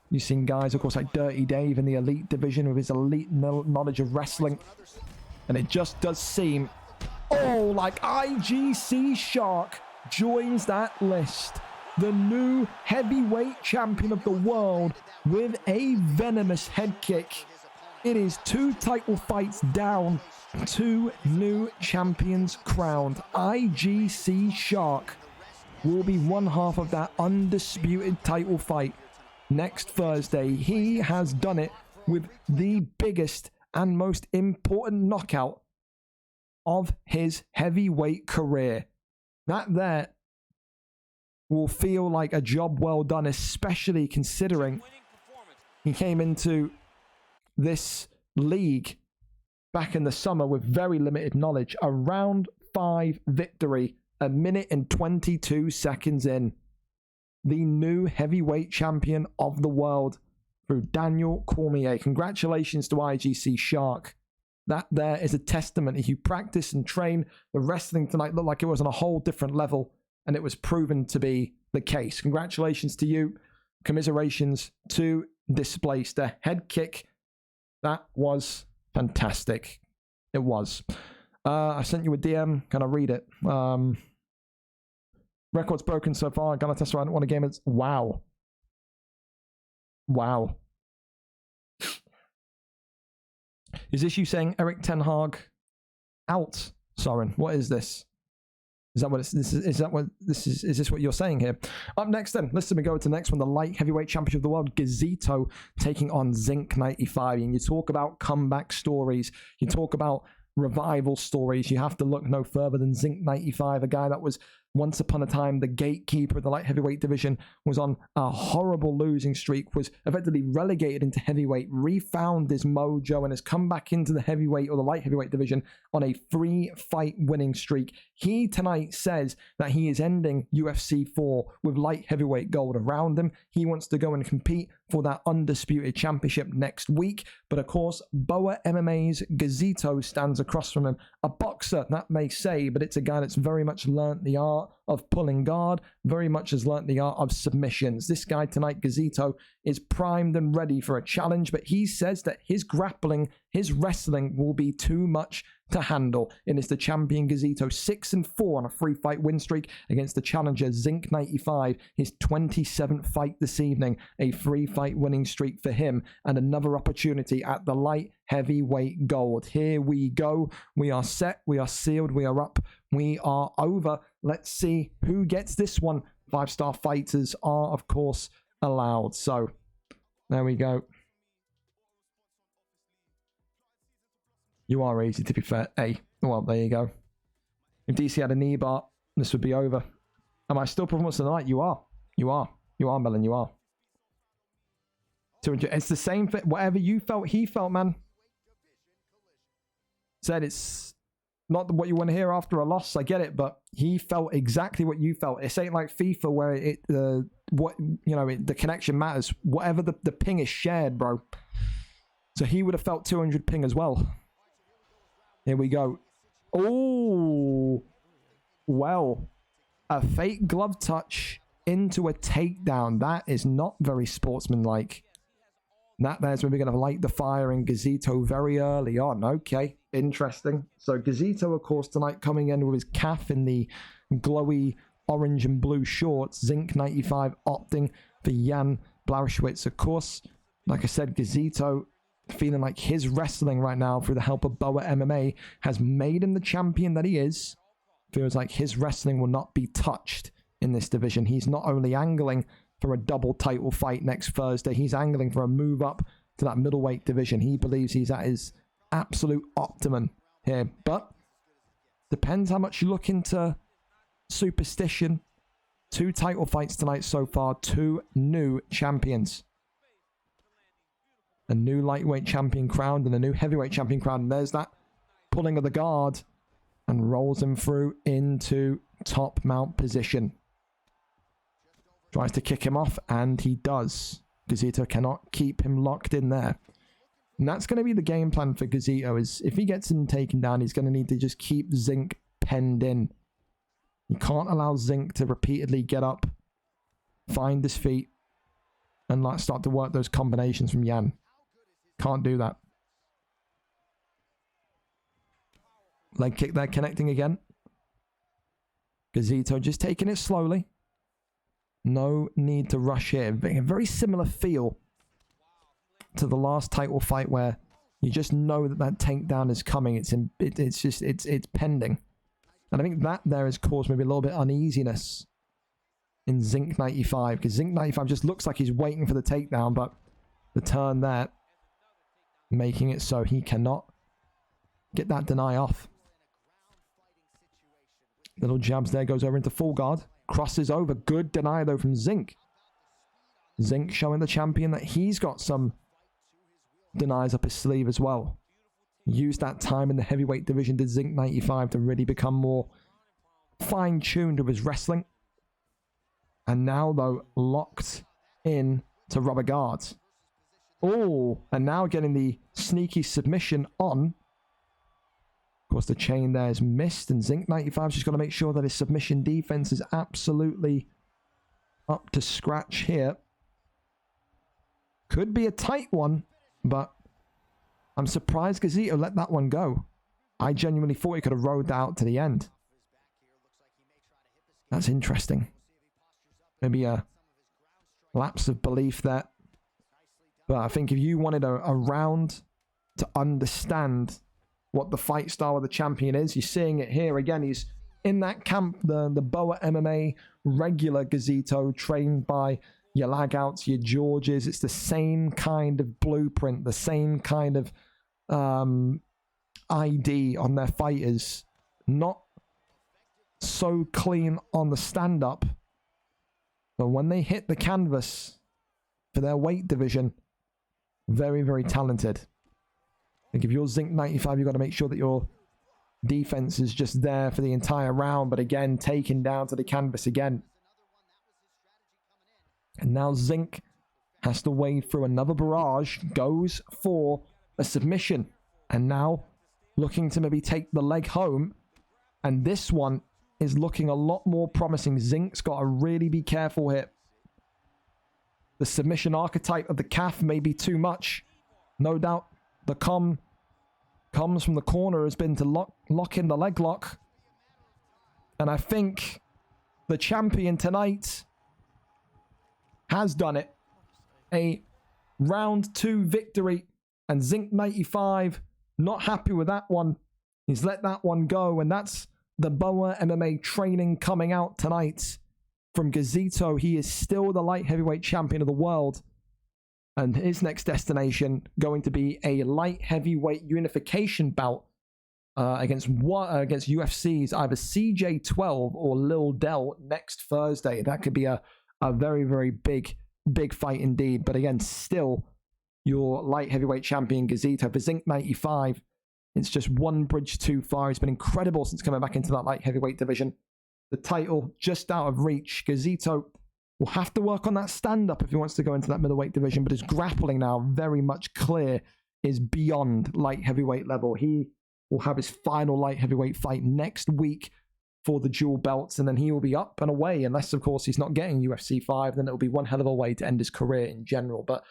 You've seen guys, of course, like Dirty Dave in the elite division with his elite knowledge of wrestling. And it just does seem, oh, like IGC Shark joins that list. The new heavyweight champion of the world with a venomous head kick. It is 2 title fights down, 2 new champions crowned. IGC Shark will be one half of that undisputed title fight next Thursday. He has done it with the biggest and most important knockout of his heavyweight career. That there will feel like a job well done, especially considering he came into this league back in the summer with very limited knowledge. A round 5 victory, 1 minute and 22 seconds in. The new heavyweight champion of the world through Daniel Cormier. Congratulations to IGC Shark. That there is a testament. If you practice and train, the wrestling tonight looked like it was on a whole different level, and it was proven to be the case. Congratulations to you. Commiserations to Displaced. A head kick. That was fantastic. It was. I sent you a DM. Can I read it? Records broken so far. Galatasaray won a game. It's wow. Wow. Is this you saying Eric Ten Hag out, Soren? What is this? Is that what this is? Is that what this is? Is this what you're saying here? Up next, then, listen, we go to the next one. The light heavyweight championship of the world, Gazito taking on Zinc 95. And you talk about comeback stories. You talk about revival stories. You have to look no further than Zinc 95, a guy that was once upon a time the gatekeeper of the light heavyweight division, was on a horrible losing streak, was effectively relegated into heavyweight, refound his mojo, and has come back into the heavyweight or the light heavyweight division on a 3-fight winning streak. He tonight says that he is ending UFC 4 with light heavyweight gold around him. He wants to go and compete for that undisputed championship next week. But of course, Boa MMA's Gazito stands across from him. A boxer, that may say, but it's a guy that's very much learnt the art of pulling guard, very much has learnt the art of submissions. This guy tonight, Gazito, is primed and ready for a challenge, but he says that his grappling, his wrestling will be too much to handle. It is the champion Gazito, 6-4 on a 3-fight win streak against the challenger Zinc 95, his 27th fight this evening, a 3-fight winning streak for him, and another opportunity at the light heavyweight gold. Here we go. We are set. We are sealed. We are up. We are over. Let's see who gets this one. 5-star fighters are, of course, allowed. So, there we go. You are easy, to be fair. Hey, well, there you go. If DC had a knee bar, this would be over. Am I still performance of the night? You are. You are. You are, Melon. You are. 200. It's the same thing. Whatever you felt, he felt, man. Said it's not what you want to hear after a loss. I get it, but he felt exactly what you felt. It ain't like FIFA where the connection matters. Whatever the ping is shared, bro. So he would have felt 200 ping as well. Here we go. Oh, well, a fake glove touch into a takedown. That is not very sportsmanlike. That there's where we're going to light the fire in Gazito very early on. Okay, interesting. So Gazito, of course, tonight coming in with his calf in the glowy orange and blue shorts. Zinc 95 opting for Jan Blauschwitz. Of course, like I said, Gazito feeling like his wrestling right now through the help of Boa MMA has made him the champion that he is. Feels like his wrestling will not be touched in this division. He's not only angling for a double title fight next Thursday, he's angling for a move up to that middleweight division. He believes he's at his absolute optimum here, but depends how much you look into superstition. 2 title fights tonight so far, 2 new champions. A new lightweight champion crowned and a new heavyweight champion crowned. And there's that pulling of the guard and rolls him through into top mount position. Tries to kick him off, and he does. Gazito cannot keep him locked in there. And that's going to be the game plan for Gazito, is if he gets him taken down, he's going to need to just keep Zinc penned in. You can't allow Zinc to repeatedly get up, find his feet, and like start to work those combinations from Yan. Can't do that. Leg kick there, connecting again. Gazito just taking it slowly. No need to rush here. A very similar feel to the last title fight where you just know that that takedown is coming. It's pending. And I think that there has caused maybe a little bit of uneasiness in Zinc 95, because Zinc 95 just looks like he's waiting for the takedown, but the turn there making it so he cannot get that deny off. Little jabs there, goes over into full guard. Crosses over. Good deny, though, from Zinc. Zinc showing the champion that he's got some denies up his sleeve as well. Used that time in the heavyweight division, did Zinc 95, to really become more fine-tuned with his wrestling. And now, though, locked in to rubber guards. Oh, and now getting the sneaky submission on. Of course, the chain there is missed, and Zinc 95's just got to make sure that his submission defense is absolutely up to scratch here. Could be a tight one, but I'm surprised Gazito let that one go. I genuinely thought he could have rode that out to the end. That's interesting. Maybe a lapse of belief there. But I think if you wanted a round to understand what the fight style of the champion is, you're seeing it here again. He's in that camp, the Boa MMA regular Gazito, trained by your Lagouts, your Georges. It's the same kind of blueprint, the same kind of ID on their fighters. Not so clean on the stand-up, but when they hit the canvas for their weight division, very, very talented. I think if you're Zinc 95, you've got to make sure that your defense is just there for the entire round, but again, taken down to the canvas again. And now Zinc has to wade through another barrage, goes for a submission, and now looking to maybe take the leg home. And this one is looking a lot more promising. Zinc's got to really be careful here. The submission archetype of the calf may be too much. No doubt the comes from the corner has been to lock in the leg lock. And I think the champion tonight has done it. A round 2 victory. And Zinc 95, not happy with that one. He's let that one go. And that's the Boa MMA training coming out tonight from Gazito. He is still the light heavyweight champion of the world. And his next destination going to be a light heavyweight unification bout against UFC's either CJ12 or Lil Del next Thursday. That could be a very, very big fight indeed. But again, still your light heavyweight champion Gazito. For Zinc 95, it's just one bridge too far. He's been incredible since coming back into that light heavyweight division. The title just out of reach. Gazito will have to work on that stand-up if he wants to go into that middleweight division, but his grappling now very much clear is beyond light heavyweight level. He will have his final light heavyweight fight next week for the dual belts, and then he will be up and away, unless, of course, he's not getting UFC 5, then it'll be one hell of a way to end his career in general. But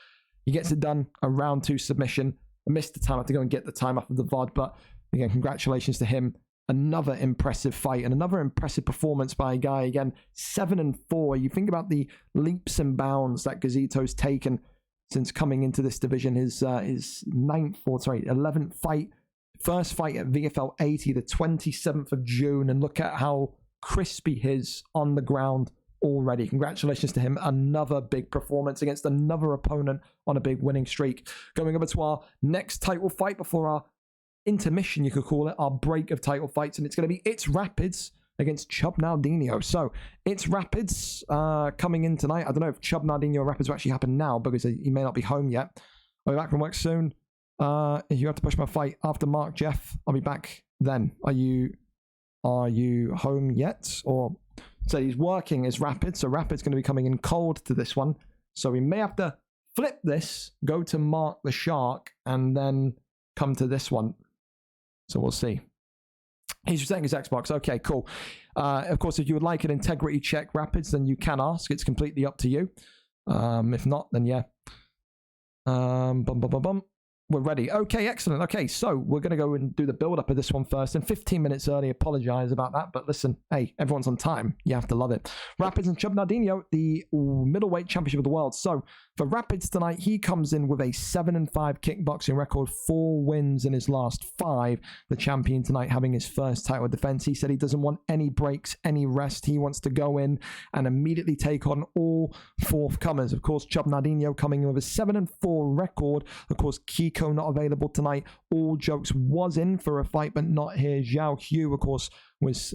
he gets it done, a round 2 submission. I missed the time, I have to go and get the time off of the VOD, but again, congratulations to him. Another impressive fight and another impressive performance by a guy. Again, 7-4. You think about the leaps and bounds that Gazito's taken since coming into this division. His 11th fight, first fight at VFL 80, the 27th of June, and look at how crispy he is on the ground already. Congratulations to him. Another big performance against another opponent on a big winning streak. Going over to our next title fight before our intermission, you could call it, our break of title fights, and it's going to be It's Rapids against Chub Naldinho. So It's Rapids coming in tonight. I don't know if Chub Naldinho Rapids will actually happen now because he may not be home yet. I'll be back from work soon. If you have to push my fight after Mark, Jeff, I'll be back then. Are you are you home yet? Or so he's working as Rapid, so Rapid's going to be coming in cold to this one. So we may have to flip this, go to Mark the Shark, and then come to this one. So we'll see. He's resetting his Xbox. Okay, cool. Of course, if you would like an integrity check, Rapids, then you can ask. It's completely up to you. If not, then yeah. We're ready. Okay, excellent. Okay, so we're going to go and do the build-up of this one first. And 15 minutes early, apologize about that. But listen, hey, everyone's on time. You have to love it. Rapids and Chub Nardino, the middleweight championship of the world. So for Rapids tonight, he comes in with a 7-5 kickboxing record, 4 wins in his last 5. The champion tonight having his first title defense. He said he doesn't want any breaks, any rest. He wants to go in and immediately take on all forthcomers. Of course, Chub Nardino coming in with a 7-4 record. Of course, Kiko not available tonight. All Jokes was in for a fight, but not here. Zhao Hu, of course, was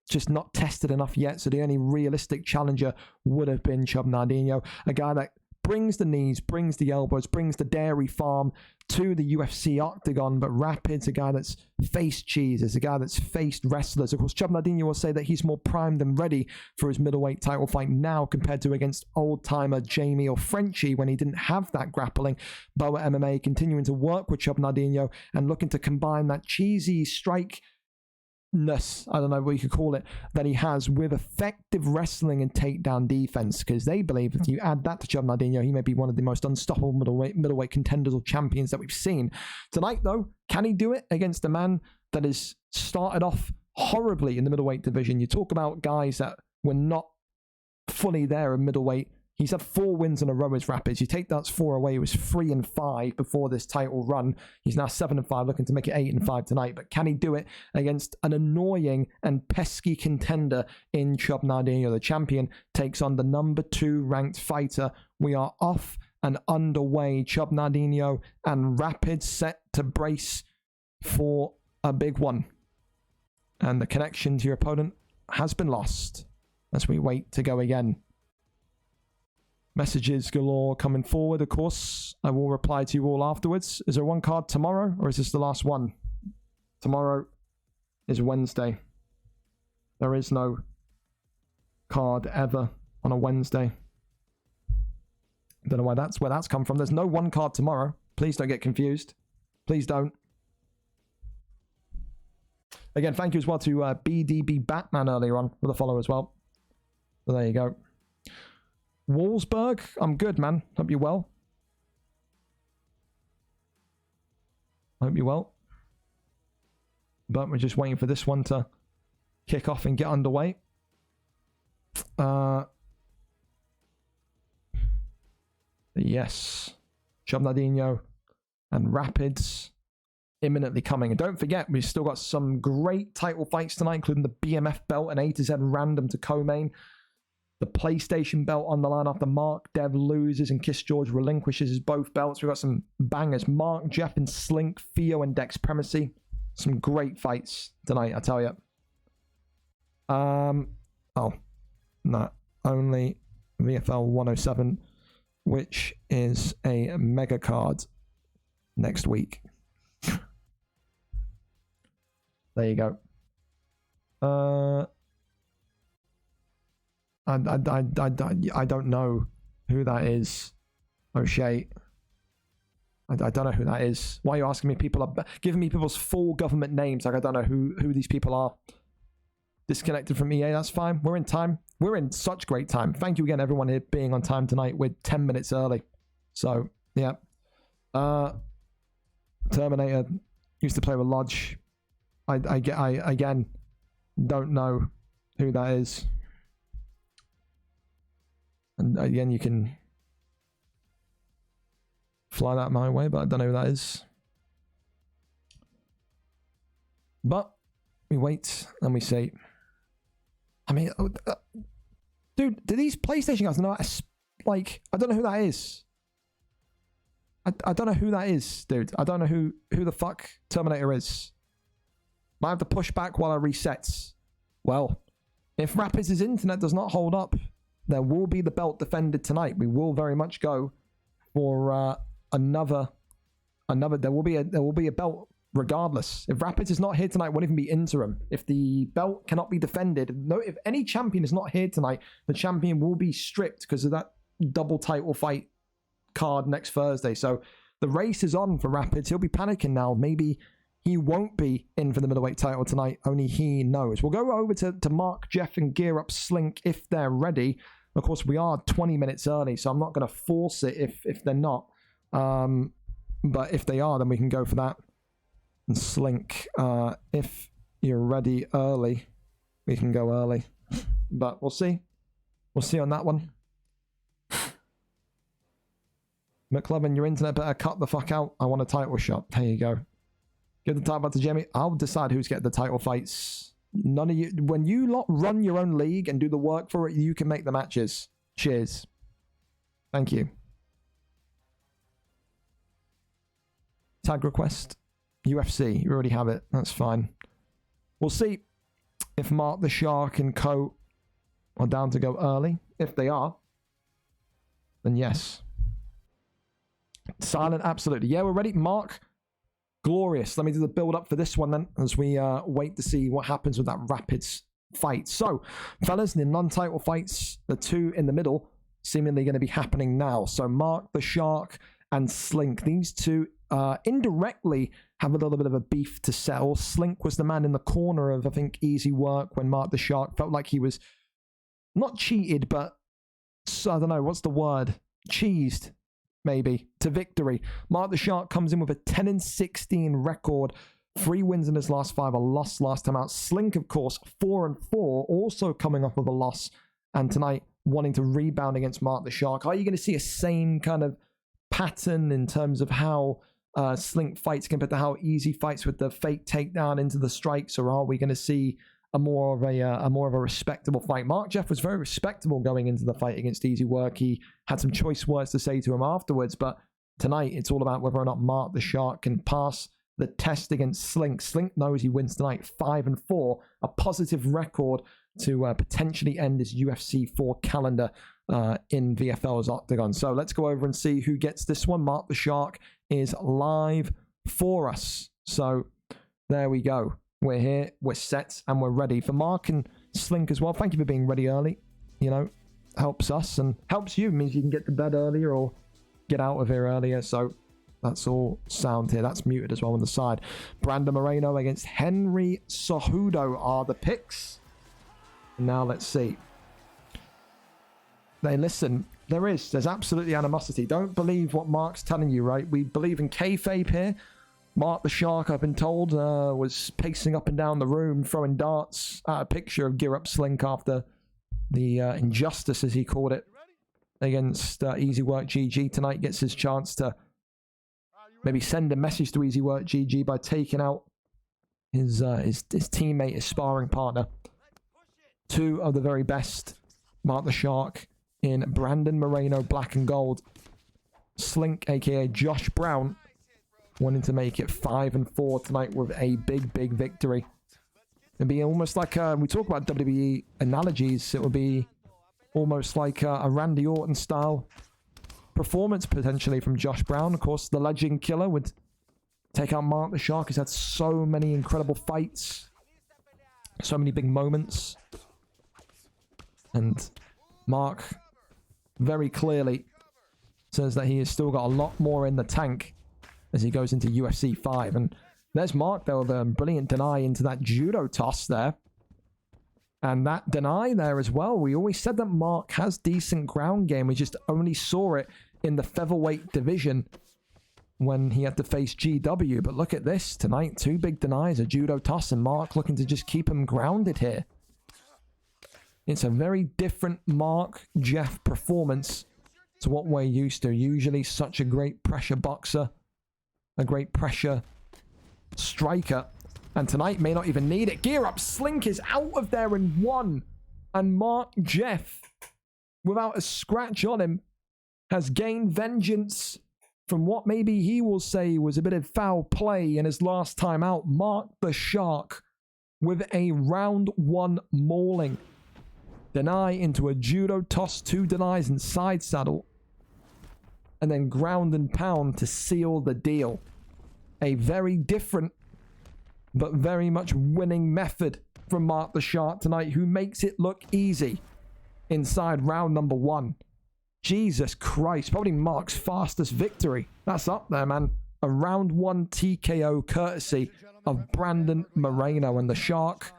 just not tested enough yet. So the only realistic challenger would have been Chub Nardino, a guy that brings the knees, brings the elbows, brings the dairy farm to the UFC octagon. But Rapid's a guy that's faced cheeses, a guy that's faced wrestlers. Of course, Chub Nardino will say that he's more primed and ready for his middleweight title fight now compared to against old-timer Jamie or Frenchie when he didn't have that grappling. Boa MMA continuing to work with Chub Nardino and looking to combine that cheesy strike I don't know what you could call it, that he has with effective wrestling and takedown defense, because they believe if you add that to Chub Nardino, he may be one of the most unstoppable middleweight contenders or champions that we've seen. Tonight, though, can he do it against a man that has started off horribly in the middleweight division? You talk about guys that were not fully there in middleweight. He's had 4 wins in a row as Rapids. You take that 4 away, he was 3-5 before this title run. He's now 7-5, looking to make it 8-5 tonight. But can he do it against an annoying and pesky contender in Chub Nardino? The champion takes on the number 2 ranked fighter. We are off and underway. Chub Nardino and Rapids set to brace for a big one. And the connection to your opponent has been lost as we wait to go again. Messages galore coming forward, of course. I will reply to you all afterwards. Is there one card tomorrow, or is this the last one? Tomorrow is Wednesday. There is no card ever on a Wednesday. Don't know where that's come from. There's no one card tomorrow. Please don't get confused. Please don't. Again, thank you as well to BDB Batman earlier on with a follow as well. So there you go. Wolfsburg, I'm good, man. Hope you're well. Hope you're well. But we're just waiting for this one to kick off and get underway. Yes. Chub Nardino and Rapids imminently coming. And don't forget, we've still got some great title fights tonight, including the BMF belt and A to Z random to co-main. The PlayStation belt on the line after Mark Dev loses and Kiss George relinquishes his both belts. We've got some bangers. Mark, Jeff, and Slink, Theo, and Dex Primacy. Some great fights tonight, I tell you. Oh, no. Only VFL 107, which is a mega card next week. There you go. I don't know who that is. O'Shea. I don't know who that is. Why are you asking me? People are giving me people's full government names. Like I don't know who these people are. Disconnected from EA. That's fine. We're in time. We're in such great time. Thank you again, everyone here being on time tonight. We're 10 minutes early. So yeah. Terminator used to play with Lodge. I again don't know who that is. And again, you can fly that my way, but I don't know who that is. But we wait and we see. I mean, dude, do these PlayStation guys know? Like, I don't know who that is. I don't know who that is, dude. I don't know who the fuck Terminator is. Might have to push back while I resets. Well, if Rapids' internet does not hold up, there will be the belt defended tonight. We will very much go for another. There will be a belt regardless. If Rapids is not here tonight, won't even be interim. If the belt cannot be defended, no, if any champion is not here tonight, the champion will be stripped because of that double title fight card next Thursday. So the race is on for Rapids. He'll be panicking now. Maybe he won't be in for the middleweight title tonight. Only he knows. We'll go over to Mark, Jeff, and gear up Slink if they're ready. Of course, we are 20 minutes early, so I'm not going to force it if they're not. But if they are, then we can go for that. And Slink, if you're ready early, we can go early. But we'll see. We'll see on that one. McLovin, your internet better cut the fuck out. I want a title shot. There you go. Give the title back to Jamie. I'll decide who's getting the title fights. None of you. When you lot run your own league and do the work for it, you can make the matches. Cheers. Thank you. Tag request. UFC. You already have it. That's fine. We'll see if Mark the Shark and co are down to go early. If they are, then yes. Silent, absolutely. Yeah, we're ready. Mark, glorious. Let me do the build up for this one then, as we wait to see what happens with that Rapids fight. So, fellas, the non-title fights, the two in the middle, seemingly going to be happening now. So, Mark the Shark and Slink, these two indirectly have a little bit of a beef to settle. Slink was the man in the corner of, I think, Easy Work when Mark the Shark felt like he was not cheated, but I don't know, what's the word? Cheesed, maybe, to victory. Mark the Shark comes in with a 10-16 record, 3 wins in his last 5, a loss last time out. Slink, of course, 4-4, also coming off of a loss, and tonight wanting to rebound against Mark the Shark. Are you going to see a same kind of pattern in terms of how Slink fights compared to how Easy fights with the fake takedown into the strikes, or are we going to see a more of a respectable fight? Mark Jeff was very respectable going into the fight against Easy Work. He had some choice words to say to him afterwards, but tonight it's all about whether or not Mark the Shark can pass the test against Slink. Slink knows he wins tonight, 5-4, a positive record to potentially end his UFC 4 calendar in VFL's Octagon. So let's go over and see who gets this one. Mark the Shark is live for us. So there we go. We're here, we're set, and we're ready. For Mark and Slink as well, thank you for being ready early. You know, helps us and helps you. It means you can get to bed earlier or get out of here earlier. So that's all sound here. That's muted as well on the side. Brandon Moreno against Henry Cejudo are the picks. Now let's see. They listen. There's absolutely animosity. Don't believe what Mark's telling you, right? We believe in kayfabe here. Mark the Shark, I've been told, was pacing up and down the room, throwing darts at a picture of Gear Up Slink after the injustice, as he called it, against Easy Work GG. Tonight gets his chance to maybe send a message to Easy Work GG by taking out his teammate, his sparring partner. Two of the very best. Mark the Shark in Brandon Moreno, black and gold. Slink, aka Josh Brown, wanting to make it 5-4 tonight with a big victory. It'd be almost like we talk about WWE analogies. It would be almost like a Randy Orton style performance potentially from Josh Brown. Of course, the Legend Killer would take out Mark the Shark. He's had so many incredible fights, so many big moments, and Mark very clearly says that he has still got a lot more in the tank as he goes into UFC 5. And there's Mark, though, with a brilliant deny into that judo toss there. And that deny there as well. We always said that Mark has decent ground game. We just only saw it in the featherweight division when he had to face GW. But look at this tonight. 2 big denies, a judo toss, and Mark looking to just keep him grounded here. It's a very different Mark Jeff performance to what we're used to. Usually such a great pressure boxer, a great pressure striker, and tonight may not even need it. Gear Up Slink is out of there in 1, and Mark Jeff, without a scratch on him, has gained vengeance from what maybe he will say was a bit of foul play in his last time out. Mark the Shark with a round 1 mauling. Deny into a judo toss, 2 denies and side saddle, and then ground and pound to seal the deal. A very different but very much winning method from Mark the Shark tonight, who makes it look easy inside round number 1. Jesus Christ, probably Mark's fastest victory. That's up there, man. A round 1 TKO courtesy of Brandon Moreno, and the Shark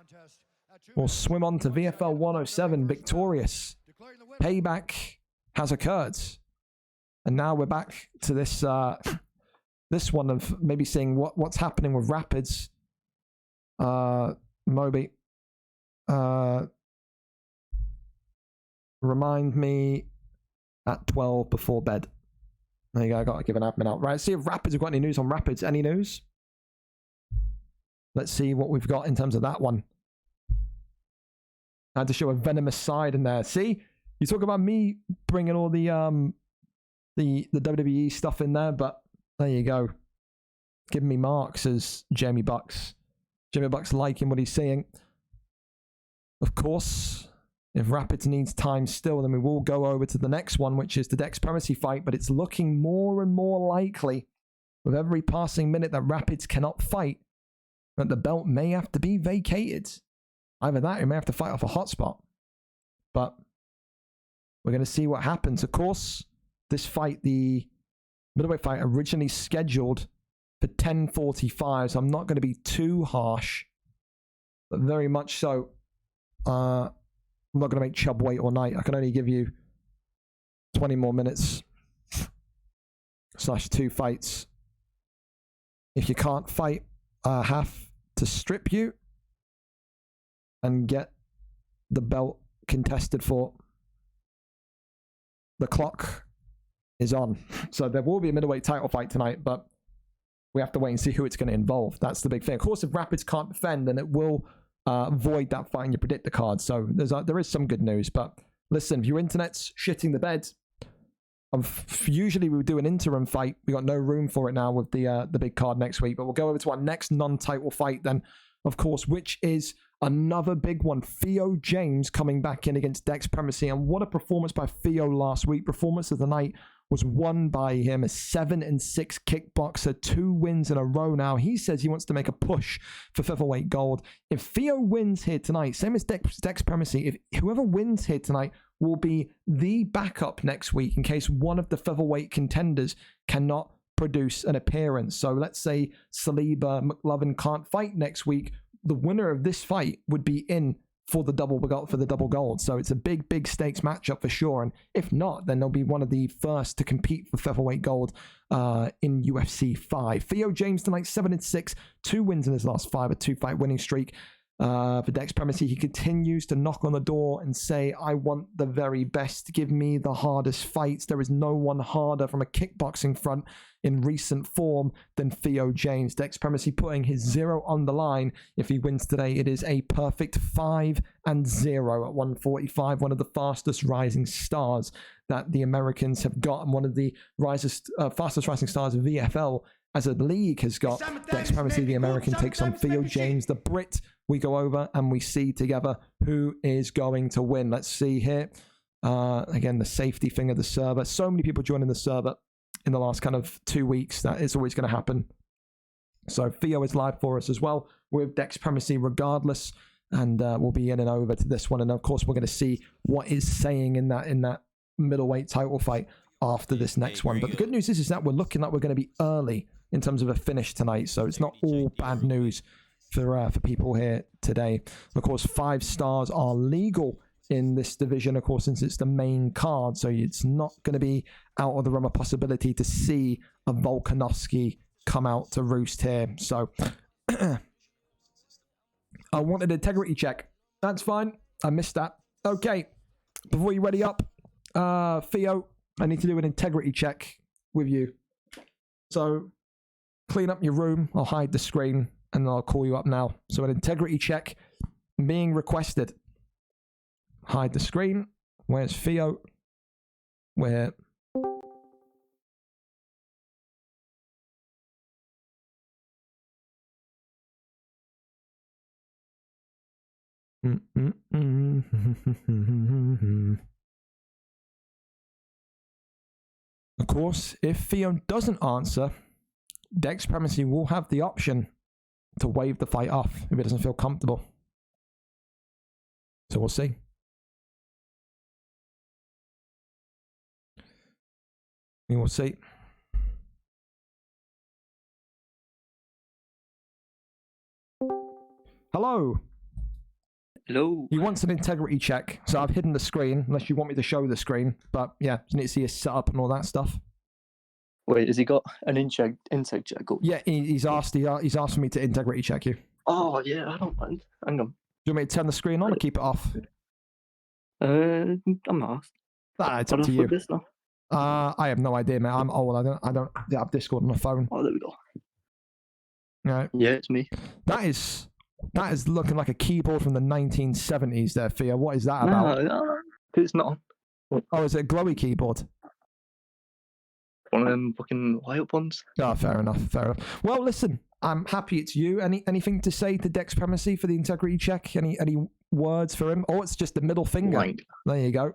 will swim on to VFL 107 victorious. Payback has occurred. And now we're back to this this one of maybe seeing what's happening with Rapids. Moby. Remind me at 12 before bed. There you go, I got to give an admin out. Right, see if Rapids have got any news on Rapids. Any news? Let's see what we've got in terms of that one. I had to show a venomous side in there. See? You talk about me bringing all the WWE stuff in there, but there you go. Giving me marks as Jamie Bucks. Jamie Bucks liking what he's seeing. Of course, if Rapids needs time still, then we will go over to the next one, which is the Dex Primacy fight, but it's looking more and more likely with every passing minute that Rapids cannot fight, that the belt may have to be vacated. Either that, or he may have to fight off a hotspot. But we're going to see what happens. Of course, this fight, the middleweight fight, originally scheduled for 10:45, so I'm not going to be too harsh, but very much so. I'm not going to make Chubb wait all night. I can only give you 20 more minutes / 2 fights. If you can't fight, I have to strip you and get the belt contested for. The clock is on. So there will be a middleweight title fight tonight, but we have to wait and see who it's going to involve. That's the big thing. Of course, if Rapids can't defend, then it will void that fight in your predictor card. So there is some good news. But listen, if your internet's shitting the bed, usually we would do an interim fight. We got no room for it now with the big card next week. But we'll go over to our next non-title fight then, of course, which is another big one. Theo James coming back in against Dex Primacy. And what a performance by Theo last week. Performance of the night was won by him, a 7-6 kickboxer, 2 wins in a row now. He says he wants to make a push for featherweight gold. If Theo wins here tonight, same as Dex Primacy, if whoever wins here tonight will be the backup next week in case one of the featherweight contenders cannot produce an appearance. So let's say Saliba, McLovin can't fight next week. The winner of this fight would be in for the double gold. So it's a big stakes matchup for sure. And if not, then they'll be one of the first to compete for featherweight gold in UFC 5. Theo James tonight, 7-6, 2 wins in his last 5, a 2-fight winning streak. For Dex Primacy, he continues to knock on the door and say, I want the very best. Give me the hardest fights. There is no one harder from a kickboxing front in recent form than Theo James. Dex Primacy putting his 0 on the line. If he wins today, it is a perfect 5-0 at 145. One of the fastest rising stars that the Americans have got, and one of the fastest rising stars of VFL as a league has got. Dex Primacy, the American, takes on Theo James, the Brit. We go over and we see together who is going to win. Let's see here. Again, the safety thing of the server. So many people joining the server in the last kind of 2 weeks. That is always going to happen. So Theo is live for us as well with Dex Primacy regardless. And we'll be in and over to this one. And of course, we're going to see what is saying in that middleweight title fight after this next one. But the good news is that we're looking like we're going to be early in terms of a finish tonight. So it's not all bad news for people here today. Of course, 5 stars are legal in this division, of course, since it's the main card. So it's not going to be out of the realm of possibility to see a Volkanovski come out to roost here. So I wanted an integrity check. That's fine. I missed that. Okay. Before you ready up, Theo, I need to do an integrity check with you. So clean up your room. I'll hide the screen and I'll call you up now. So an integrity check being requested. Hide the screen. Where's Theo? Where? Of course, if Theo doesn't answer, Dex Primacy will have the option to waive the fight off if he doesn't feel comfortable. So we'll see. We will see. Hello. Hello. He wants an integrity check, so I've hidden the screen, unless you want me to show the screen. But yeah, you need to see his setup and all that stuff. Wait, has he got an integ check? Yeah, he's asked for me to integrity check you. Oh, yeah, I don't mind. Hang on. Do you want me to turn the screen on or keep it off? I'm asked. It's up to you. I have no idea, mate. I'm old. I don't have Discord on the phone. Oh, there we go. Right. Yeah, it's me. That is looking like a keyboard from the 1970s there, Thea. What is that about? No, it's not. Oh, is it a glowy keyboard? One of them fucking light ones. Oh, fair enough. Well, listen, I'm happy it's you. Anything to say to Dex Primacy for the integrity check? Any words for him? Oh, it's just the middle finger. Right. There you go.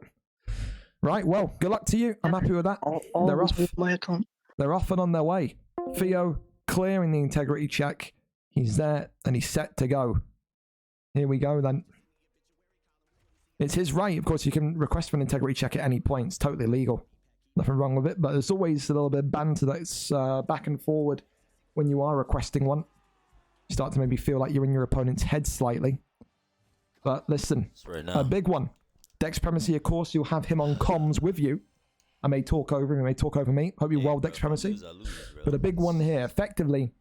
Right, well, good luck to you. I'm happy with that. They're off. My account. They're off and on their way. Theo clearing the integrity check. He's there and he's set to go. Here we go then. It's his right. Of course, you can request for an integrity check at any point. It's totally legal. Nothing wrong with it, but there's always a little bit of banter that's back and forward when you are requesting one. You start to maybe feel like you're in your opponent's head slightly. But listen, a big one. Dex Primacy, of course, you'll have him on comms with you. I may talk over him, he may talk over me. Hope you're well, Dex Primacy. But a big one here, effectively,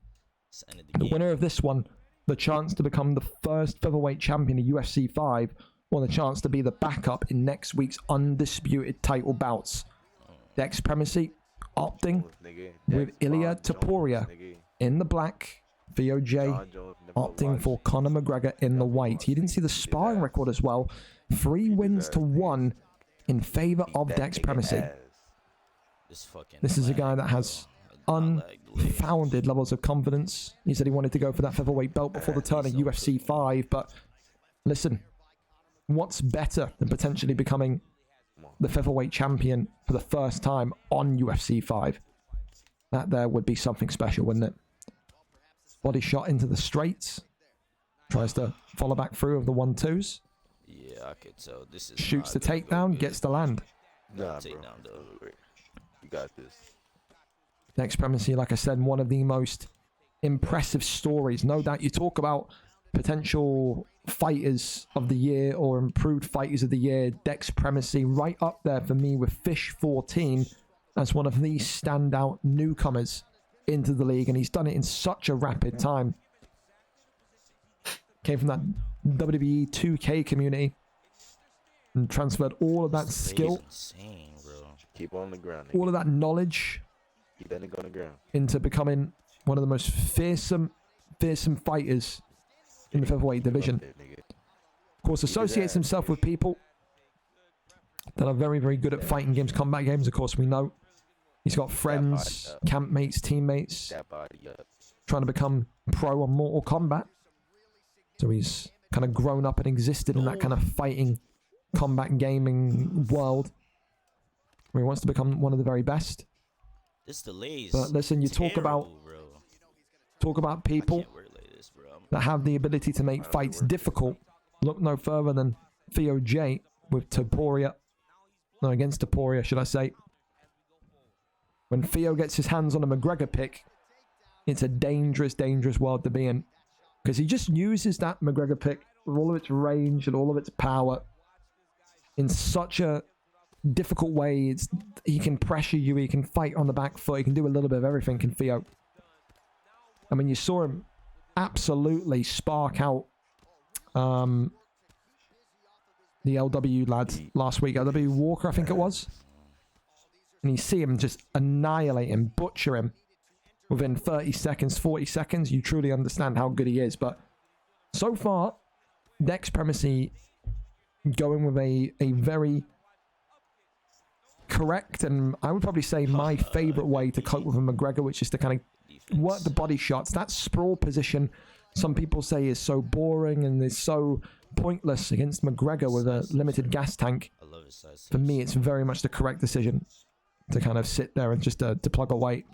the winner of this one, the chance to become the first featherweight champion of UFC 5, or the chance to be the backup in next week's undisputed title bouts. Dex Primacy opting with Ilia Topuria in the black. Theo J opting for Conor McGregor in the white. You didn't see the sparring record as well. 3 wins to 1 in favor of Dex Primacy. This is a guy that has unfounded levels of confidence. He said he wanted to go for that featherweight belt before the turn of UFC 5, but listen, what's better than potentially becoming the featherweight champion for the first time on UFC 5? That there would be something special, wouldn't it? Body shot into the straights. Tries to follow back through of the 1-2s. Yeah, I could tell. This is shoots the takedown, gets the land. Nah, bro. You got this. Dex Primacy, like I said, one of the most impressive stories. No doubt you talk about potential fighters of the year or improved fighters of the year. Dex Primacy right up there for me with Fish 14 as one of the standout newcomers into the league, and he's done it in such a rapid time. Came from that WWE 2K community and transferred all of that skill, insane, bro. Keep on the ground. All of that knowledge Keep that nigga on the ground. into becoming one of the most fearsome fighters in the featherweight division. Of course, associates himself with people that are very, very good at fighting games, combat games. Of course, we know he's got friends, campmates, teammates trying to become pro on Mortal Kombat. So he's kind of grown up and existed in that kind of fighting, combat gaming world where he wants to become one of the very best. This delays. But listen, you talk about people that have the ability to make fights difficult. Look no further than Theo J with Topuria. No, against Topuria, should I say. When Theo gets his hands on a McGregor pick, it's a dangerous, dangerous world to be in. Because he just uses that McGregor pick with all of its range and all of its power in such a difficult way. He can pressure you, he can fight on the back foot, he can do a little bit of everything, can Theo. I mean, you saw him absolutely spark out the LW lads last week. LW Walker, I think it was. And you see him just annihilate him, butcher him within 30 seconds, 40 seconds. You truly understand how good he is. But so far, Dex Primacy going with a very correct, and I would probably say my favorite way to cope with a McGregor, which is to kind of work the body shots. That sprawl position, some people say, is so boring and is so pointless against McGregor with a limited gas tank. For me, it's very much the correct decision to kind of sit there and just to plug away.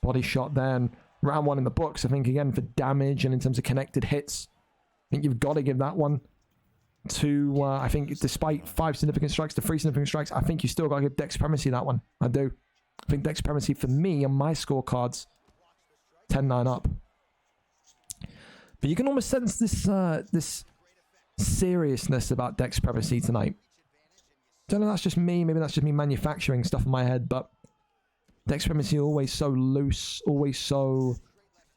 Body shot there, and round 1 in the books. I think, again, for damage and in terms of connected hits, I think you've got to give that one to, I think, despite 5 significant strikes to 3 significant strikes, I think you still got to give Dex Primacy that one. I do. I think Dex Primacy, for me, on my scorecards, 10-9 up. But you can almost sense this this seriousness about Dex Primacy tonight. Don't know, that's just me. Maybe that's just me manufacturing stuff in my head, but Dex Primacy always so loose, always so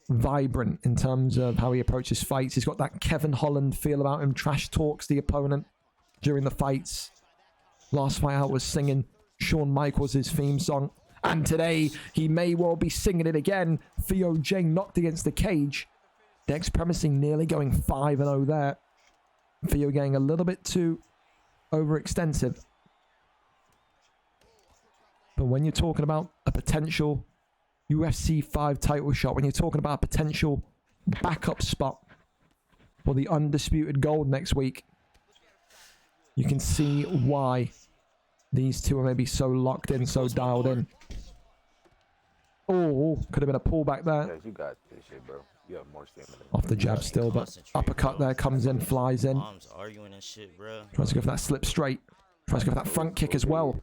vibrant in terms of how he approaches fights. He's got that Kevin Holland feel about him, trash talks the opponent during the fights. Last fight out was singing Shawn Michaels' theme song, and today he may well be singing it again. Theo J knocked against the cage. Dex Primacy nearly going 5-0 there. Theo getting a little bit too overextensive. But when you're talking about a potential UFC 5 title shot, when you're talking about a potential backup spot for the undisputed gold next week, you can see why these two are maybe so locked in, so dialed in. Oh, could have been a pullback there. Yes, you got this shit, bro. You have more stamina. Off the jab still, but uppercut there, comes in, flies in. Arguing and shit, bro. Tries to go for that slip straight. Tries to go for that front kick as well.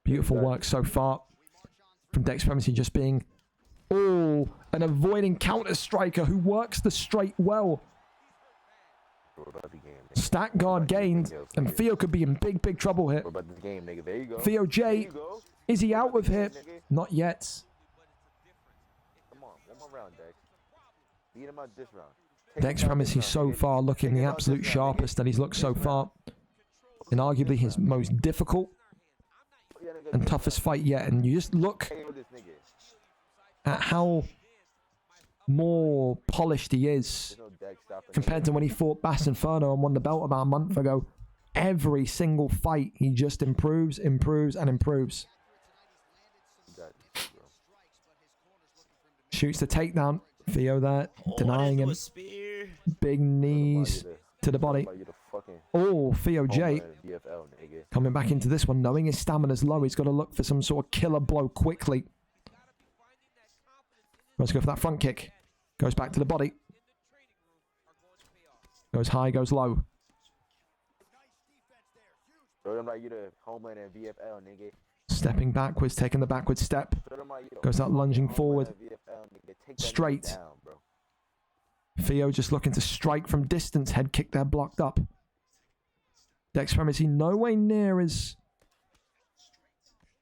Beautiful work so far from Dex Primacy, just being, oh, an avoiding counter striker who works the straight well. Stack guard gained, and Theo could be in big, big trouble here. Theo J, is he out of here? Not yet. Come on, one more round, Dex. Beat him out this round. Dex Primacy so far looking the absolute sharpest that he's looked so far. In arguably his most difficult and toughest fight yet. And you just look at how more polished he is compared to when he fought Bass Inferno and won the belt about a month ago. Every single fight, he just improves, improves, and improves. Shoots the takedown. Theo there, denying him. Big knees to the body. Oh, Theo J coming back into this one, knowing his stamina's low. He's got to look for some sort of killer blow quickly. Let's go for that front kick. Goes back to the body. Goes high, goes low. Stepping backwards, taking the backward step. Goes out lunging forward. Straight. Theo just looking to strike from distance. Head kick there blocked up. Dex Primacy no way near as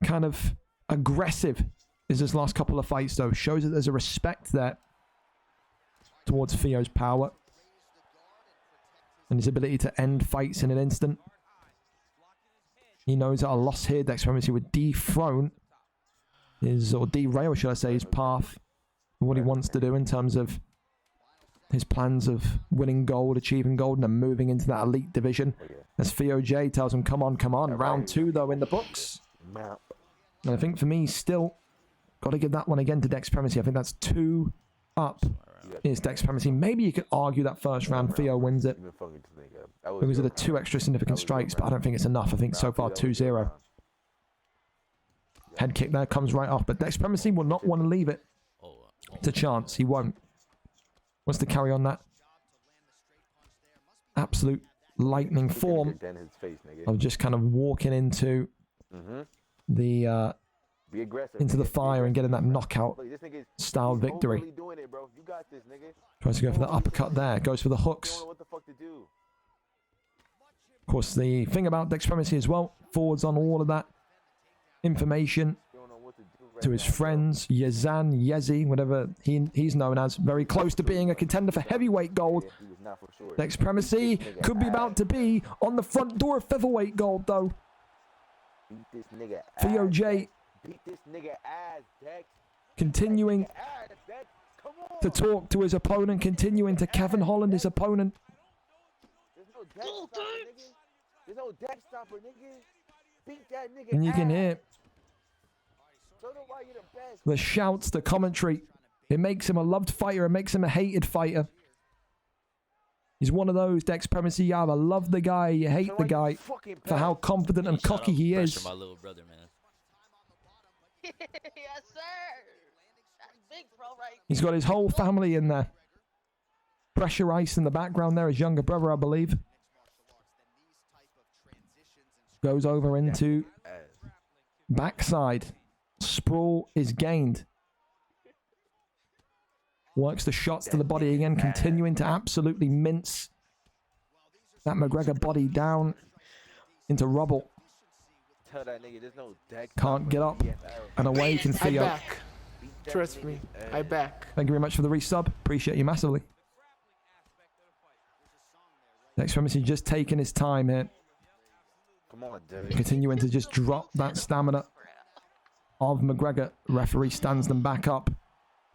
kind of aggressive as his last couple of fights, though. Shows that there's a respect there towards Theo's power and his ability to end fights in an instant. He knows that a loss here, Dex Primacy would dethrone his, or derail, should I say, his path, what he wants to do in terms of his plans of winning gold, achieving gold, and then moving into that elite division. As Theo J tells him, come on, come on. Round 2, though, in the books. And I think for me, still, got to give that one again to Dex Primacy. I think that's 2 up. Is Dex Primacy. Maybe you could argue that first round Theo wins it because of the 2 extra significant strikes, but I don't think it's enough. I think so far 2-0. Head kick there comes right off, but Dex Primacy will not want to leave it to chance. He won't. Wants to carry on that absolute lightning form of just kind of walking into the fire and getting that knockout style victory. Tries to go for the uppercut there. Goes for the hooks. Of course, the thing about Dex Primacy as well, forwards on all of that information to his friends, Yazan, Yezi, whatever he's known as. Very close to being a contender for heavyweight gold. Dex Primacy could be about to be on the front door of featherweight gold, though. Theo J continuing to talk to his opponent, continuing to Kevin Holland his opponent. And you can hear the shouts, the commentary. It makes him a loved fighter. It makes him a hated fighter. He's one of those, Dex Primacy. You either love the guy, you hate the guy for how confident and cocky he is. My little brother, man. Yes, sir. That's big pro right He's got his whole family in there. Pressure Ice in the background there, his younger brother, I believe. Goes over into backside. Sprawl is gained. Works the shots to the body again, continuing to absolutely mince that McGregor body down into rubble. Tell that nigga there's no deck. Can't get up and away can I Theo. back. Trust me, I back. Thank you very much for the resub. Appreciate you massively. Next Supremacy just taking his time here. Come on, David. Continuing to just drop that stamina of McGregor. Referee stands them back up.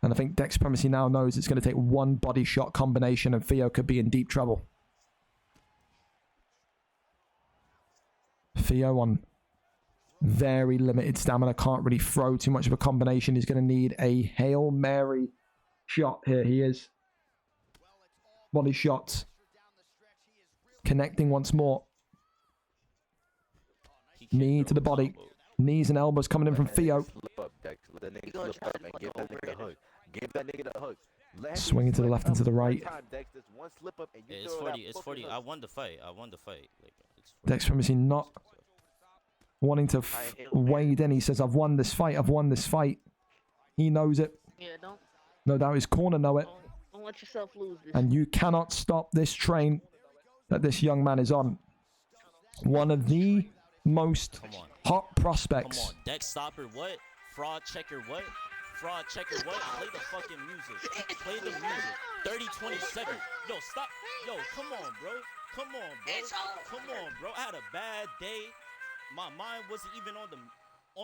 And I think Dex Supremacy now knows it's going to take one body shot combination and Theo could be in deep trouble. Theo on very limited stamina. Can't really throw too much of a combination. He's going to need a Hail Mary shot here. He is. Body shot. Connecting once more. Knee to the body. Knees and elbows coming in from Theo. Give that nigga the hug. Swinging to the left and to the right. It's 40. It's 40. I won the fight. Like, it's Dex Supremacy not wanting to wade in. He says, I've won this fight. I've won this fight. He knows it. Yeah, don't No doubt his corner know it. don't let yourself lose this. And you cannot stop this train that this young man is on. One of the most hot prospects. Come on, Dex Stopper, what? Fraud checker, what? Fraud checker, what? Play the fucking music. Play the music. 30-27. Yo, stop. Yo, come on, bro. Come on, bro. Come on, bro. I had a bad day. My mind wasn't even on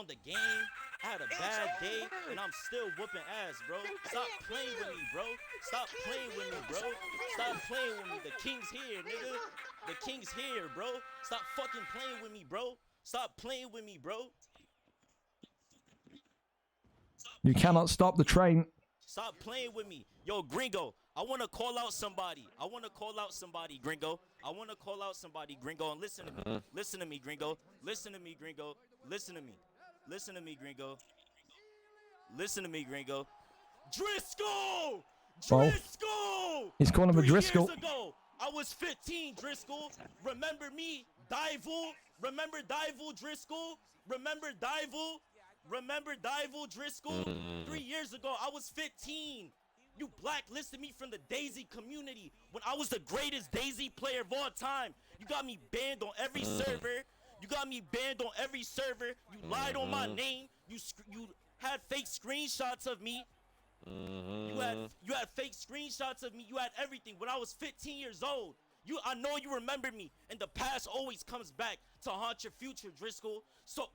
the game. I had a bad day, and I'm still whooping ass, bro. Stop playing with me, bro. Stop playing with me, bro. Stop playing with me. The king's here, nigga. The king's here, bro. Stop fucking playing with me, bro. Stop playing with me, bro. You cannot stop the train. Stop playing with me. Yo, Gringo, I want to call out somebody. I want to call out somebody, Gringo. I want to call out somebody, Gringo, and listen to me. Listen to me, Gringo. Listen to me, Gringo. Listen to me. Listen to me, Gringo. Listen to me, Gringo. Driscoll! Driscoll! He's calling for Driscoll. 3 years ago, I was 15, Driscoll. Remember me, Dival? Remember Dival, Driscoll? Remember Dival? Remember Dival, Driscoll? 3 years ago, I was 15. You blacklisted me from the Daisy community when I was the greatest Daisy player of all time. You got me banned on every server. You got me banned on every server. You lied on my name. You had fake screenshots of me. You had fake screenshots of me. You had everything when I was 15 years old. I know you remember me, and the past always comes back to haunt your future, Driscoll. So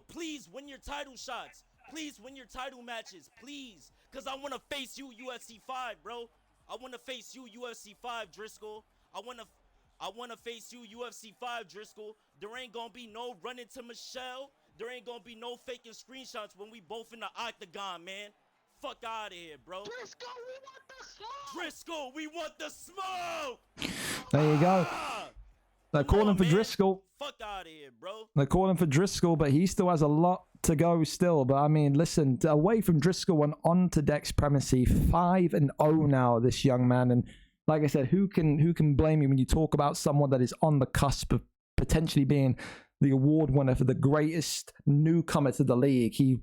please win your title shots. Please win your title matches, please. Cause I wanna face you UFC 5, bro. I wanna face you UFC 5, Driscoll. I wanna face you UFC 5, Driscoll. There ain't gonna be no running to Michelle. There ain't gonna be no faking screenshots when we both in the octagon, man. Fuck out of here, bro. Driscoll, we want the smoke. There you go. They're calling for Driscoll. Fuck out of here, bro. They're calling for Driscoll, but he still has a lot to go still. But I mean, listen, away from Driscoll and on to Dex Supremacy. 5-0 now, this young man. And like I said, who can blame you when you talk about someone that is on the cusp of potentially being the award winner for the greatest newcomer to the league? He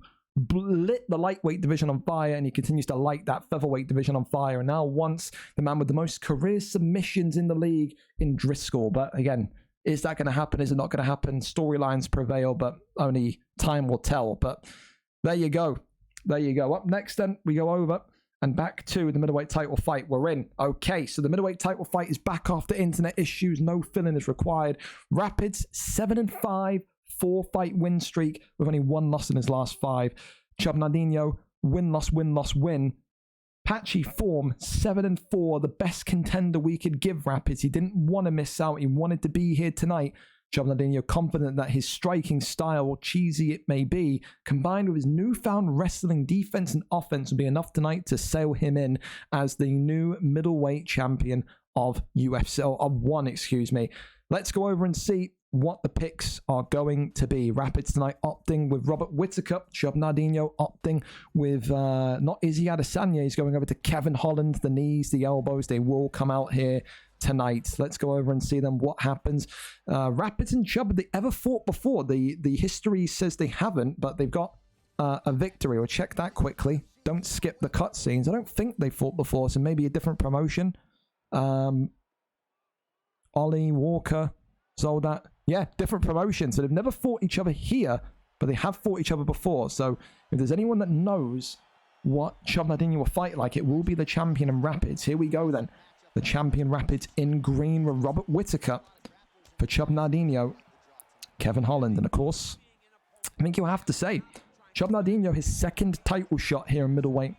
lit the lightweight division on fire, and he continues to light that featherweight division on fire. And now wants the man with the most career submissions in the league in Driscoll. But again, is that going to happen? Is it not going to happen? Storylines prevail, but only time will tell. But there you go. There you go. Up next, then, we go over and back to the middleweight title fight. We're in. Okay, so the middleweight title fight is back after internet issues. No filling is required. Rapids, 7-5. 4-fight win streak with only 1 loss in his last 5. Chubnadinho, win. Patchy form, 7-4, the best contender we could give Rapids. He didn't want to miss out. He wanted to be here tonight. Chubnadinho confident that his striking style, cheesy it may be, combined with his newfound wrestling defense and offense, will be enough tonight to sail him in as the new middleweight champion of UFC, of ONE, excuse me. let's go over and see what the picks are going to be. Rapids tonight opting with Robert Whittaker. Chub Nardino opting with not Izzy Adesanya. He's going over to Kevin Holland. The knees, the elbows, they will come out here tonight. Let's go over and see them. What happens? Rapids and Chub, have they ever fought before? The history says they haven't, but they've got a victory. We'll check that quickly. Don't skip the cutscenes. I don't think they fought before, so maybe a different promotion. Ollie, Walker, Zoldat. Yeah, different promotion. So they've never fought each other here, but they have fought each other before. So if there's anyone that knows what Chub Nardino will fight like, it will be the champion in Rapids. Here we go then. The champion Rapids in green with Robert Whittaker. For Chub Nardino, Kevin Holland. And of course, I think you'll have to say, Chub Nardino, his second title shot here in middleweight.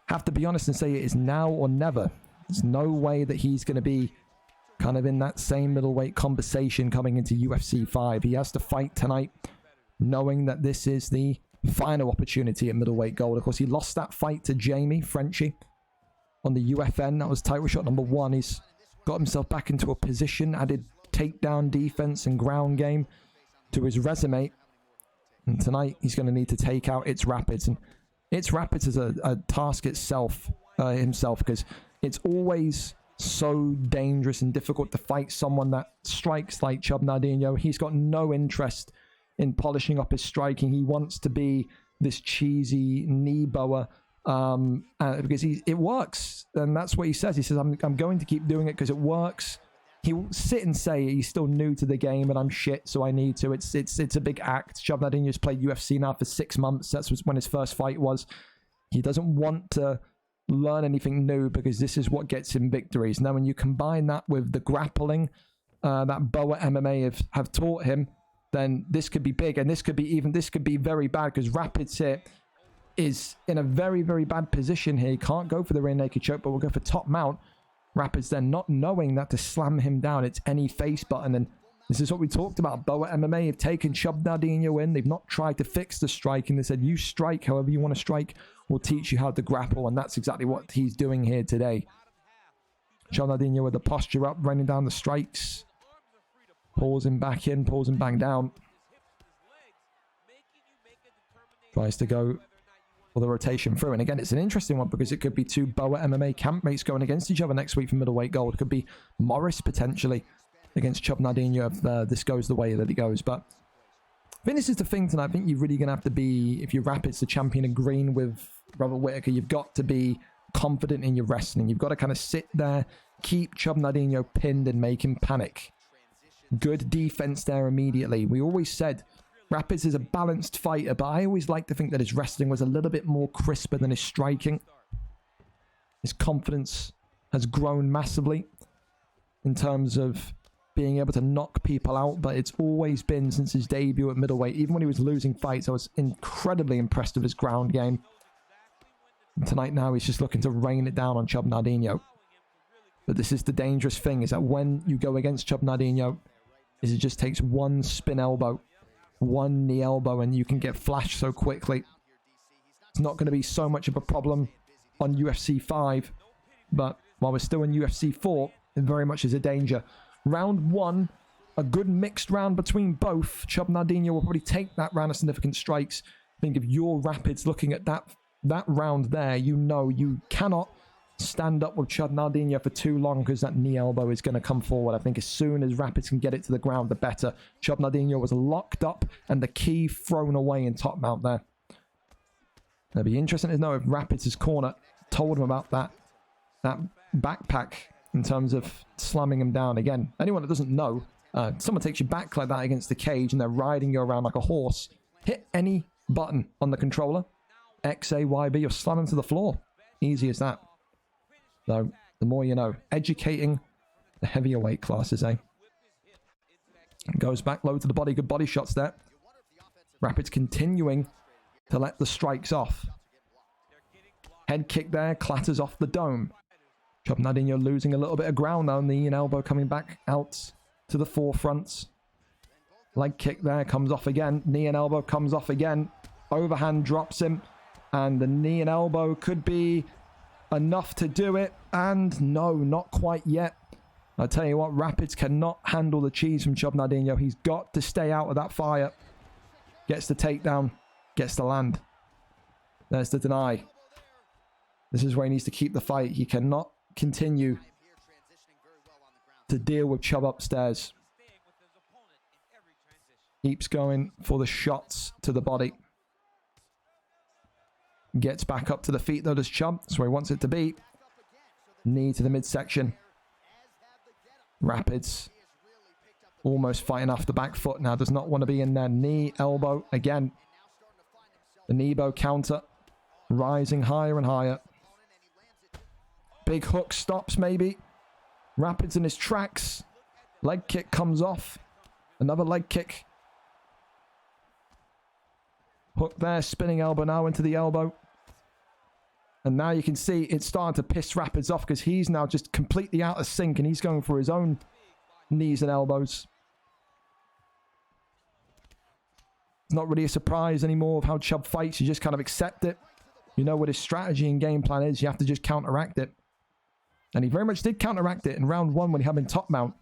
Have to be honest and say it is now or never. There's no way that he's going to be kind of in that same middleweight conversation coming into UFC 5. He has to fight tonight, knowing that this is the final opportunity at middleweight gold. Of course, he lost that fight to Jamie Frenchie on the UFN. That was title shot number 1. He's got himself back into a position, added takedown defense and ground game to his resume. And tonight, he's going to need to take out It's Rapids. And It's Rapids is a task itself, himself, because it's always so dangerous and difficult to fight someone that strikes like Chub Nardino. He's got no interest in polishing up his striking. He wants to be this cheesy knee bower because it works, and that's what he says. He says, I'm going to keep doing it because it works. He'll sit and say he's still new to the game and I'm shit, so I need to. It's a big act. Chub Nardino's played UFC now for 6 months. That's when his first fight was. He doesn't want to learn anything new because this is what gets him victories. Now, when you combine that with the grappling that Boa MMA have taught him, then this could be big, and this could be very bad because Rapids here is in a very, very bad position here. He can't go for the rear naked choke, but we'll go for top mount. Rapids then not knowing that to slam him down, it's any face button, and this is what we talked about. Boa MMA have taken Chub Nardino in. They've not tried to fix the striking. They said, you strike however you want to strike. We'll teach you how to grapple, and that's exactly what he's doing here today. Chub Nardino with the posture up, running down the strikes. Pulls him back in, pulls him back down. Tries to go for the rotation through. And again, it's an interesting one because it could be 2 Boa MMA campmates going against each other next week for middleweight gold. It could be Morris potentially against Chub Nardino if this goes the way that it goes. But I think this is the thing tonight. I think you're really going to have to be, if you're Rapids the champion in green with Robert Whittaker, you've got to be confident in your wrestling. You've got to kind of sit there, keep Chub Nardino pinned and make him panic. Good defense there immediately. We always said Rapids is a balanced fighter, but I always like to think that his wrestling was a little bit more crisper than his striking. His confidence has grown massively in terms of being able to knock people out, but it's always been since his debut at middleweight. Even when he was losing fights, I was incredibly impressed with his ground game. And tonight now he's just looking to rain it down on Chub Nardino. But this is the dangerous thing, is that when you go against Chub Nardino, is it just takes one spin elbow, one knee elbow, and you can get flashed so quickly. It's not going to be so much of a problem on UFC 5, but while we're still in UFC 4, it very much is a danger. Round 1, a good mixed round between both. Chub Nardino will probably take that round of significant strikes. I think if you're Rapids looking at that round there, you know you cannot stand up with Chub Nardino for too long because that knee elbow is going to come forward. I think as soon as Rapids can get it to the ground, the better. Chub Nardino was locked up and the key thrown away in top mount there. It'll be interesting to know if Rapids' corner told him about that backpack in terms of slamming him down. Again, anyone that doesn't know, someone takes you back like that against the cage and they're riding you around like a horse. Hit any button on the controller, X, A, Y, B, or slam him to the floor. Easy as that. So, the more you know. Educating the heavier weight classes, eh? Goes back low to the body. Good body shots there. Rapids continuing to let the strikes off. Head kick there. Clatters off the dome. Chub Nardino losing a little bit of ground now. Knee and elbow coming back out to the forefront. Leg kick there. Comes off again. Knee and elbow comes off again. Overhand drops him. And the knee and elbow could be enough to do it, and no, not quite yet. I tell you what, Rapids cannot handle the cheese from Chubnardinho. He's got to stay out of that fire. Gets the takedown, gets the land. There's the deny. This is where he needs to keep the fight. He cannot continue to deal with Chubb upstairs. Keeps going for the shots to the body. Gets back up to the feet though, does Chubb. That's where he wants it to be. Knee to the midsection. Rapids. Almost fighting off the back foot now. Does not want to be in there. Knee, elbow. Again. The Nebo counter. Rising higher and higher. Big hook stops maybe. Rapids in his tracks. Leg kick comes off. Another leg kick. Hook there. Spinning elbow now into the elbow. And now you can see it's starting to piss Rapids off because he's now just completely out of sync and he's going for his own knees and elbows. It's not really a surprise anymore of how Chubb fights. You just kind of accept it. You know what his strategy and game plan is. You have to just counteract it. And he very much did counteract it in round 1 when he had him top mount.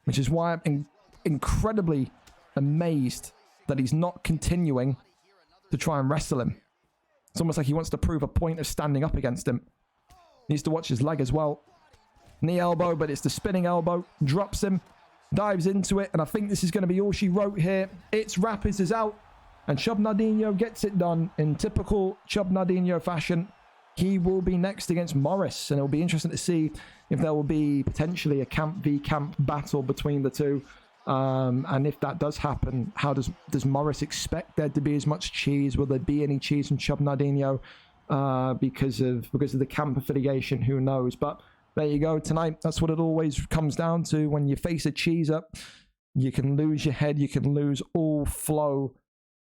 Which is why I'm incredibly amazed that he's not continuing to try and wrestle him. It's almost like he wants to prove a point of standing up against him. He needs to watch his leg as well. Knee elbow, but it's the spinning elbow. Drops him. Dives into it. And I think this is going to be all she wrote here. It's Rapids is out. And Chubnardinho gets it done in typical Chubnardinho fashion. He will be next against Morris. And it'll be interesting to see if there will be potentially a camp v camp battle between the two. And if that does happen, how does Morris expect there to be as much cheese? Will there be any cheese from Chubnardinho because of the camp affiliation? Who knows? But there you go. Tonight, that's what it always comes down to. When you face a cheeser, you can lose your head. You can lose all flow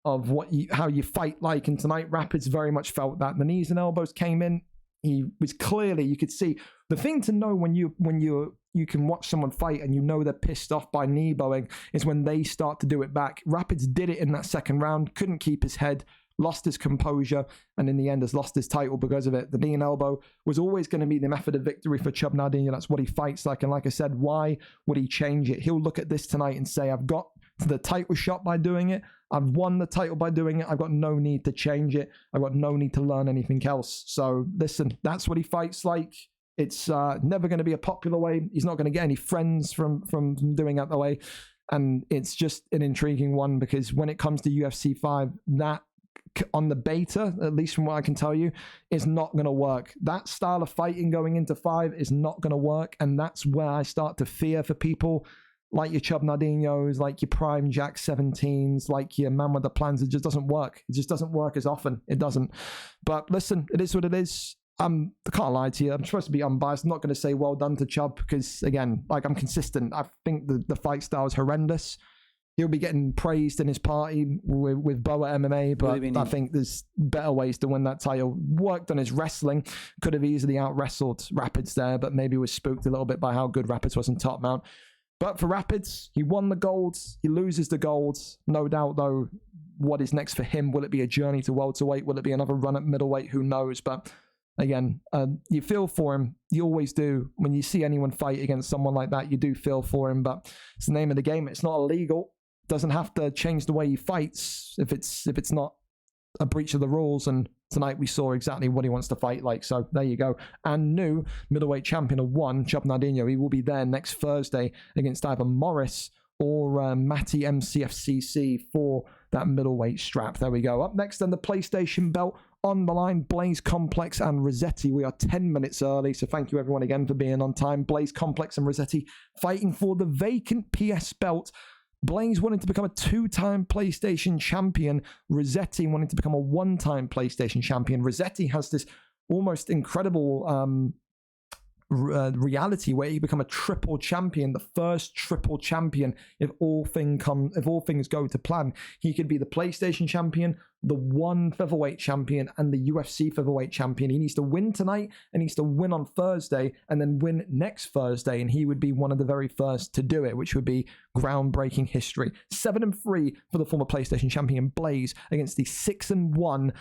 of how you fight like. And tonight, Rapids very much felt that. The knees and elbows came in. He was clearly, you could see. The thing to know when you can watch someone fight and you know they're pissed off by knee bowing is when they start to do it back. Rapids did it in that second round, couldn't keep his head, lost his composure, and in the end has lost his title because of it. The knee and elbow was always going to be the method of victory for Chubnardinho. That's what he fights like. And like I said, why would he change it? He'll look at this tonight and say, I've got the title shot by doing it. I've won the title by doing it. I've got no need to change it. I've got no need to learn anything else. So listen, that's what he fights like. It's never going to be a popular way. He's not going to get any friends from doing it that way. And it's just an intriguing one because when it comes to UFC 5, that on the beta, at least from what I can tell you, is not going to work. That style of fighting going into 5 is not going to work. And that's where I start to fear for people like your Chubnardinhos, like your Prime Jack 17s, like your Man with the Plans. It just doesn't work. It just doesn't work as often. It doesn't. But listen, it is what it is. I can't lie to you. I'm supposed to be unbiased. I'm not going to say well done to Chubb because, again, like I'm consistent. I think the fight style is horrendous. He'll be getting praised in his party with Boa MMA, but I think there's better ways to win that title. Worked on his wrestling. Could have easily out-wrestled Rapids there, but maybe was spooked a little bit by how good Rapids was in top mount. But for Rapids, he won the golds. He loses the golds. No doubt, though, what is next for him? Will it be a journey to welterweight? Will it be another run at middleweight? Who knows? But again, you feel for him. You always do. When you see anyone fight against someone like that, you do feel for him. But it's the name of the game. It's not illegal. Doesn't have to change the way he fights if it's not a breach of the rules. And tonight we saw exactly what he wants to fight like. So there you go. And new middleweight champion of 1, Chubnardinho. He will be there next Thursday against either Morris or Matty MCFCC for that middleweight strap. There we go. Up next, then the PlayStation belt on the line. Blaze Complex and Rossetti. We are 10 minutes early, so thank you everyone again for being on time. Blaze Complex and Rossetti fighting for the vacant PS belt. Blaze wanting to become a 2-time PlayStation champion. Rossetti wanting to become a 1-time PlayStation champion. Rossetti has this almost incredible reality where he become a triple champion, the first triple champion if all things go to plan. He could be the PlayStation champion, the one featherweight champion and the UFC featherweight champion. He needs to win tonight and needs to win on Thursday and then win next Thursday, and he would be one of the very first to do it, which would be groundbreaking history. 7-3 for the former PlayStation champion Blaze against the 6-1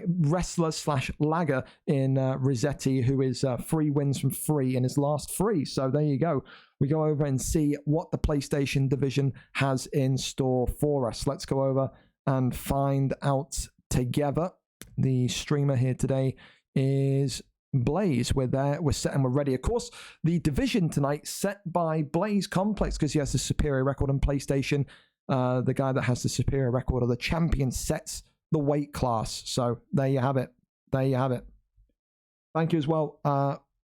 wrestler / lagger in Rossetti, who is 3 wins from 3 in his last 3. So there you go. We go over and see what the PlayStation division has in store for us. Let's go over and find out together. The streamer here today is Blaze. We're there, we're set and we're ready. Of course, the division tonight set by Blaze Complex because he has the superior record on PlayStation. The guy that has the superior record or the champion sets the weight class. So there you have it. There you have it. Thank you as well.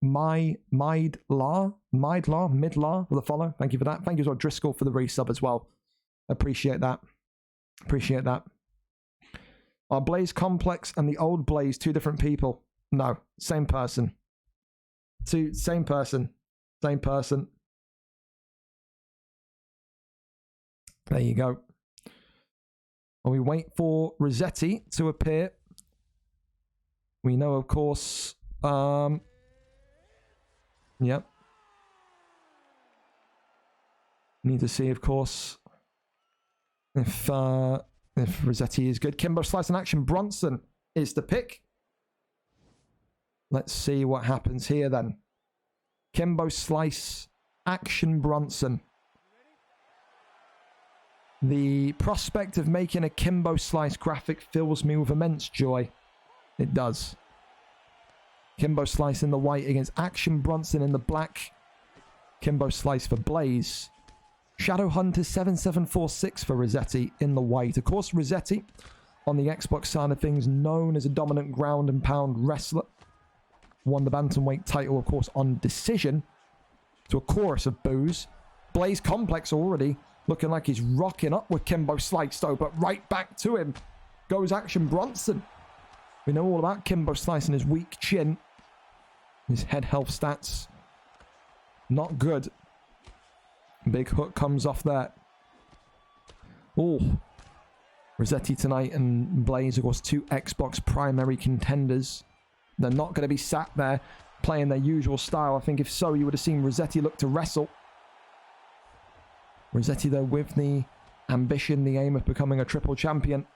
Midlar for the follow. Thank you for that. Thank you as well, Driscoll, for the resub as well. Appreciate that. Appreciate that. Are Blaze Complex and the old Blaze 2 different people? No, same person. Same person. Same person. There you go. While we wait for Rossetti to appear, we know, of course, yep. Need to see, of course, if Rossetti is good. Kimbo Slice in action. Bronson is the pick. Let's see what happens here then. Kimbo Slice, action Bronson. The prospect of making a Kimbo Slice graphic fills me with immense joy. It does. Kimbo Slice in the white against Action Bronson in the black. Kimbo Slice for Blaze. Shadow Hunter 7746 for Rossetti in the white. Of course, Rossetti, on the Xbox side of things, known as a dominant ground and pound wrestler. Won the bantamweight title, of course, on decision to a chorus of boos. Blaze Complex already looking like he's rocking up with Kimbo Slice, though, but right back to him goes Action Bronson. We know all about Kimbo Slice and his weak chin. His head health stats, not good. Big hook comes off there. Oh, Rossetti tonight and Blaze, of course, 2 Xbox primary contenders. They're not going to be sat there playing their usual style. I think if so, you would have seen Rossetti look to wrestle. Rossetti, though, with the ambition, the aim of becoming a triple champion.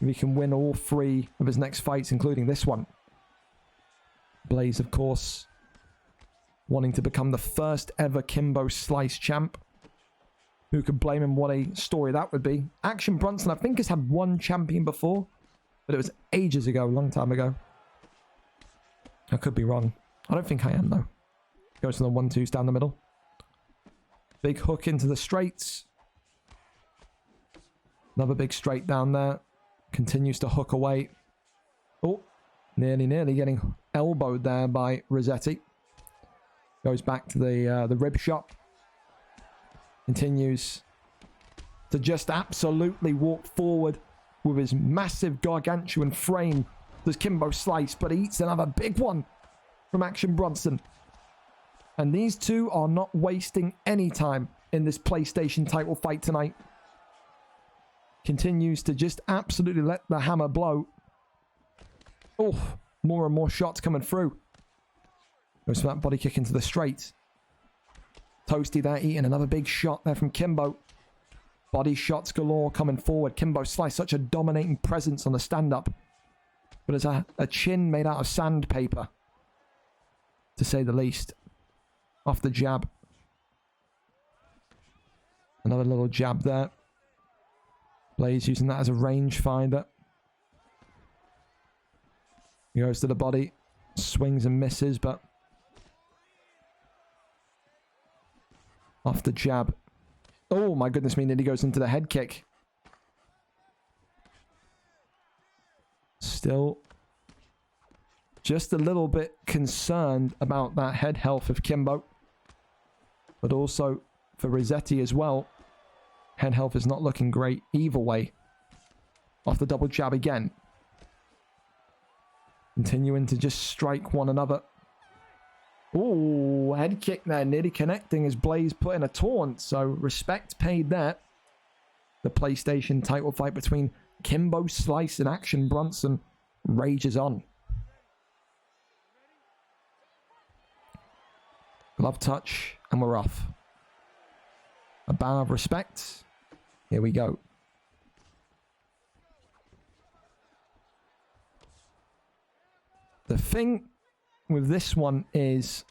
If he can win all 3 of his next fights, including this one. Blaze, of course, wanting to become the first ever Kimbo Slice champ. Who could blame him? What a story that would be. Action Bronson, I think, has had 1 champion before, but it was ages ago, a long time ago. I could be wrong. I don't think I am, though. Goes to the 1-2s down the middle. Big hook into the straights. Another big straight down there. Continues to hook away. Oh, nearly getting elbowed there by Rossetti. Goes back to the rib shot. Continues to just absolutely walk forward with his massive gargantuan frame. There's Kimbo Slice, but he eats another big one from Action Bronson. And these two are not wasting any time in this PlayStation title fight tonight. Continues to just absolutely let the hammer blow. Oh, more and more shots coming through. Goes for that body kick into the straight. Toasty there eating another big shot there from Kimbo. Body shots galore coming forward. Kimbo Slice, such a dominating presence on the stand-up. But it's a chin made out of sandpaper, to say the least. Off the jab. Another little jab there. Blaze using that as a rangefinder. He goes to the body. Swings and misses, but off the jab. Oh my goodness me, nearly goes into the head kick. Still just a little bit concerned about that head health of Kimbo. But also for Rossetti as well. Head health is not looking great either way. Off the double jab again. Continuing to just strike one another. Oh, head kick there, nearly connecting as Blaze put in a taunt. So respect paid there. The PlayStation title fight between Kimbo Slice in action. Brunson rages on. Glove touch, and we're off. A bow of respect. Here we go. The thing with this one is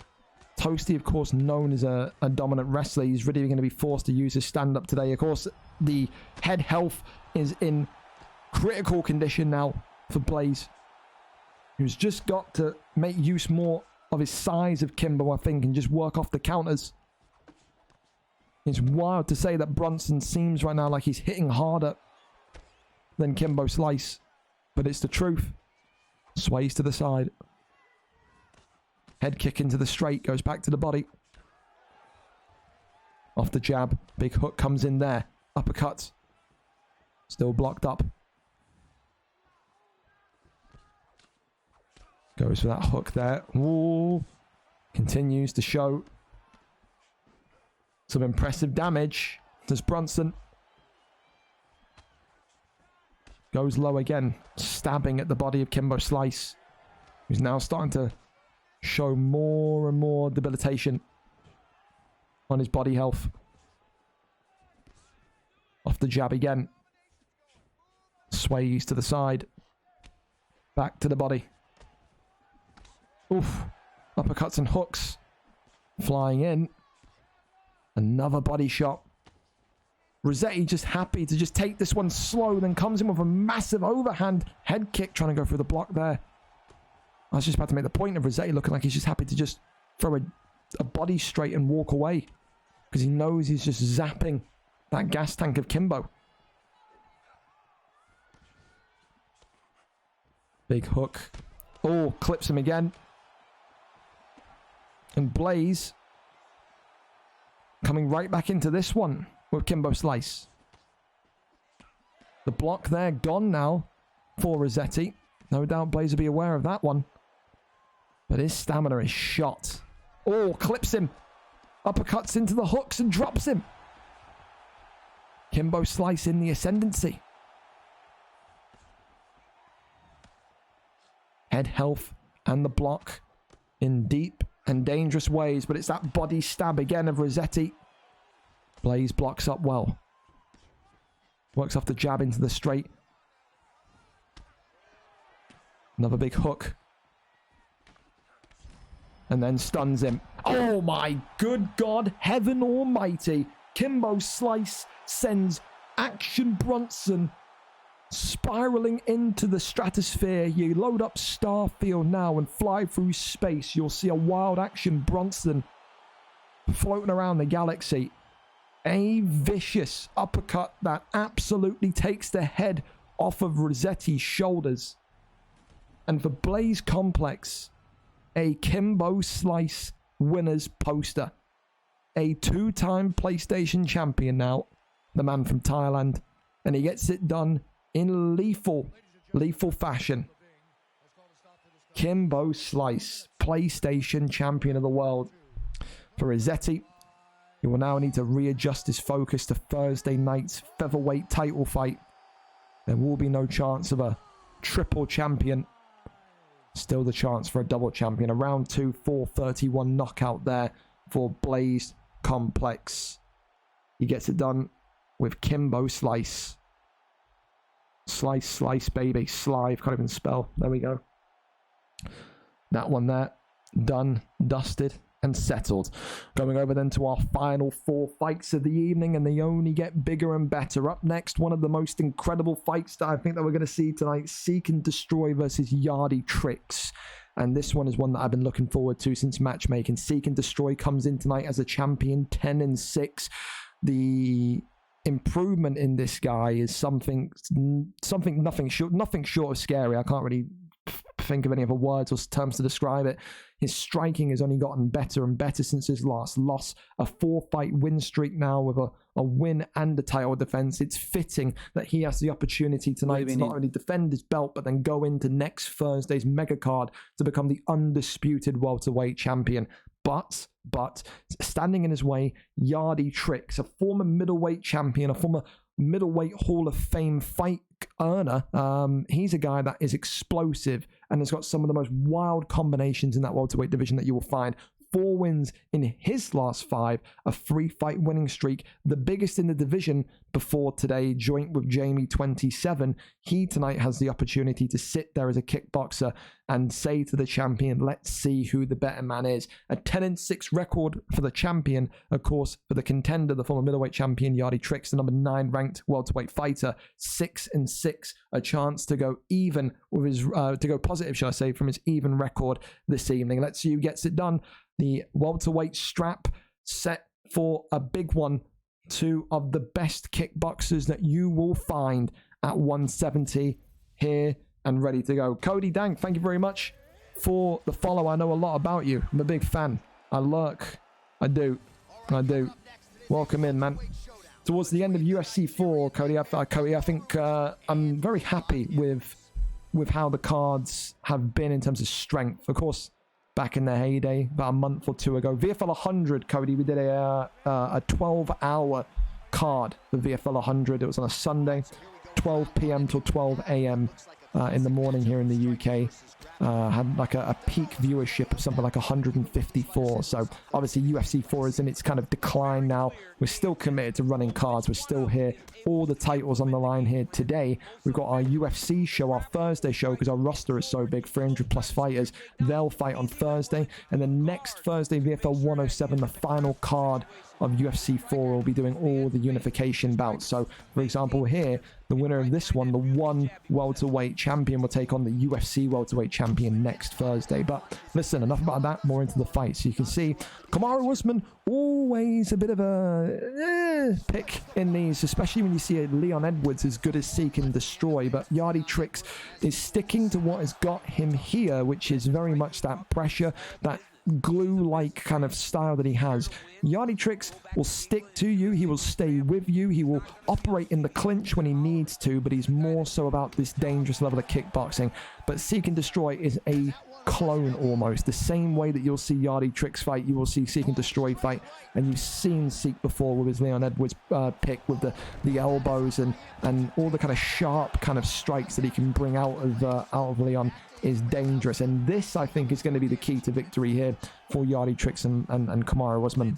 Toasty, of course, known as a dominant wrestler. He's really going to be forced to use his stand-up today. Of course, the head health is in critical condition now for Blaze, who's just got to make use more of his size of Kimbo, I think, and just work off the counters. It's wild to say that Brunson seems right now like he's hitting harder than Kimbo Slice, but it's the truth. Sways to the side. Head kick into the straight, goes back to the body. Off the jab, big hook comes in there. Uppercut. Still blocked up. Goes for that hook there. Ooh. Continues to show some impressive damage. Does Brunson. Goes low again. Stabbing at the body of Kimbo Slice, who's now starting to show more and more debilitation on his body health. Off the jab again. Sways to the side. Back to the body. Oof. Uppercuts and hooks. Flying in. Another body shot. Rossetti just happy to just take this one slow, then comes in with a massive overhand head kick, trying to go through the block there. I was just about to make the point of Rossetti looking like he's just happy to just throw a body straight and walk away, because he knows he's just zapping that gas tank of Kimbo. Big hook. Oh, clips him again. And Blaze coming right back into this one with Kimbo Slice. The block there gone now for Rossetti. No doubt Blaze will be aware of that one. But his stamina is shot. Oh, clips him. Uppercuts into the hooks and drops him. Kimbo Slice in the ascendancy. Head health and the block in deep and dangerous ways, but it's that body stab again of Rossetti. Blaze blocks up well. Works off the jab into the straight. Another big hook. And then stuns him. Oh my good God, heaven almighty. Kimbo Slice sends Action Brunson spiraling into the stratosphere. You load up Starfield now and fly through space. You'll see a wild Action Brunson floating around the galaxy. A vicious uppercut that absolutely takes the head off of Rossetti's shoulders. And for Blaze Complex, a Kimbo Slice winner's poster. A two-time PlayStation champion now, the man from Thailand. And he gets it done in lethal fashion. Kimbo Slice, PlayStation champion of the world. For Rossetti, he will now need to readjust his focus to Thursday night's featherweight title fight. There will be no chance of a triple champion. Still the chance for a double champion. A round 2, 4:31 knockout there for Blaze Complex. He gets it done with Kimbo Slice. Slice, slice, baby. Slive, can't even spell. There we go. That one there. Done, dusted, and settled. Going over then to our final 4 fights of the evening, and they only get bigger and better. Up next, one of the most incredible fights that I think that we're going to see tonight. Seek and Destroy versus Yardy Tricks. And this one is one that I've been looking forward to since matchmaking. Seek and Destroy comes in tonight as a champion, 10-6. The improvement in this guy is nothing short of scary. I can't really think of any other words or terms to describe it. His striking has only gotten better and better since his last loss. A 4-fight win streak now with a win and a title defense. It's fitting that he has the opportunity tonight to not only defend his belt, but then go into next Thursday's mega card to become the undisputed welterweight champion. But standing in his way, Yardy Tricks, a former middleweight champion, a former middleweight Hall of Fame fight earner. He's a guy that is explosive and has got some of the most wild combinations in that welterweight division that you will find. 4 wins in his last 5, a 3-fight winning streak, the biggest in the division before today, joint with Jamie 27. He tonight has the opportunity to sit there as a kickboxer and say to the champion, let's see who the better man is. A 10-6 record for the champion, of course, for the contender, the former middleweight champion, Yardy Tricks, the number 9 ranked welterweight fighter, 6-6, a chance to go even with his, to go positive, shall I say, from his even record this evening. Let's see who gets it done. The welterweight strap set for a big one. 2 of the best kickboxers that you will find at 170 here and ready to go. Cody Dank, thank you very much for the follow. I know a lot about you. I'm a big fan. I lurk. I do. Welcome in, man. Towards the end of UFC 4, Cody, I think I'm very happy with how the cards have been in terms of strength. Of course, back in their heyday, about a month or 2 ago. VFL 100, Cody, we did a 12-hour card for VFL 100. It was on a Sunday, 12 p.m. till 12 a.m. In the morning here in the UK. Had like a peak viewership of something like 154. So obviously UFC 4 is in its kind of decline now. We're still committed to running cards. We're still here. All the titles on the line here today. We've got our UFC show, our Thursday show, because our roster is so big, 300 plus fighters. They'll fight on Thursday. And then next Thursday, VFL 107, the final card of UFC 4 will be doing all the unification bouts. So, for example, here, the winner of this one, the 1 welterweight champion, will take on the UFC welterweight champion next Thursday. But listen, enough about that, more into the fight. So you can see Kamaru Usman, always a bit of a pick in these, especially when you see Leon Edwards as good as Seek and Destroy. But Yardy Tricks is sticking to what has got him here, which is very much that pressure, that glue-like kind of style that he has. Yardy Tricks will stick to you. He will stay with you. He will operate in the clinch when he needs to, but he's more so about this dangerous level of kickboxing. But Seek and Destroy is a clone almost. The same way that you'll see Yardy Tricks fight, you will see Seek and Destroy fight. And you've seen Seek before with his Leon Edwards pick with the elbows and all the kind of sharp kind of strikes that he can bring out of Leon is dangerous. And this, I think, is going to be the key to victory here for Yardy Tricks and Kamaru Usman.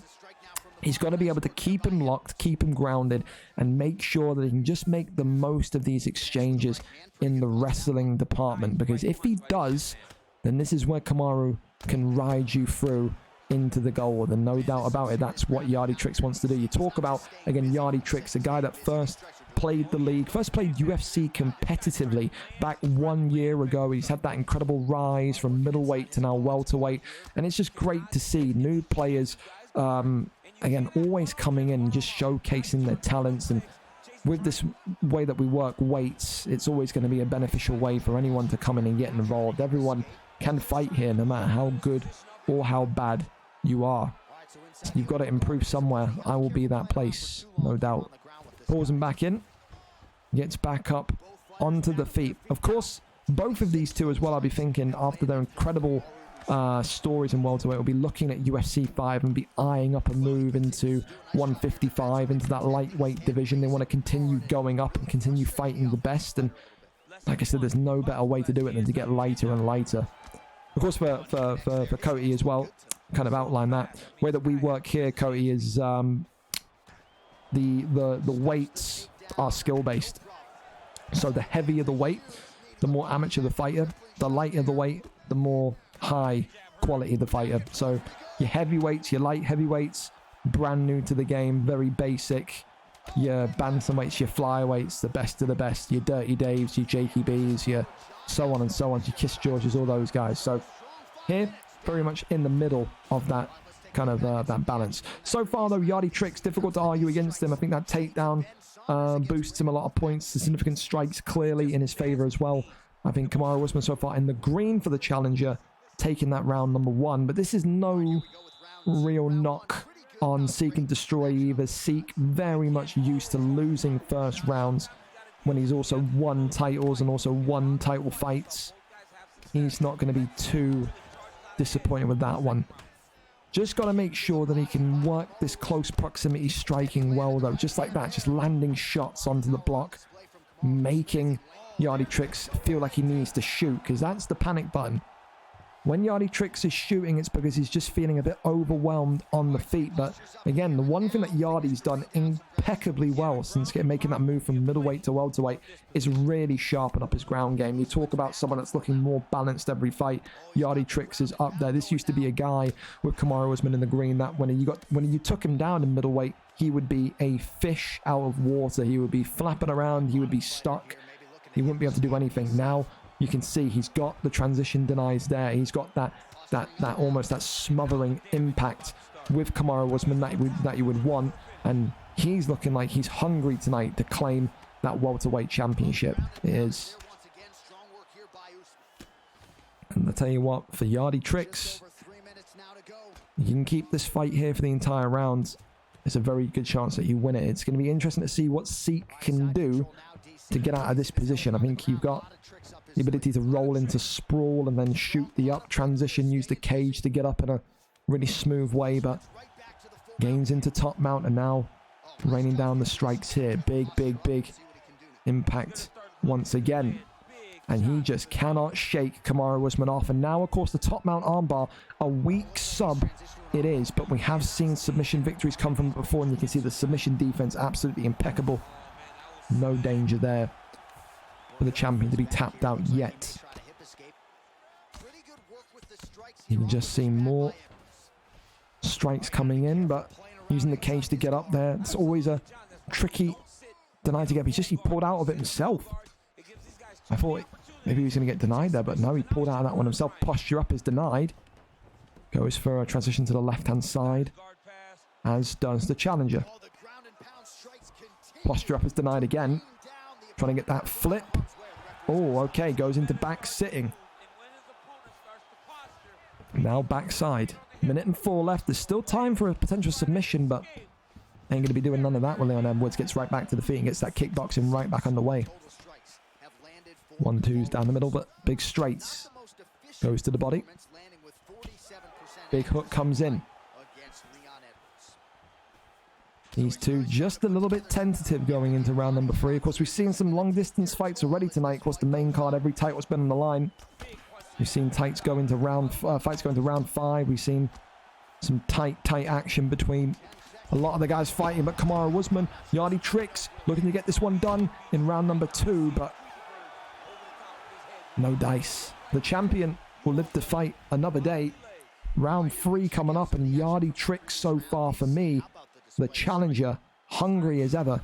He's got to be able to keep him locked, keep him grounded, and make sure that he can just make the most of these exchanges in the wrestling department. Because if he does, then this is where Kamaru can ride you through into the goal. And no doubt about it, that's what Yardy Tricks wants to do. You talk about, again, Yardy Tricks, a guy that first played the league, first played UFC competitively back 1 year ago. He's had that incredible rise from middleweight to now welterweight. And it's just great to see new players, again, always coming in and just showcasing their talents. And with this way that we work weights, it's always going to be a beneficial way for anyone to come in and get involved. Everyone can fight here, no matter how good or how bad you are. You've got to improve somewhere. I will be that place, no doubt. Pulls him back in, gets back up onto the feet. Of course, both of these two as well, I'll be thinking, after their incredible stories in welterweight, will be looking at UFC 5 and be eyeing up a move into 155, into that lightweight division. They want to continue going up and continue fighting the best. And like I said, there's no better way to do it than to get lighter and lighter. Of course, for Cody as well, kind of outline that. The way that we work here, Cody, is the weights are skill based. So the heavier the weight, the more amateur the fighter. The lighter the weight, the more high quality the fighter. So your heavyweights, your light heavyweights, brand new to the game, very basic. Your bantamweights, your flyweights, the best of the best. Your Dirty Daves, your Jakey B's, your so on and so on. Your Kiss Georges, all those guys. So here, very much in the middle of that kind of that balance. So far though, Yardy Tricks, difficult to argue against him. I think that takedown boosts him a lot of points. The significant strikes clearly in his favor as well. I think Kamaru Usman so far in the green for the challenger, taking that round number 1. But this is no real knock on Seek and Destroy either. Seek very much used to losing first rounds when he's also won titles and also won title fights. He's not going to be too disappointed with that one. Just got to make sure that he can work this close proximity striking well, though. Just like that, just landing shots onto the block, making Yardy Tricks feel like he needs to shoot, because that's the panic button. When Yardy Tricks is shooting, it's because he's just feeling a bit overwhelmed on the feet. But again, the one thing that Yardy's done impeccably well since making that move from middleweight to welterweight is really sharpen up his ground game. You talk about someone that's looking more balanced every fight. Yardy Tricks is up there. This used to be a guy with Kamaru Usman in the green that when you took him down in middleweight, he would be a fish out of water. He would be flapping around. He would be stuck. He wouldn't be able to do anything. Now you can see he's got the transition denies there. He's got that almost that smothering impact with Kamaru Usman that you would want, and he's looking like he's hungry tonight to claim that welterweight championship. It is. And I tell you what, for Yardy Tricks, you can keep this fight here for the entire round. It's a very good chance that you win it. It's going to be interesting to see what Seek can do to get out of this position. I think you've got the ability to roll into sprawl and then shoot the up transition, use the cage to get up in a really smooth way, but gains into top mount and now raining down the strikes here. Big impact once again. And he just cannot shake Kamaru Usman off. And now, of course, the top mount armbar, a weak sub it is, but we have seen submission victories come from it before, and you can see the submission defense absolutely impeccable. No danger there for the champion to be tapped out yet. You can just see more strikes coming in, but using the cage to get up there, it's always a tricky deny to get. He pulled out of it himself. I thought maybe he was going to get denied there, but no, he pulled out of that one himself. Posture up is denied. Goes for a transition to the left-hand side, as does the challenger. Posture up is denied again. Trying to get that flip. Oh, okay. Goes into back sitting. Now backside. 1:04 left. There's still time for a potential submission, but ain't going to be doing none of that when Leon Edwards gets right back to the feet and gets that kickboxing right back underway. 1-2s down the middle, but big straights. Goes to the body. Big hook comes in. These two just a little bit tentative going into round number 3. Of course, we've seen some long distance fights already tonight. Of course, the main card, every title's been on the line. We've seen fights go into round 5. We've seen some tight action between a lot of the guys fighting, but Kamaru Usman, Yardy Tricks looking to get this one done in round number 2, but no dice. The champion will live to fight another day. Round 3 coming up, and Yardy Tricks so far for me, the challenger, hungry as ever,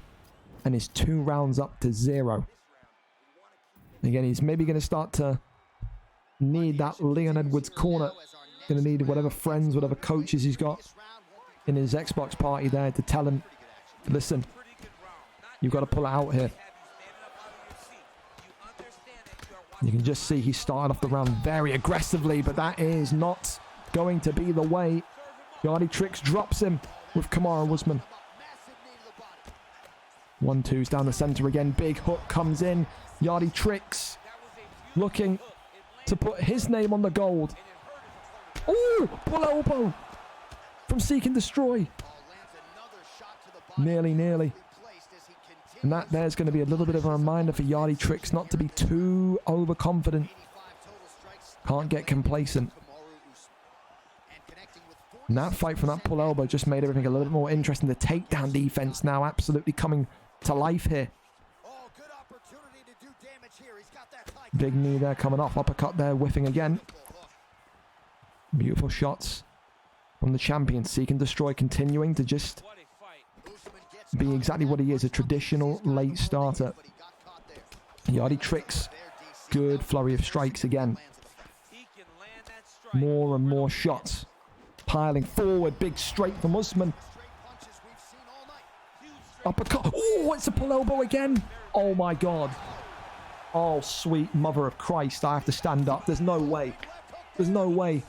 and is 2 rounds up to 0. Again, he's maybe going to start to need that Leon Edwards corner. Going to need whatever friends, whatever coaches he's got in his Xbox party there to tell him, listen, you've got to pull it out here. You can just see he started off the round very aggressively, but that is not going to be the way. Yardy Tricks drops him with Kamaru Usman. 1-2s down the center again. Big hook comes in. Yardy Tricks looking to put his name on the gold. Oh, pull elbow from Seek and Destroy. Nearly. And that there's going to be a little bit of a reminder for Yardy Tricks not to be too overconfident. Can't get complacent. And that fight from that pull elbow just made everything a little bit more interesting. The takedown defense now absolutely coming to life here. Big knee there coming off. Uppercut there, whiffing again. Beautiful shots from the champion. Seek and Destroy continuing to just be exactly what he is, a traditional late starter. Yardy Tricks, good flurry of strikes again. More and more shots. Piling forward, big straight from Usman. Uppercut. Oh, it's a pull elbow again. Oh my God. Oh, sweet mother of Christ. I have to stand up. There's no way. There's no way.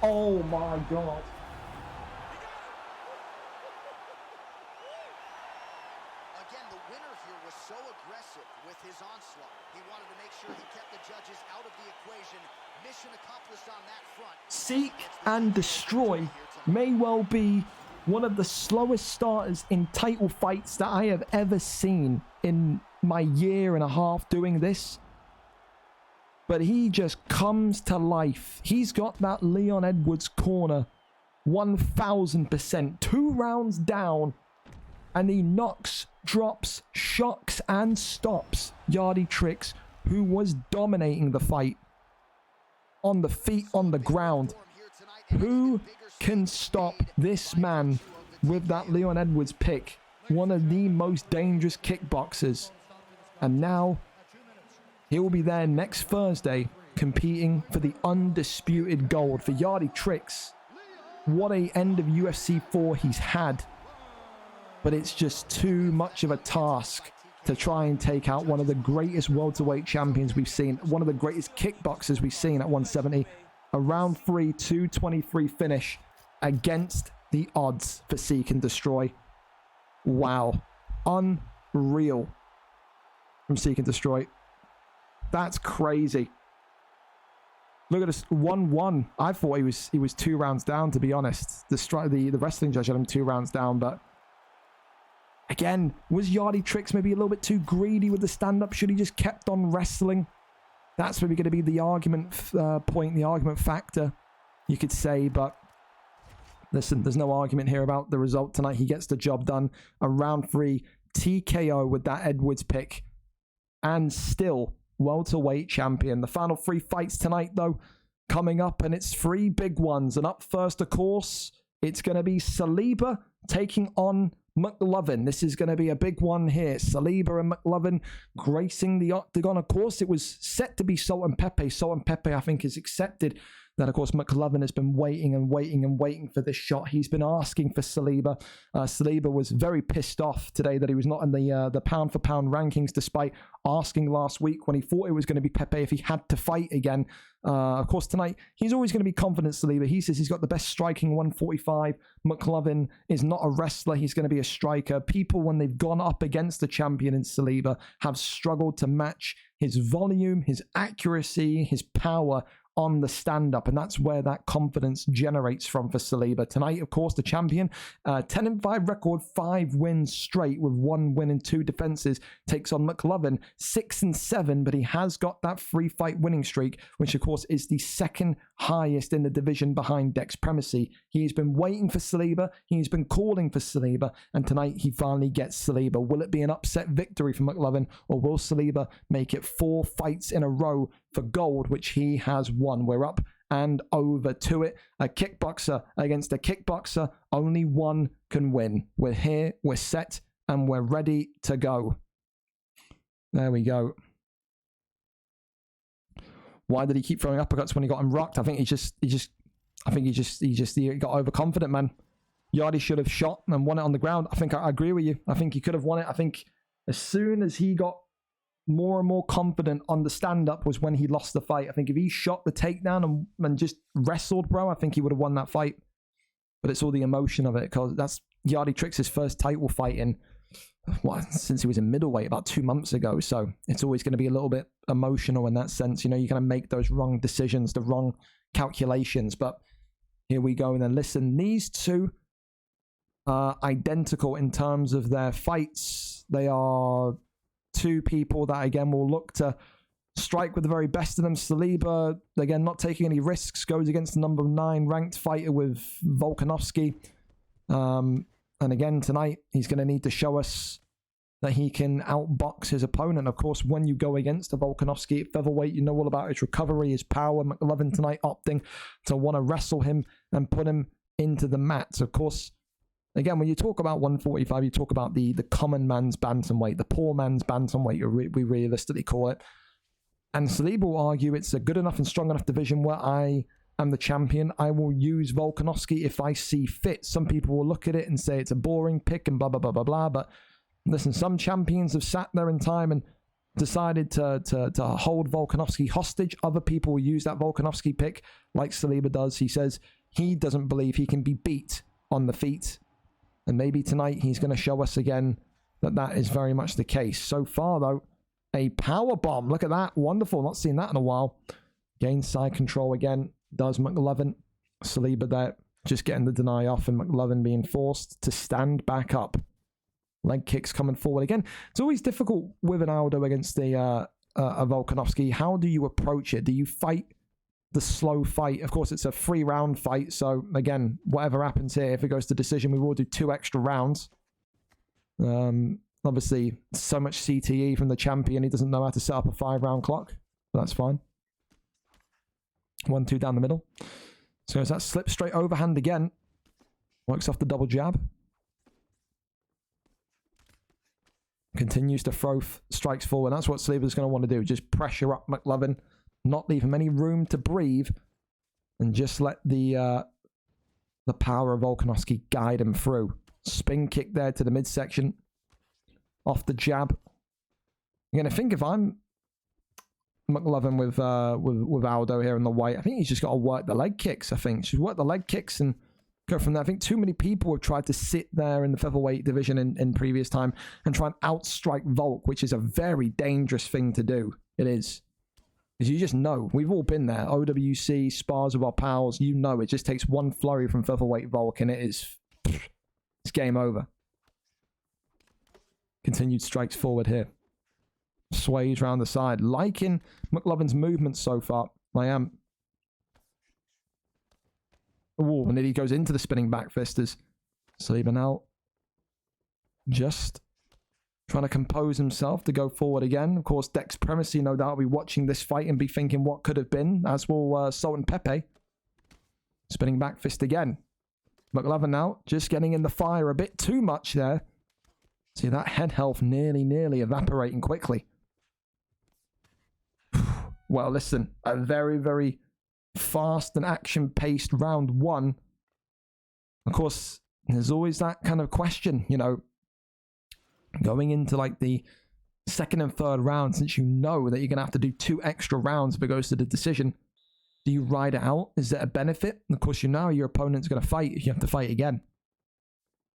Oh my God. Again, the winner here was so aggressive with his onslaught. He wanted to make sure he kept the judges out of the equation Seek and Destroy may well be one of the slowest starters in title fights that I have ever seen in my year and a half doing this. But he just comes to life. He's got that Leon Edwards corner 1000%. 2 rounds down, and he knocks, drops, shocks, and stops Yardy Tricks, who was dominating the fight on the feet, on the ground. Who can stop this man with that Leon Edwards pick? One of the most dangerous kickboxers. And now he will be there next Thursday competing for the undisputed gold for Yardy Tricks. What a end of UFC 4 he's had. But it's just too much of a task to try and take out one of the greatest welterweight champions we've seen, one of the greatest kickboxers we've seen at 170. A round 3, 223 finish against the odds for Seek and Destroy. Wow. Unreal from Seek and Destroy. That's crazy. Look at this, 1-1. I thought he was 2 rounds down, to be honest. The wrestling judge had him 2 rounds down, but again, was Yardy Tricks maybe a little bit too greedy with the stand-up? Should he just kept on wrestling? That's maybe going to be the argument point, the argument factor, you could say. But listen, there's no argument here about the result tonight. He gets the job done. A round 3 TKO with that Edwards pick. And still welterweight champion. The final 3 fights tonight, though, coming up. And it's 3 big ones. And up first, of course, it's going to be Saliba taking on McLovin. This is going to be a big one here. Saliba and McLovin gracing the octagon. Of course, it was set to be Salt and Pepe. Salt and Pepe, I think, is accepted. Then, of course, McLovin has been waiting and waiting and waiting for this shot. He's been asking for Saliba. Saliba was very pissed off today that he was not in the pound-for-pound rankings, despite asking last week when he thought it was going to be Pepe if he had to fight again. Of course, tonight, he's always going to be confident, Saliba. He says he's got the best striking 145. McLovin is not a wrestler. He's going to be a striker. People, when they've gone up against the champion in Saliba, have struggled to match his volume, his accuracy, his power on the stand-up, and that's where that confidence generates from for Saliba. Tonight, of course, the champion, 10-5 record, 5 wins straight with 1 win and 2 defenses, takes on McLovin, 6-7, but he has got that 3-fight winning streak, which, of course, is the 2nd highest in the division behind Dex Primacy. He's been waiting for Saliba, he's been calling for Saliba, and tonight he finally gets Saliba. Will it be an upset victory for McLovin, or will Saliba make it 4 fights in a row for gold, which he has won? We're up and over to it. A kickboxer against a kickboxer. Only one can win. We're here, we're set, and we're ready to go. There we go. Why did he keep throwing uppercuts when he got him rocked? I think he got overconfident, man. Yardy should have shot and won it on the ground. I agree with you. I think he could have won it. I think as soon as he got more and more confident on the stand-up was when he lost the fight. I think if he shot the takedown and just wrestled, bro, I think he would have won that fight. But it's all the emotion of it, because that's Yardy Tricks' first title fight since he was in middleweight about 2 months ago. So it's always going to be a little bit emotional in that sense. You know, you're going to make those wrong decisions, the wrong calculations. But here we go. And then listen, these two are identical in terms of their fights. They are 2 people that, again, will look to strike with the very best of them. Saliba, again, not taking any risks, goes against the number 9 ranked fighter with Volkanovski. And again, tonight, he's going to need to show us that he can outbox his opponent. Of course, when you go against a Volkanovski at featherweight, you know all about his recovery, his power. McLovin tonight opting to want to wrestle him and put him into the mats. Of course, again, when you talk about 145, you talk about the common man's bantamweight, the poor man's bantamweight, we realistically call it. And Saliba will argue it's a good enough and strong enough division where I am the champion. I will use Volkanovski if I see fit. Some people will look at it and say it's a boring pick and blah, blah, blah, blah, blah. But listen, some champions have sat there in time and decided to hold Volkanovski hostage. Other people will use that Volkanovski pick like Saliba does. He says he doesn't believe he can be beat on the feet. And maybe tonight he's going to show us again that that is very much the case. So far, though, a power bomb. Look at that. Wonderful. Not seen that in a while. Gains side control again. Does McLovin. Saliba there just getting the deny off, and McLovin being forced to stand back up. Leg kicks coming forward again. It's always difficult with an Aldo against a Volkanovski. How do you approach it? Do you fight the slow fight? Of course, it's a 3-round fight, so again, whatever happens here, if it goes to decision, we will do 2 extra rounds. Obviously, so much CTE from the champion, he doesn't know how to set up a 5-round clock, but that's fine. 1-2 down the middle. So as that slip straight overhand again, works off the double jab. Continues to throw strikes forward. That's what Saliba's going to want to do. Just pressure up McLovin, not leave him any room to breathe, and just let the power of Volkanovski guide him through. Spin kick there to the midsection. Off the jab. Again, I think if I'm McLovin with Aldo here in the white, I think he's just got to work the leg kicks, I think. Just work the leg kicks and go from there. I think too many people have tried to sit there in the featherweight division in previous time and try and outstrike Volk, which is a very dangerous thing to do. It is. Because you just know. We've all been there. OWC, spars with our pals. You know it just takes one flurry from featherweight Volk and it's game over. Continued strikes forward here. Sways round the side. Liking McLovin's movement so far. I am. Oh, and then he goes into the spinning back fist as Saliba now just trying to compose himself to go forward again. Of course, Dex Primacy no doubt will be watching this fight and be thinking what could have been, as will Sultan Pepe. Spinning back fist again. McLovin now just getting in the fire a bit too much there. See that head health nearly evaporating quickly. Well, listen, a very, very fast and action-paced round 1. Of course, there's always that kind of question, you know, going into like the 2nd and 3rd round, since you know that you're going to have to do 2 extra rounds if it goes to the decision. Do you ride it out? Is it a benefit? And of course, you know your opponent's going to fight if you have to fight again.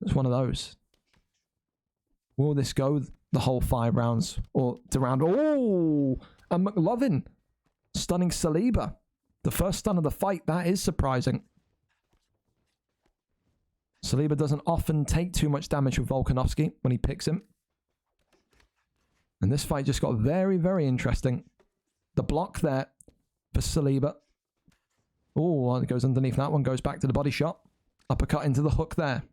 It's one of those. Will this go the whole 5 rounds or to round? Oh, and McLovin stunning Saliba. The first stun of the fight. That is surprising. Saliba doesn't often take too much damage with Volkanovski when he picks him. And this fight just got very, very interesting. The block there for Saliba. Oh, it goes underneath that one. Goes back to the body shot. Uppercut into the hook there.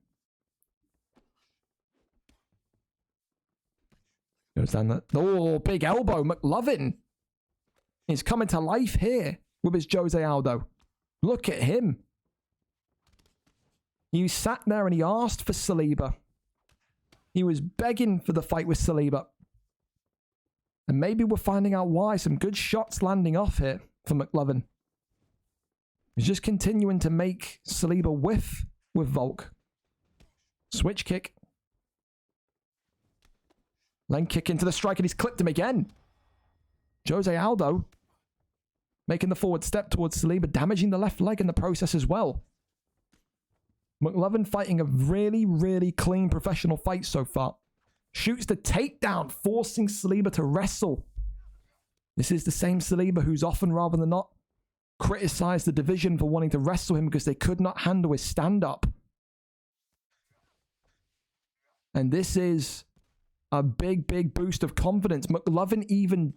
Goes down the... Oh, big elbow. McLovin is coming to life here with his Jose Aldo. Look at him. He sat there and he asked for Saliba. He was begging for the fight with Saliba. And maybe we're finding out why. Some good shots landing off here for McLovin. He's just continuing to make Saliba whiff with Volk. Switch kick. Leg kick into the strike and he's clipped him again. Jose Aldo making the forward step towards Saliba, damaging the left leg in the process as well. McLovin fighting a really, really clean professional fight so far. Shoots the takedown, forcing Saliba to wrestle. This is the same Saliba who's often, rather than not, criticized the division for wanting to wrestle him because they could not handle his stand-up. And this is a big, big boost of confidence. McLovin even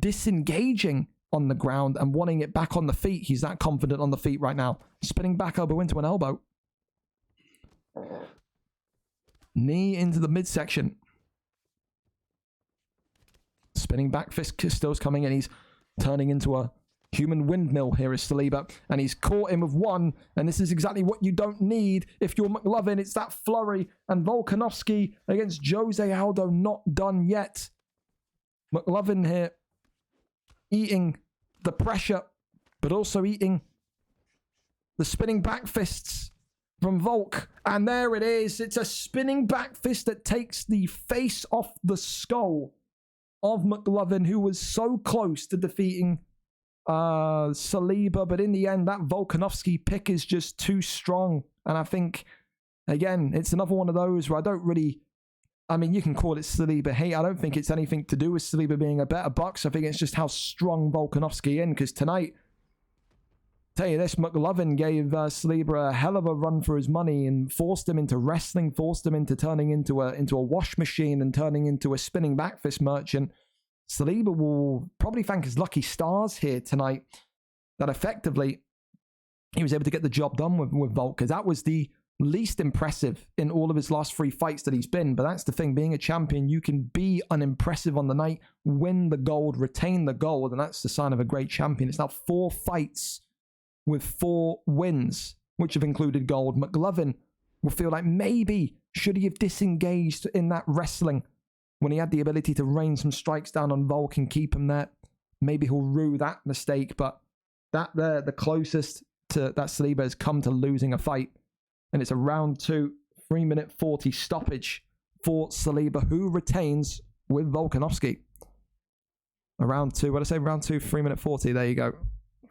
disengaging on the ground and wanting it back on the feet. He's that confident on the feet right now. Spinning back elbow into an elbow. Knee into the midsection. Spinning back fist still's coming in. He's turning into a human windmill here is Saliba. And he's caught him with one. And this is exactly what you don't need if you're McLovin. It's that flurry. And Volkanovski against Jose Aldo not done yet. McLovin here eating the pressure, but also eating the spinning back fists from Volk. And there it is. It's a spinning back fist that takes the face off the skull of McLovin, who was so close to defeating Saliba, but in the end, that Volkanovski pick is just too strong. And I think, again, it's another one of those where I don't really... I mean, you can call it Saliba hate. I don't think it's anything to do with Saliba being a better boxer. I think it's just how strong Volkanovski is. Because tonight, Tell you this, McLovin gave Saliba a hell of a run for his money and forced him into wrestling, forced him into turning into a wash machine and turning into a spinning back fist merchant. Saliba will probably thank his lucky stars here tonight that effectively he was able to get the job done with Volk, because that was the least impressive in all of his last 3 fights that he's been. But that's the thing, being a champion, you can be unimpressive on the night, win the gold, retain the gold, and that's the sign of a great champion. It's now 4 fights with 4 wins, which have included gold. McLovin will feel like maybe should he have disengaged in that wrestling when he had the ability to rain some strikes down on Volk and keep him there. Maybe he'll rue that mistake, but that there, the closest to that Saliba has come to losing a fight. And it's a round 2, 3-minute 40 stoppage for Saliba, who retains with Volkanovski. A round 2, what did I say? Round 2, 3-minute 40. There you go.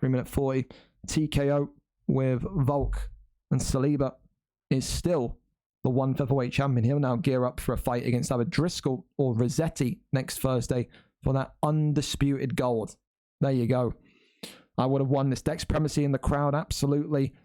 3-minute 40. TKO with Volk. And Saliba is still the 1 featherweight champion. He'll now gear up for a fight against either Driscoll or Rossetti next Thursday for that undisputed gold. There you go. I would have won this. Dex Primacy in the crowd, absolutely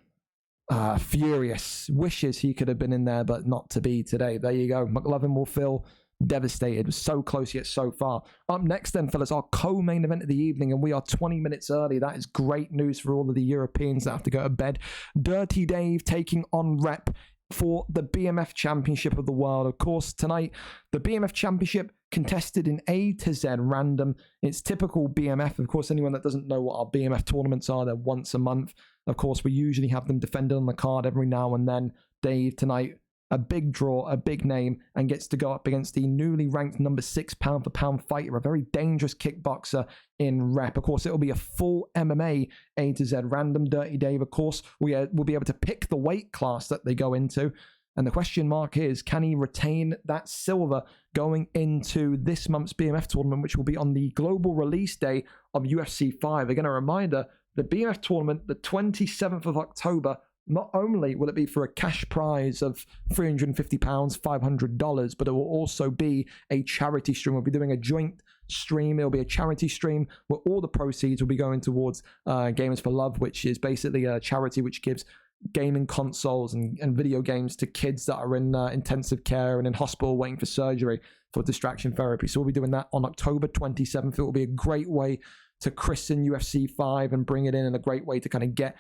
furious. Wishes he could have been in there, but not to be today. There you go. McLovin will feel devastated. So close yet so far. Up next then, fellas, our co-main event of the evening, and we are 20 minutes early. That is great news for all of the Europeans that have to go to bed. Dirty Dave taking on Rep for the BMF Championship of the World. Of course, tonight, the BMF Championship contested in A to Z random. It's typical BMF. Of course, anyone that doesn't know what our BMF tournaments are, they're once a month. Of course, we usually have them defended on the card every now and then. Dave tonight, a big draw, a big name, and gets to go up against the newly ranked number 6 pound for pound fighter, a very dangerous kickboxer in Rep. Of course, it will be a full MMA A to Z random. Dirty Dave, of course, will be able to pick the weight class that they go into. And the question mark is, can he retain that silver going into this month's BMF tournament, which will be on the global release day of UFC 5. Again, a reminder, the BMF tournament, the 27th of October, not only will it be for a cash prize of £350, $500, but it will also be a charity stream. We'll be doing a joint stream. It'll be a charity stream where all the proceeds will be going towards Gamers for Love, which is basically a charity which gives gaming consoles and video games to kids that are in intensive care and in hospital waiting for surgery for distraction therapy. So we'll be doing that on October 27th. It will be a great way to christen UFC 5 and bring it in, and a great way to kind of get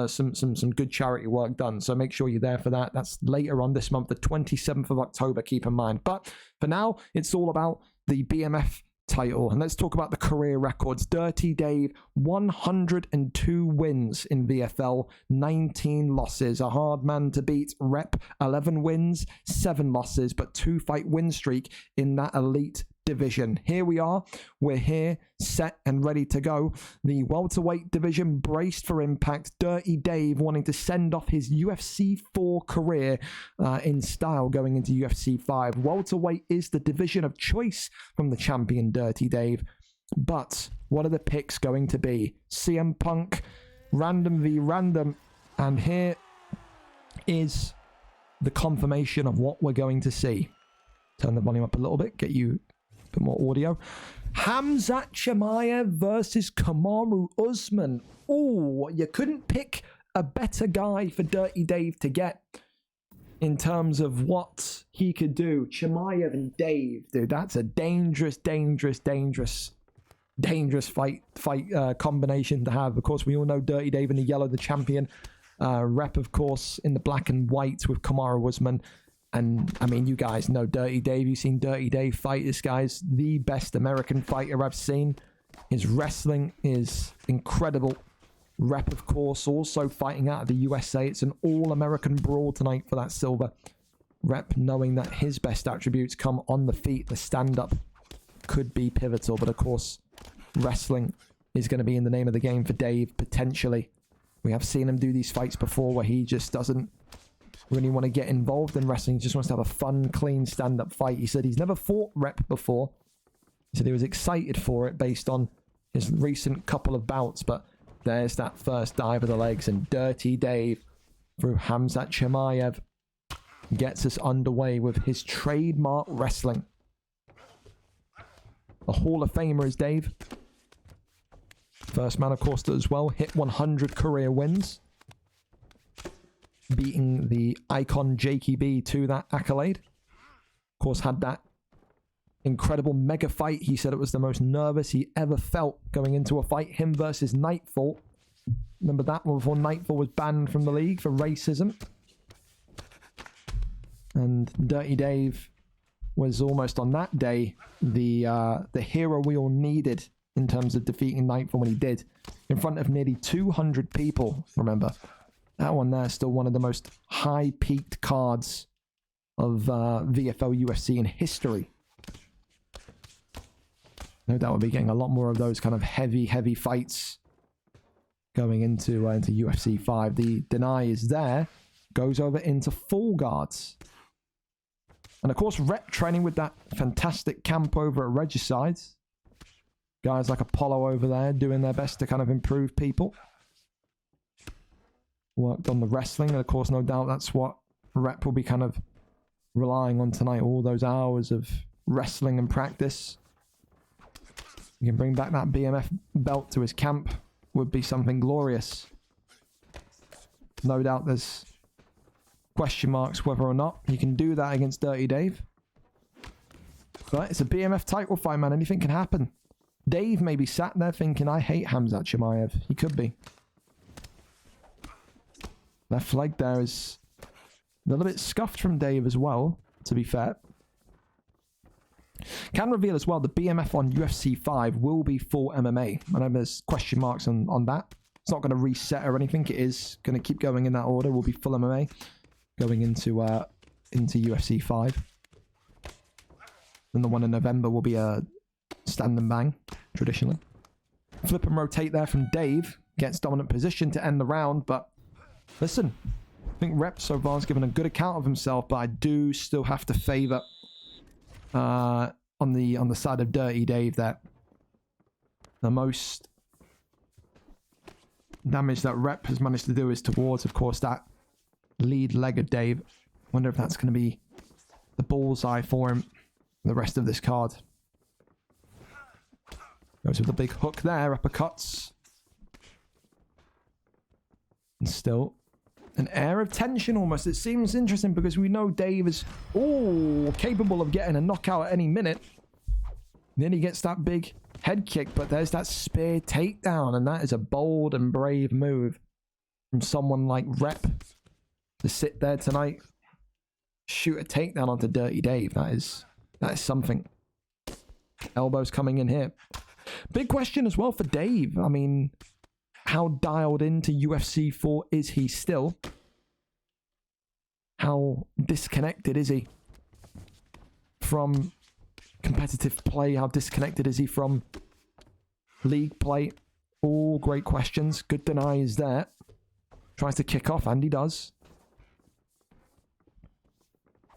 some good charity work done. So make sure you're there for that. That's later on this month, the 27th of October, keep in mind. But for now, it's all about the BMF title. And let's talk about the career records. Dirty Dave, 102 wins in VFL, 19 losses. A hard man to beat. Rep, 11 wins, 7 losses, but 2-fight win streak in that elite division. Here we are. We're here, set and ready to go. The welterweight division braced for impact. Dirty Dave wanting to send off his UFC 4 career in style going into UFC 5. Welterweight is the division of choice from the champion Dirty Dave. But what are the picks going to be? CM Punk, random v random. And here is the confirmation of what we're going to see. Turn the volume up a little bit, get you a bit more audio. Hamzat Chimaev versus Kamaru Usman. Oh, you couldn't pick a better guy for Dirty Dave to get in terms of what he could do. Chimaev and Dave, dude, that's a dangerous fight combination to have. Of course, we all know Dirty Dave in the yellow, the champion. Rep, of course, in the black and white with Kamaru Usman. And, I mean, you guys know Dirty Dave. You've seen Dirty Dave fight. This guy's the best American fighter I've seen. His wrestling is incredible. Rep, of course, also fighting out of the USA. It's an all-American brawl tonight for that silver. Rep, knowing that his best attributes come on the feet. The stand-up could be pivotal. But, of course, wrestling is going to be in the name of the game for Dave, potentially. We have seen him do these fights before where he just doesn't really want to get involved in wrestling. He just wants to have a fun, clean stand-up fight. He said he's never fought Rep before. He said he was excited for it based on his recent couple of bouts, but there's that first dive of the legs, and Dirty Dave through Hamzat Chimaev gets us underway with his trademark wrestling. A Hall of Famer is Dave. First man, of course, as well. Hit 100 career wins. Beating the icon Jakey B to that accolade. Of course, had that incredible mega fight. He said it was the most nervous he ever felt going into a fight. Him versus Nightfall. Remember that one before Nightfall was banned from the league for racism. And Dirty Dave was almost on that day the hero we all needed in terms of defeating Nightfall when he did. In front of nearly 200 people, remember. That one there is still one of the most high-peaked cards of VFL UFC in history. No doubt we'll be getting a lot more of those kind of heavy fights going into UFC 5. The deny is there. Goes over into full guards. And of course, rep training with that fantastic camp over at Regicides. Guys like Apollo over there doing their best to kind of improve people. Worked on the wrestling, and of course, no doubt that's what rep will be kind of relying on tonight. All those hours of wrestling and practice. You can bring back that BMF belt to his camp. Would be something glorious. No doubt there's question marks whether or not he can do that against Dirty Dave. But it's a BMF title fight, man. Anything can happen. Dave may be sat there thinking, I hate Khamzat Chimaev. He could be. Left leg there is a little bit scuffed from Dave as well, to be fair. Can reveal as well the BMF on UFC 5 will be full MMA. I know there's question marks on that. It's not going to reset or anything. It is going to keep going in that order. Will be full MMA going into UFC 5. Then the one in November will be a stand and bang, traditionally. Flip and rotate there from Dave. Gets dominant position to end the round, but listen, I think Rep so far has given a good account of himself, but I do still have to favour on the side of Dirty Dave that the most damage that Rep has managed to do is towards, of course, that lead leg of Dave. Wonder if that's going to be the bullseye for him the rest of this card. Goes with the big hook there, uppercuts. And still an air of tension almost. It seems interesting because we know Dave is capable of getting a knockout at any minute. Then he gets that big head kick, but there's that spear takedown, and that is a bold and brave move from someone like Rep to sit there tonight, shoot a takedown onto Dirty Dave. That is something. Elbows coming in here. Big question as well for Dave. I mean, how dialed into UFC 4 is he still? How disconnected is he from competitive play? How disconnected is he from league play? All great questions. Good deny is there. Tries to kick off, and he does.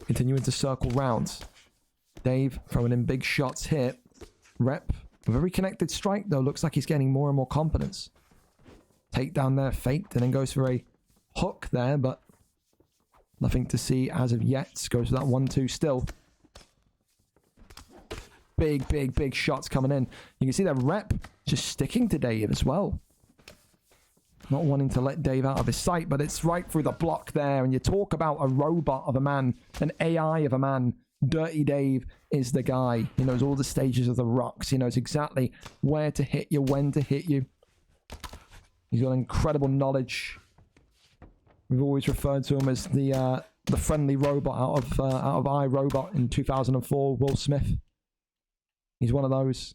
Continuing to circle rounds. Dave throwing in big shots here. Rep, a very connected strike though. Looks like he's getting more and more confidence. Takedown there, faked, and then goes for a hook there, but nothing to see as of yet. Goes for that 1-2 still. Big shots coming in. You can see that Rep just sticking to Dave as well. Not wanting to let Dave out of his sight, but it's right through the block there. And you talk about a robot of a man, an AI of a man. Dirty Dave is the guy. He knows all the stages of the rocks. He knows exactly where to hit you, when to hit you. He's got incredible knowledge. We've always referred to him as the friendly robot out of iRobot in 2004, Will Smith. He's one of those.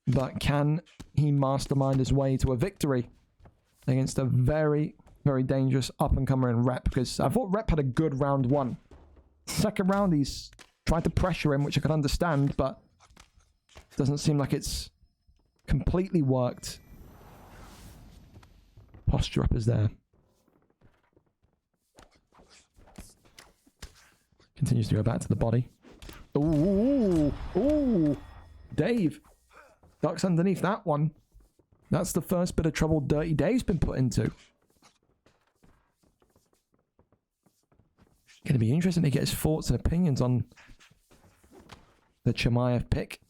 But can he mastermind his way to a victory against a very, very dangerous up-and-comer in Rep? Because I thought Rep had a good round one. Second round, he's tried to pressure him, which I can understand, but doesn't seem like it's completely worked. Posture up is there. Continues to go back to the body. Ooh, Dave ducks underneath that one. That's the first bit of trouble Dirty Dave's been put into. Going to be interesting to get his thoughts and opinions on the Chimaev pick.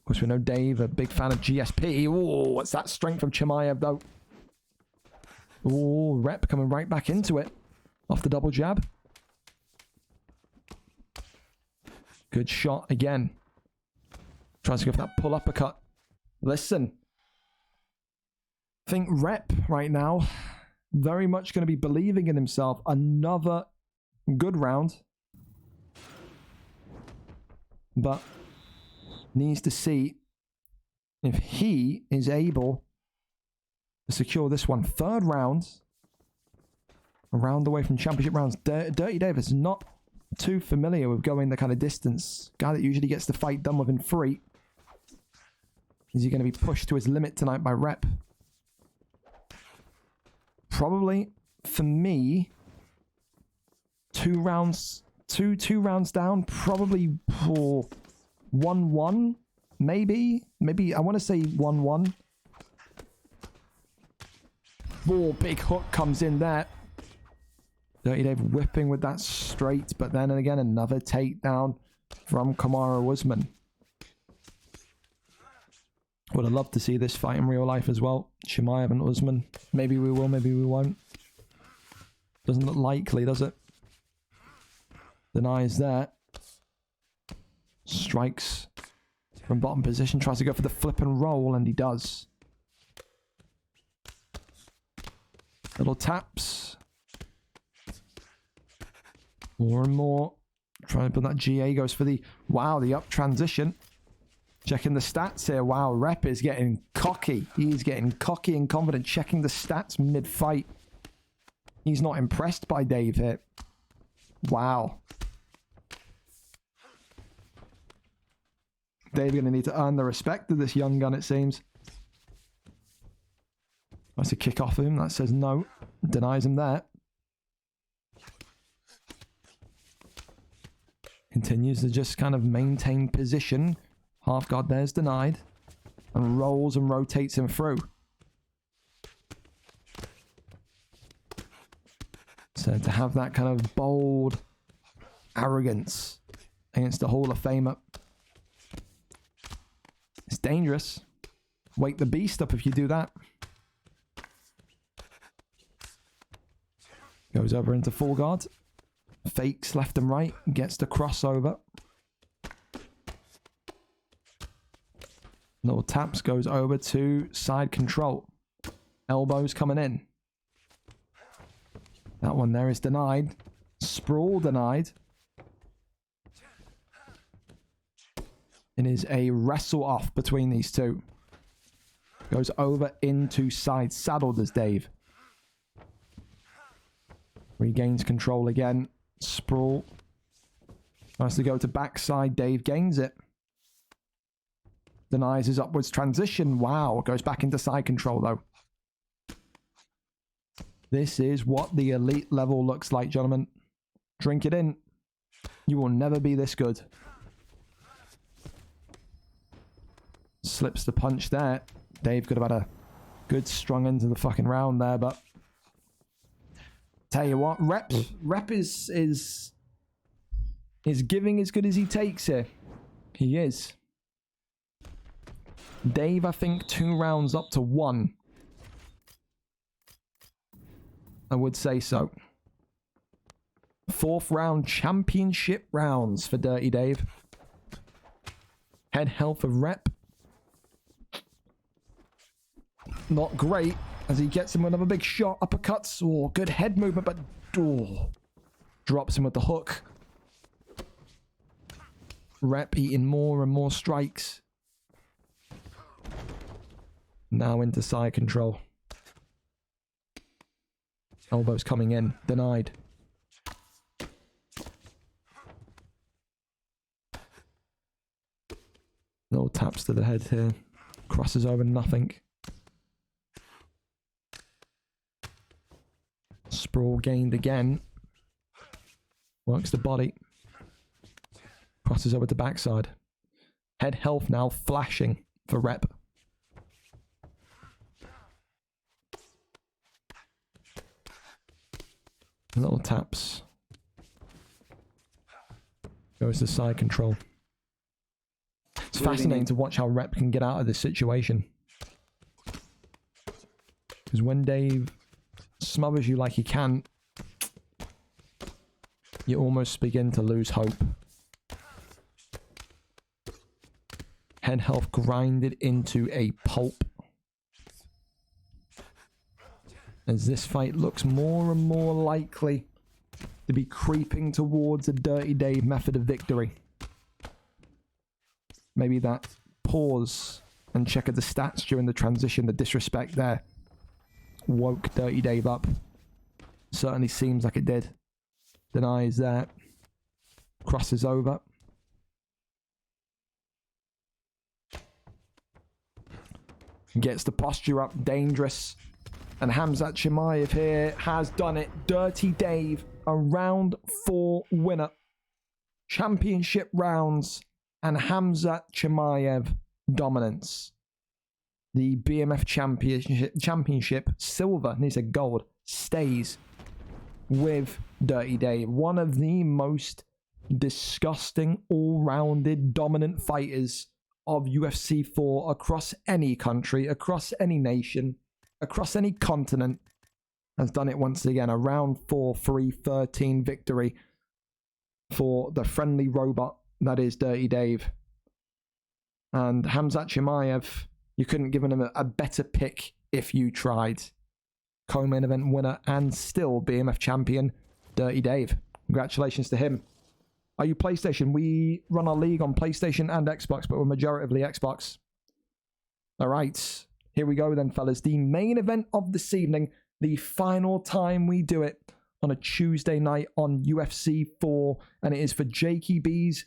course, we know Dave, a big fan of GSP. Oh, what's that strength from Chimaev, though? Oh, Rep coming right back into it. Off the double jab. Good shot again. Tries to go for that pull uppercut. Listen. I think Rep right now, very much going to be believing in himself. Another good round. But needs to see if he is able to secure this one. Third round. A round away from championship rounds. Dirty Dave is not too familiar with going the kind of distance. Guy that usually gets the fight done within 3. Is he going to be pushed to his limit tonight by Rep? Probably, for me, 2 rounds, two rounds down. Probably for 1-1, maybe. Maybe, I want to say 1-1. Oh, big hook comes in there. Dirty Dave whipping with that straight, but then again, another takedown from Kamaru Usman. Would have loved to see this fight in real life as well. Chimaev and Usman. Maybe we will, maybe we won't. Doesn't look likely, does it? Denies that. Strikes from bottom position. Tries to go for the flip and roll, and he does. Little taps. More and more. Trying to put that GA, goes for the... Wow, the up transition. Checking the stats here. Wow, Rep is getting cocky. He's getting cocky and confident. Checking the stats mid-fight. He's not impressed by Dave here. Wow. Dave's going to need to earn the respect of this young gun, it seems. Tries to kick off him. That says no. Denies him that. Continues to just kind of maintain position. Half guard there's denied. And rolls and rotates him through. So to have that kind of bold arrogance against the Hall of Famer, it's dangerous. Wake the beast up if you do that. Goes over into full guard. Fakes left and right. Gets the crossover. Little taps, goes over to side control. Elbows coming in. That one there is denied. Sprawl denied. It is a wrestle off between these two. Goes over into side saddle, does Dave. Regains control again. Sprawl. Tries to go to backside. Dave gains it. Denies his upwards transition. Wow. Goes back into side control, though. This is what the elite level looks like, gentlemen. Drink it in. You will never be this good. Slips the punch there. Dave could have had a good strong end to the fucking round there, but... Tell you what, Rep is giving as good as he takes here. He is. Dave, I think 2 rounds up to 1. I would say so. 4th round championship rounds for Dirty Dave. Head health of Rep. Not great. As he gets him another big shot. Uppercuts. Oh, good head movement, but... Oh, drops him with the hook. Rep eating more and more strikes. Now into side control. Elbows coming in. Denied. Little taps to the head here. Crosses over nothing. Sprawl gained again. Works the body. Crosses over to backside. Head health now flashing for Rep. Little taps. Goes to side control. It's fascinating to watch how Rep can get out of this situation. Because when Dave smothers you like he can, you almost begin to lose hope. Head health grinded into a pulp. As this fight looks more and more likely to be creeping towards a Dirty Dave method of victory. Maybe that pause and check of the stats during the transition, the disrespect there, woke Dirty Dave up. Certainly seems like it did. Denies that. Crosses over. Gets the posture up. Dangerous. And Khamzat Chimaev here has done it. Dirty Dave, a round 4 winner. Championship rounds and Khamzat Chimaev dominance. The BMF Championship silver, and he said gold, stays with Dirty Dave. One of the most disgusting, all-rounded, dominant fighters of UFC 4 across any country, across any nation, across any continent, has done it once again. A round 4, 3-13 victory for the friendly robot that is Dirty Dave. And Khamzat Chimaev, you couldn't give him a better pick if you tried. Co-main event winner and still BMF champion, Dirty Dave. Congratulations to him. Are you PlayStation? We run our league on PlayStation and Xbox, but we're majoritively Xbox. All right. Here we go then, fellas. The main event of this evening, the final time we do it on a Tuesday night on UFC 4, and it is for Jakey B's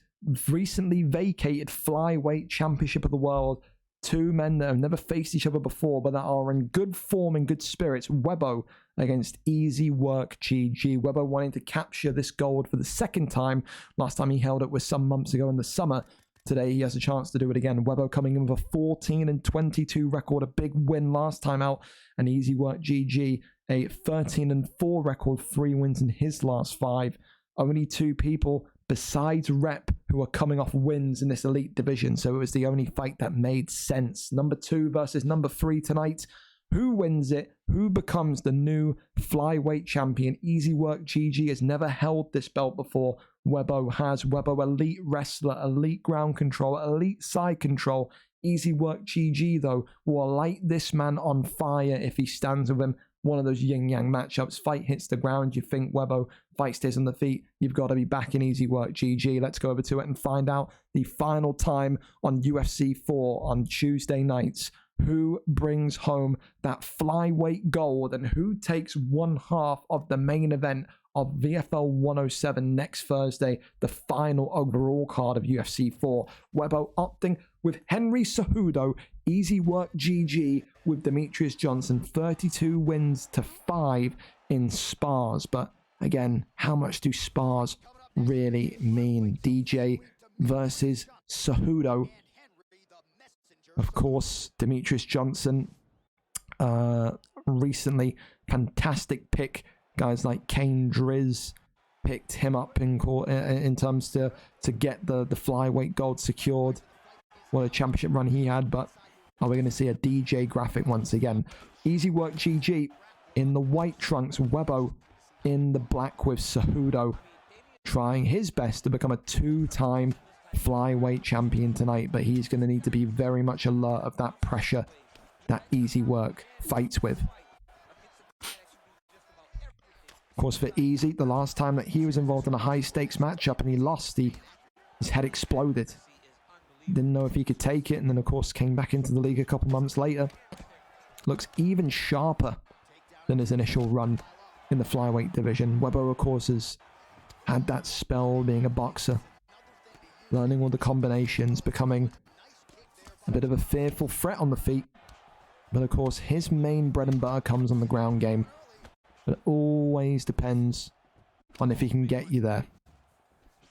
recently vacated Flyweight Championship of the World. Two men that have never faced each other before, but that are in good form and good spirits. Webbo against EASYWORKGG. Webbo wanting to capture this gold for the second time. Last time he held it was some months ago in the summer. Today he has a chance to do it again. Webbo coming in with a 14-22 record, a big win last time out, and EASYWORKGG a 13-4 record, 3 wins in his last 5. Only 2 people besides Rep who are coming off wins in this elite division, so it was the only fight that made sense. Number 2 versus number 3 tonight. Who wins it? Who becomes the new flyweight champion? EASYWORKGG has never held this belt before. Webbo has. Webbo, elite wrestler, elite ground control, elite side control. EASYWORKGG, though, will light this man on fire if he stands with him. One of those yin-yang matchups. Fight hits the ground, you think Webbo. Fight stays on the feet. You've got to be back in EASYWORKGG. Let's go over to it and find out the final time on UFC 4 on Tuesday nights. Who brings home that flyweight gold and who takes one half of the main event of VFL 107 next Thursday, the final overall card of UFC 4. Webbo opting with Henry Cejudo, EASYWORKGG with Demetrius Johnson, 32 wins to 5 in spars. But again, how much do spars really mean? DJ versus Cejudo. Of course, Demetrius Johnson, recently, fantastic pick. Guys like Kane Driz picked him up in terms to get the flyweight gold secured. What a championship run he had, but are we going to see a DJ graphic once again? EASYWORKGG in the white trunks, Webbo in the black with Cejudo, trying his best to become a 2-time flyweight champion tonight, but he's going to need to be very much alert of that pressure that EASYWORK fights with. Of course, for Easy, the last time that he was involved in a high-stakes matchup and he lost, his head exploded. Didn't know if he could take it, and then, of course, came back into the league a couple months later. Looks even sharper than his initial run in the flyweight division. Webbo, of course, has had that spell being a boxer, learning all the combinations, becoming a bit of a fearful threat on the feet. But, of course, his main bread and butter comes on the ground game. But it always depends on if he can get you there.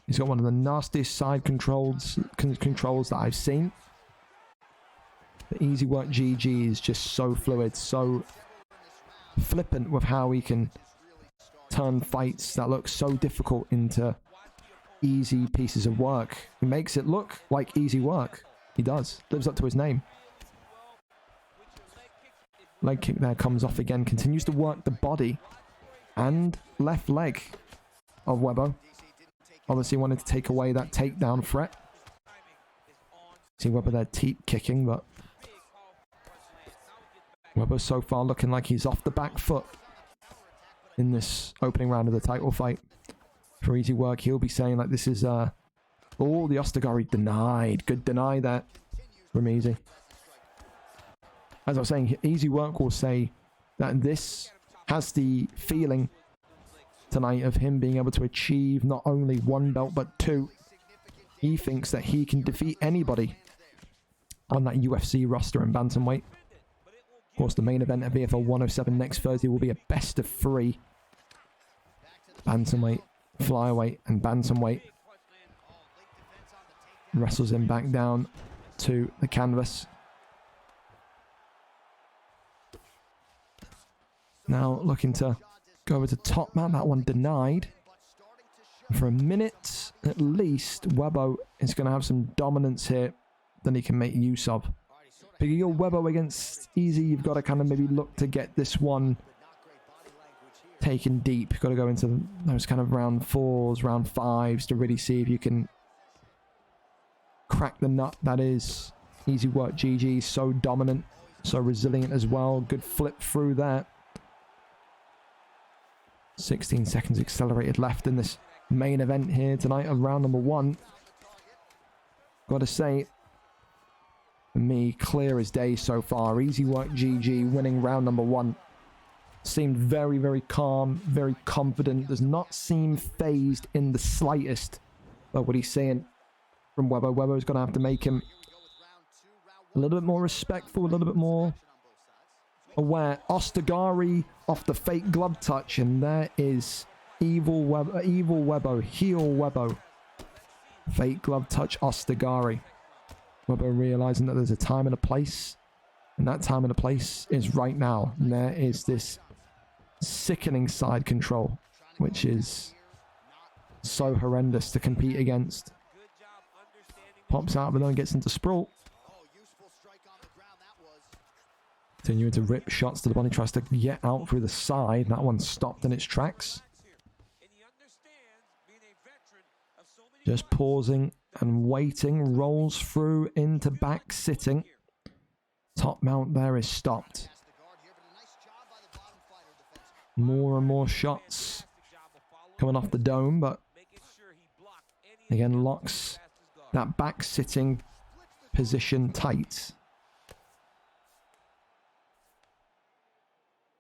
He's got one of the nastiest side controls that I've seen. The EASYWORKGG is just so fluid, so flippant with how he can turn fights that look so difficult into easy pieces of work. He makes it look like easy work. He does. Lives up to his name. Leg kick there comes off again. Continues to work the body and left leg of Webbo. Obviously wanted to take away that takedown threat. See Webbo there kicking, but Webbo so far looking like he's off the back foot in this opening round of the title fight. For Easy Work, he'll be saying like this is the Ostigari denied. Good deny that from Easy. As I was saying, Easy Work will say that this has the feeling tonight of him being able to achieve not only one belt but two. He thinks that he can defeat anybody on that UFC roster in bantamweight. Of course, the main event at VFL 107 next Thursday will be a best of 3. Bantamweight, flyweight, and bantamweight. Wrestles him back down to the canvas. Now looking to go over to top man. That one denied. For a minute at least, Webbo is going to have some dominance here that he can make use of. But you go Webbo against Easy, you've got to kind of maybe look to get this one taken deep. You've got to go into those kind of round 4s, round 5s to really see if you can crack the nut that is Easy Work GG. So dominant, so resilient as well. Good flip through there. 16 seconds accelerated left in this main event here tonight of round number 1. Gotta say, for me, clear as day so far. Easy Work GG winning round number 1. Seemed very, very calm, very confident. Does not seem phased in the slightest by what he's saying from Webbo. Webbo's gonna have to make him a little bit more respectful, a little bit more aware. Ostigari off the fake glove touch, and there is evil Webbo, heel Webbo. Fake glove touch Ostigari. Webbo realizing that there's a time and a place, and that time and a place is right now. And there is this sickening side control, which is so horrendous to compete against. Pops out, but then gets into sprawl. Continuing to rip shots to the body, tries to get out through the side. That one stopped in its tracks. Just pausing and waiting, rolls through into back sitting. Top mount there is stopped. More and more shots coming off the dome, but again locks that back sitting position tight.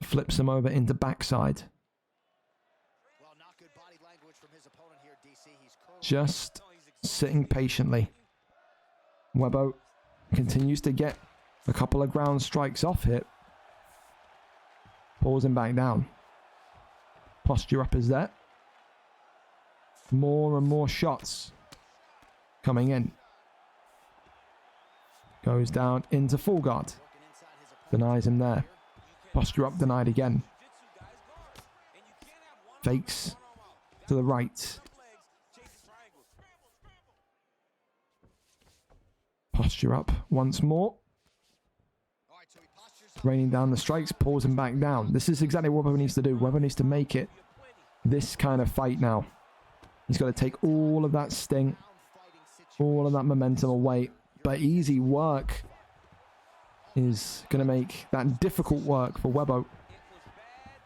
Flips him over into backside. Just sitting patiently. Webbo continues to get a couple of ground strikes off here. Pulls him back down. Posture up is there. More and more shots coming in. Goes down into full guard. Denies him there. Posture up denied again. Fakes to the right. Posture up once more. Raining down the strikes, pulls him back down. This is exactly what Webbo needs to do. Webbo needs to make it this kind of fight now. He's got to take all of that sting, all of that momentum away. But Easy Work is going to make that difficult work for Webbo.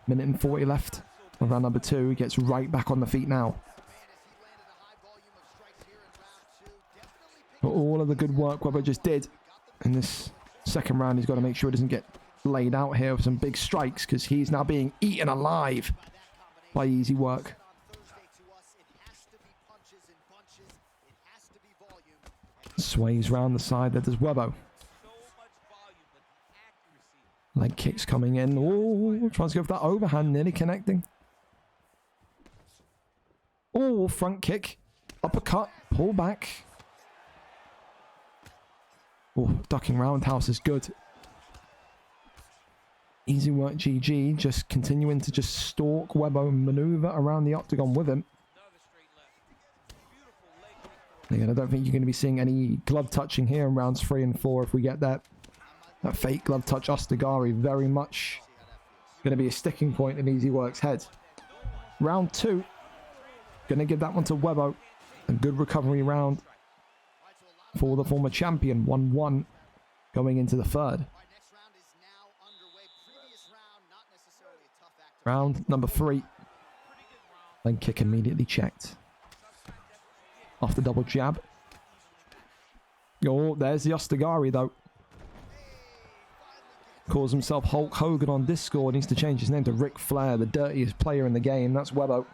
Minute and 40 left of round number 2. He gets right back on the feet now. But all of the good work Webbo just did in this second round, he's got to make sure he doesn't get laid out here with some big strikes, because he's now being eaten alive by Easy Work. Sways round the side. There does Webbo. Leg kicks coming in. Oh, tries to go for that overhand, nearly connecting. Oh, front kick. Uppercut. Pull back. Oh, ducking roundhouse is good. Easy Work GG just continuing to just stalk Webbo and maneuver around the octagon with him. Again, I don't think you're going to be seeing any glove touching here in rounds 3 and 4 if we get that fake glove touch. Ostigari very much going to be a sticking point in EasyWork's head. Round 2, going to give that one to Webbo. A good recovery round for the former champion. 1-1 going into the third. Round number 3. Leg kick immediately checked. Off the double jab. Oh, there's the Ostigari though. Calls himself Hulk Hogan on Discord. Needs to change his name to Ric Flair, the dirtiest player in the game. That's Webbo.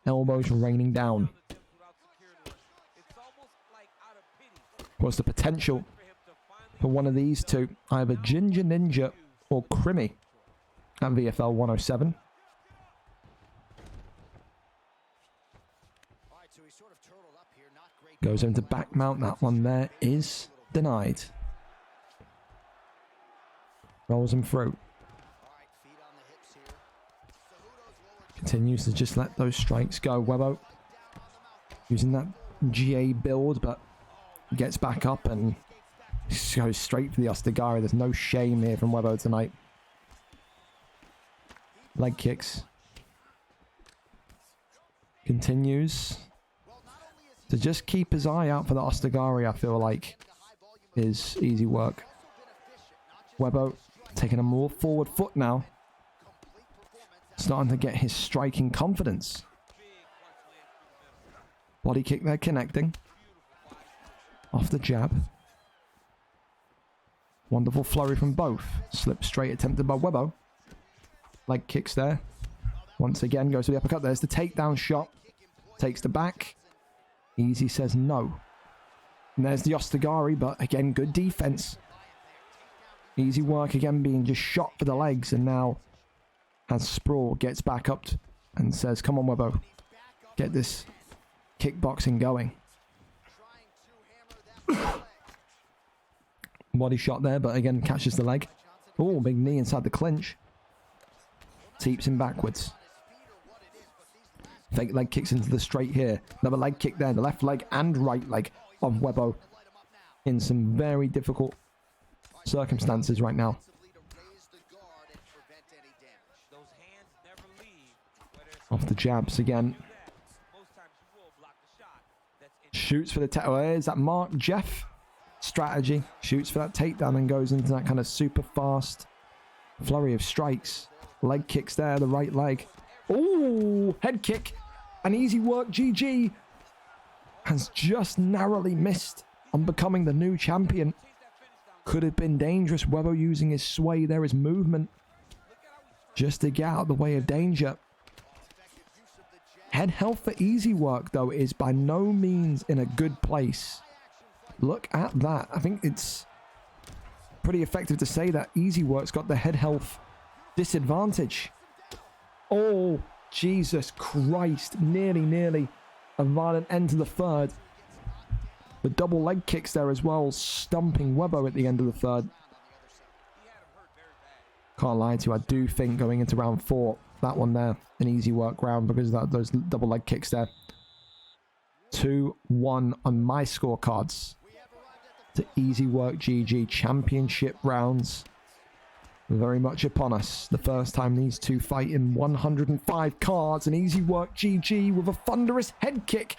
Elbows raining down. What's the potential for one of these two? Either Ginger Ninja or Crimmy at VFL 107. Goes into back mount. That one there is denied. Rolls him through. Continues to just let those strikes go. Webbo using that GA build, but gets back up and goes straight for the Ostigari. There's no shame here from Webbo tonight. Leg kicks. Continues to just keep his eye out for the Ostigari, I feel like, is easy work. Webbo taking a more forward foot now. Starting to get his striking confidence. Body kick there, connecting. Off the jab. Wonderful flurry from both. Slip straight attempted by Webbo. Leg kicks there. Once again goes to the uppercut. There's the takedown shot. Takes the back. Easy says no. And there's the Ostigari, but again, good defense. Easy work again, being just shot for the legs, and now as Sprawl gets back up and says, come on Webbo, get this kickboxing going. Body shot there, but again catches the leg. Oh, big knee inside the clinch. Teeps him backwards. Fake leg kicks into the straight here. Another leg kick there. The left leg and right leg of Webbo in some very difficult circumstances right now. Off the jabs again. Shoots for the oh, there's that Mark Jeff strategy. Shoots for that takedown and goes into that kind of super fast flurry of strikes. Leg kicks there, the right leg. Oh, head kick. An easy work. GG has just narrowly missed on becoming the new champion. Could have been dangerous. Webbo using his sway there, his movement, just to get out of the way of danger. Head health for easy work, though, is by no means in a good place. Look at that. I think it's pretty effective to say that easy work's got the head health disadvantage. Oh, Jesus Christ. Nearly a violent end to the third. The double leg kicks there as well, stumping Webbo at the end of the third. Can't lie to you, I do think going into round 4, that one there, an easy work round because of those double leg kicks there. 2-1 on my scorecards. To Easy Work GG championship rounds. Very much upon us. The first time these two fight in 105 cards. And Easy Work GG with a thunderous head kick.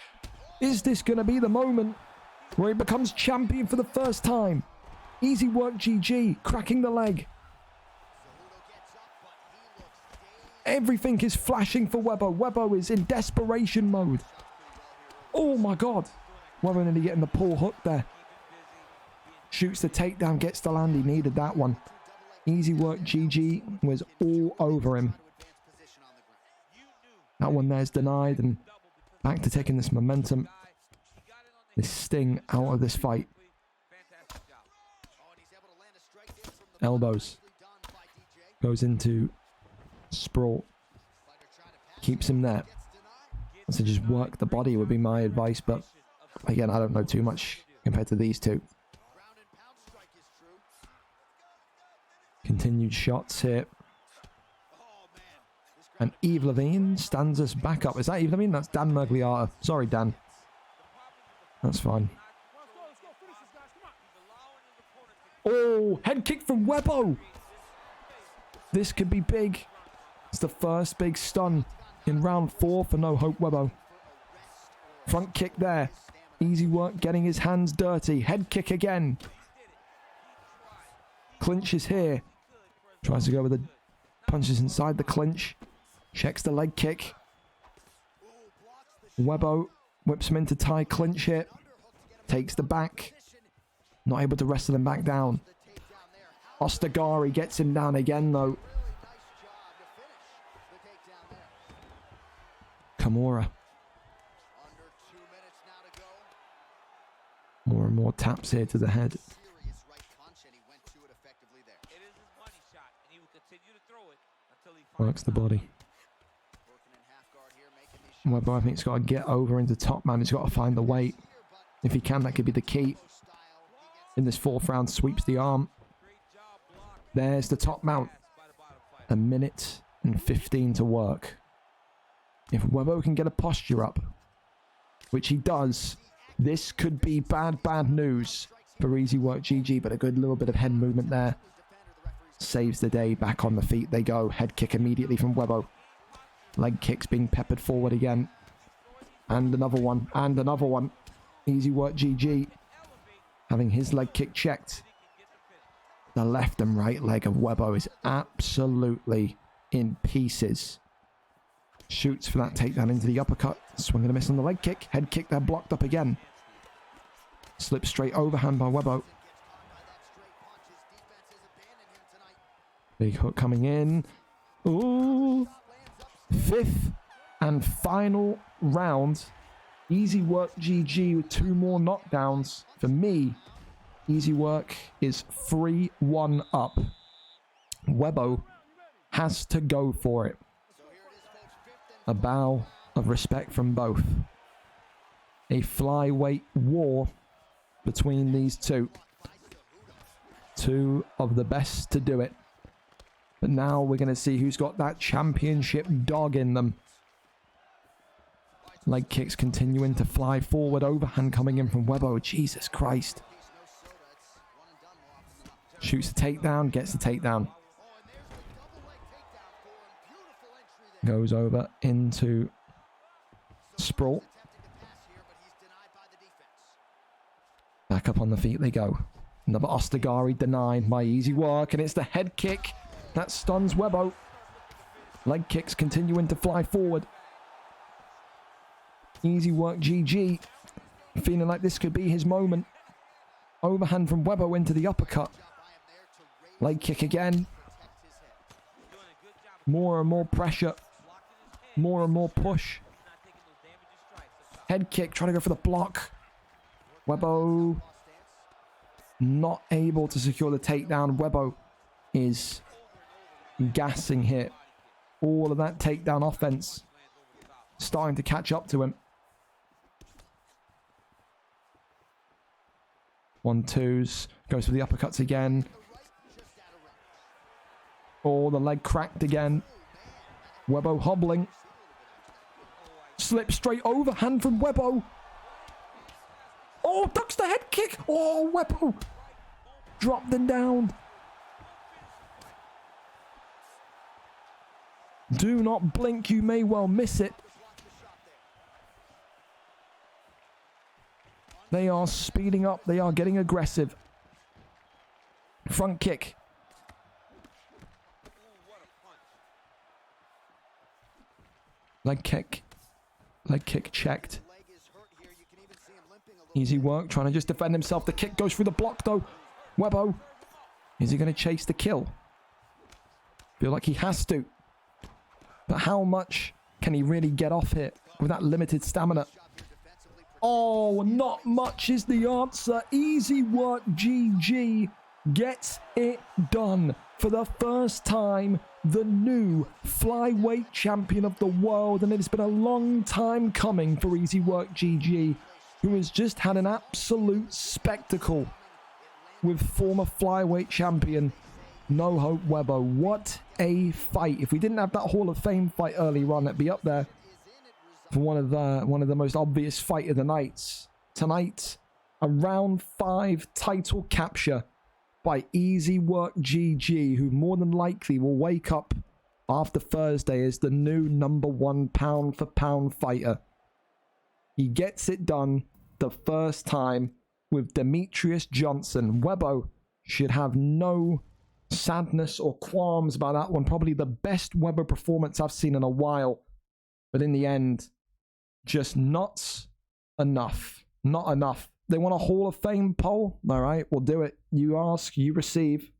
Is this going to be the moment where he becomes champion for the first time? Easy Work GG cracking the leg. Everything is flashing for Webbo. Webbo is in desperation mode. Oh my god. Webbo nearly getting the pull hook there. Shoots the takedown, gets the land. He needed that one. Easy Work GG was all over him. That one there's denied, and back to taking this momentum, this sting out of this fight. Elbows. Goes into Sprawl. Keeps him there. So just work the body would be my advice, but again, I don't know too much compared to these two. Continued shots here. And Eve Levine stands us back up. Is that Eve Levine? That's Dan Mergliata. Sorry, Dan. That's fine. Oh, head kick from Webbo. This could be big. It's the first big stun in round 4 for No Hope Webbo. Front kick there. Easy Work getting his hands dirty. Head kick again. Clinch is here. Tries to go with the punches inside the clinch. Checks the leg kick. Webbo whips him into tie clinch here. Takes the back. Not able to wrestle him back down. Ostigari gets him down again though. Kimura. More and more taps here to the head. Works the body. Webbo, I think, he's got to get over into top man. He's got to find the weight. If he can, that could be the key. In this 4th round, sweeps the arm. There's the top mount. 1 minute and 15 to work. If Webbo can get a posture up, which he does, this could be bad news for EasyWorkGG, but a good little bit of head movement there. Saves the day. Back on the feet they go. Head kick immediately from Webbo. Leg kicks being peppered forward again. And another one. And another one. EasyWorkGG having his leg kick checked. The left and right leg of Webbo is absolutely in pieces. Shoots for that takedown into the uppercut. Swing and a miss on the leg kick. Head kick there blocked up again. Slips straight overhand by Webbo. Big hook coming in. Ooh. 5th and final round. EasyWorkGG with 2 more knockdowns. For me, EasyWork is 3-1 up. Webbo has to go for it. A bow of respect from both. A flyweight war between these two. 2 of the best to do it. But now we're going to see who's got that championship dog in them. Leg kicks continuing to fly forward. Overhand coming in from Webbo. Jesus Christ. Shoots the takedown. Gets the takedown. Goes over into sprawl. Back up on the feet they go. Another Ostigari denied by Easy Work. And it's the head kick that stuns Webbo. Leg kicks continuing to fly forward. EasyWorkGG feeling like this could be his moment. Overhand from Webbo into the uppercut. Leg kick again. More and more pressure. More and more push. Head kick, trying to go for the block. Webbo not able to secure the takedown. Webbo is gassing here. All of that takedown offense starting to catch up to him. 1-2s. Goes for the uppercuts again. Oh, the leg cracked again. Webbo hobbling. Slip straight overhand from Webbo. Oh, ducks the head kick. Oh, Webbo dropped them down. Do not blink, you may well miss it. They are speeding up. They are getting aggressive. Front kick. Leg kick. Leg kick checked. Easy Work trying to just defend himself. The kick goes through the block though. Webbo. Is he going to chase the kill? Feel like he has to. But how much can he really get off here with that limited stamina? Oh, not much is the answer. Easy Work GG gets it done. For the first time, the new flyweight champion of the world. And it has been a long time coming for Easy Work GG, who has just had an absolute spectacle with former flyweight champion No Hope Webbo. What a fight. If we didn't have that Hall of Fame fight earlier on, it'd be up there for one of the most obvious fight of the nights. Tonight, a round 5 title capture by EASYWORKGG, who more than likely will wake up after Thursday as the new #1 pound-for-pound fighter. He gets it done the first time with Demetrius Johnson. Webbo should have no sadness or qualms about that one. Probably the best Webbo performance I've seen in a while. But in the end, just not enough. Not enough. They want a Hall of Fame poll? All right, we'll do it. You ask, you receive.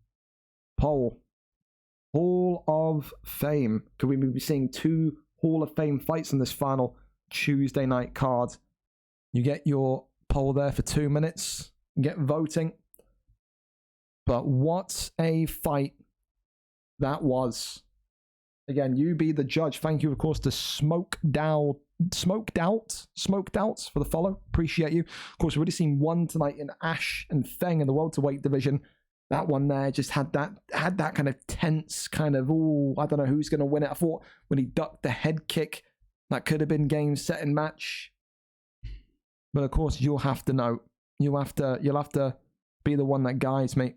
Poll. Hall of Fame. Could we be seeing 2 Hall of Fame fights in this final Tuesday night card? You get your poll there for 2 minutes. Get voting. But what a fight that was. Again, you be the judge. Thank you, of course, to Smoked Out for the follow. Appreciate you. Of course, we've already seen one tonight in Ash and Feng in the welterweight division. That one there just had that kind of tense kind of, ooh, I don't know who's going to win it. I thought when he ducked the head kick, that could have been game, set, and match. But of course, you'll have to know. You'll have to be the one that guides me.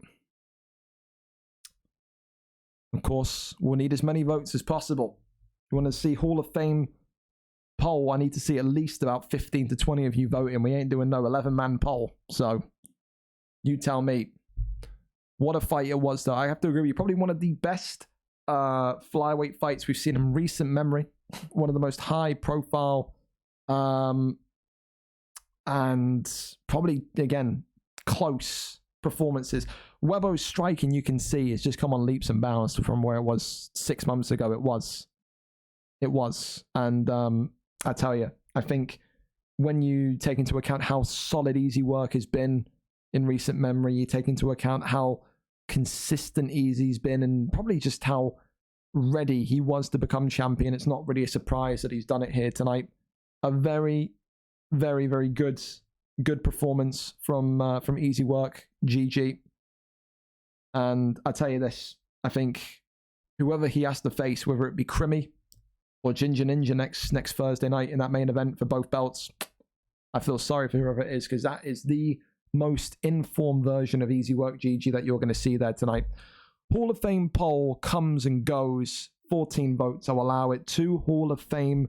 Of course, we'll need as many votes as possible. If you want to see Hall of Fame poll, I need to see at least about 15 to 20 of you voting. We ain't doing no 11-man poll. So, you tell me. What a fight it was, though. I have to agree with you. Probably one of the best flyweight fights we've seen in recent memory. One of the most high-profile and probably, again, close performances. Webbo's striking, you can see, has just come on leaps and bounds from where it was 6 months ago. It was. And I tell you, I think when you take into account how solid EASYWORK has been in recent memory, you take into account how consistent Easy's been and probably just how ready he was to become champion, it's not really a surprise that he's done it here tonight. A very, very, very good performance from EASYWORKGG. And I tell you this, I think whoever he has to face, whether it be Crimmy or Ginger Ninja next Thursday night in that main event for both belts, I feel sorry for whoever it is, because that is the most informed version of EASYWORKGG that you're going to see there tonight. Hall of Fame poll comes and goes. 14 votes, I'll allow it. 2 Hall of Fame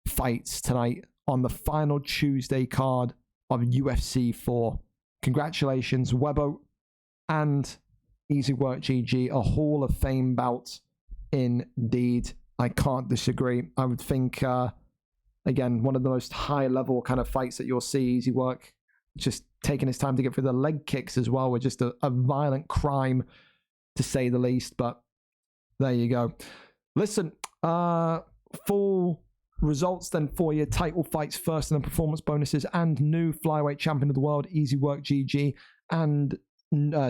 fights tonight on the final Tuesday card of UFC 4. Congratulations, Webbo and EASYWORKGG. A Hall of Fame bout indeed. I can't disagree. I would think, again, one of the most high-level kind of fights that you'll see. EASYWORK just taking his time to get through the leg kicks as well, were just a violent crime, to say the least. But there you go. Listen, full results then for your title fights first, and then performance bonuses, and new flyweight champion of the world, EASYWORKGG, and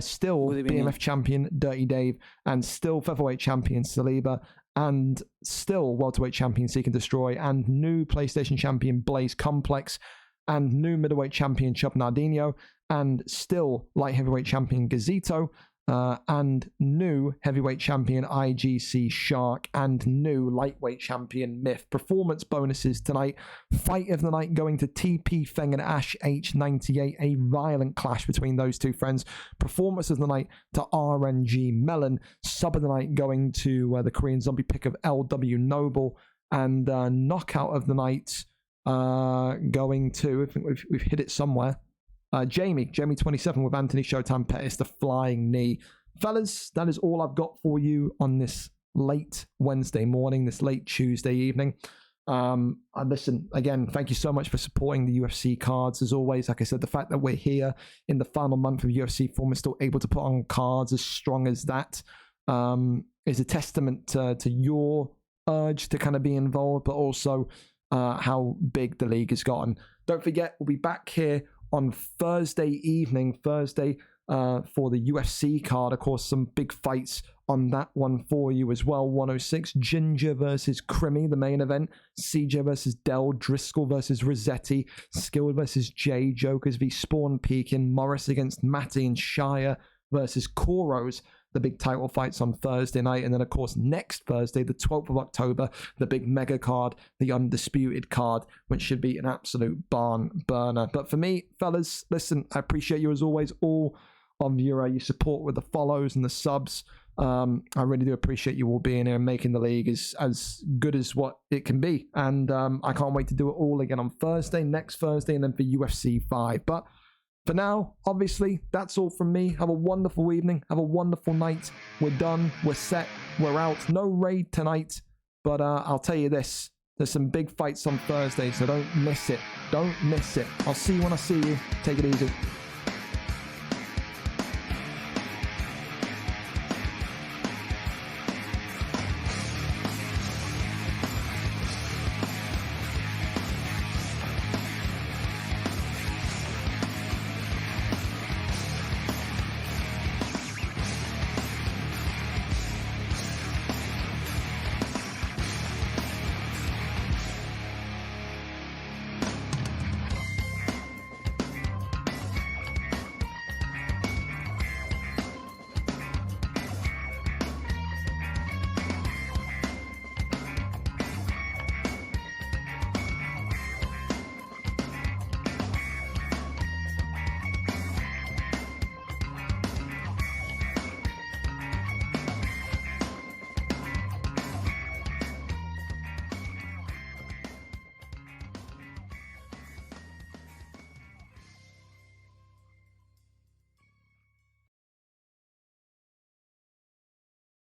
still BMF champion, Dirty Dave, and still featherweight champion, Saliba, and still welterweight champion, Seek and Destroy, and new PlayStation champion, Blaze Complex, and new middleweight champion, Chup Nardino, and still light heavyweight champion, Gazito, and new heavyweight champion, IGC Shark, and new lightweight champion, Myth. Performance bonuses tonight. Fight of the night going to TP Feng and Ash H98, a violent clash between those two friends. Performance of the night to RNG Melon. Sub of the night going to the Korean zombie pick of LW Noble, and knockout of the night going to, I think we've hit it somewhere, Jamie 27 with Anthony Showtime Pettis, the flying knee. Fellas, that is all I've got for you on this late Wednesday morning, this late Tuesday evening. And listen, again, thank you so much for supporting the UFC cards. As always, like I said, the fact that we're here in the final month of UFC form and still able to put on cards as strong as that is a testament to your urge to kind of be involved, but also how big the league has gotten. Don't forget, we'll be back here on Thursday evening, for the UFC card. Of course, some big fights on that one for you as well. 106, Ginger versus Crimmy, the main event. CJ versus Dell, Driscoll versus Rossetti, Skilled versus Jay, Jokers v Spawn Pekin, Morris against Matty, and Shire versus Koros. the big title fights on Thursday night. And then, of course, next Thursday, the 12th of October, the big mega card, the undisputed card, which should be an absolute barn burner. But for me, fellas, listen, I appreciate you as always, all of your support with the follows and the subs. I really do appreciate you all being here and making the league as good as what it can be. And I can't wait to do it all again on Thursday, next Thursday, and then for UFC 5. But for now, obviously, that's all from me. Have a wonderful evening. Have a wonderful night. We're done. We're set. We're out. No raid tonight. But I'll tell you this. There's some big fights on Thursday, so don't miss it. Don't miss it. I'll see you when I see you. Take it easy.